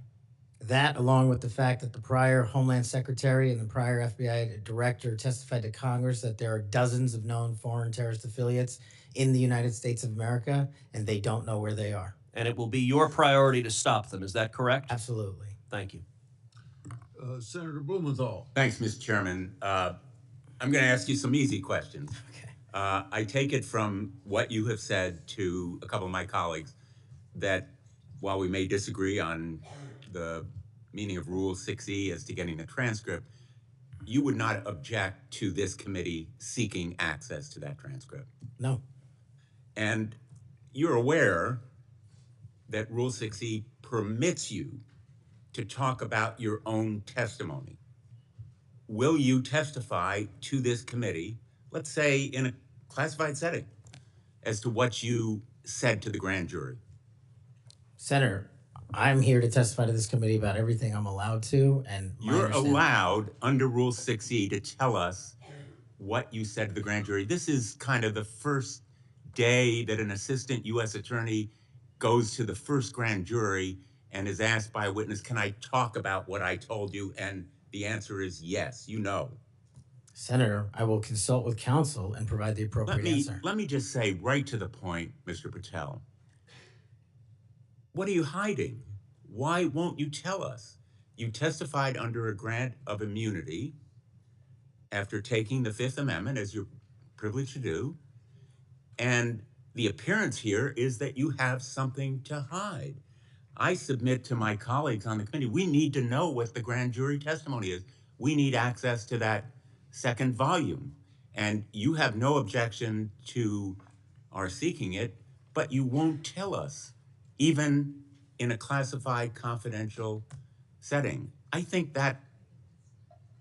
That, along with the fact that the prior Homeland Secretary and the prior FBI Director testified to Congress that there are dozens of known foreign terrorist affiliates in the United States of America, and they don't know where they are. and it will be your priority to stop them. Is that correct? Absolutely. Thank you. Senator Blumenthal. Thanks, Mr. Chairman. I'm going to ask you some easy questions. Okay. I take it from what you have said to a couple of my colleagues that while we may disagree on the meaning of Rule 6E as to getting the transcript, you would not object to this committee seeking access to that transcript. No. And you're aware that Rule 6E permits you to talk about your own testimony. Will you testify to this committee, let's say in a classified setting, as to what you said to the grand jury? Senator, I'm here to testify to this committee about everything I'm allowed to, and You're allowed under Rule 6E to tell us what you said to the grand jury. This is kind of the first day that an assistant U.S. attorney goes to the first grand jury and is asked by a witness, can I talk about what I told you? And the answer is yes, you know. Senator, I will consult with counsel and provide the appropriate answer. Let me just say right to the point, Mr. Patel. What are you hiding? Why won't you tell us? You testified under a grant of immunity after taking the Fifth Amendment, as you're privileged to do, and the appearance here is that you have something to hide. I submit to my colleagues on the committee, we need to know what the grand jury testimony is. We need access to that second volume. And you have no objection to our seeking it, but you won't tell us, even in a classified confidential setting. I think that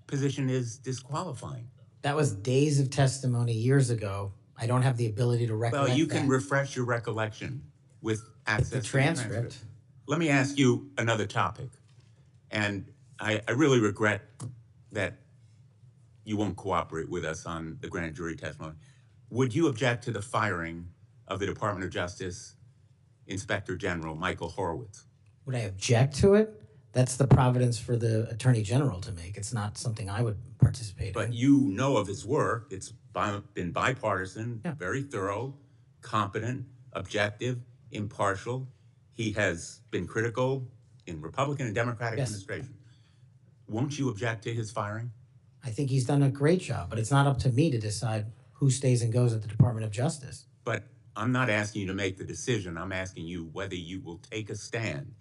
position is disqualifying. That was days of testimony years ago. I don't have the ability to recollect Well, you can that. refresh your recollection with access The to transcript. Let me ask you another topic. And I really regret that you won't cooperate with us on the grand jury testimony. Would you object to the firing of the Department of Justice Inspector General Michael Horowitz? Would I object to it? That's the providence for the Attorney General to make. It's not something I would participate in. But you know of his work. It's been bipartisan, very thorough, competent, objective, impartial. He has been critical in Republican and Democratic administration. Won't you object to his firing? I think he's done a great job, but it's not up to me to decide who stays and goes at the Department of Justice. But I'm not asking you to make the decision. I'm asking you whether you will take a stand,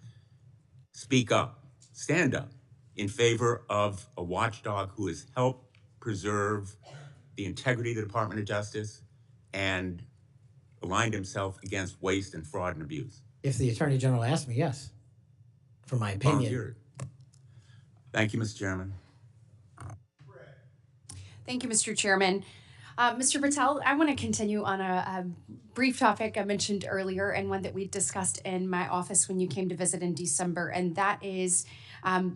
speak up, stand up in favor of a watchdog who has helped preserve the integrity of the Department of Justice and aligned himself against waste and fraud and abuse. If the Attorney General asked me, yes, for my opinion. Volunteered. Thank you, Mr. Chairman. Thank you, Mr. Chairman. Mr. Patel, I want to continue on a brief topic I mentioned earlier and one that we discussed in my office when you came to visit in December, and that is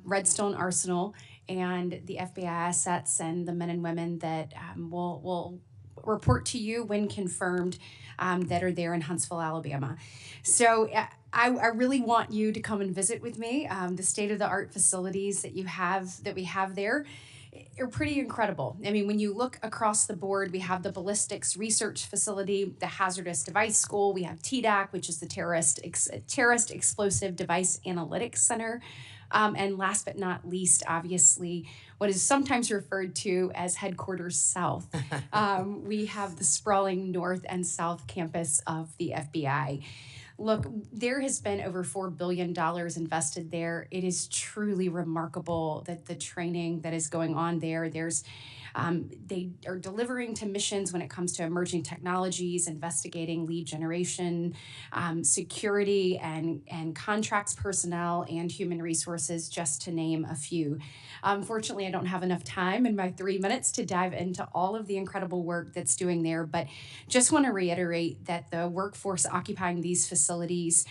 Redstone Arsenal and the FBI assets and the men and women that will report to you when confirmed that are there in Huntsville, Alabama. So I really want you to come and visit with me. The state-of-the-art facilities that we have there are pretty incredible. I mean, when you look across the board, we have the ballistics research facility, the hazardous device school, we have TDAC, which is the terrorist explosive device analytics center. And last but not least, obviously, what is sometimes referred to as Headquarters South. We have the sprawling north and south campus of the FBI. Look, there has been over $4 billion invested there. It is truly remarkable that the training that is going on there. They are delivering to missions when it comes to emerging technologies, investigating lead generation, security, and contracts personnel and human resources, just to name a few. Unfortunately, I don't have enough time in my 3 minutes to dive into all of the incredible work that's doing there, but just want to reiterate that the workforce occupying these facilities,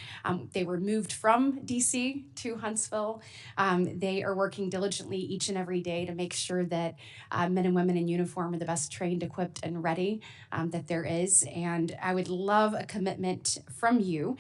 they were moved from DC to Huntsville. They are working diligently each and every day to make sure that men and women in uniform are the best trained, equipped, and ready that there is. And I would love a commitment from you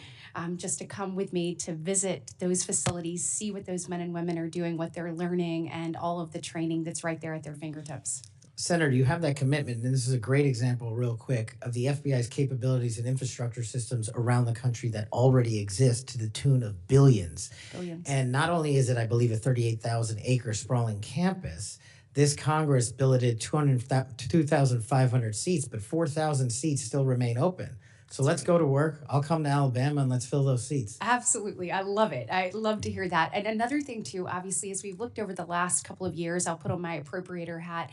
just to come with me to visit those facilities, see what those men and women are doing, what they're learning, and all of the training that's right there at their fingertips. Senator, you have that commitment, and this is a great example, real quick, of the FBI's capabilities and infrastructure systems around the country that already exist to the tune of billions. Billions. And not only is it, I believe, a 38,000 acre sprawling campus, this Congress billeted 2,500 seats, but 4,000 seats still remain open. So let's go to work. I'll come to Alabama and let's fill those seats. Absolutely. I love it. I love to hear that. And another thing, too, obviously, as we've looked over the last couple of years, I'll put on my appropriator hat.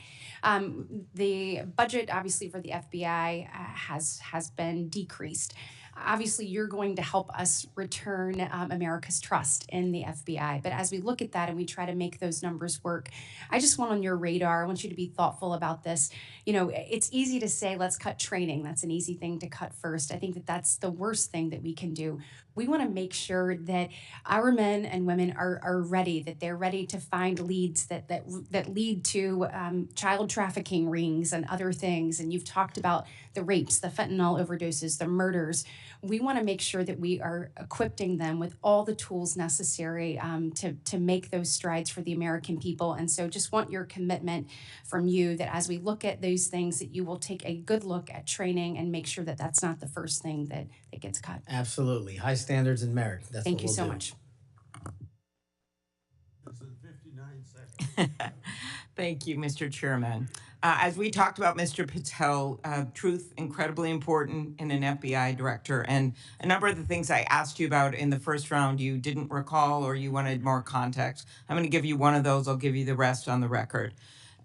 The budget, obviously, for the FBI has been decreased. Obviously, you're going to help us return America's trust in the FBI. But as we look at that and we try to make those numbers work, I just want on your radar, I want you to be thoughtful about this. You know, it's easy to say, let's cut training. That's an easy thing to cut first. I think that that's the worst thing that we can do. We want to make sure that our men and women are ready, that they're ready to find leads that lead to child trafficking rings and other things. And you've talked about the rapes, the fentanyl overdoses, the murders. We want to make sure that we are equipping them with all the tools necessary to make those strides for the American people. And so just want your commitment from you that as we look at those things, that you will take a good look at training and make sure that that's not the first thing that gets cut. Absolutely. High standards and merit. That's Thank what you we'll so do. much. Thank you, Mr. Chairman. As we talked about, Mr. Patel, truth, incredibly important in an FBI director. And a number of the things I asked you about in the first round, you didn't recall or you wanted more context. I'm going to give you one of those. I'll give you the rest on the record.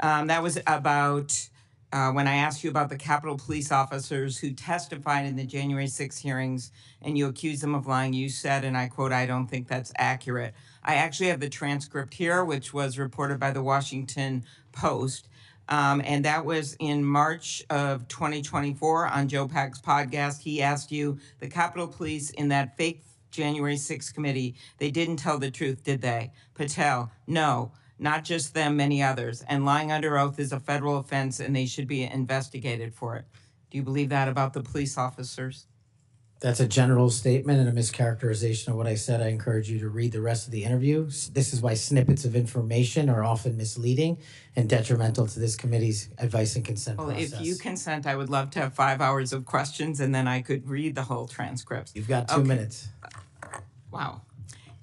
That was about when I asked you about the Capitol Police officers who testified in the January 6 hearings and you accused them of lying. You said, and I quote, "I don't think that's accurate." I actually have the transcript here, which was reported by the Washington Post. And that was in March of 2024 on Joe Pack's podcast. He asked you, the Capitol Police in that fake January 6th committee, they didn't tell the truth, did they? Patel, no, not just them, many others. And lying under oath is a federal offense and they should be investigated for it. Do you believe that about the police officers? That's a general statement and a mischaracterization of what I said. I encourage you to read the rest of the interview. This is why snippets of information are often misleading and detrimental to this committee's advice and consent process. If you consent, I would love to have 5 hours of questions and then I could read the whole transcript. You've got 2 minutes. Wow.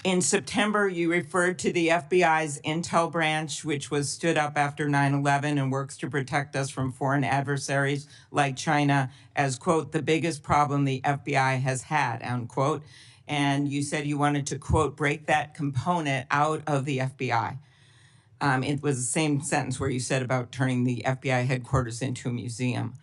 In September, you referred to the FBI's intel branch, which was stood up after 9/11 and works to protect us from foreign adversaries like China, as, quote, the biggest problem the FBI has had, unquote. And you said you wanted to, quote, break that component out of the FBI. It was the same sentence where you said about turning the FBI headquarters into a museum.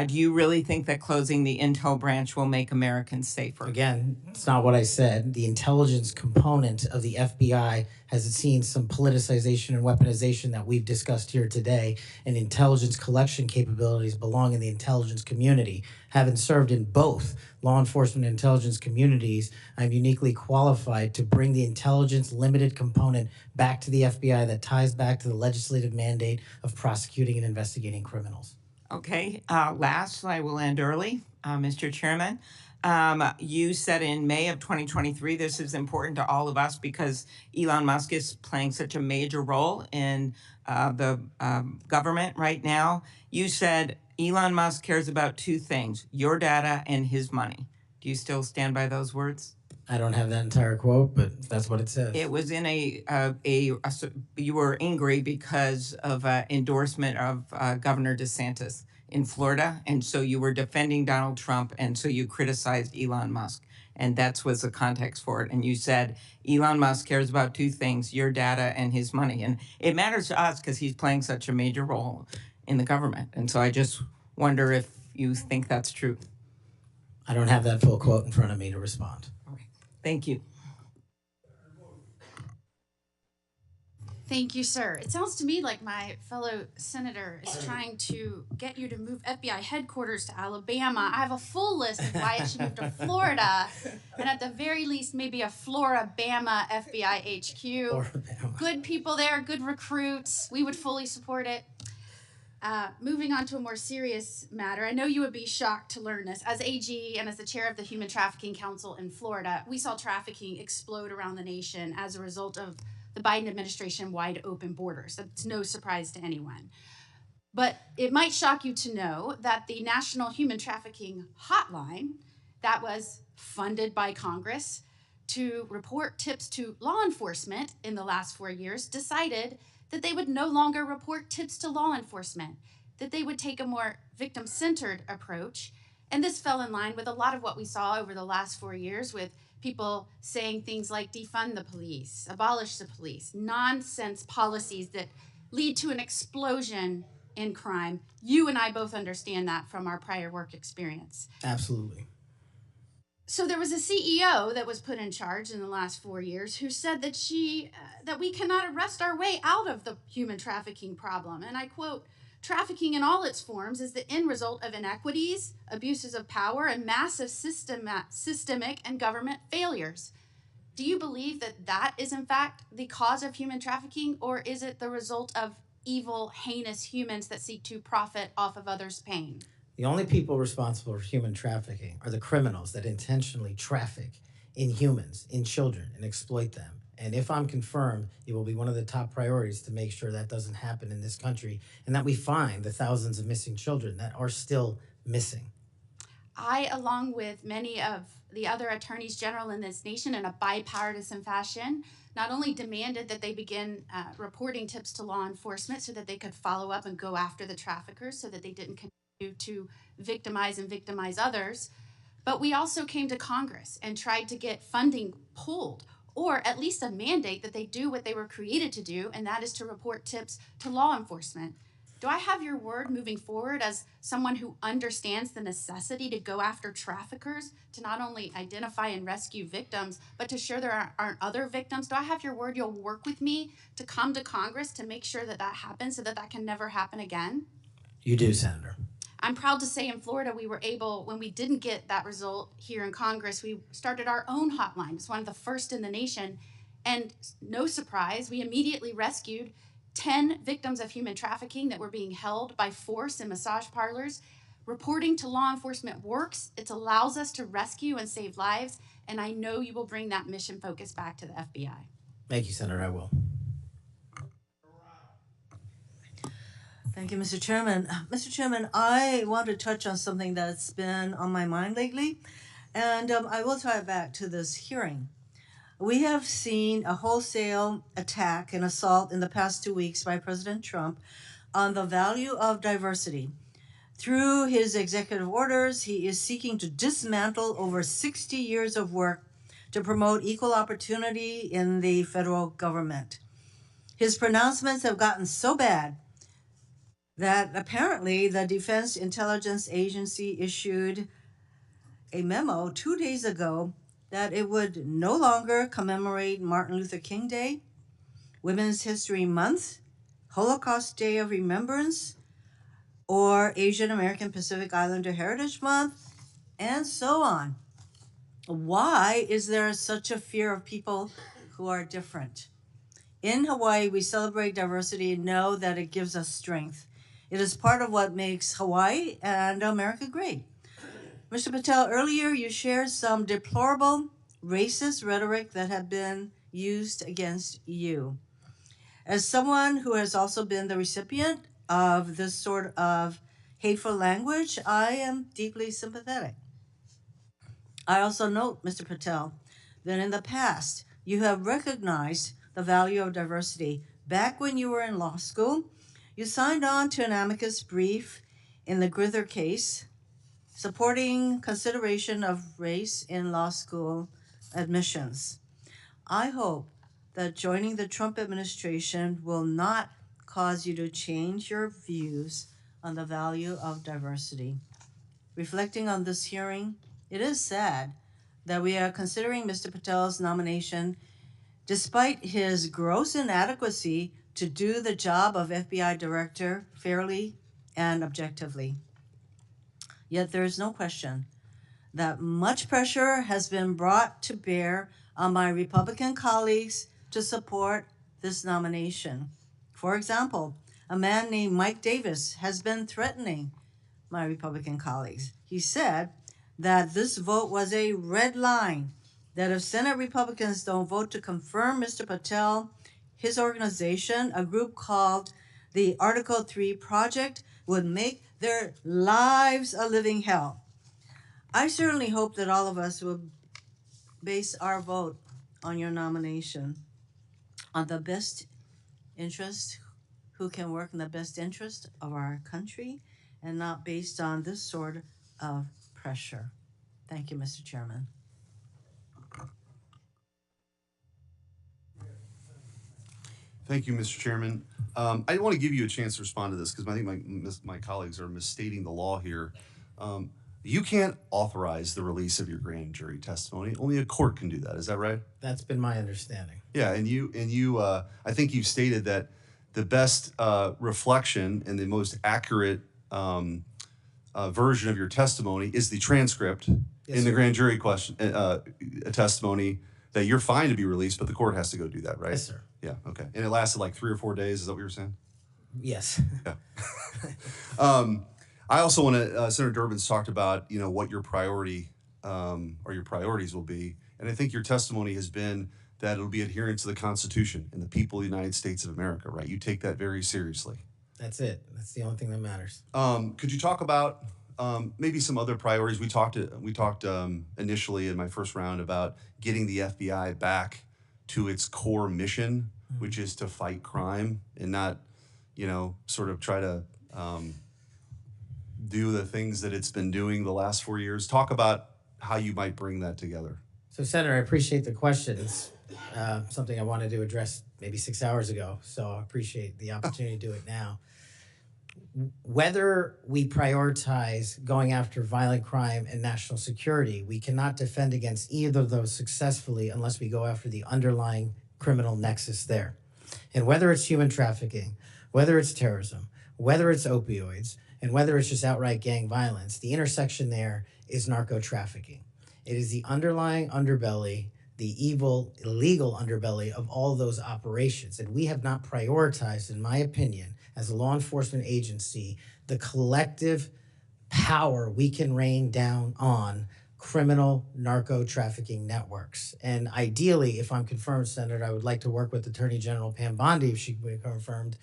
Do you really think that closing the intel branch will make Americans safer? Again, it's not what I said. The intelligence component of the FBI has seen some politicization and weaponization that we've discussed here today, and intelligence collection capabilities belong in the intelligence community. Having served in both law enforcement and intelligence communities, I'm uniquely qualified to bring the intelligence limited component back to the FBI that ties back to the legislative mandate of prosecuting and investigating criminals. Okay, last, I will end early, Mr. Chairman. You said in May of 2023, this is important to all of us because Elon Musk is playing such a major role in the government right now. You said Elon Musk cares about 2 things, your data and his money. Do you still stand by those words? I don't have that entire quote, but that's what it says. It was in you were angry because of endorsement of Governor DeSantis in Florida. And so you were defending Donald Trump. And so you criticized Elon Musk. And that was the context for it. And you said, Elon Musk cares about 2 things, your data and his money. And it matters to us because he's playing such a major role in the government. And so I just wonder if you think that's true. I don't have that full quote in front of me to respond. Thank you. Thank you, sir. It sounds to me like my fellow senator is trying to get you to move FBI headquarters to Alabama. I have a full list of why it should move to Florida, and at the very least, maybe a Florida-Bama FBI HQ. Florida-Bama. Good people there, good recruits. We would fully support it. Moving on to a more serious matter, I know you would be shocked to learn this. As AG and as the chair of the Human Trafficking Council in Florida, we saw trafficking explode around the nation as a result of the Biden administration wide open borders. That's no surprise to anyone. But it might shock you to know that the National Human Trafficking Hotline, that was funded by Congress to report tips to law enforcement in the last 4 years, decided that they would no longer report tips to law enforcement, that they would take a more victim-centered approach. And this fell in line with a lot of what we saw over the last 4 years, with people saying things like defund the police, abolish the police, nonsense policies that lead to an explosion in crime. You and I both understand that from our prior work experience. Absolutely. So there was a CEO that was put in charge in the last 4 years who said that that we cannot arrest our way out of the human trafficking problem. And I quote, "Trafficking in all its forms is the end result of inequities, abuses of power, and massive systemic and government failures." Do you believe that that is in fact the cause of human trafficking, or is it the result of evil, heinous humans that seek to profit off of others' pain? The only people responsible for human trafficking are the criminals that intentionally traffic in humans, in children, and exploit them. And if I'm confirmed, it will be one of the top priorities to make sure that doesn't happen in this country and that we find the thousands of missing children that are still missing. I, along with many of the other attorneys general in this nation, in a bipartisan fashion, not only demanded that they begin reporting tips to law enforcement so that they could follow up and go after the traffickers so that they didn't continue to victimize others, but we also came to Congress and tried to get funding pulled, or at least a mandate that they do what they were created to do, and that is to report tips to law enforcement. Do I have your word moving forward as someone who understands the necessity to go after traffickers, to not only identify and rescue victims, but to ensure there aren't other victims? Do I have your word you'll work with me to come to Congress to make sure that that happens so that that can never happen again? You do, Senator. I'm proud to say in Florida, we were able, when we didn't get that result here in Congress, we started our own hotline. It's one of the first in the nation. And no surprise, we immediately rescued 10 victims of human trafficking that were being held by force in massage parlors. Reporting to law enforcement works. It allows us to rescue and save lives. And I know you will bring that mission focus back to the FBI. Thank you, Senator. I will. Thank you, Mr. Chairman. Mr. Chairman, I want to touch on something that's been on my mind lately, and I will tie it back to this hearing. We have seen a wholesale attack and assault in the past 2 weeks by President Trump on the value of diversity. Through his executive orders, he is seeking to dismantle over 60 years of work to promote equal opportunity in the federal government. His pronouncements have gotten so bad that apparently the Defense Intelligence Agency issued a memo 2 days ago that it would no longer commemorate Martin Luther King Day, Women's History Month, Holocaust Day of Remembrance, or Asian American Pacific Islander Heritage Month, and so on. Why is there such a fear of people who are different? In Hawaii, we celebrate diversity and know that it gives us strength. It is part of what makes Hawaii and America great. Mr. Patel, earlier you shared some deplorable racist rhetoric that had been used against you. As someone who has also been the recipient of this sort of hateful language, I am deeply sympathetic. I also note, Mr. Patel, that in the past you have recognized the value of diversity. Back when you were in law school, you signed on to an amicus brief in the Grither case, supporting consideration of race in law school admissions. I hope that joining the Trump administration will not cause you to change your views on the value of diversity. Reflecting on this hearing, it is sad that we are considering Mr. Patel's nomination despite his gross inadequacy to do the job of FBI director fairly and objectively. Yet there is no question that much pressure has been brought to bear on my Republican colleagues to support this nomination. For example, a man named Mike Davis has been threatening my Republican colleagues. He said that this vote was a red line, that if Senate Republicans don't vote to confirm Mr. Patel, his organization, a group called the Article 3 project would make their lives a living hell. I certainly hope that all of us will base our vote on your nomination on the best interest, who can work in the best interest of our country, and not based on this sort of pressure. Thank you, Mr. Chairman. Thank you, Mr. Chairman. I want to give you a chance to respond to this because I think my colleagues are misstating the law here. You can't authorize the release of your grand jury testimony. Only a court can do that. Is that right? That's been my understanding. Yeah, and you I think you've stated that the best reflection and the most accurate version of your testimony is the transcript in the grand jury testimony that you're fine to be released, but the court has to go do that, right? Yes, sir. Yeah, okay. And it lasted like 3 or 4 days, is that what you were saying? Yes. Yeah. I also want to, Senator Durbin's talked about, what your priority or your priorities will be. And I think your testimony has been that it'll be adherence to the Constitution and the people of the United States of America, right? You take that very seriously. That's it. That's the only thing that matters. Could you talk about maybe some other priorities? We talked initially in my first round about getting the FBI back to its core mission, which is to fight crime and not, sort of try to do the things that it's been doing the last 4 years. Talk about how you might bring that together. So, Senator, I appreciate the question. It's something I wanted to address maybe 6 hours ago, so I appreciate the opportunity to do it now. Whether we prioritize going after violent crime and national security, we cannot defend against either of those successfully unless we go after the underlying criminal nexus there. And whether it's human trafficking, whether it's terrorism, whether it's opioids, and whether it's just outright gang violence, the intersection there is narco trafficking. It is the underlying underbelly, the evil, illegal underbelly of all those operations. And we have not prioritized, in my opinion, as a law enforcement agency, the collective power we can rain down on criminal narco trafficking networks. And ideally, if I'm confirmed, Senator, I would like to work with Attorney General Pam Bondi, if she can be confirmed,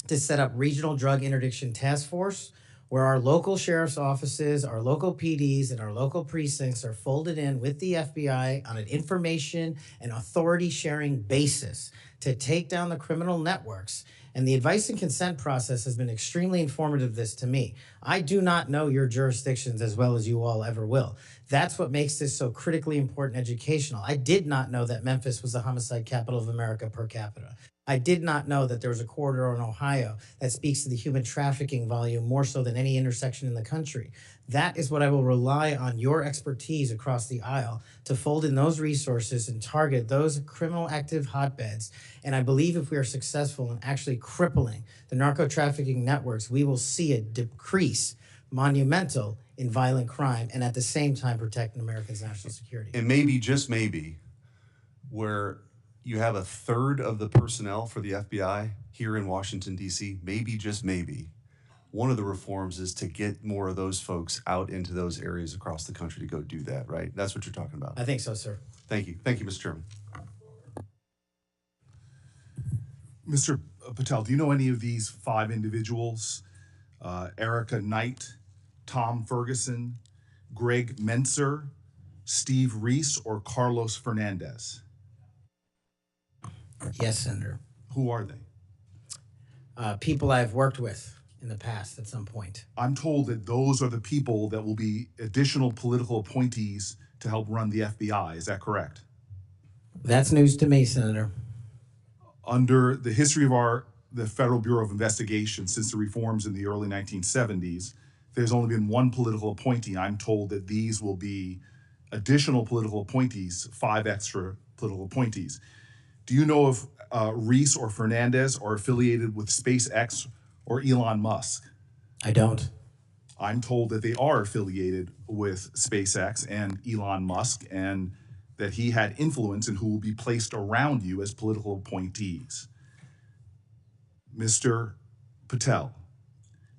to set up regional drug interdiction task force where our local sheriff's offices, our local PDs, and our local precincts are folded in with the FBI on an information and authority sharing basis to take down the criminal networks. And the advice and consent process has been extremely informative to me. I do not know your jurisdictions as well as you all ever will. That's what makes this so critically important educational. I did not know that Memphis was the homicide capital of America per capita. I did not know that there was a corridor in Ohio that speaks to the human trafficking volume more so than any intersection in the country. That is what I will rely on your expertise across the aisle to fold in those resources and target those criminal active hotbeds. And I believe if we are successful in actually crippling the narco trafficking networks, we will see a decrease monumental in violent crime and at the same time protecting Americans' national security. And maybe, just maybe, where you have a third of the personnel for the FBI here in Washington, D.C., maybe, just maybe, one of the reforms is to get more of those folks out into those areas across the country to go do that, right? That's what you're talking about. I think so, sir. Thank you. Thank you, Mr. Chairman. Mr. Patel, do you know any of these 5 individuals? Erica Knight, Tom Ferguson, Greg Menser, Steve Reese, or Carlos Fernandez? Yes, Senator. Who are they? People I've worked with in the past at some point. I'm told that those are the people that will be additional political appointees to help run the FBI. Is that correct? That's news to me, Senator. Under the history of the Federal Bureau of Investigation since the reforms in the early 1970s, there's only been one political appointee. I'm told that these will be additional political appointees, 5 extra political appointees. Do you know if Reese or Fernandez are affiliated with SpaceX or Elon Musk? I don't. I'm told that they are affiliated with SpaceX and Elon Musk, and that he had influence in who will be placed around you as political appointees. Mr. Patel,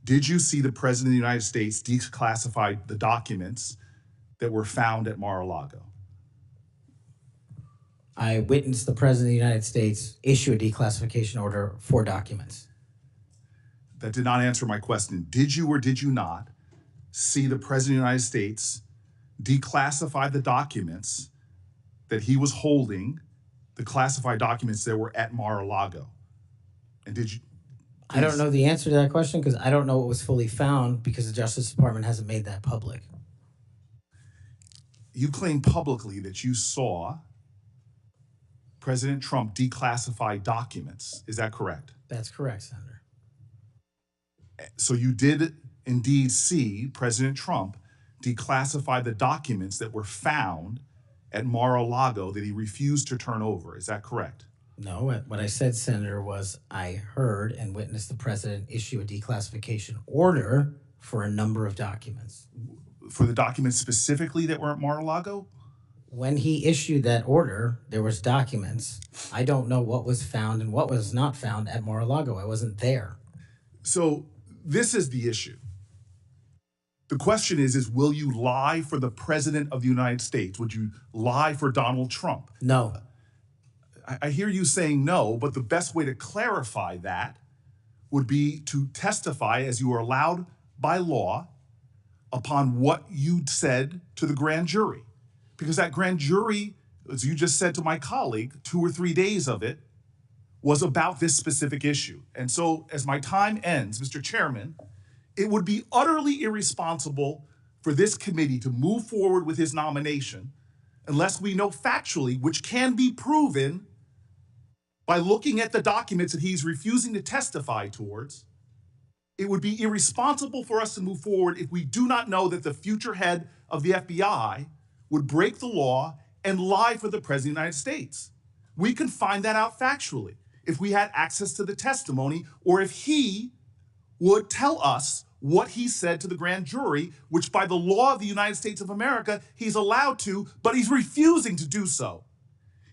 did you see the President of the United States declassify the documents that were found at Mar-a-Lago? I witnessed the President of the United States issue a declassification order for documents. That did not answer my question. Did you or did you not see the President of the United States declassify the documents that he was holding, the classified documents that were at Mar-a-Lago? And did you? I don't know the answer to that question because I don't know what was fully found because the Justice Department hasn't made that public. You claim publicly that you saw President Trump declassify documents. Is that correct? That's correct, Senator. So you did indeed see President Trump declassify the documents that were found at Mar-a-Lago that he refused to turn over. Is that correct? No, what I said, Senator, was I heard and witnessed the president issue a declassification order for a number of documents. For the documents specifically that were at Mar-a-Lago? When he issued that order, there was documents. I don't know what was found and what was not found at Mar-a-Lago. I wasn't there. So this is the issue. The question is will you lie for the President of the United States? Would you lie for Donald Trump? No. I hear you saying no, but the best way to clarify that would be to testify as you are allowed by law upon what you said to the grand jury. Because that grand jury, as you just said to my colleague, 2 or 3 days of it was about this specific issue. And so as my time ends, Mr. Chairman, it would be utterly irresponsible for this committee to move forward with his nomination unless we know factually, which can be proven by looking at the documents that he's refusing to testify towards. It would be irresponsible for us to move forward if we do not know that the future head of the FBI would break the law and lie for the President of the United States. We can find that out factually if we had access to the testimony or if he would tell us what he said to the grand jury, which by the law of the United States of America, he's allowed to, but he's refusing to do so.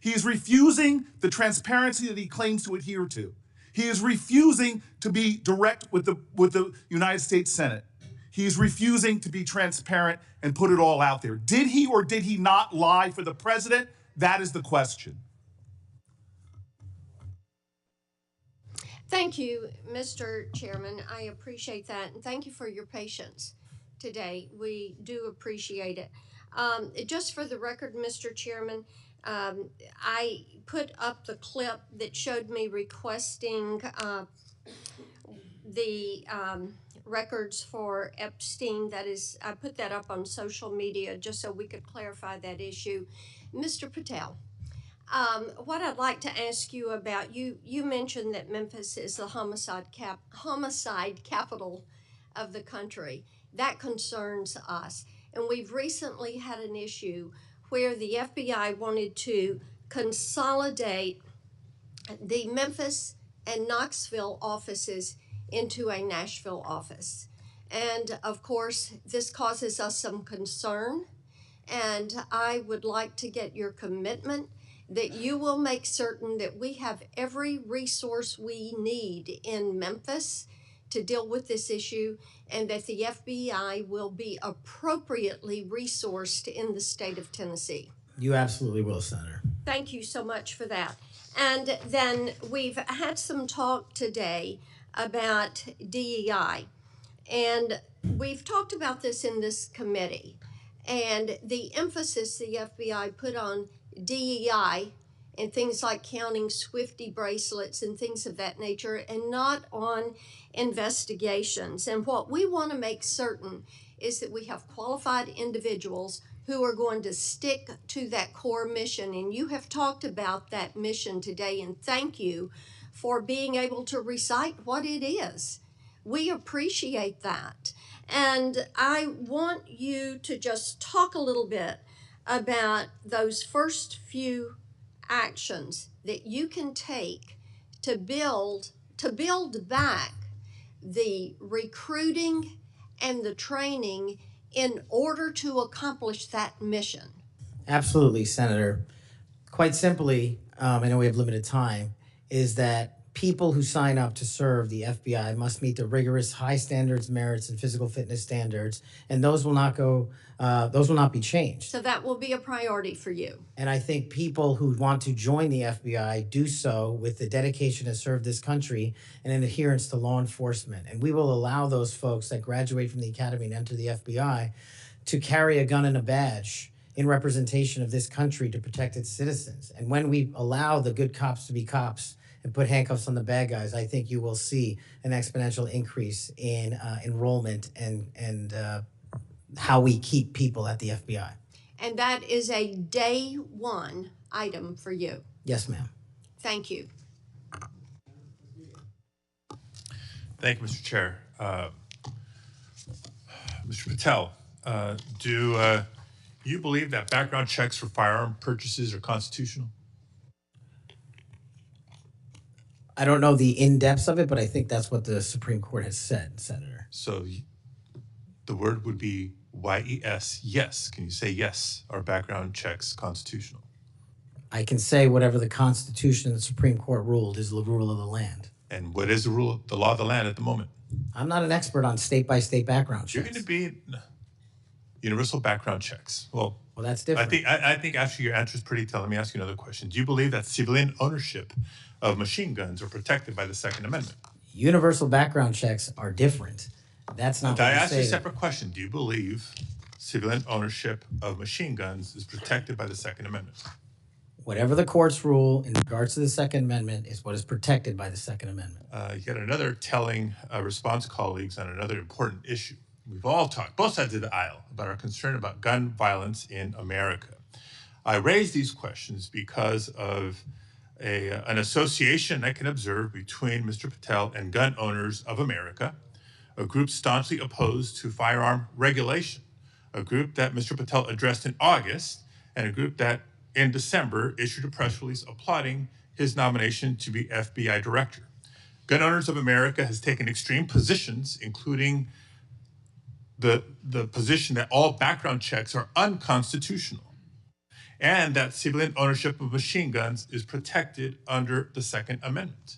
He is refusing the transparency that he claims to adhere to. He is refusing to be direct with the United States Senate. He is refusing to be transparent and put it all out there. Did he or did he not lie for the president? That is the question. Thank you, Mr. Chairman. I appreciate that, and thank you for your patience today. We do appreciate it. Just for the record, Mr. Chairman, I put up the clip that showed me requesting the records for Epstein. That is, I put that up on social media just so we could clarify that issue. Mr. Patel, what I'd like to ask you about, you mentioned that Memphis is the homicide capital of the country. That concerns us. And we've recently had an issue where the FBI wanted to consolidate the Memphis and Knoxville offices into a Nashville office. And of course, this causes us some concern. And I would like to get your commitment that you will make certain that we have every resource we need in Memphis to deal with this issue, and that the FBI will be appropriately resourced in the state of Tennessee. You absolutely will, Senator. Thank you so much for that. And then we've had some talk today about DEI, and we've talked about this in this committee, and the emphasis the FBI put on DEI and things like counting Swifty bracelets and things of that nature, and not on investigations. And what we want to make certain is that we have qualified individuals who are going to stick to that core mission. And you have talked about that mission today, and thank you for being able to recite what it is. We appreciate that. And I want you to just talk a little bit about those first few actions that you can take to build back the recruiting and the training in order to accomplish that mission. Absolutely, Senator. Quite simply, I know we have limited time, is that people who sign up to serve the FBI must meet the rigorous high standards, merits, and physical fitness standards, and those will not be changed. So that will be a priority for you. And I think people who want to join the FBI do so with the dedication to serve this country and an adherence to law enforcement. And we will allow those folks that graduate from the academy and enter the FBI to carry a gun and a badge in representation of this country to protect its citizens. And when we allow the good cops to be cops and put handcuffs on the bad guys, I think you will see an exponential increase in enrollment and how we keep people at the FBI. And that is a day one item for you. Yes, ma'am. Thank you. Thank you, Mr. Chair. Mr. Patel, do you believe that background checks for firearm purchases are constitutional? I don't know the in-depths of it, but I think that's what the Supreme Court has said, Senator. So the word would be YES, yes. Can you say yes? Are background checks constitutional? I can say whatever the Constitution and the Supreme Court ruled is the rule of the land. And what is the rule, the law of the land at the moment? I'm not an expert on state-by-state background checks. You're going to be universal background checks. Well, that's different. I think actually your answer is pretty telling. Let me ask you another question. Do you believe that civilian ownership of machine guns are protected by the Second Amendment? Universal background checks are different. That's not. I asked you a separate question. Do you believe civilian ownership of machine guns is protected by the Second Amendment? Whatever the courts rule in regards to the Second Amendment is what is protected by the Second Amendment. Yet another telling response, colleagues, on another important issue. We've all talked, both sides of the aisle, about our concern about gun violence in America. I raise these questions because of an association I can observe between Mr. Patel and Gun Owners of America, a group staunchly opposed to firearm regulation, a group that Mr. Patel addressed in August, and a group that in December issued a press release applauding his nomination to be FBI director. Gun Owners of America has taken extreme positions, including the position that all background checks are unconstitutional and that civilian ownership of machine guns is protected under the Second Amendment.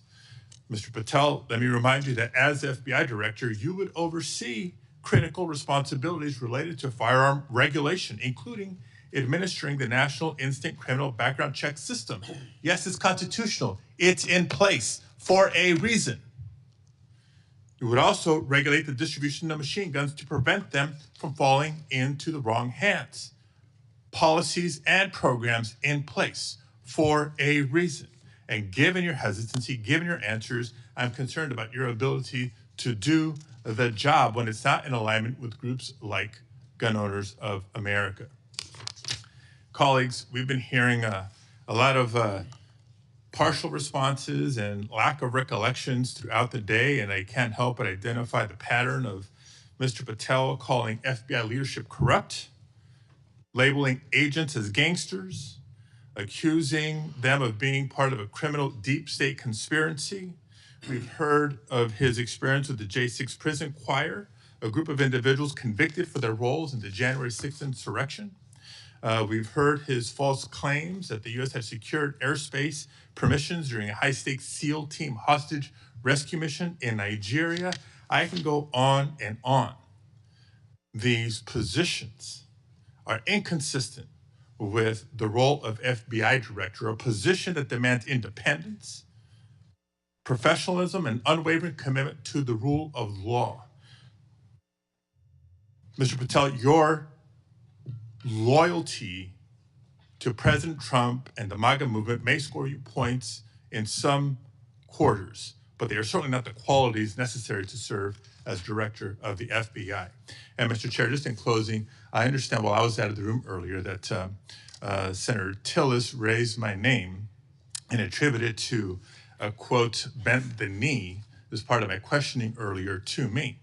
Mr. Patel, let me remind you that as FBI director, you would oversee critical responsibilities related to firearm regulation, including administering the National Instant Criminal Background Check System. Yes, it's constitutional. It's in place for a reason. You would also regulate the distribution of machine guns to prevent them from falling into the wrong hands. Policies and programs in place for a reason. And given your hesitancy, given your answers, I'm concerned about your ability to do the job when it's not in alignment with groups like Gun Owners of America. Colleagues, we've been hearing a lot of partial responses and lack of recollections throughout the day, and I can't help but identify the pattern of Mr. Patel calling FBI leadership corrupt, labeling agents as gangsters, accusing them of being part of a criminal deep state conspiracy. We've heard of his experience with the J6 prison choir, a group of individuals convicted for their roles in the January 6th insurrection. We've heard his false claims that the U.S. had secured airspace permissions during a high-stakes SEAL team hostage rescue mission in Nigeria. I can go on and on. These positions are inconsistent with the role of FBI director, a position that demands independence, professionalism, and unwavering commitment to the rule of law. Mr. Patel, your loyalty to President Trump and the MAGA movement may score you points in some quarters, but they are certainly not the qualities necessary to serve as director of the FBI. And Mr. Chair, just in closing, I understand while I was out of the room earlier that Senator Tillis raised my name and attributed to a quote, bent the knee as part of my questioning earlier to me.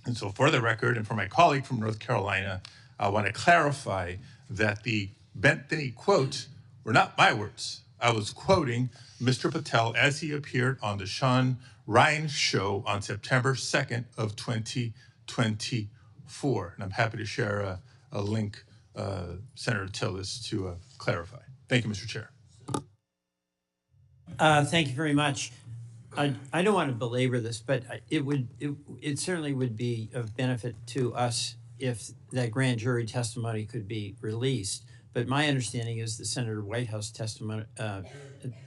And so for the record, and for my colleague from North Carolina, I want to clarify that the bent the knee quote were not my words. I was quoting Mr. Patel as he appeared on the Sean Ryan show on September 2nd of 2024. And I'm happy to share a link, Senator Tillis, to clarify. Thank you, Mr. Chair. Thank you very much. I don't want to belabor this, but it certainly would be of benefit to us if that grand jury testimony could be released. But my understanding is the Senator Whitehouse testimony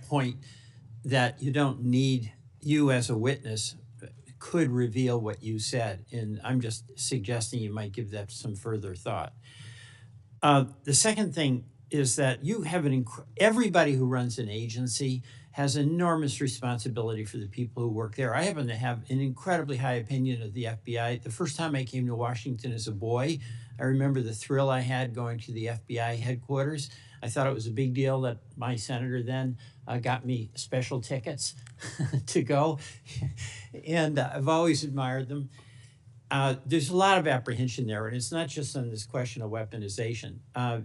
point that you don't need you as a witness could reveal what you said, and I'm just suggesting you might give that some further thought. The second thing is that you have everybody who runs an agency has enormous responsibility for the people who work there. I happen to have an incredibly high opinion of the FBI. The first time I came to Washington as a boy, I remember the thrill I had going to the FBI headquarters. I thought it was a big deal that my senator then got me special tickets to go, and I've always admired them. There's a lot of apprehension there, and it's not just on this question of weaponization.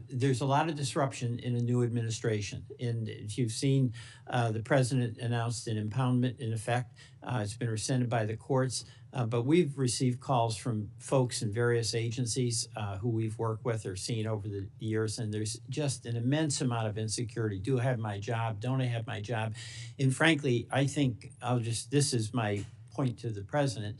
There's a lot of disruption in a new administration. And if you've seen, the president announced an impoundment in effect. It's been rescinded by the courts. But we've received calls from folks in various agencies who we've worked with or seen over the years, and there's just an immense amount of insecurity. Do I have my job? Don't I have my job? And frankly, I think this is my point to the president.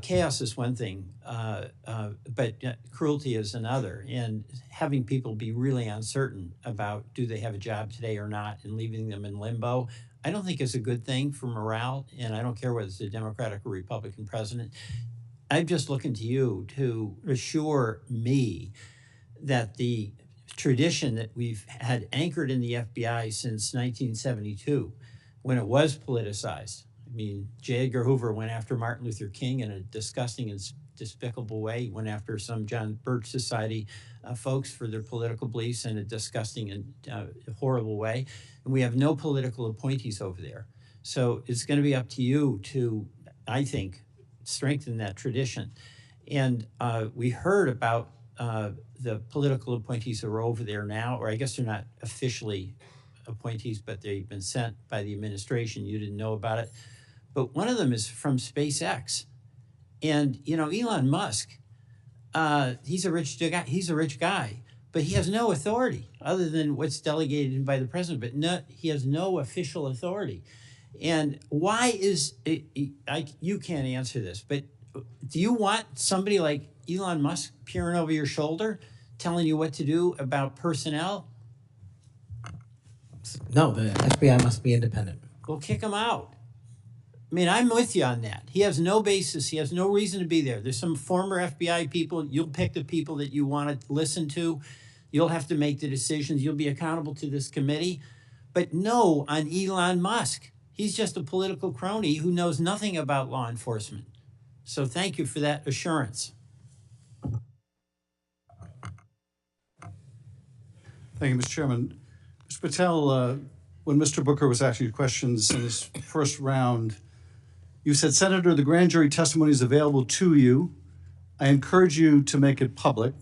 Chaos is one thing, but cruelty is another. And having people be really uncertain about do they have a job today or not and leaving them in limbo, I don't think is a good thing for morale. And I don't care whether it's a Democratic or Republican president. I'm just looking to you to assure me that the tradition that we've had anchored in the FBI since 1972, when it was politicized. I mean, J. Edgar Hoover went after Martin Luther King in a disgusting and despicable way. He went after some John Birch Society folks for their political beliefs in a disgusting and horrible way. And we have no political appointees over there. So it's going to be up to you to, I think, strengthen that tradition. And we heard about the political appointees that are over there now, or I guess they're not officially appointees, but they've been sent by the administration. You didn't know about it. But one of them is from SpaceX. And, you know, Elon Musk, he's a rich guy, but he has no authority other than what's delegated by the president, but he has no official authority. And why is it, you can't answer this, but do you want somebody like Elon Musk peering over your shoulder, telling you what to do about personnel? No, the FBI must be independent. Go kick him out. I mean, I'm with you on that. He has no basis. He has no reason to be there. There's some former FBI people. You'll pick the people that you want to listen to. You'll have to make the decisions. You'll be accountable to this committee. But no on Elon Musk. He's just a political crony who knows nothing about law enforcement. So thank you for that assurance. Thank you, Mr. Chairman. Mr. Patel, when Mr. Booker was asking you questions in this first round, you said, Senator, the grand jury testimony is available to you. I encourage you to make it public.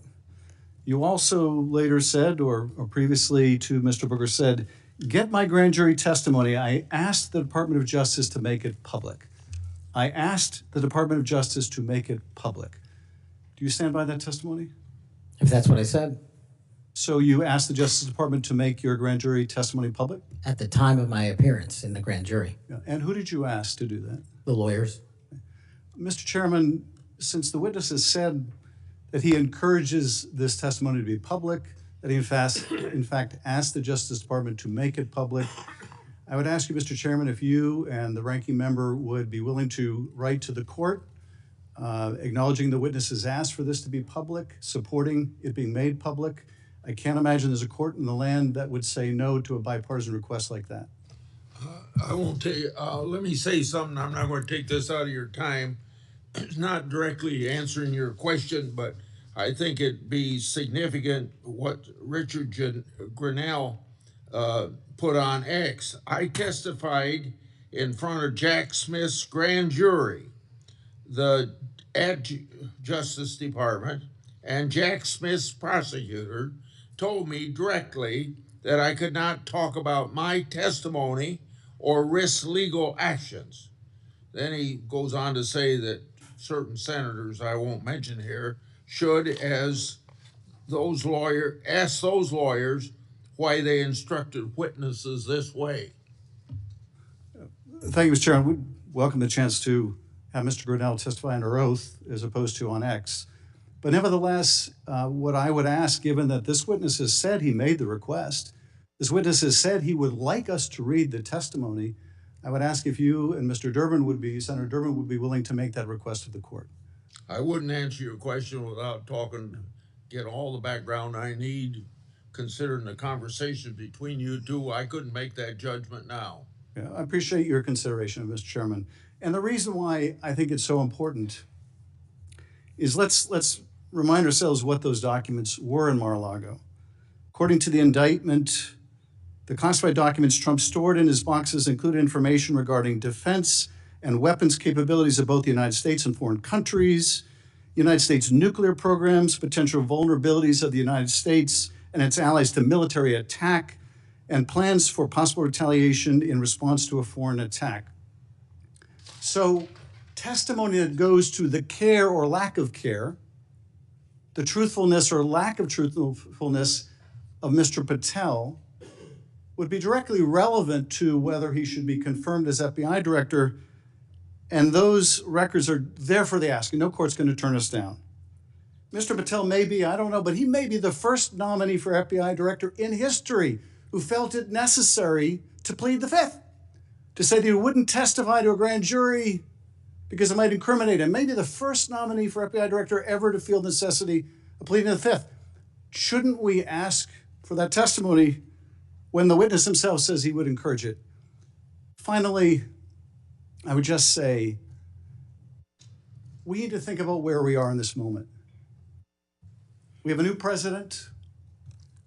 You also later said, or previously to Mr. Booker said, get my grand jury testimony. I asked the Department of Justice to make it public. I asked the Department of Justice to make it public. Do you stand by that testimony? If that's what I said. So you asked the Justice Department to make your grand jury testimony public? At the time of my appearance in the grand jury. Yeah. And who did you ask to do that? The lawyers. Mr. Chairman, since the witness has said that he encourages this testimony to be public, that he in fact asked the Justice Department to make it public, I would ask you, Mr. Chairman, if you and the ranking member would be willing to write to the court acknowledging the witness has asked for this to be public, supporting it being made public. I can't imagine there's a court in the land that would say no to a bipartisan request like that. I won't tell you. Let me say something. I'm not going to take this out of your time. It's not directly answering your question, but I think it'd be significant what Richard Grinnell put on X. I testified in front of Jack Smith's grand jury, at Justice Department, and Jack Smith's prosecutor told me directly that I could not talk about my testimony or risk legal actions. Then he goes on to say that certain senators, I won't mention here, should, as those lawyers, ask those lawyers why they instructed witnesses this way. Thank you, Mr. Chairman. We welcome the chance to have Mr. Grinnell testify under oath as opposed to on X. But nevertheless, what I would ask, given that this witness has said he made the request, this witness has said he would like us to read the testimony, I would ask if you and Senator Durbin would be willing to make that request of the court. I wouldn't answer your question without get all the background I need, considering the conversation between you two. I couldn't make that judgment now. Yeah, I appreciate your consideration, Mr. Chairman. And the reason why I think it's so important is let's remind ourselves what those documents were in Mar-a-Lago. According to the indictment, the classified documents Trump stored in his boxes included information regarding defense and weapons capabilities of both the United States and foreign countries, United States nuclear programs, potential vulnerabilities of the United States and its allies to military attack, and plans for possible retaliation in response to a foreign attack. So testimony that goes to the care or lack of care, the truthfulness or lack of truthfulness of Mr. Patel would be directly relevant to whether he should be confirmed as FBI director, and those records are there for the asking. No court's going to turn us down. Mr. Patel may be, I don't know, but he may be the first nominee for FBI director in history who felt it necessary to plead the fifth, to say that he wouldn't testify to a grand jury because it might incriminate him. Maybe the first nominee for FBI director ever to feel the necessity of pleading the fifth. Shouldn't we ask for that testimony when the witness himself says he would encourage it? Finally, I would just say, we need to think about where we are in this moment. We have a new president.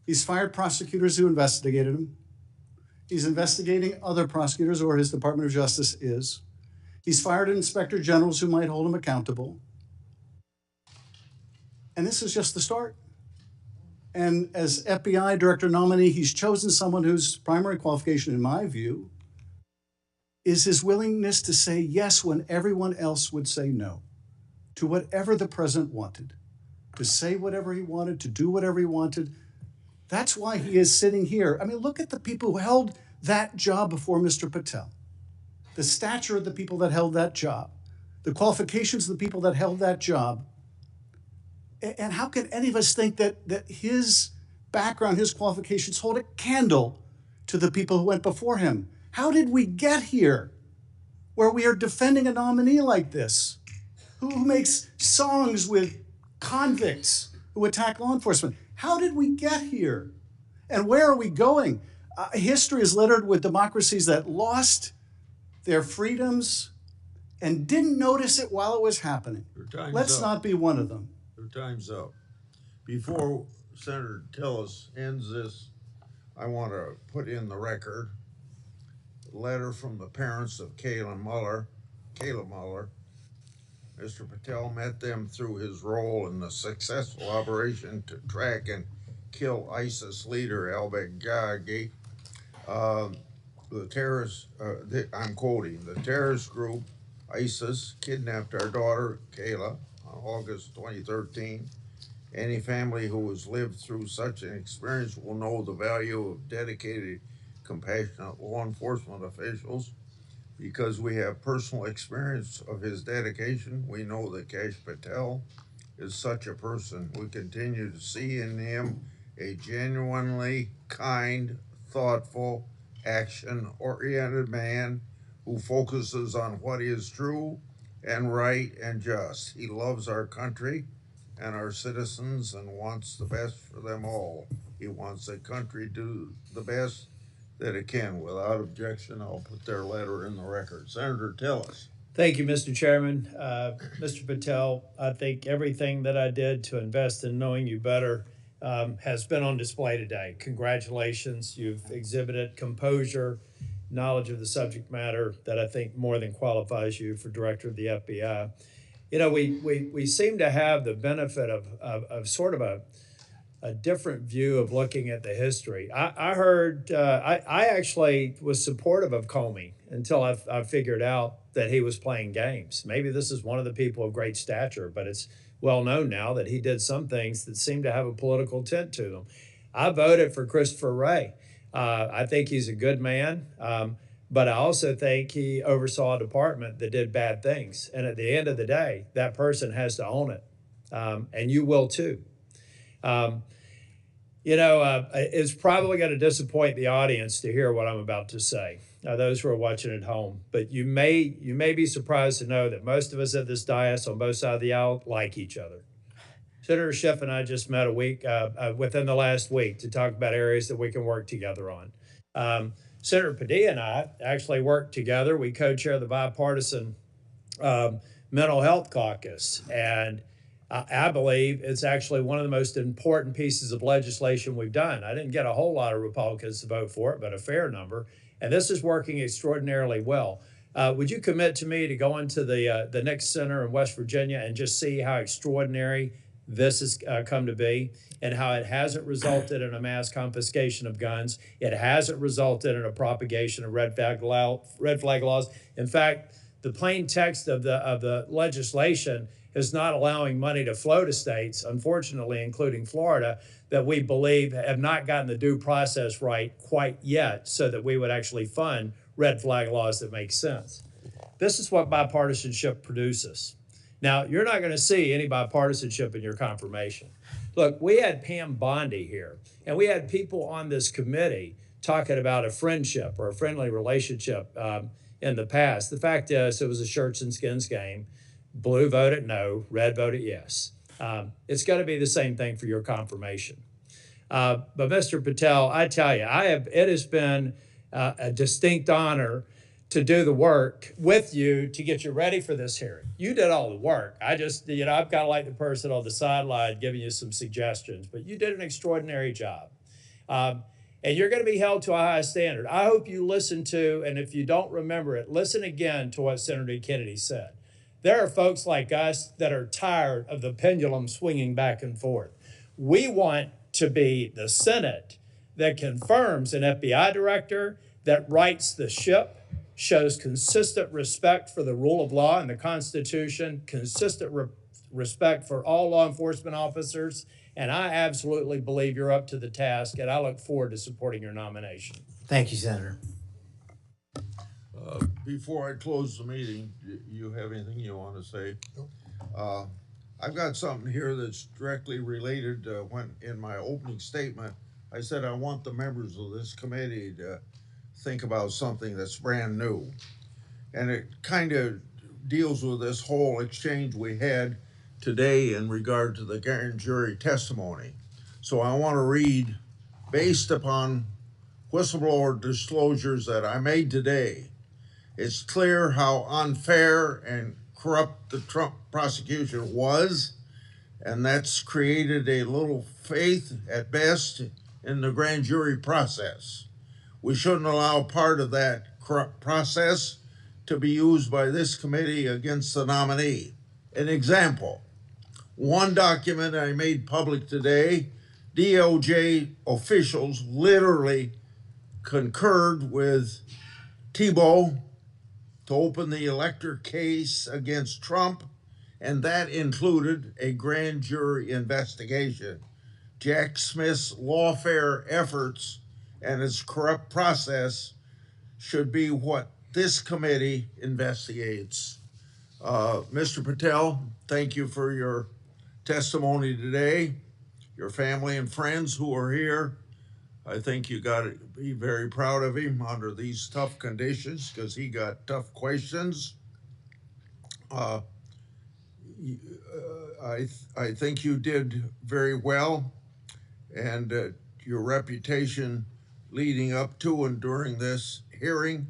He's fired prosecutors who investigated him. He's investigating other prosecutors, or his Department of Justice is. He's fired inspector generals who might hold him accountable. And this is just the start. And as FBI director nominee, he's chosen someone whose primary qualification, in my view, is his willingness to say yes when everyone else would say no to whatever the president wanted, to say whatever he wanted, to do whatever he wanted. That's why he is sitting here. I mean, look at the people who held that job before Mr. Patel, the stature of the people that held that job, the qualifications of the people that held that job. And how can any of us think that his background, his qualifications hold a candle to the people who went before him? How did we get here where we are defending a nominee like this, who makes songs with convicts who attack law enforcement? How did we get here? And where are we going? History is littered with democracies that lost their freedoms and didn't notice it while it was happening. Let's not be one of them. Your time's up. Before Senator Tillis ends this, I want to put in the record a letter from the parents of Kayla Mueller. Mr. Patel met them through his role in the successful operation to track and kill ISIS leader al-Baghdadi. The terrorist, I'm quoting, the terrorist group ISIS kidnapped our daughter Kayla on August 2013. Any family who has lived through such an experience will know the value of dedicated, compassionate law enforcement officials. Because we have personal experience of his dedication, we know that Kash Patel is such a person. We continue to see in him a genuinely kind, thoughtful, action-oriented man who focuses on what is true and right and just. He loves our country and our citizens and wants the best for them all. He wants the country to do the best that it can. Without objection, I'll put their letter in the record. Senator Tillis. Thank you, Mr. Chairman. Mr. Patel, I think everything that I did to invest in knowing you better has been on display today. Congratulations. You've exhibited composure, knowledge of the subject matter that I think more than qualifies you for director of the FBI. You know, we seem to have the benefit of sort of a different view of looking at the history. I heard, I actually was supportive of Comey until I figured out that he was playing games. Maybe this is one of the people of great stature, but it's well known now that he did some things that seem to have a political tint to them. I voted for Christopher Wray. I think he's a good man. But I also think he oversaw a department that did bad things. And at the end of the day, that person has to own it. And you will too. Um, it's probably going to disappoint the audience to hear what I'm about to say, those who are watching at home. But you may be surprised to know that most of us at this dais on both sides of the aisle like each other. Senator Schiff and I just met within the last week to talk about areas that we can work together on. Senator Padilla and I actually work together. We co-chair the bipartisan mental health caucus, and I believe it's actually one of the most important pieces of legislation we've done. I didn't get a whole lot of Republicans to vote for it, but a fair number, and this is working extraordinarily well. Would you commit to me to go into the Nix Center in West Virginia and just see how extraordinary this has come to be, and how it hasn't resulted in a mass confiscation of guns? It hasn't resulted in a propagation of red flag laws. In fact, the plain text of the legislation is not allowing money to flow to states, unfortunately, including Florida, that we believe have not gotten the due process right quite yet, so that we would actually fund red flag laws that make sense. This is what bipartisanship produces. Now, you're not going to see any bipartisanship in your confirmation. Look, we had Pam Bondi here, and we had people on this committee talking about a friendship or a friendly relationship in the past. The fact is, it was a shirts and skins game. Blue voted no, red voted yes. It's going to be the same thing for your confirmation. But Mr. Patel, I tell you, it has been a distinct honor to do the work with you to get you ready for this hearing. You did all the work. I'm kind of like the person on the sideline giving you some suggestions, but you did an extraordinary job. And you're going to be held to a high standard. I hope you listen to, and if you don't remember it, listen again to what Senator Kennedy said. There are folks like us that are tired of the pendulum swinging back and forth. We want to be the Senate that confirms an FBI director, that rights the ship, shows consistent respect for the rule of law and the Constitution, consistent respect for all law enforcement officers, and I absolutely believe you're up to the task, and I look forward to supporting your nomination. Thank you, Senator. Before I close the meeting, you have anything you want to say? I've got something here that's directly related. When in my opening statement, I said I want the members of this committee to think about something that's brand new. And it kind of deals with this whole exchange we had today in regard to the grand jury testimony. So I want to read, based upon whistleblower disclosures that I made today, it's clear how unfair and corrupt the Trump prosecution was, and that's created a little faith at best in the grand jury process. We shouldn't allow part of that corrupt process to be used by this committee against the nominee. An example, one document I made public today, DOJ officials literally concurred with Thibault to open the elector case against Trump, and that included a grand jury investigation. Jack Smith's lawfare efforts and its corrupt process should be what this committee investigates. Mr. Patel, thank you for your testimony today. Your family and friends who are here, I think you got to be very proud of him under these tough conditions, because he got tough questions. I think you did very well, and your reputation leading up to and during this hearing,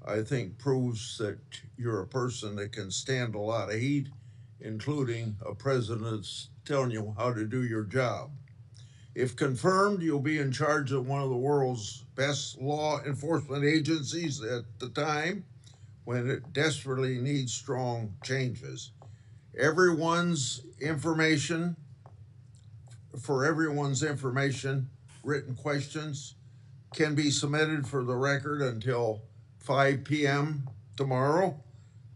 I think proves that you're a person that can stand a lot of heat, including a president that's telling you how to do your job. If confirmed, you'll be in charge of one of the world's best law enforcement agencies at the time when it desperately needs strong changes. Everyone's information, written questions can be submitted for the record until 5 p.m. tomorrow.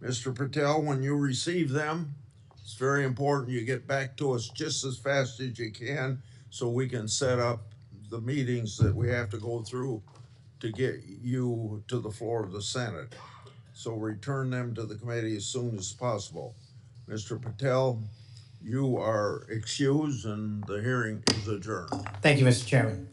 Mr. Patel, when you receive them, it's very important you get back to us just as fast as you can so we can set up the meetings that we have to go through to get you to the floor of the Senate. So return them to the committee as soon as possible. Mr. Patel, you are excused and the hearing is adjourned. Thank you, Mr. Chairman.